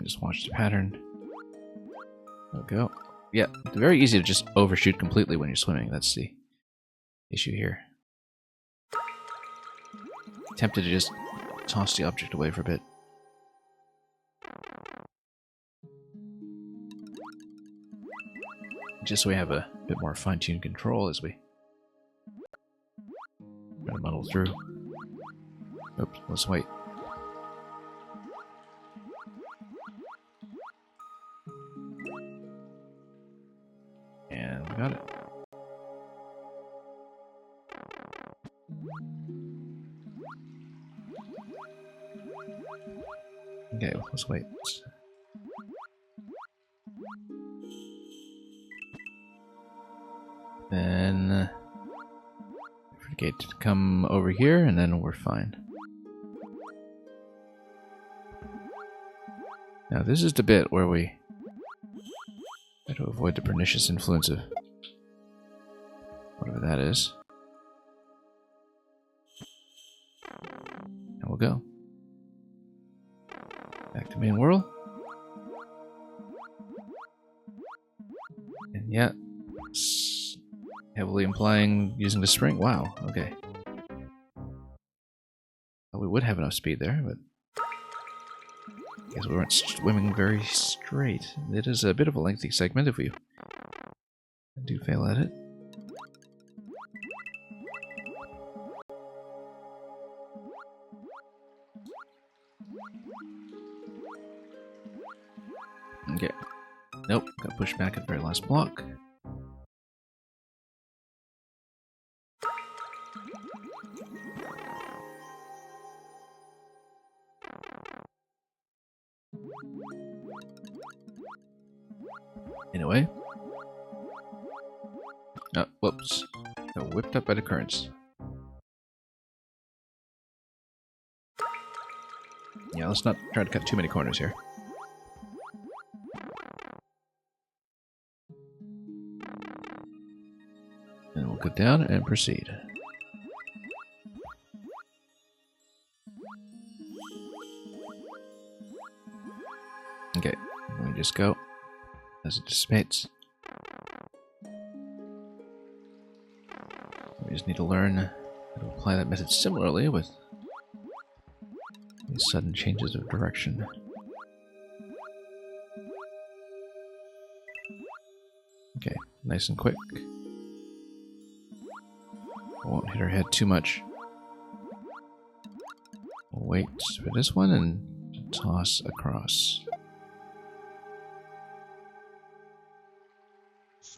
Just watch the pattern. There we go. Yeah, it's very easy to just overshoot completely when you're swimming. That's the issue here. Tempted to just toss the object away for a bit. Just so we have a bit more fine-tuned control as we try to muddle through. Oops, let's wait. And we got it. Okay, let's wait. Then for the gate to come over here, and then we're fine. Now this is the bit where we try to avoid the pernicious influence of whatever that is. And we'll go. Back to main world. And yeah, heavily implying using the spring. Wow, okay. Well, we would have enough speed there, but I guess we weren't swimming very straight. It is a bit of a lengthy segment if we do fail at it. Okay. Nope, got pushed back at the very last block. Anyway. Oh, whoops. Got whipped up by the currents. Yeah, let's not try to cut too many corners here. And we'll go down and proceed. Okay, we just go as it dissipates. We just need to learn how to apply that method similarly with these sudden changes of direction. Okay, nice and quick. I won't hit our head too much. We'll wait for this one and toss across.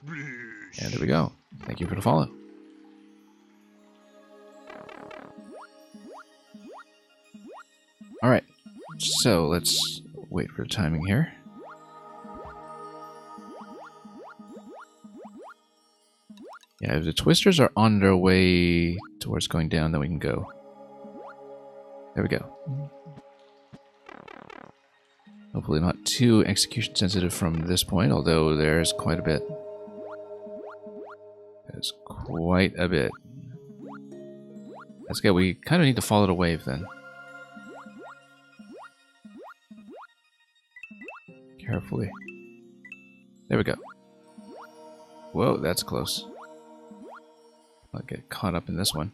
And there we go. Thank you for the follow. Alright, so let's wait for the timing here. Yeah, if the twisters are on their way towards going down, then we can go. There we go. Hopefully not too execution sensitive from this point, although there's quite a bit. There's quite a bit. That's good. We kind of need to follow the wave then. Carefully. There we go. Whoa, that's close. I'll get caught up in this one.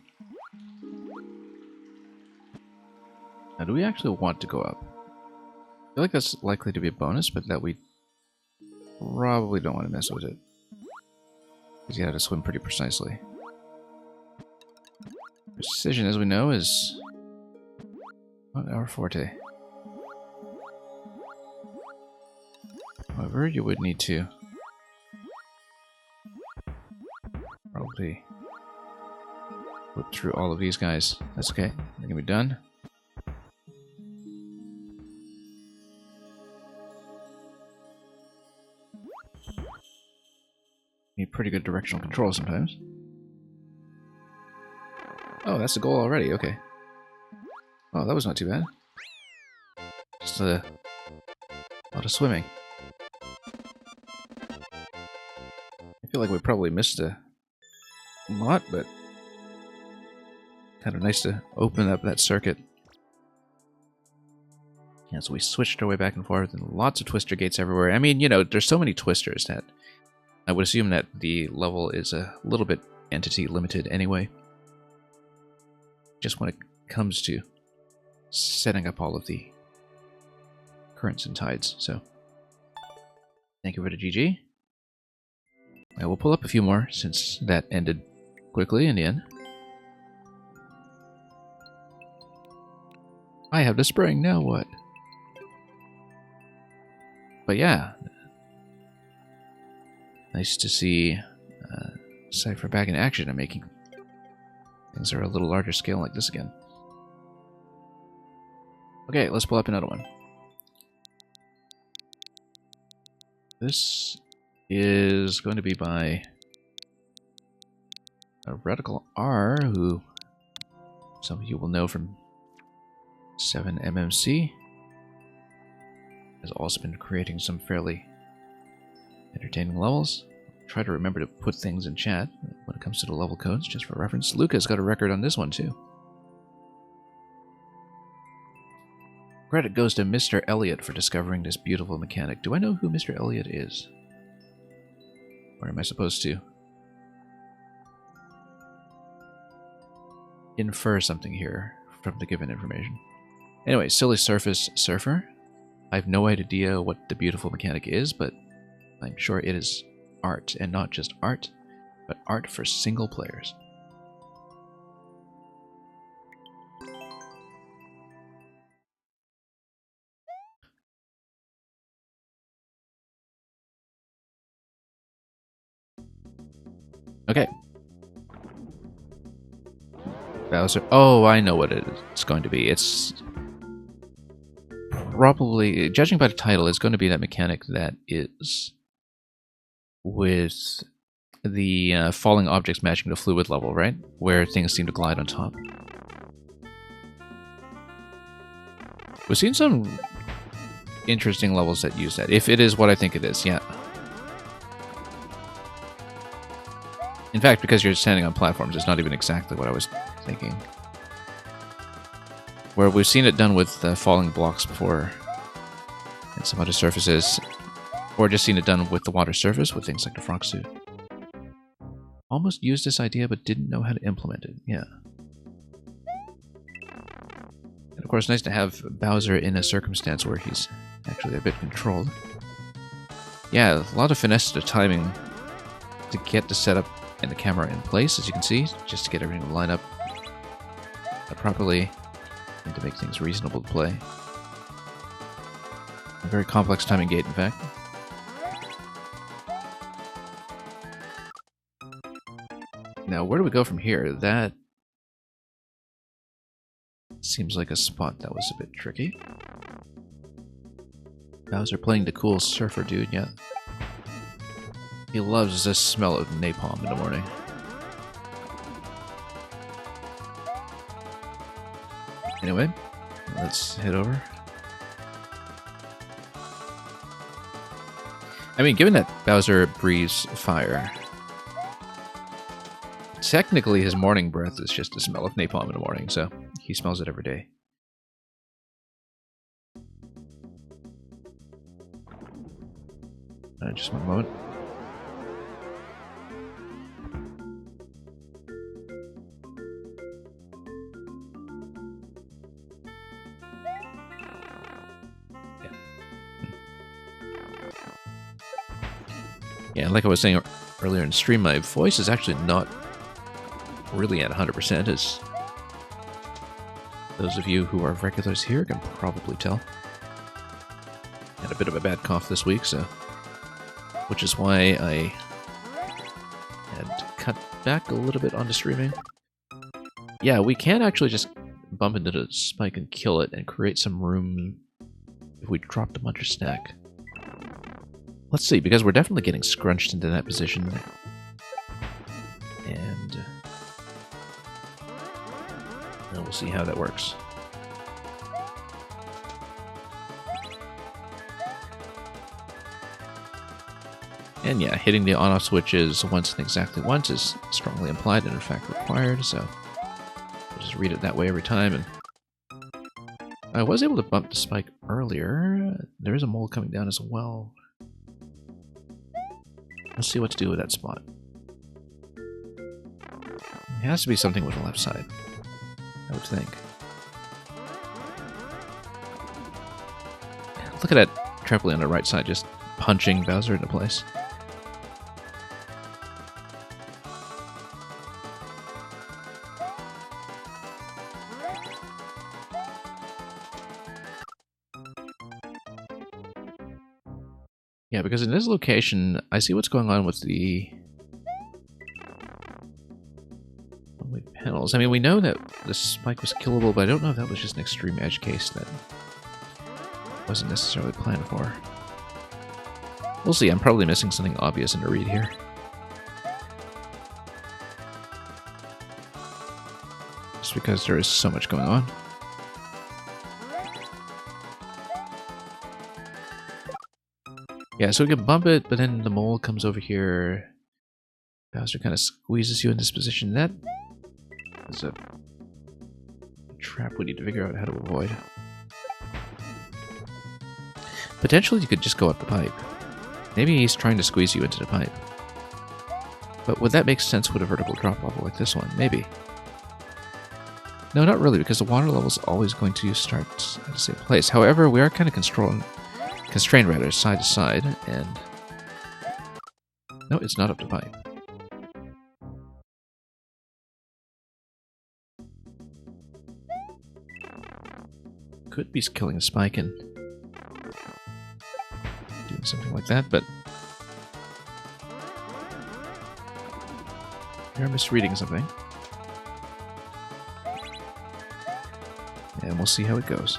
Now, do we actually want to go up? I feel like that's likely to be a bonus, but that we probably don't want to mess with it. Because you have to swim pretty precisely. Precision, as we know, is not our forte. However, you would need to probably whip through all of these guys. That's okay. They're gonna be done. Need pretty good directional control sometimes. Oh, that's the goal already. Okay. Oh, that was not too bad. Just a lot of swimming. I feel like we probably missed a lot, but kind of nice to open up that circuit. Yeah, so we switched our way back and forth, and lots of twister gates everywhere. I mean, you know, there's so many twisters that I would assume that the level is a little bit entity limited anyway. Just when it comes to setting up all of the currents and tides, so thank you for the GG. I will pull up a few more since that ended quickly in the end. I have the spring, now what? But yeah, nice to see Cypher back in action and making things are a little larger scale like this again. Okay, let's pull up another one. This is going to be by a Radical R, who some of you will know from 7MMC. Has also been creating some fairly entertaining levels. Try to remember to put things in chat when it comes to the level codes, just for reference. Luca's got a record on this one, too. Credit goes to Mr. Elliot for discovering this beautiful mechanic. Do I know who Mr. Elliot is? Or am I supposed to infer something here from the given information? Anyway, Silly Surface Surfer. I have no idea what the beautiful mechanic is, but I'm sure it is art, and not just art, but art for single players. Okay. Bowser. Oh, I know what it's going to be. It's probably, judging by the title, it's going to be that mechanic that is with the falling objects matching the fluid level, right? Where things seem to glide on top. We've seen some interesting levels that use that, if it is what I think it is, yeah. In fact, because you're standing on platforms, it's not even exactly what I was thinking. Where we've seen it done with falling blocks before, and some other surfaces, or just seen it done with the water surface with things like the frog suit. Almost used this idea, but didn't know how to implement it, yeah. And of course, nice to have Bowser in a circumstance where he's actually a bit controlled. Yeah, a lot of finesse to the timing to get the setup and the camera in place, as you can see, just to get everything to line up properly and to make things reasonable to play. A very complex timing gate, in fact. Now, where do we go from here? That seems like a spot that was a bit tricky. Bowser playing the cool surfer dude, yeah. He loves the smell of napalm in the morning. Anyway, let's head over. I mean, given that Bowser breathes fire, technically his morning breath is just the smell of napalm in the morning, so he smells it every day. Just one moment. Yeah, like I was saying earlier in stream, my voice is actually not really at 100%, as those of you who are regulars here can probably tell. Had a bit of a bad cough this week, so which is why I had cut back a little bit on the streaming. Yeah, we can actually just bump into the spike and kill it and create some room if we drop the muncher stack. Let's see, because we're definitely getting scrunched into that position. And we'll see how that works. And yeah, hitting the on-off switches once and exactly once is strongly implied and in fact required, so we'll just read it that way every time. And I was able to bump the spike earlier. There is a mole coming down as well. Let's see what to do with that spot. It has to be something with the left side, I would think. Look at that trampoline on the right side, just punching Bowser into place. Yeah, because in this location, I see what's going on with the panels. I mean, we know that the spike was killable, but I don't know if that was just an extreme edge case that wasn't necessarily planned for. We'll see. I'm probably missing something obvious in the read here. Just because there is so much going on. Yeah, so we can bump it, but then the mole comes over here. Bowser kind of squeezes you in this position. That is a trap we need to figure out how to avoid. Potentially you could just go up the pipe. Maybe he's trying to squeeze you into the pipe. But would that make sense with a vertical drop level like this one? Maybe. No, not really, because the water level is always going to start at the same place. However, we are kind of constrained rather, side to side, and no, it's not up to pipe. Could be killing a spike and doing something like that, but you're misreading something. And we'll see how it goes.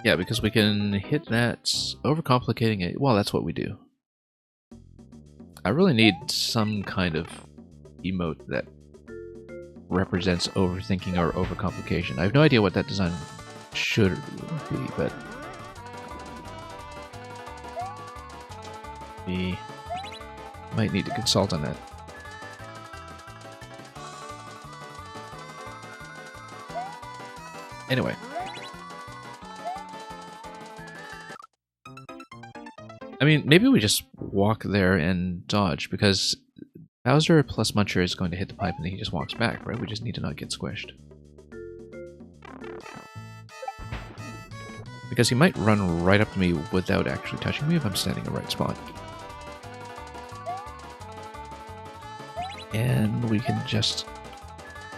Yeah, because we can hit that, overcomplicating it. Well, that's what we do. I really need some kind of emote that represents overthinking or overcomplication. I have no idea what that design should be, but we might need to consult on that. Anyway. I mean, maybe we just walk there and dodge, because Bowser plus Muncher is going to hit the pipe and then he just walks back, right? We just need to not get squished. Because he might run right up to me without actually touching me if I'm standing in the right spot. And we can just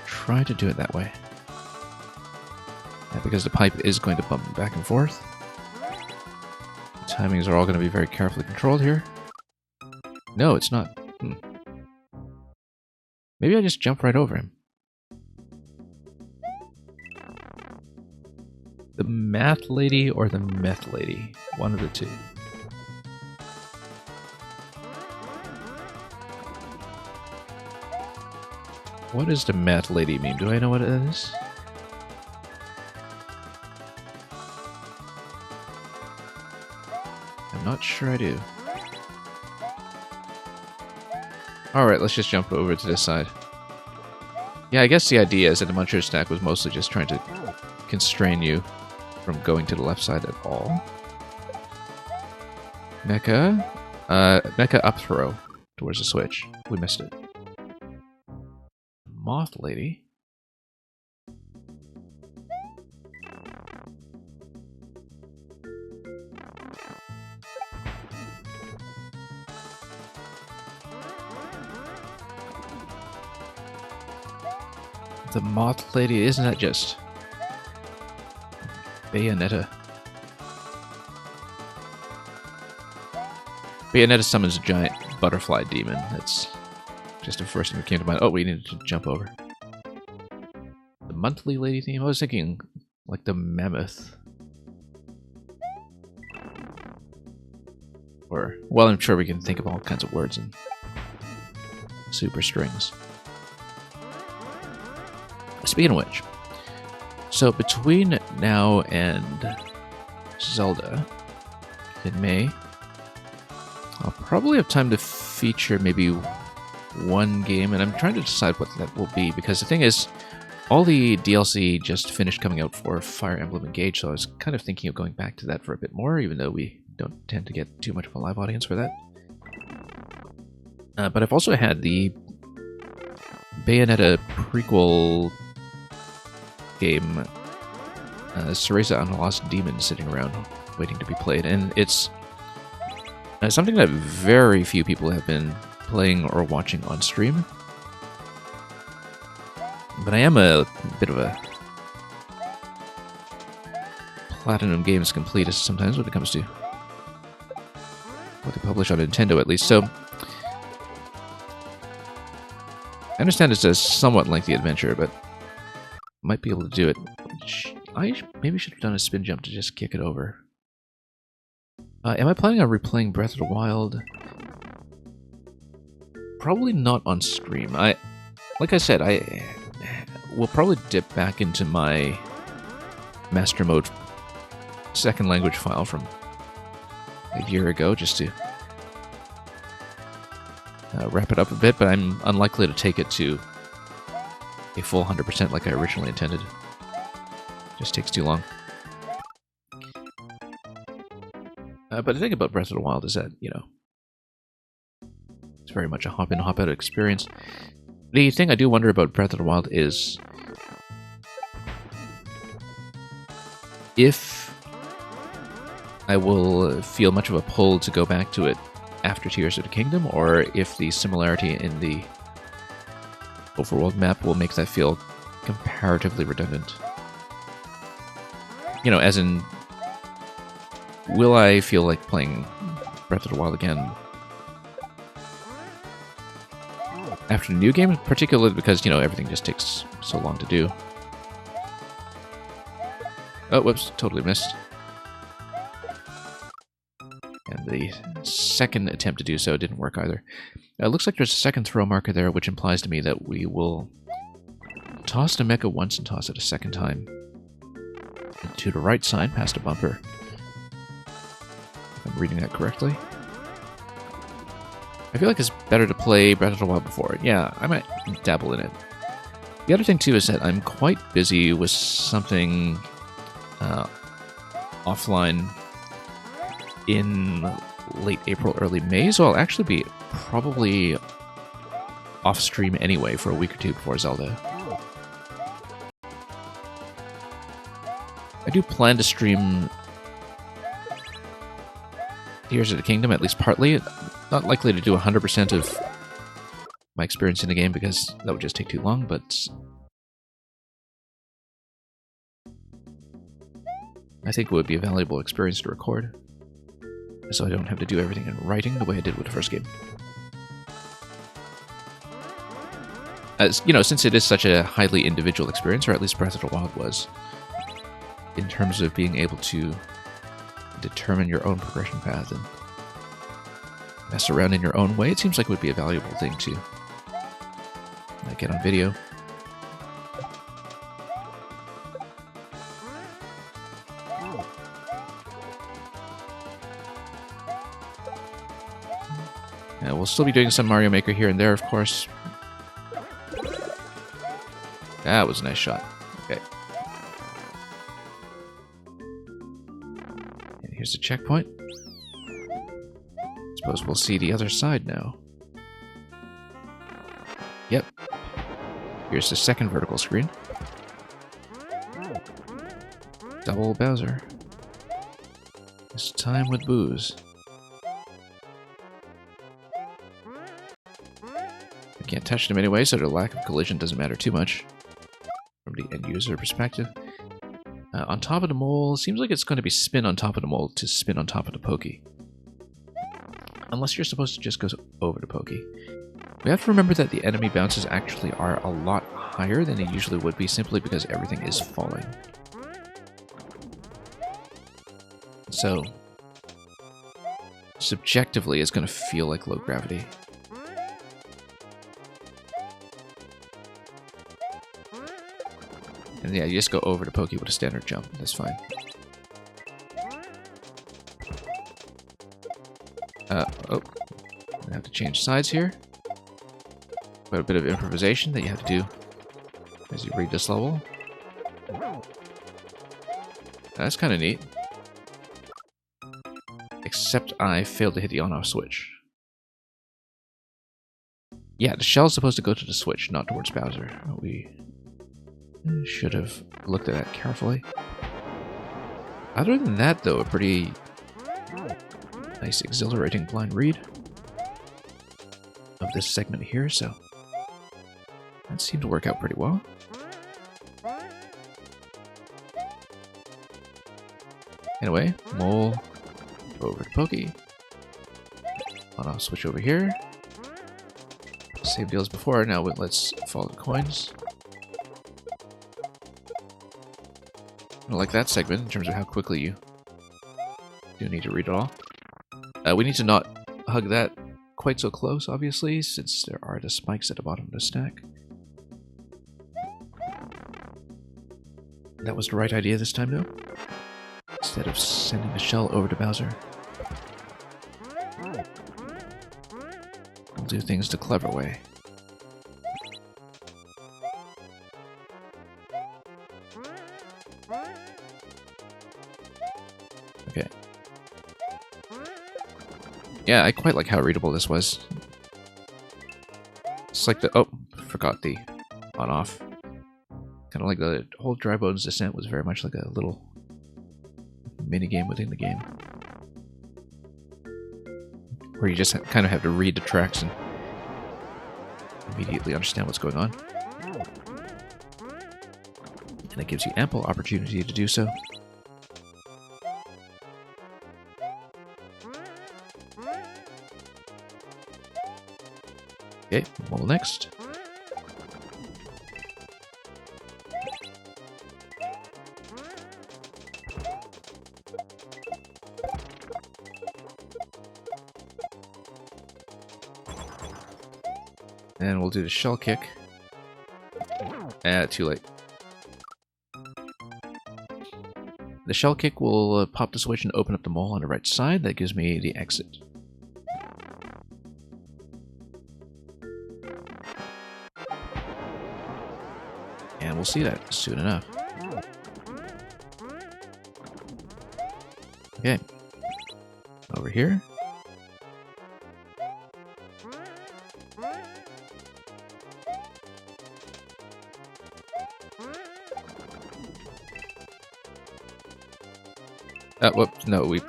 try to do it that way. Because the pipe is going to bump back and forth. Timings are all going to be very carefully controlled here. No, it's not. Maybe I just jump right over him. The math lady or the meth lady? One of the two. What does the math lady mean? Do I know what it is? Not sure I do. Alright, let's just jump over to this side. Yeah, I guess the idea is that the Muncher stack was mostly just trying to constrain you from going to the left side at all. Mecha. Mecha up throw towards the switch. We missed it. Moth lady. The moth lady, isn't that just Bayonetta? Bayonetta summons a giant butterfly demon. That's just the first thing that came to mind. Oh, we needed to jump over. The monthly lady theme? I was thinking like the mammoth. Or, well, I'm sure we can think of all kinds of words and super strings. Speaking of which, so between now and Zelda in May, I'll probably have time to feature maybe one game, and I'm trying to decide what that will be, because the thing is, all the DLC just finished coming out for Fire Emblem Engage, so I was kind of thinking of going back to that for a bit more, even though we don't tend to get too much of a live audience for that. But I've also had the Bayonetta prequel game, Cereza and the Lost Demon, sitting around waiting to be played, and it's something that very few people have been playing or watching on stream. But I am a bit of a Platinum Games completist sometimes when it comes to what they publish on Nintendo, at least. So I understand it's a somewhat lengthy adventure, but might be able to do it. I maybe should have done a spin jump to just kick it over. Am I planning on replaying Breath of the Wild? Probably not on stream. Like I said, I will probably dip back into my Master Mode second language file from a year ago just to wrap it up a bit, but I'm unlikely to take it to a full 100% like I originally intended. Just takes too long. But the thing about Breath of the Wild is that, you know, it's very much a hop-in, hop-out experience. The thing I do wonder about Breath of the Wild is if I will feel much of a pull to go back to it after Tears of the Kingdom, or if the similarity in the overworld map will make that feel comparatively redundant. You know, as in, will I feel like playing Breath of the Wild again after the new game, particularly because, you know, everything just takes so long to do. Oh, whoops, totally missed. And the second attempt to do so didn't work either. It looks like there's a second throw marker there, which implies to me that we will toss the mecha once and toss it a second time. To the right side, past a bumper. If I'm reading that correctly. I feel like it's better to play Breath of the Wild before it. Yeah, I might dabble in it. The other thing, too, is that I'm quite busy with something offline in late April, early May, so I'll actually be probably off-stream anyway for a week or two before Zelda. I do plan to stream Tears of the Kingdom, at least partly. Not likely to do 100% of my experience in the game because that would just take too long, but I think it would be a valuable experience to record, so I don't have to do everything in writing the way I did with the first game. As you know, since it is such a highly individual experience, or at least Breath of the Wild was, in terms of being able to determine your own progression path and mess around in your own way, it seems like it would be a valuable thing to get on video. We'll still be doing some Mario Maker here and there, of course. That was a nice shot. Okay. And here's the checkpoint. Suppose we'll see the other side now. Yep. Here's the second vertical screen. Double Bowser. This time with booze. I can't touch them anyway, so the lack of collision doesn't matter too much from the end user perspective. On top of the mole, seems like it's going to be spin on top of the mole to spin on top of the pokey. Unless you're supposed to just go over the pokey. We have to remember that the enemy bounces actually are a lot higher than they usually would be, simply because everything is falling. So, subjectively, it's going to feel like low gravity. And yeah, you just go over the pokey with a standard jump. That's fine. Oh. I have to change sides here. Quite a bit of improvisation that you have to do as you read this level. That's kind of neat. Except I failed to hit the on-off switch. Yeah, the shell's supposed to go to the switch, not towards Bowser. We should have looked at that carefully. Other than that, though, a pretty nice, exhilarating blind read of this segment here, so that seemed to work out pretty well. Anyway, mole, go over to pokey. On-off switch over here. Same deal as before, now let's follow the coins. I like that segment in terms of how quickly you do need to read it all. We need to not hug that quite so close, obviously, since there are the spikes at the bottom of the stack. That was the right idea this time, though. Instead of sending the shell over to Bowser. We'll do things the clever way. Okay. Yeah, I quite like how readable this was. It's like the... Oh, forgot the on-off. Kind of like the whole Dry Bones Descent was very much like a little mini-game within the game. Where you just kind of have to read the tracks and immediately understand what's going on. And it gives you ample opportunity to do so. Okay, mole next. And we'll do the shell kick. Too late. The shell kick will pop the switch and open up the mole on the right side. That gives me the exit. And we'll see that soon enough. Okay. Over here. Whoops, no, we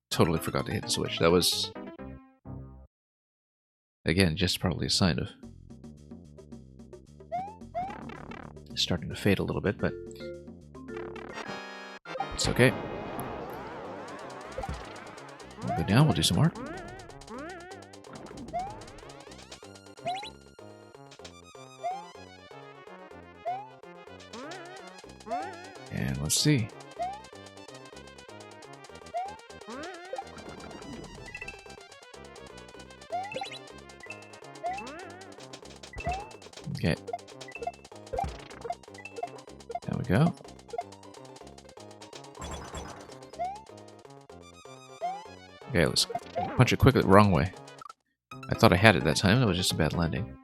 totally forgot to hit the switch. That was, again, just probably a sign of starting to fade a little bit, but it's okay. We'll go down, we'll do some more. And let's see. Okay. There we go. Okay, let's punch it quickly the wrong way. I thought I had it that time, that was just a bad landing.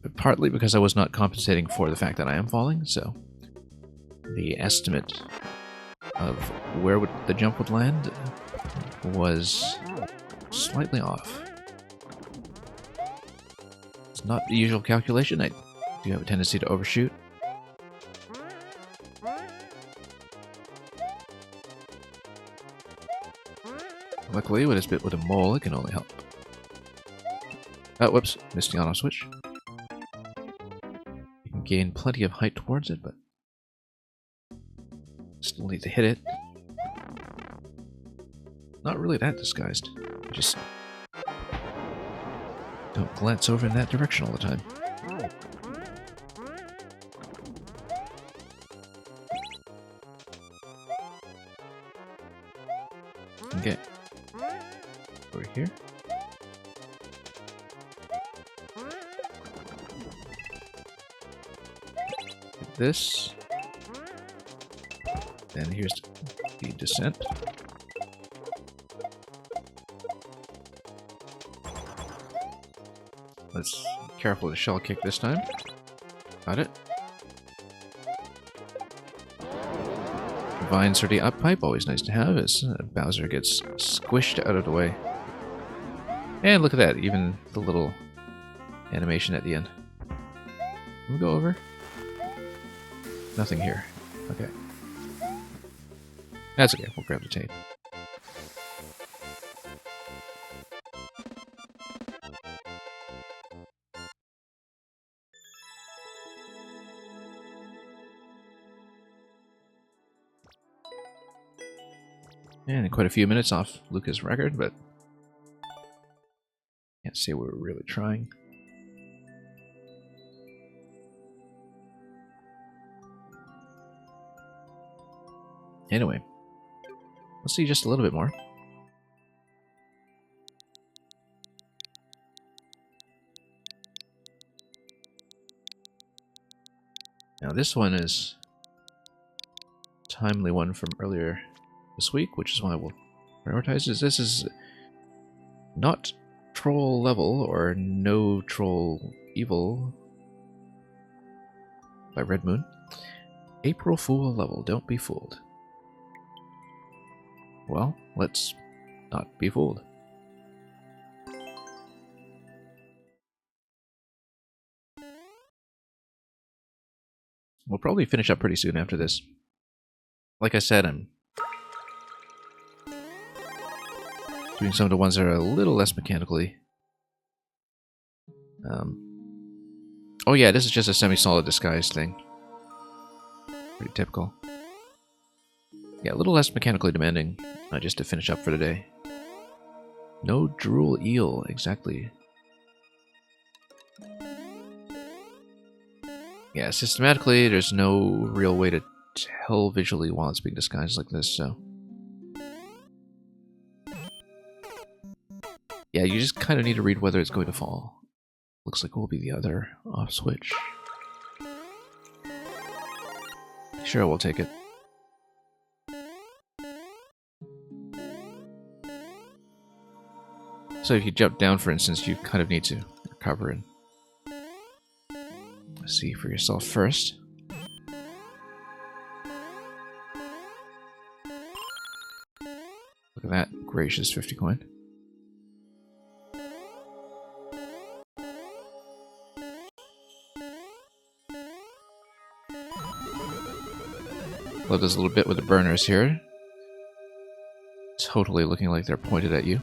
But partly because I was not compensating for the fact that I am falling, so the estimate of where the jump would land was slightly off. It's not the usual calculation. I do have a tendency to overshoot. Luckily, with this bit with a mole, it can only help. Oh, whoops. Missed the on-off switch. You can gain plenty of height towards it, but still need to hit it. Not really that disguised. Just don't glance over in that direction all the time. Okay. Over here. Get this. And here's the descent. Let's be careful with the shell kick this time. Got it. Vine sturdy up pipe, always nice to have as Bowser gets squished out of the way. And look at that, even the little animation at the end. Can we go over? Nothing here. Okay. That's okay, we'll grab the tape. And quite a few minutes off Luca's record, but can't say we were really trying. Anyway, let's see just a little bit more. Now this one is a timely one from earlier this week, which is why we'll prioritize this. This is not troll level or no troll evil by Red Moon. April Fool level, don't be fooled. Well, let's not be fooled. We'll probably finish up pretty soon after this. Like I said, I'm doing some of the ones that are a little less mechanically. Oh yeah, this is just a semi-solid disguise thing. Pretty typical. Yeah, a little less mechanically demanding, just to finish up for the day. No drool eel, exactly. Yeah, systematically, there's no real way to tell visually while it's being disguised like this, so... Yeah, you just kind of need to read whether it's going to fall. Looks like it will be the other off switch. Sure, we'll take it. So if you jump down, for instance, you kind of need to recover and see for yourself first. Look at that gracious 50 coin. Love this little bit with the burners here. Totally looking like they're pointed at you.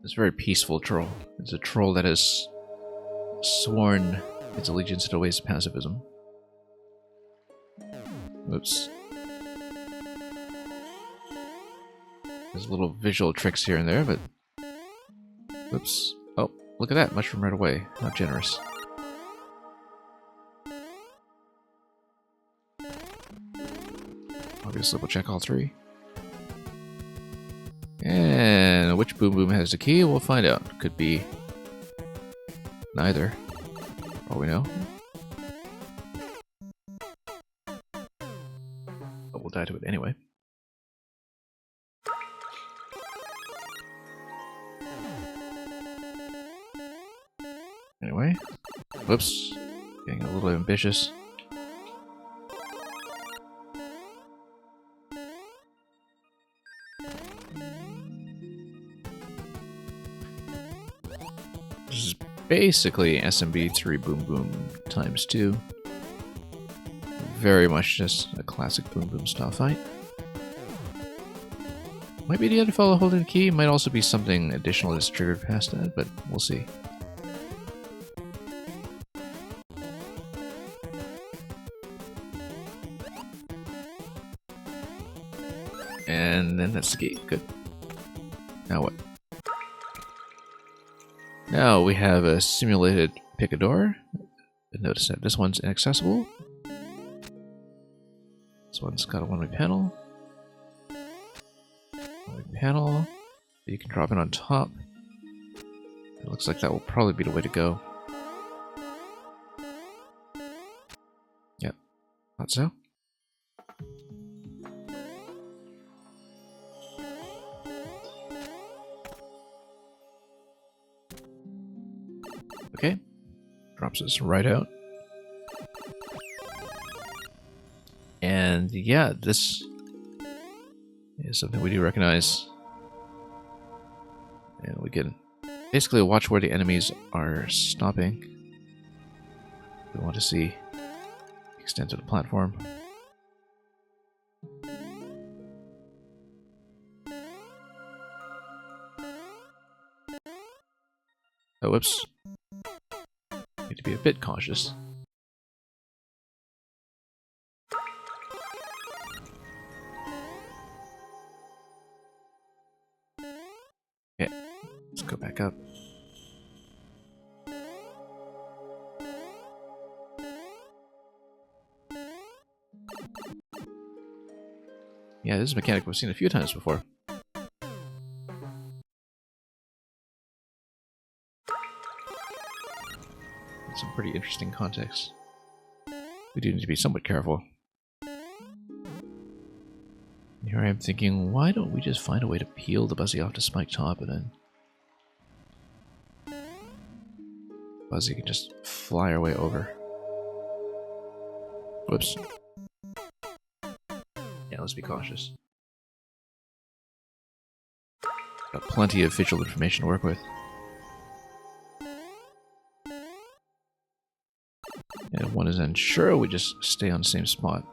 It's a very peaceful troll. It's a troll that has sworn its allegiance to the ways of pacifism. Oops. There's little visual tricks here and there, but... Oops. Oh, look at that. Mushroom right away. How generous. Obviously, we'll check all three. And which Boom Boom has the key? We'll find out. Could be neither. For all we know. But we'll die to it anyway. Anyway. Whoops. Getting a little ambitious. This is basically SMB 3 Boom Boom times 2. Very much just a classic Boom Boom style fight. Might be the other fellow holding the key, might also be something additional that's triggered past that, but we'll see. And then that's the key. Good. Now what? Now we have a simulated pick a door. Notice that this one's inaccessible. This one's got a one-way panel. One-way panel. You can drop it on top. It looks like that will probably be the way to go. Yep. Thought so. Okay, drops us right out. And yeah, this is something we do recognize. And we can basically watch where the enemies are stopping. We want to see the extent of the platform. Oh, whoops. Need to be a bit cautious. Okay, let's go back up. Yeah, this is a mechanic we've seen a few times before. Some pretty interesting context. We do need to be somewhat careful. Here I am thinking, why don't we just find a way to peel the Buzzy off to Spike Top and then Buzzy can just fly our way over. Whoops. Yeah, let's be cautious. Got plenty of visual information to work with. And if one is unsure, we just stay on the same spot.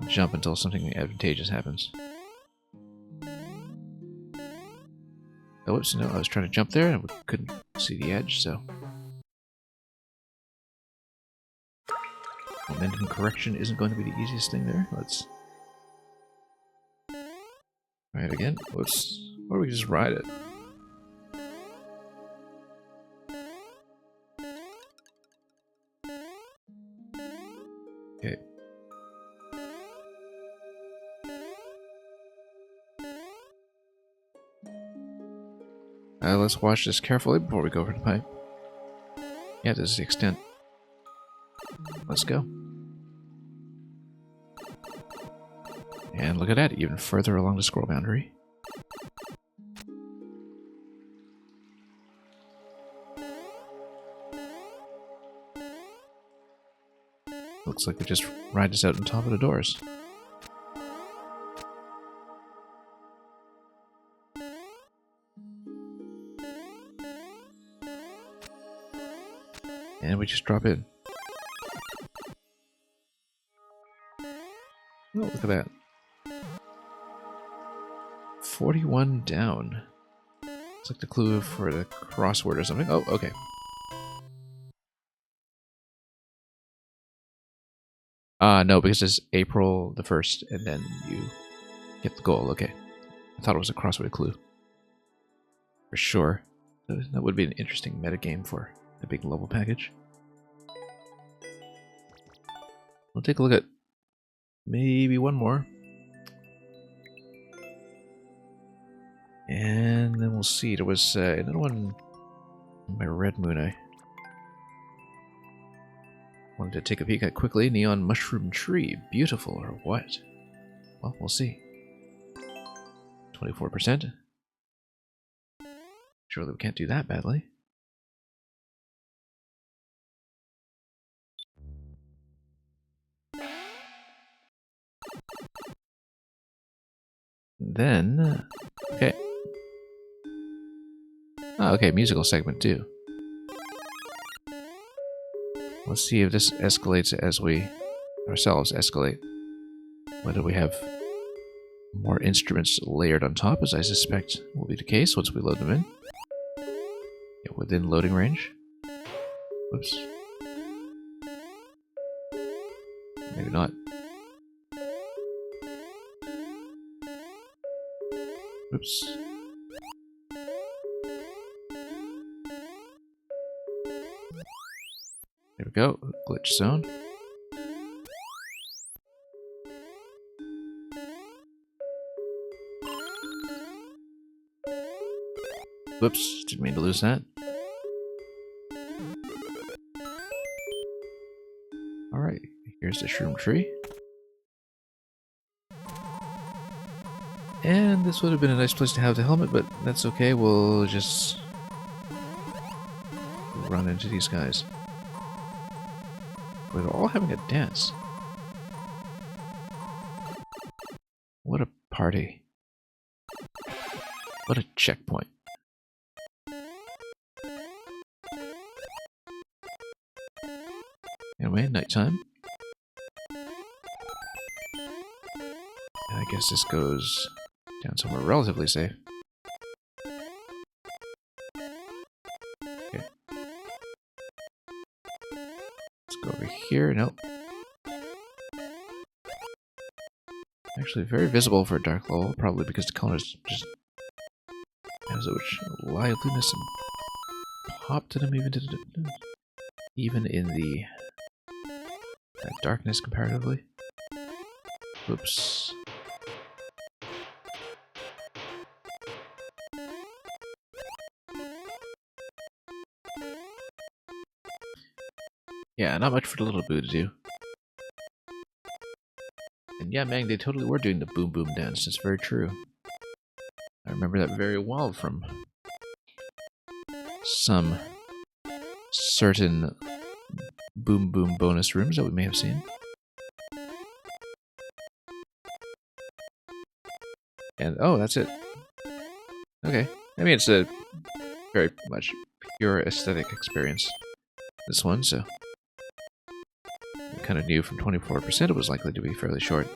Jump until something advantageous happens. Oh, whoops, no, I was trying to jump there and we couldn't see the edge, so... Momentum correction isn't going to be the easiest thing there. Let's... try it again. Whoops. Or we just ride it. Okay. Let's watch this carefully before we go over the pipe. Yeah, this is the extent. Let's go. And look at that, even further along the scroll boundary. Looks like we just ride this out on top of the doors. And we just drop in. Oh, look at that. 41 down. It's like the clue for the crossword or something. Oh, okay. No, because it's April the 1st, and then you get the goal. Okay. I thought it was a crossword clue. For sure. That would be an interesting metagame for a big level package. We'll take a look at maybe one more. And then we'll see. There was another one on my Red Moon I wanted to take a peek at quickly. Neon Mushroom Tree. Beautiful or what? Well, we'll see. 24%. Surely we can't do that badly. Then, okay. Oh, okay, musical segment too. Let's see if this escalates as we ourselves escalate. Whether we have more instruments layered on top, as I suspect will be the case once we load them in. Yeah, within loading range. Whoops. Maybe not. Oops. There we go. Glitch zone. Whoops. Didn't mean to lose that. Alright. Here's the shroom tree. And this would have been a nice place to have the helmet, but that's okay. We'll just run into these guys. They're all having a dance. What a party. What a checkpoint. Anyway, nighttime. And I guess this goes down somewhere relatively safe. Okay. Let's go over here. Nope. Actually, very visible for a dark level, probably because the colors just have so much liveliness and pop to them, even in the darkness comparatively. Oops. Yeah, not much for the little boo to do. And yeah, Mang, they totally were doing the boom boom dance. That's very true. I remember that very well from some certain boom boom bonus rooms that we may have seen. And oh, that's it. Okay. I mean, it's a very much pure aesthetic experience, this one, so I kind of knew from 24% it was likely to be fairly short.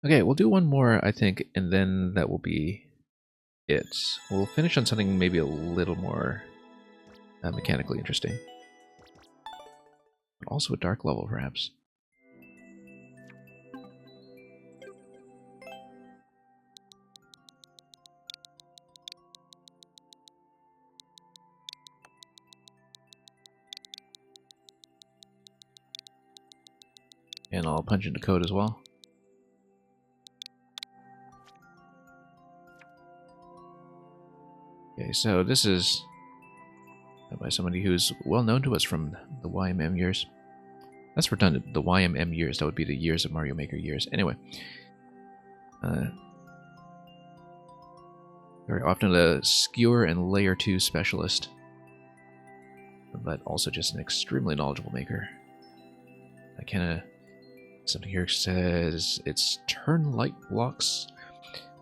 Okay, we'll do one more, I think, and then that will be it. We'll finish on something maybe a little more mechanically interesting. But also a dark level, perhaps. And I'll punch into code as well. Okay, so this is by somebody who's well known to us from the YMM years. That's redundant. The YMM years. That would be the years of Mario Maker years. Anyway. Very often a skewer and layer 2 specialist. But also just an extremely knowledgeable maker. I kind of... Something here says it's turn light blocks.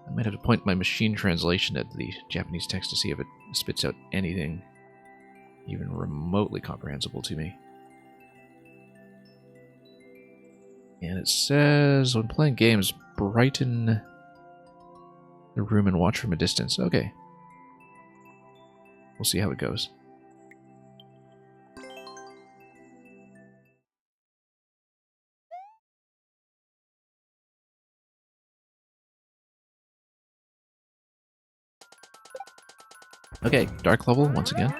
I might have to point my machine translation at the Japanese text to see if it spits out anything even remotely comprehensible to me. And it says, when playing games, brighten the room and watch from a distance. Okay. We'll see how it goes. Okay, dark level once again.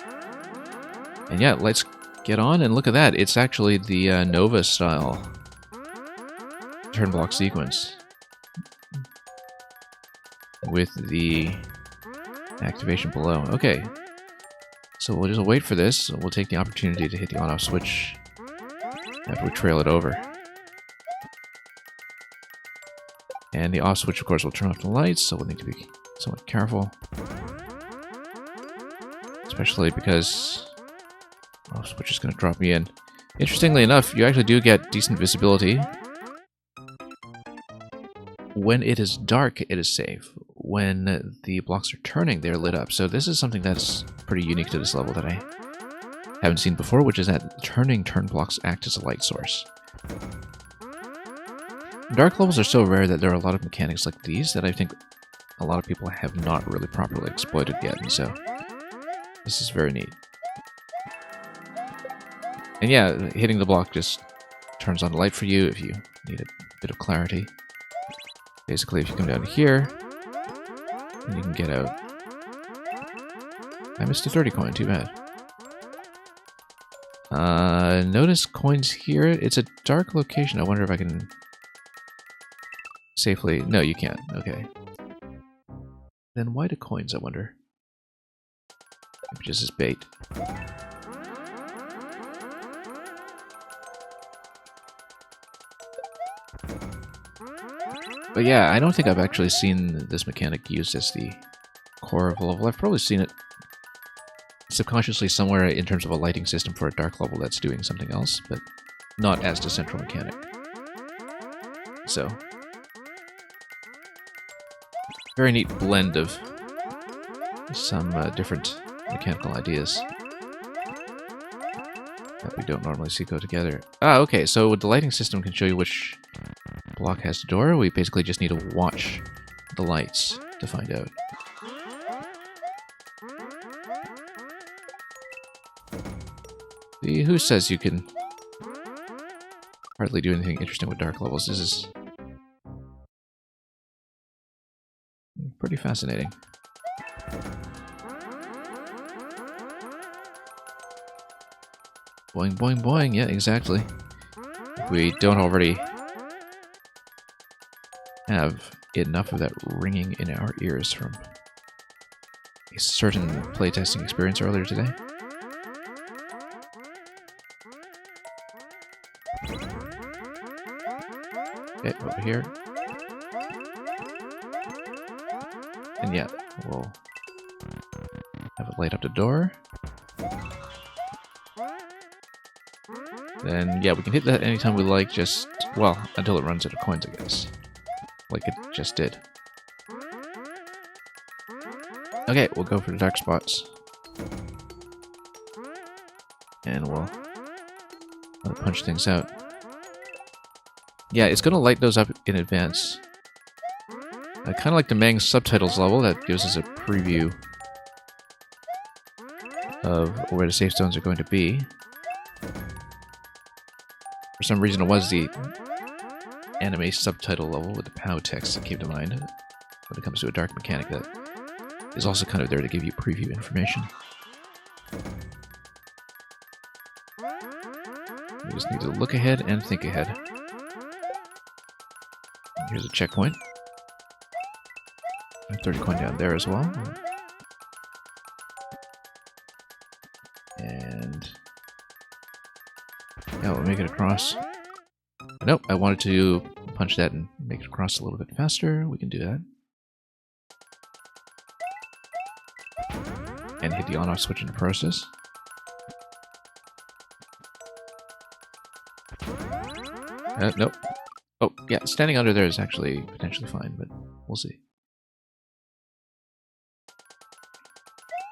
And yeah, let's get on and look at that. It's actually the Nova style turn block sequence with the activation below. Okay, so we'll just wait for this. We'll take the opportunity to hit the on-off switch after we trail it over. And the off switch, of course, will turn off the lights, so we'll need to be somewhat careful. Especially because off switch is going to drop me in. Interestingly enough, you actually do get decent visibility. When it is dark, it is safe. When the blocks are turning, they're lit up. So this is something that's pretty unique to this level that I haven't seen before, which is that turning turn blocks act as a light source. Dark levels are so rare that there are a lot of mechanics like these that I think a lot of people have not really properly exploited yet, and so this is very neat. And yeah, hitting the block just turns on the light for you if you need a bit of clarity. Basically, if you come down here, then you can get out. I missed a 30 coin, too bad. Notice coins here. It's a dark location. I wonder if I can safely... No, you can't. Okay. Then why do coins, I wonder? Maybe just as bait. But yeah, I don't think I've actually seen this mechanic used as the core of a level. I've probably seen it subconsciously somewhere in terms of a lighting system for a dark level that's doing something else, but not as the central mechanic. So, very neat blend of some different mechanical ideas that we don't normally see go together. Ah, okay, so the lighting system can show you which block has the door. We basically just need to watch the lights to find out. See, who says you can hardly do anything interesting with dark levels? This is pretty fascinating. Boing, boing, boing. Yeah, exactly. If we don't already have enough of that ringing in our ears from a certain playtesting experience earlier today. Okay, over here. And yeah, we'll have it light up the door. Then, yeah, we can hit that anytime we like, just, well, until it runs out of coins, I guess. Like it just did. Okay, we'll go for the dark spots. And we'll punch things out. Yeah, it's going to light those up in advance. I kind of like the Mang subtitles level. That gives us a preview of where the safe zones are going to be. For some reason, it was the anime subtitle level with the POW text that came to mind when it comes to a dark mechanic that is also kind of there to give you preview information. We just need to look ahead and think ahead. Here's a checkpoint. 30 coin down there as well. And yeah, we'll make it across. Nope, I wanted to punch that and make it across a little bit faster. We can do that. And hit the on-off switch in the process. Nope. Oh, yeah, standing under there is actually potentially fine, but we'll see.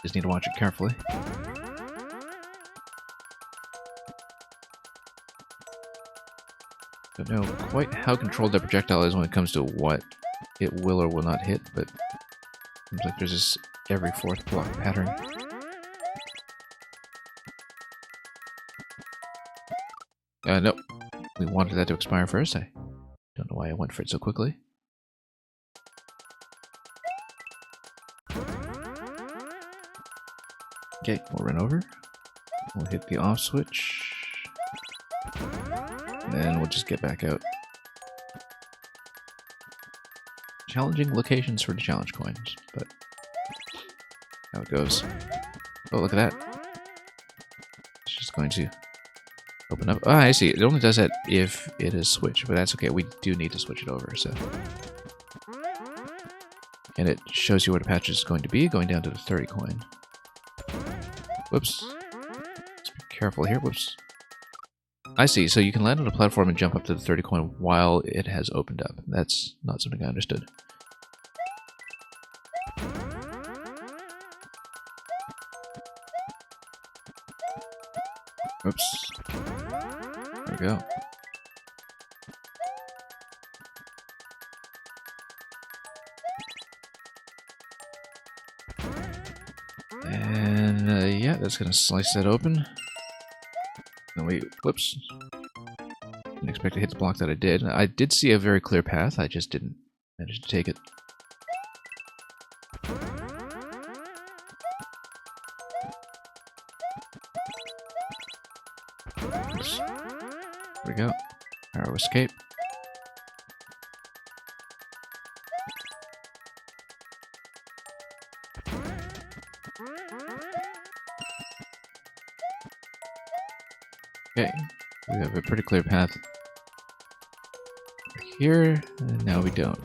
Just need to watch it carefully. Don't know quite how controlled that projectile is when it comes to what it will or will not hit, but seems like there's this every fourth block pattern. Nope. We wanted that to expire first. I don't know why I went for it so quickly. Okay, we'll run over. We'll hit the off switch. And then we'll just get back out. Challenging locations for the challenge coins, but how it goes. Oh, look at that. It's just going to open up. Oh, I see. It only does that if it is switched, but that's okay. We do need to switch it over, so. And it shows you where the patch is going to be, going down to the 30 coin. Whoops. Let's be careful here. Whoops. I see. So you can land on a platform and jump up to the 30 coin while it has opened up. That's not something I understood. Oops. There we go. And yeah, that's gonna slice that open. Then we, whoops. Didn't expect to hit the block that I did. I did see a very clear path, I just didn't manage to take it. Oops. There we go. Arrow escape. Okay, we have a pretty clear path here, and now we don't.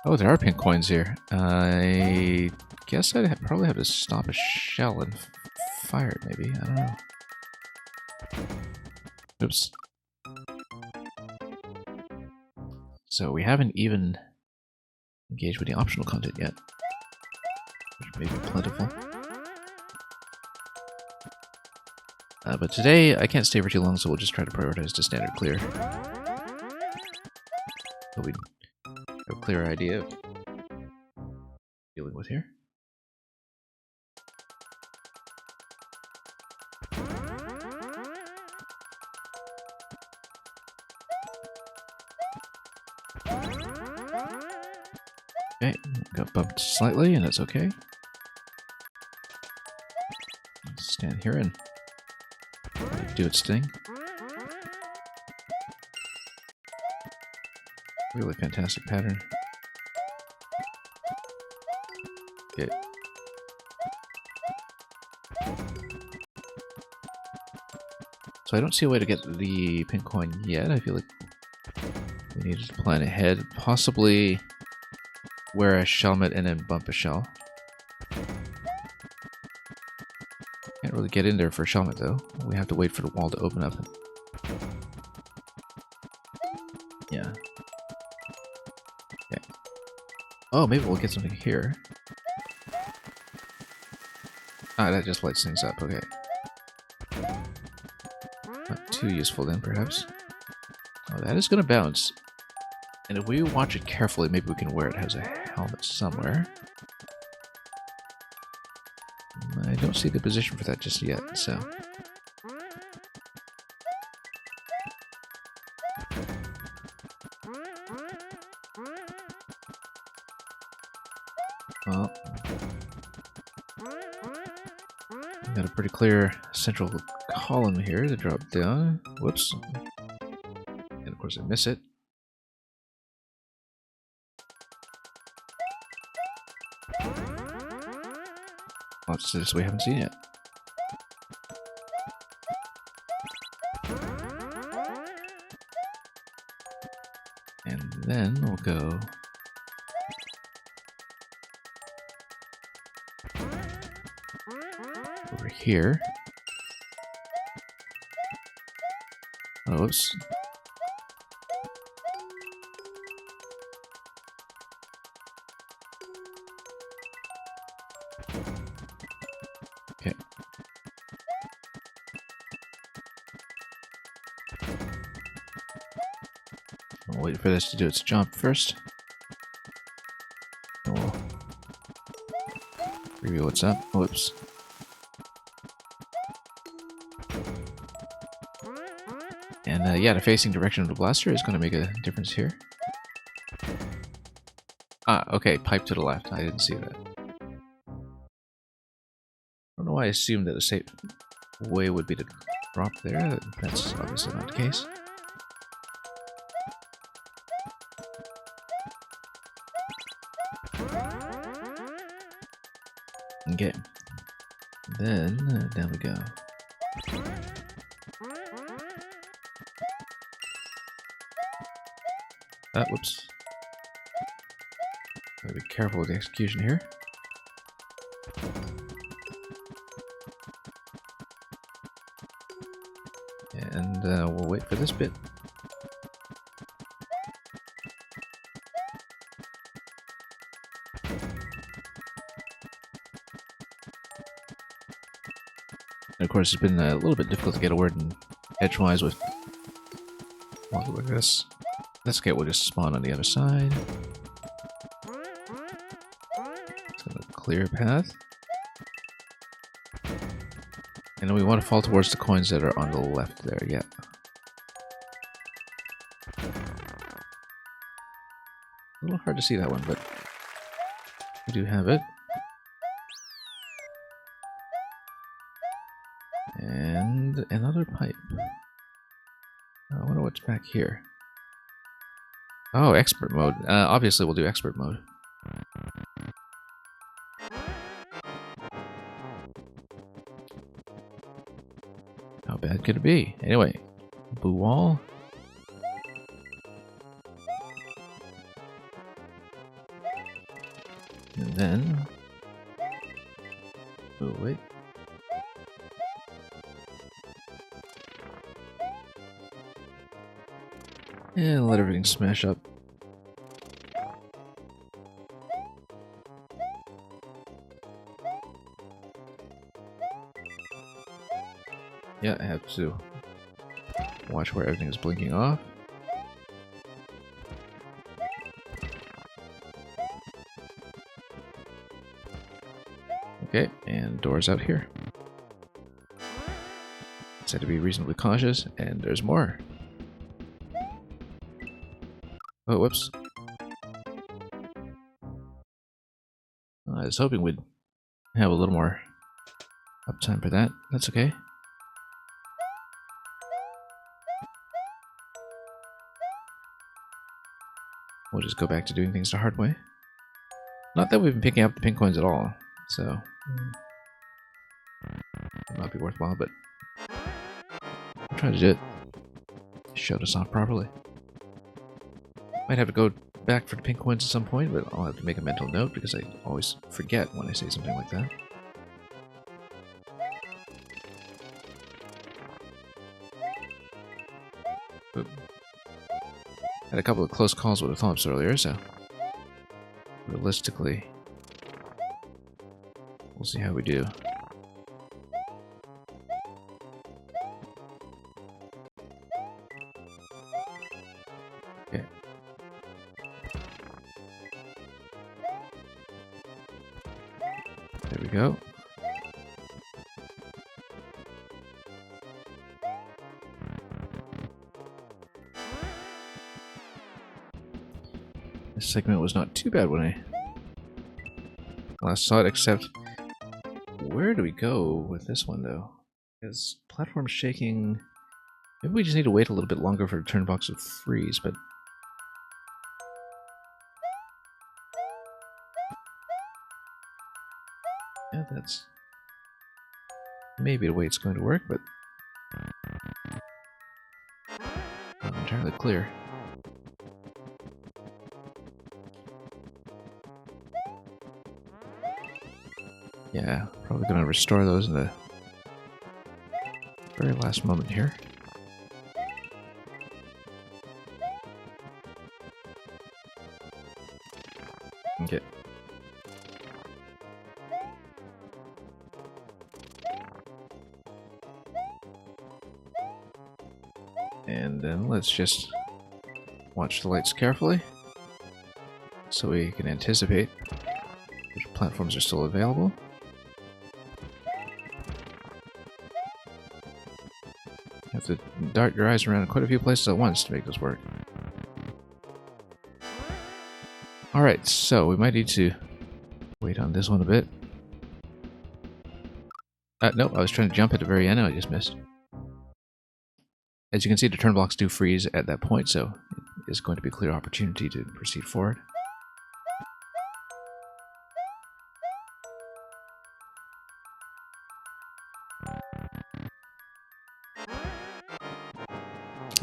Oh, there are pink coins here. I guess I'd probably have to stop a shell and fire it, maybe. I don't know. Oops. So we haven't even engaged with the optional content yet, which may be plentiful. But today, I can't stay for too long, so we'll just try to prioritize the standard clear. So we have a clear idea of dealing with here. Okay, got bumped slightly, and that's okay. Let's stand here and do its thing. Really fantastic pattern. Okay. So I don't see a way to get the pink coin yet. I feel like we need to plan ahead. Possibly wear a shelmet and then bump a shell. Can't really get in there for a shelmet though. We have to wait for the wall to open up. Yeah. Okay. Oh, maybe we'll get something here. Ah, that just lights things up. Okay. Not too useful then, perhaps. Oh, that is going to bounce. And if we watch it carefully, maybe we can wear it as a helmet somewhere. I don't see the position for that just yet, so... Well... Got a pretty clear central column here to drop down. Whoops. course I miss it. What's this? We haven't seen it. And then we'll go over here. Oh, oops. Okay. I'll wait for this to do its job first. And we'll review what's up. Whoops. And yeah, the facing direction of the blaster is going to make a difference here. Ah, okay, pipe to the left. I didn't see that. I don't know why I assumed that the safe way would be to drop there. That's obviously not the case. Okay. Then, down we go. Whoops. Gotta be careful with the execution here. And we'll wait for this bit. And of course, it's been a little bit difficult to get a word in edgewise with this. That's okay, we'll just spawn on the other side. It's gonna clear a path. And then we want to fall towards the coins that are on the left there, yeah. A little hard to see that one, but we do have it. And another pipe. I wonder what's back here. Oh, expert mode. Obviously, we'll do expert mode. How bad could it be? Anyway, blue wall. And then... Oh, wait. And let everything smash up. Yeah, I have to watch where everything is blinking off. Okay, and doors out here. Said to be reasonably cautious, and there's more. Oh, whoops. I was hoping we'd have a little more uptime for that. That's okay. We'll just go back to doing things the hard way. Not that we've been picking up the pink coins at all, so it might be worthwhile, but I'll try to do it. Show this off properly. Might have to go back for the pink coins at some point, but I'll have to make a mental note because I always forget when I say something like that. Oop. Had a couple of close calls with the thumps earlier, so realistically, we'll see how we do. Okay. There we go. This segment was not too bad when I last saw it, except where do we go with this one, though? Is platform shaking Maybe we just need to wait a little bit longer for the turn box to freeze, but... yeah, that's maybe the way it's going to work, but... not entirely clear. Yeah, probably going to restore those in the very last moment here. Okay. And then let's just watch the lights carefully so we can anticipate which platforms are still available. You have to dart your eyes around quite a few places at once to make this work. Alright, so we might need to wait on this one a bit. Nope, I was trying to jump at the very end and I just missed. As you can see, the turn blocks do freeze at that point, so it is going to be a clear opportunity to proceed forward.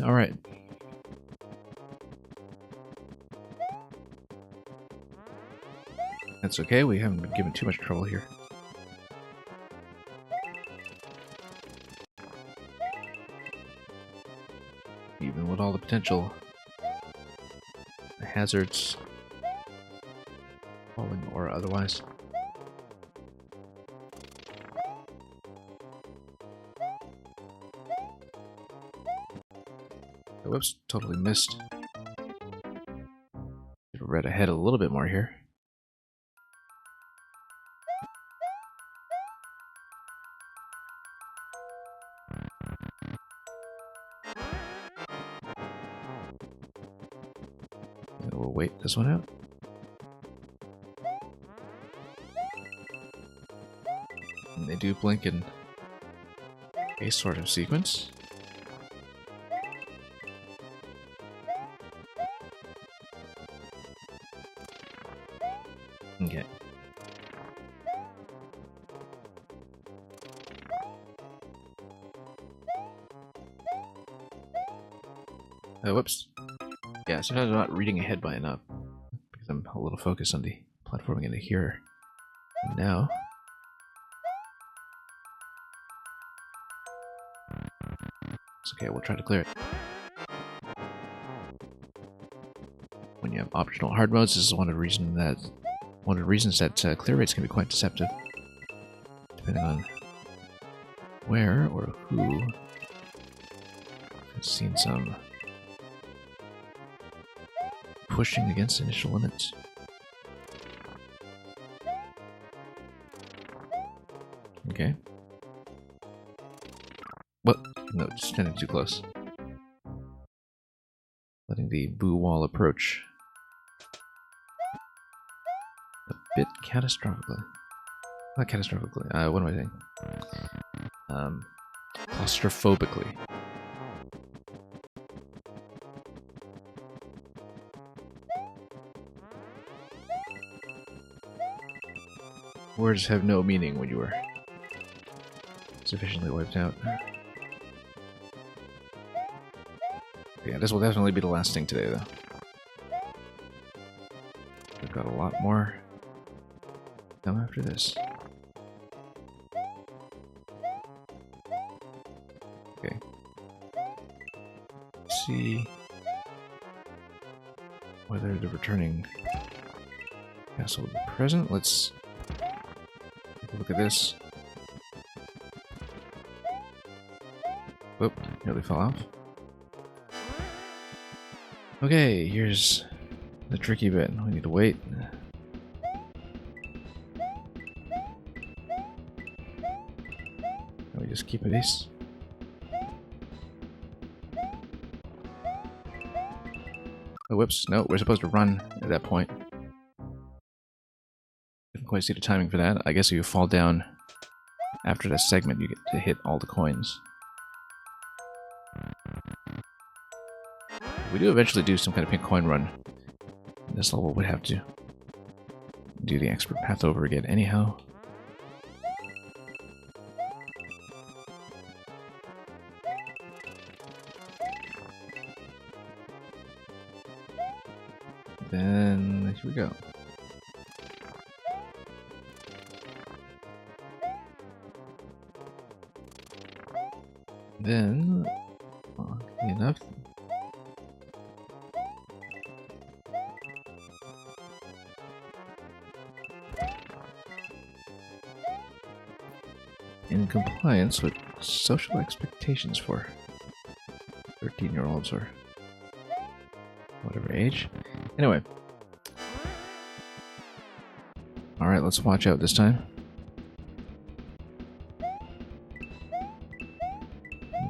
Alright. That's okay, we haven't been given too much trouble here. Even with all the potential hazards, falling or otherwise. Oh, whoops, totally missed. Should have read ahead a little bit more here. And we'll wait this one out. And they do blink in a sort of sequence. Okay. Whoops. Yeah, sometimes I'm not reading ahead by enough because I'm a little focused on the platforming into here. And now... it's okay, we'll try to clear it. When you have optional hard modes, this is one of the reasons that clear rates can be quite deceptive, depending on where or who has seen some pushing against initial limits. Okay. What? No, just standing too close. Letting the boo wall approach. A bit catastrophically. Not catastrophically. What am I saying? Claustrophobically. Words have no meaning when you are sufficiently wiped out. Yeah, this will definitely be the last thing today, though. We've got a lot more come after this. Okay. Let's see whether the returning castle will be present. Let's take a look at this. Whoop, nearly fell off. Okay, here's the tricky bit. We need to wait. Can we just keep pace? Oh, whoops. No, we're supposed to run at that point. Didn't quite see the timing for that. I guess if you fall down after that segment, you get to hit all the coins. If we do eventually do some kind of pink coin run, this level would have to do the expert path over again anyhow. Then here we go. Then, enough. In compliance with social expectations for 13-year-olds or whatever age. Anyway. Alright, let's watch out this time.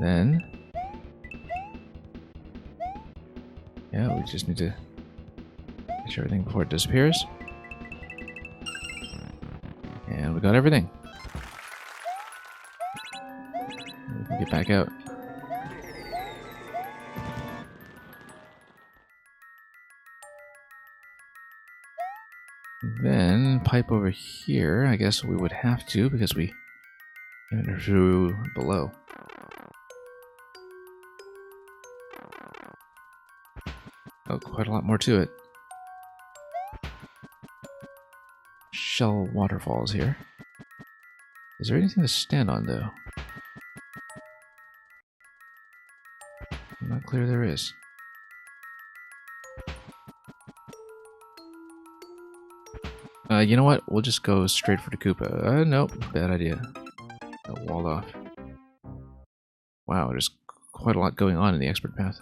Then... yeah, we just need to catch everything before it disappears. And we got everything. We can get back out. Then, pipe over here, I guess we would have to, because we entered through below. Oh, quite a lot more to it. Shell waterfalls here. Is there anything to stand on, though? I'm not clear there is. You know what? We'll just go straight for the Koopa. Nope. Bad idea. Got walled off. Wow, there's quite a lot going on in the expert path.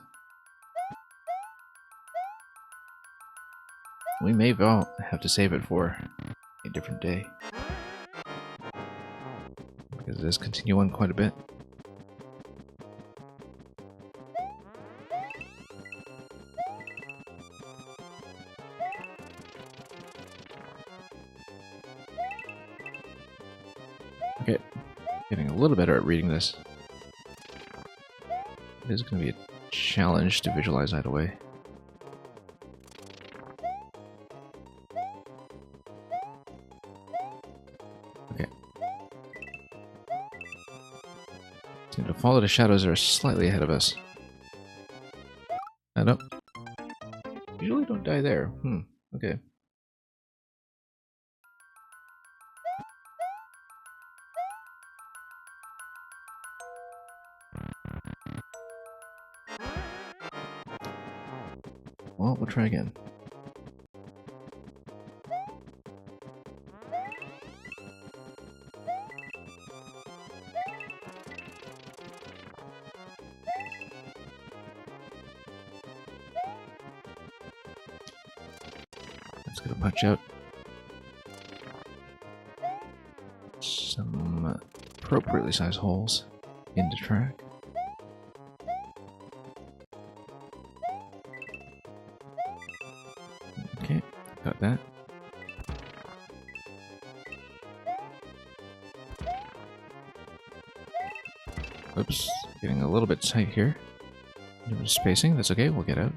We may well have to save it for a different day. Because it does continue on quite a bit. Okay, getting a little better at reading this. It is going to be a challenge to visualize either way. Okay. Seem to follow the shadows that are slightly ahead of us. Nope. Usually don't die there. Okay. Well, we'll try again. Let's get a punch out. Some appropriately sized holes in the track. Okay, got that. Oops, getting a little bit tight here. Spacing, that's okay, we'll get out.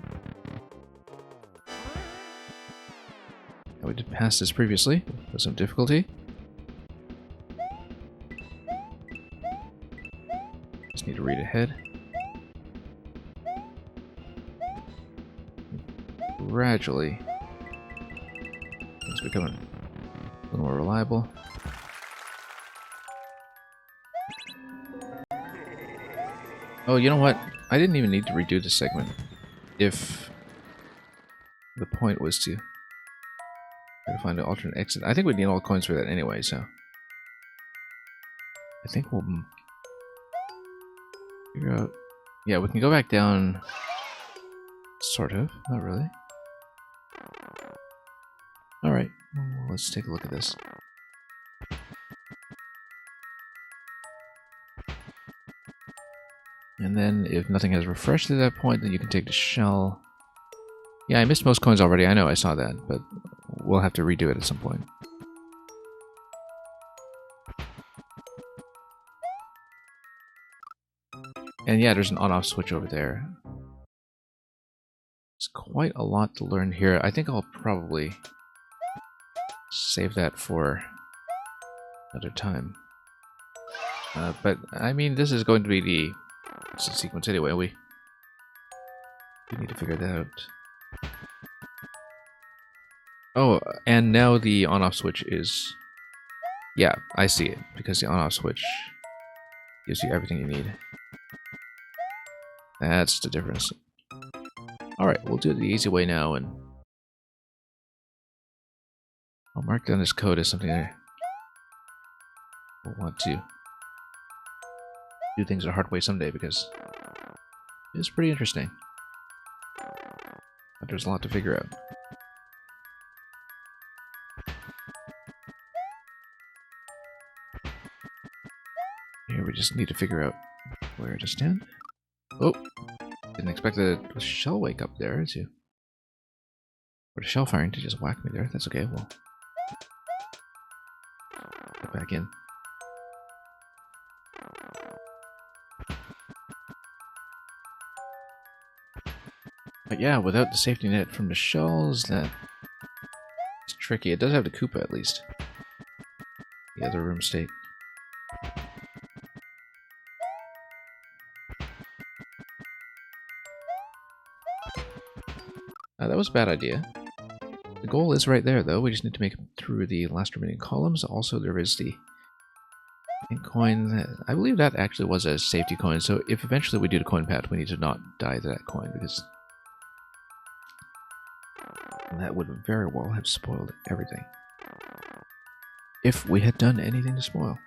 We did pass this previously with some difficulty. Just need to read ahead. Gradually, it's becoming a little more reliable. Oh, you know what? I didn't even need to redo this segment if the point was to try to find an alternate exit. I think we'd need all the coins for that anyway, so I think we'll figure out. Yeah, we can go back down. Sort of, not really. Alright, well, let's take a look at this. And then, if nothing has refreshed at that point, then you can take the shell. Yeah, I missed most coins already, I know, I saw that, but we'll have to redo it at some point. And yeah, there's an on-off switch over there. There's quite a lot to learn here. I think I'll probably save that for another time. But, I mean, this is going to be the sequence anyway. We need to figure that out. Oh, and now the on-off switch is... Yeah, I see it, because the on-off switch gives you everything you need. That's the difference. Alright, we'll do it the easy way now, and I'll mark down this code as something I will want to do things the hard way someday, because it's pretty interesting. But there's a lot to figure out. Here we just need to figure out where to stand. Oh! Didn't expect the shell wake up there to... Or the shell firing to just whack me there. That's okay, we'll get back in. But yeah, without the safety net from the shells, that is tricky. It does have the Koopa at least. The other room state. That was a bad idea. The goal is right there, though. We just need to make it through the last remaining columns. Also, there is the ink coin. I believe that actually was a safety coin, so if eventually we do the coin path, we need to not die to that coin, because that would very well have spoiled everything. If we had done anything to spoil.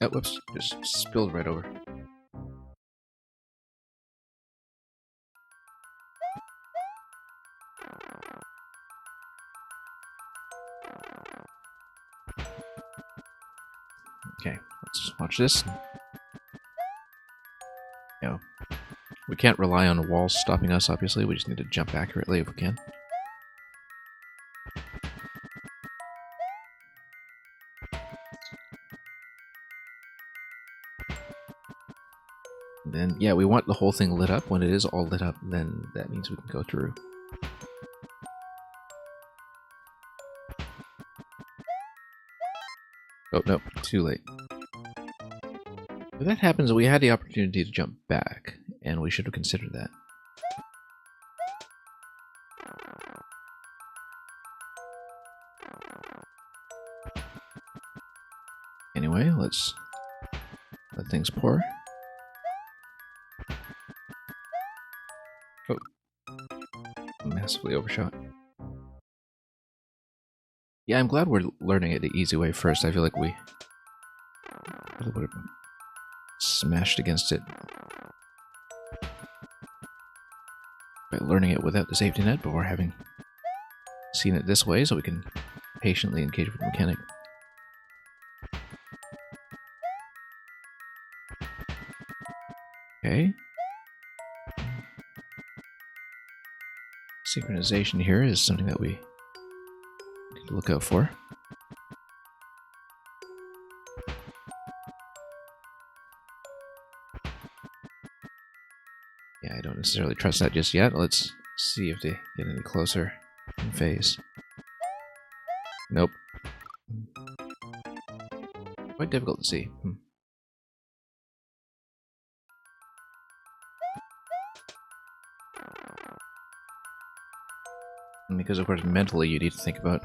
Oh, whoops, just spilled right over. Okay, let's watch this. No. We can't rely on walls stopping us, obviously. We just need to jump accurately if we can. Then, yeah, we want the whole thing lit up. When it is all lit up, then that means we can go through. Oh, no, too late. If that happens, we had the opportunity to jump back, and we should have considered that. Anyway, let's let things pour. Oh. Massively overshot. Yeah, I'm glad we're learning it the easy way first. I feel like we really would have smashed against it by learning it without the safety net before having seen it this way, so we can patiently engage with the mechanic. Okay. Synchronization here is something that we need to look out for. Yeah, I don't necessarily trust that just yet. Let's see if they get any closer in phase. Nope. Quite difficult to see. Because, of course, mentally you need to think about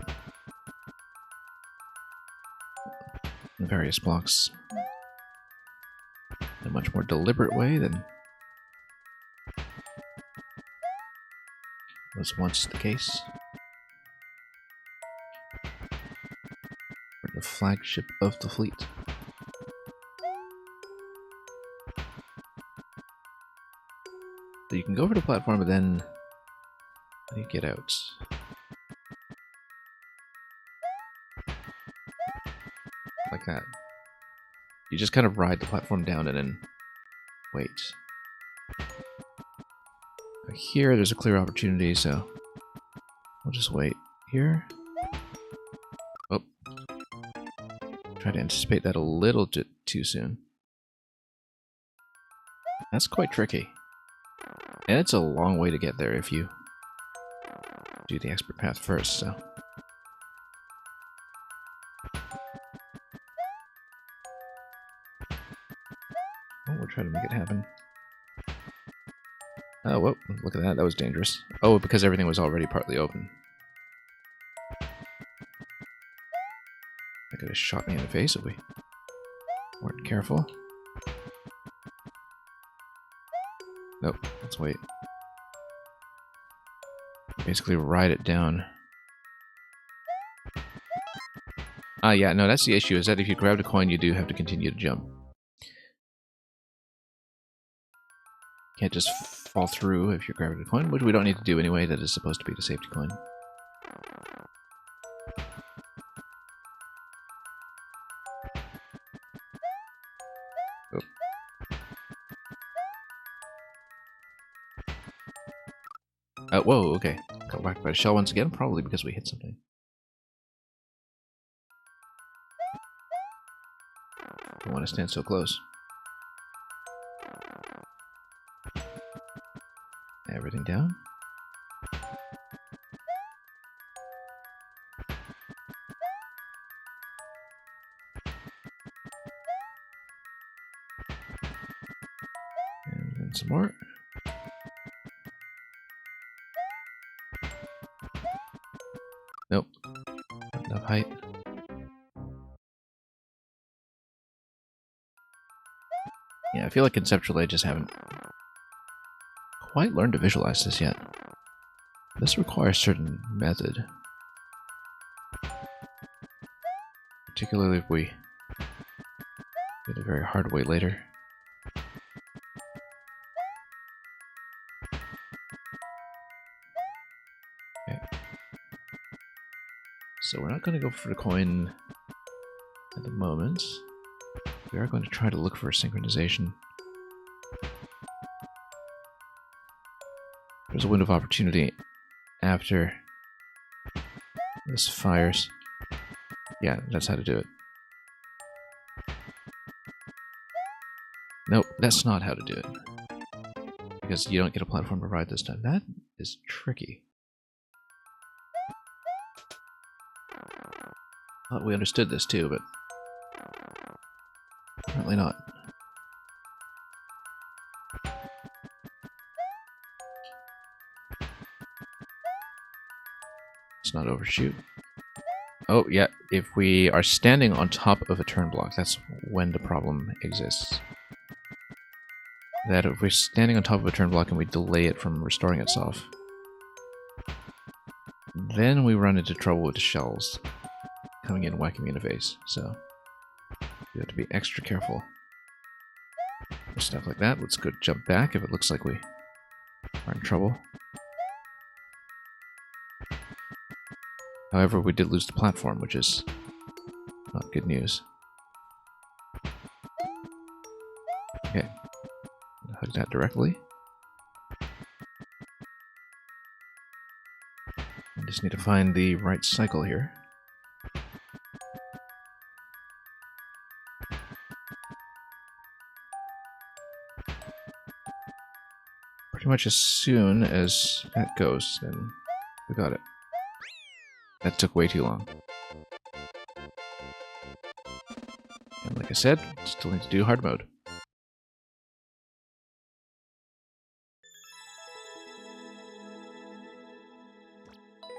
the various blocks in a much more deliberate way than was once the case. We're the flagship of the fleet. So you can go over the platform, but then how do you get out? Like that. You just kind of ride the platform down and then wait. Here, there's a clear opportunity, so we'll just wait here. Oh. Try to anticipate that a little bit too soon. That's quite tricky. And it's a long way to get there if you do the expert path first, so. Oh, we'll try to make it happen. Oh, whoa, look at that. That was dangerous. Oh, because everything was already partly open. That could have shot me in the face if we weren't careful. Nope, let's wait. Basically ride it down. Ah, yeah, no, that's the issue, is that if you grabbed a coin, you do have to continue to jump. Can't just fall through if you're grabbing a coin, which we don't need to do anyway. That is supposed to be the safety coin. Oh. Whoa, okay. Got whacked by a shell once again, probably because we hit something. Don't want to stand so close. Everything down. And then some more. Nope. Not enough height. Yeah, I feel like conceptually I just haven't quite learned to visualize this yet. This requires certain method. Particularly if we get a very hard way later. Okay. So we're not going to go for the coin at the moment. We are going to try to look for a synchronization. There's a window of opportunity after this fires. Yeah, that's how to do it. Nope, that's not how to do it. Because you don't get a platform to ride this time. That is tricky. Thought we understood this too, but apparently not. Let's not overshoot. Oh, yeah, if we are standing on top of a turn block, that's when the problem exists. That if we're standing on top of a turn block and we delay it from restoring itself, then we run into trouble with the shells coming in and whacking me in the face, so you have to be extra careful with stuff like that. Let's go jump back if it looks like we are in trouble. However, we did lose the platform, which is not good news. Okay. Hug that directly. I just need to find the right cycle here. Pretty much as soon as that goes, then we got it. That took way too long. And like I said, still need to do hard mode.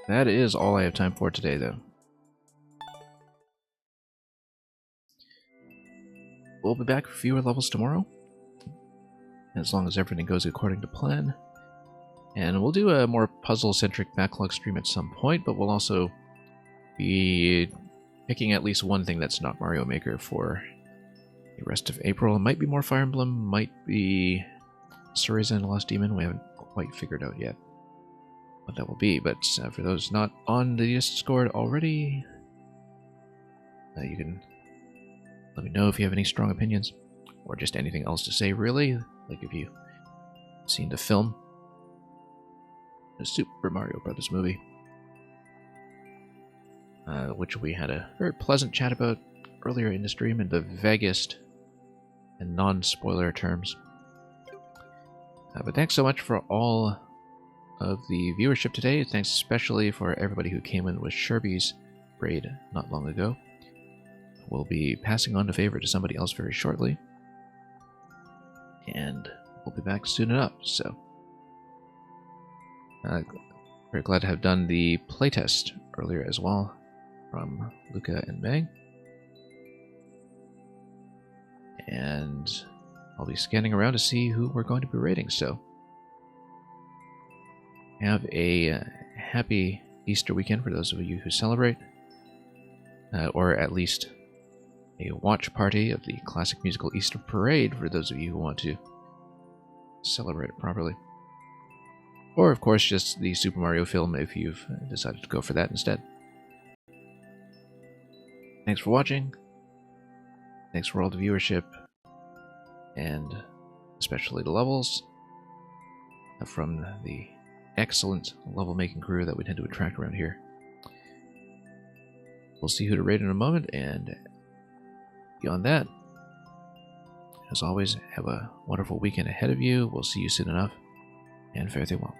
That is all I have time for today, though. We'll be back for fewer levels tomorrow, as long as everything goes according to plan. And we'll do a more puzzle-centric backlog stream at some point, but we'll also be picking at least one thing that's not Mario Maker for the rest of April. It might be more Fire Emblem, might be Syriza and the Lost Demon. We haven't quite figured out yet what that will be, but for those not on the Discord already, you can let me know if you have any strong opinions, or just anything else to say, really. Like if you've seen the film, the Super Mario Brothers movie, which we had a very pleasant chat about earlier in the stream in the vaguest and non-spoiler terms. But thanks so much for all of the viewership today. Thanks especially for everybody who came in with Sherby's raid not long ago. We'll be passing on the favor to somebody else very shortly. And we'll be back soon enough, so... very glad to have done the playtest earlier as well from Luca and Meg. And I'll be scanning around to see who we're going to be raiding, so... have a happy Easter weekend for those of you who celebrate. Or at least a watch party of the classic musical Easter Parade for those of you who want to celebrate it properly. Or, of course, just the Super Mario film if you've decided to go for that instead. Thanks for watching. Thanks for all the viewership. And especially the levels from the excellent level-making crew that we tend to attract around here. We'll see who to raid in a moment, and beyond that, as always, have a wonderful weekend ahead of you. We'll see you soon enough, and fare thee well.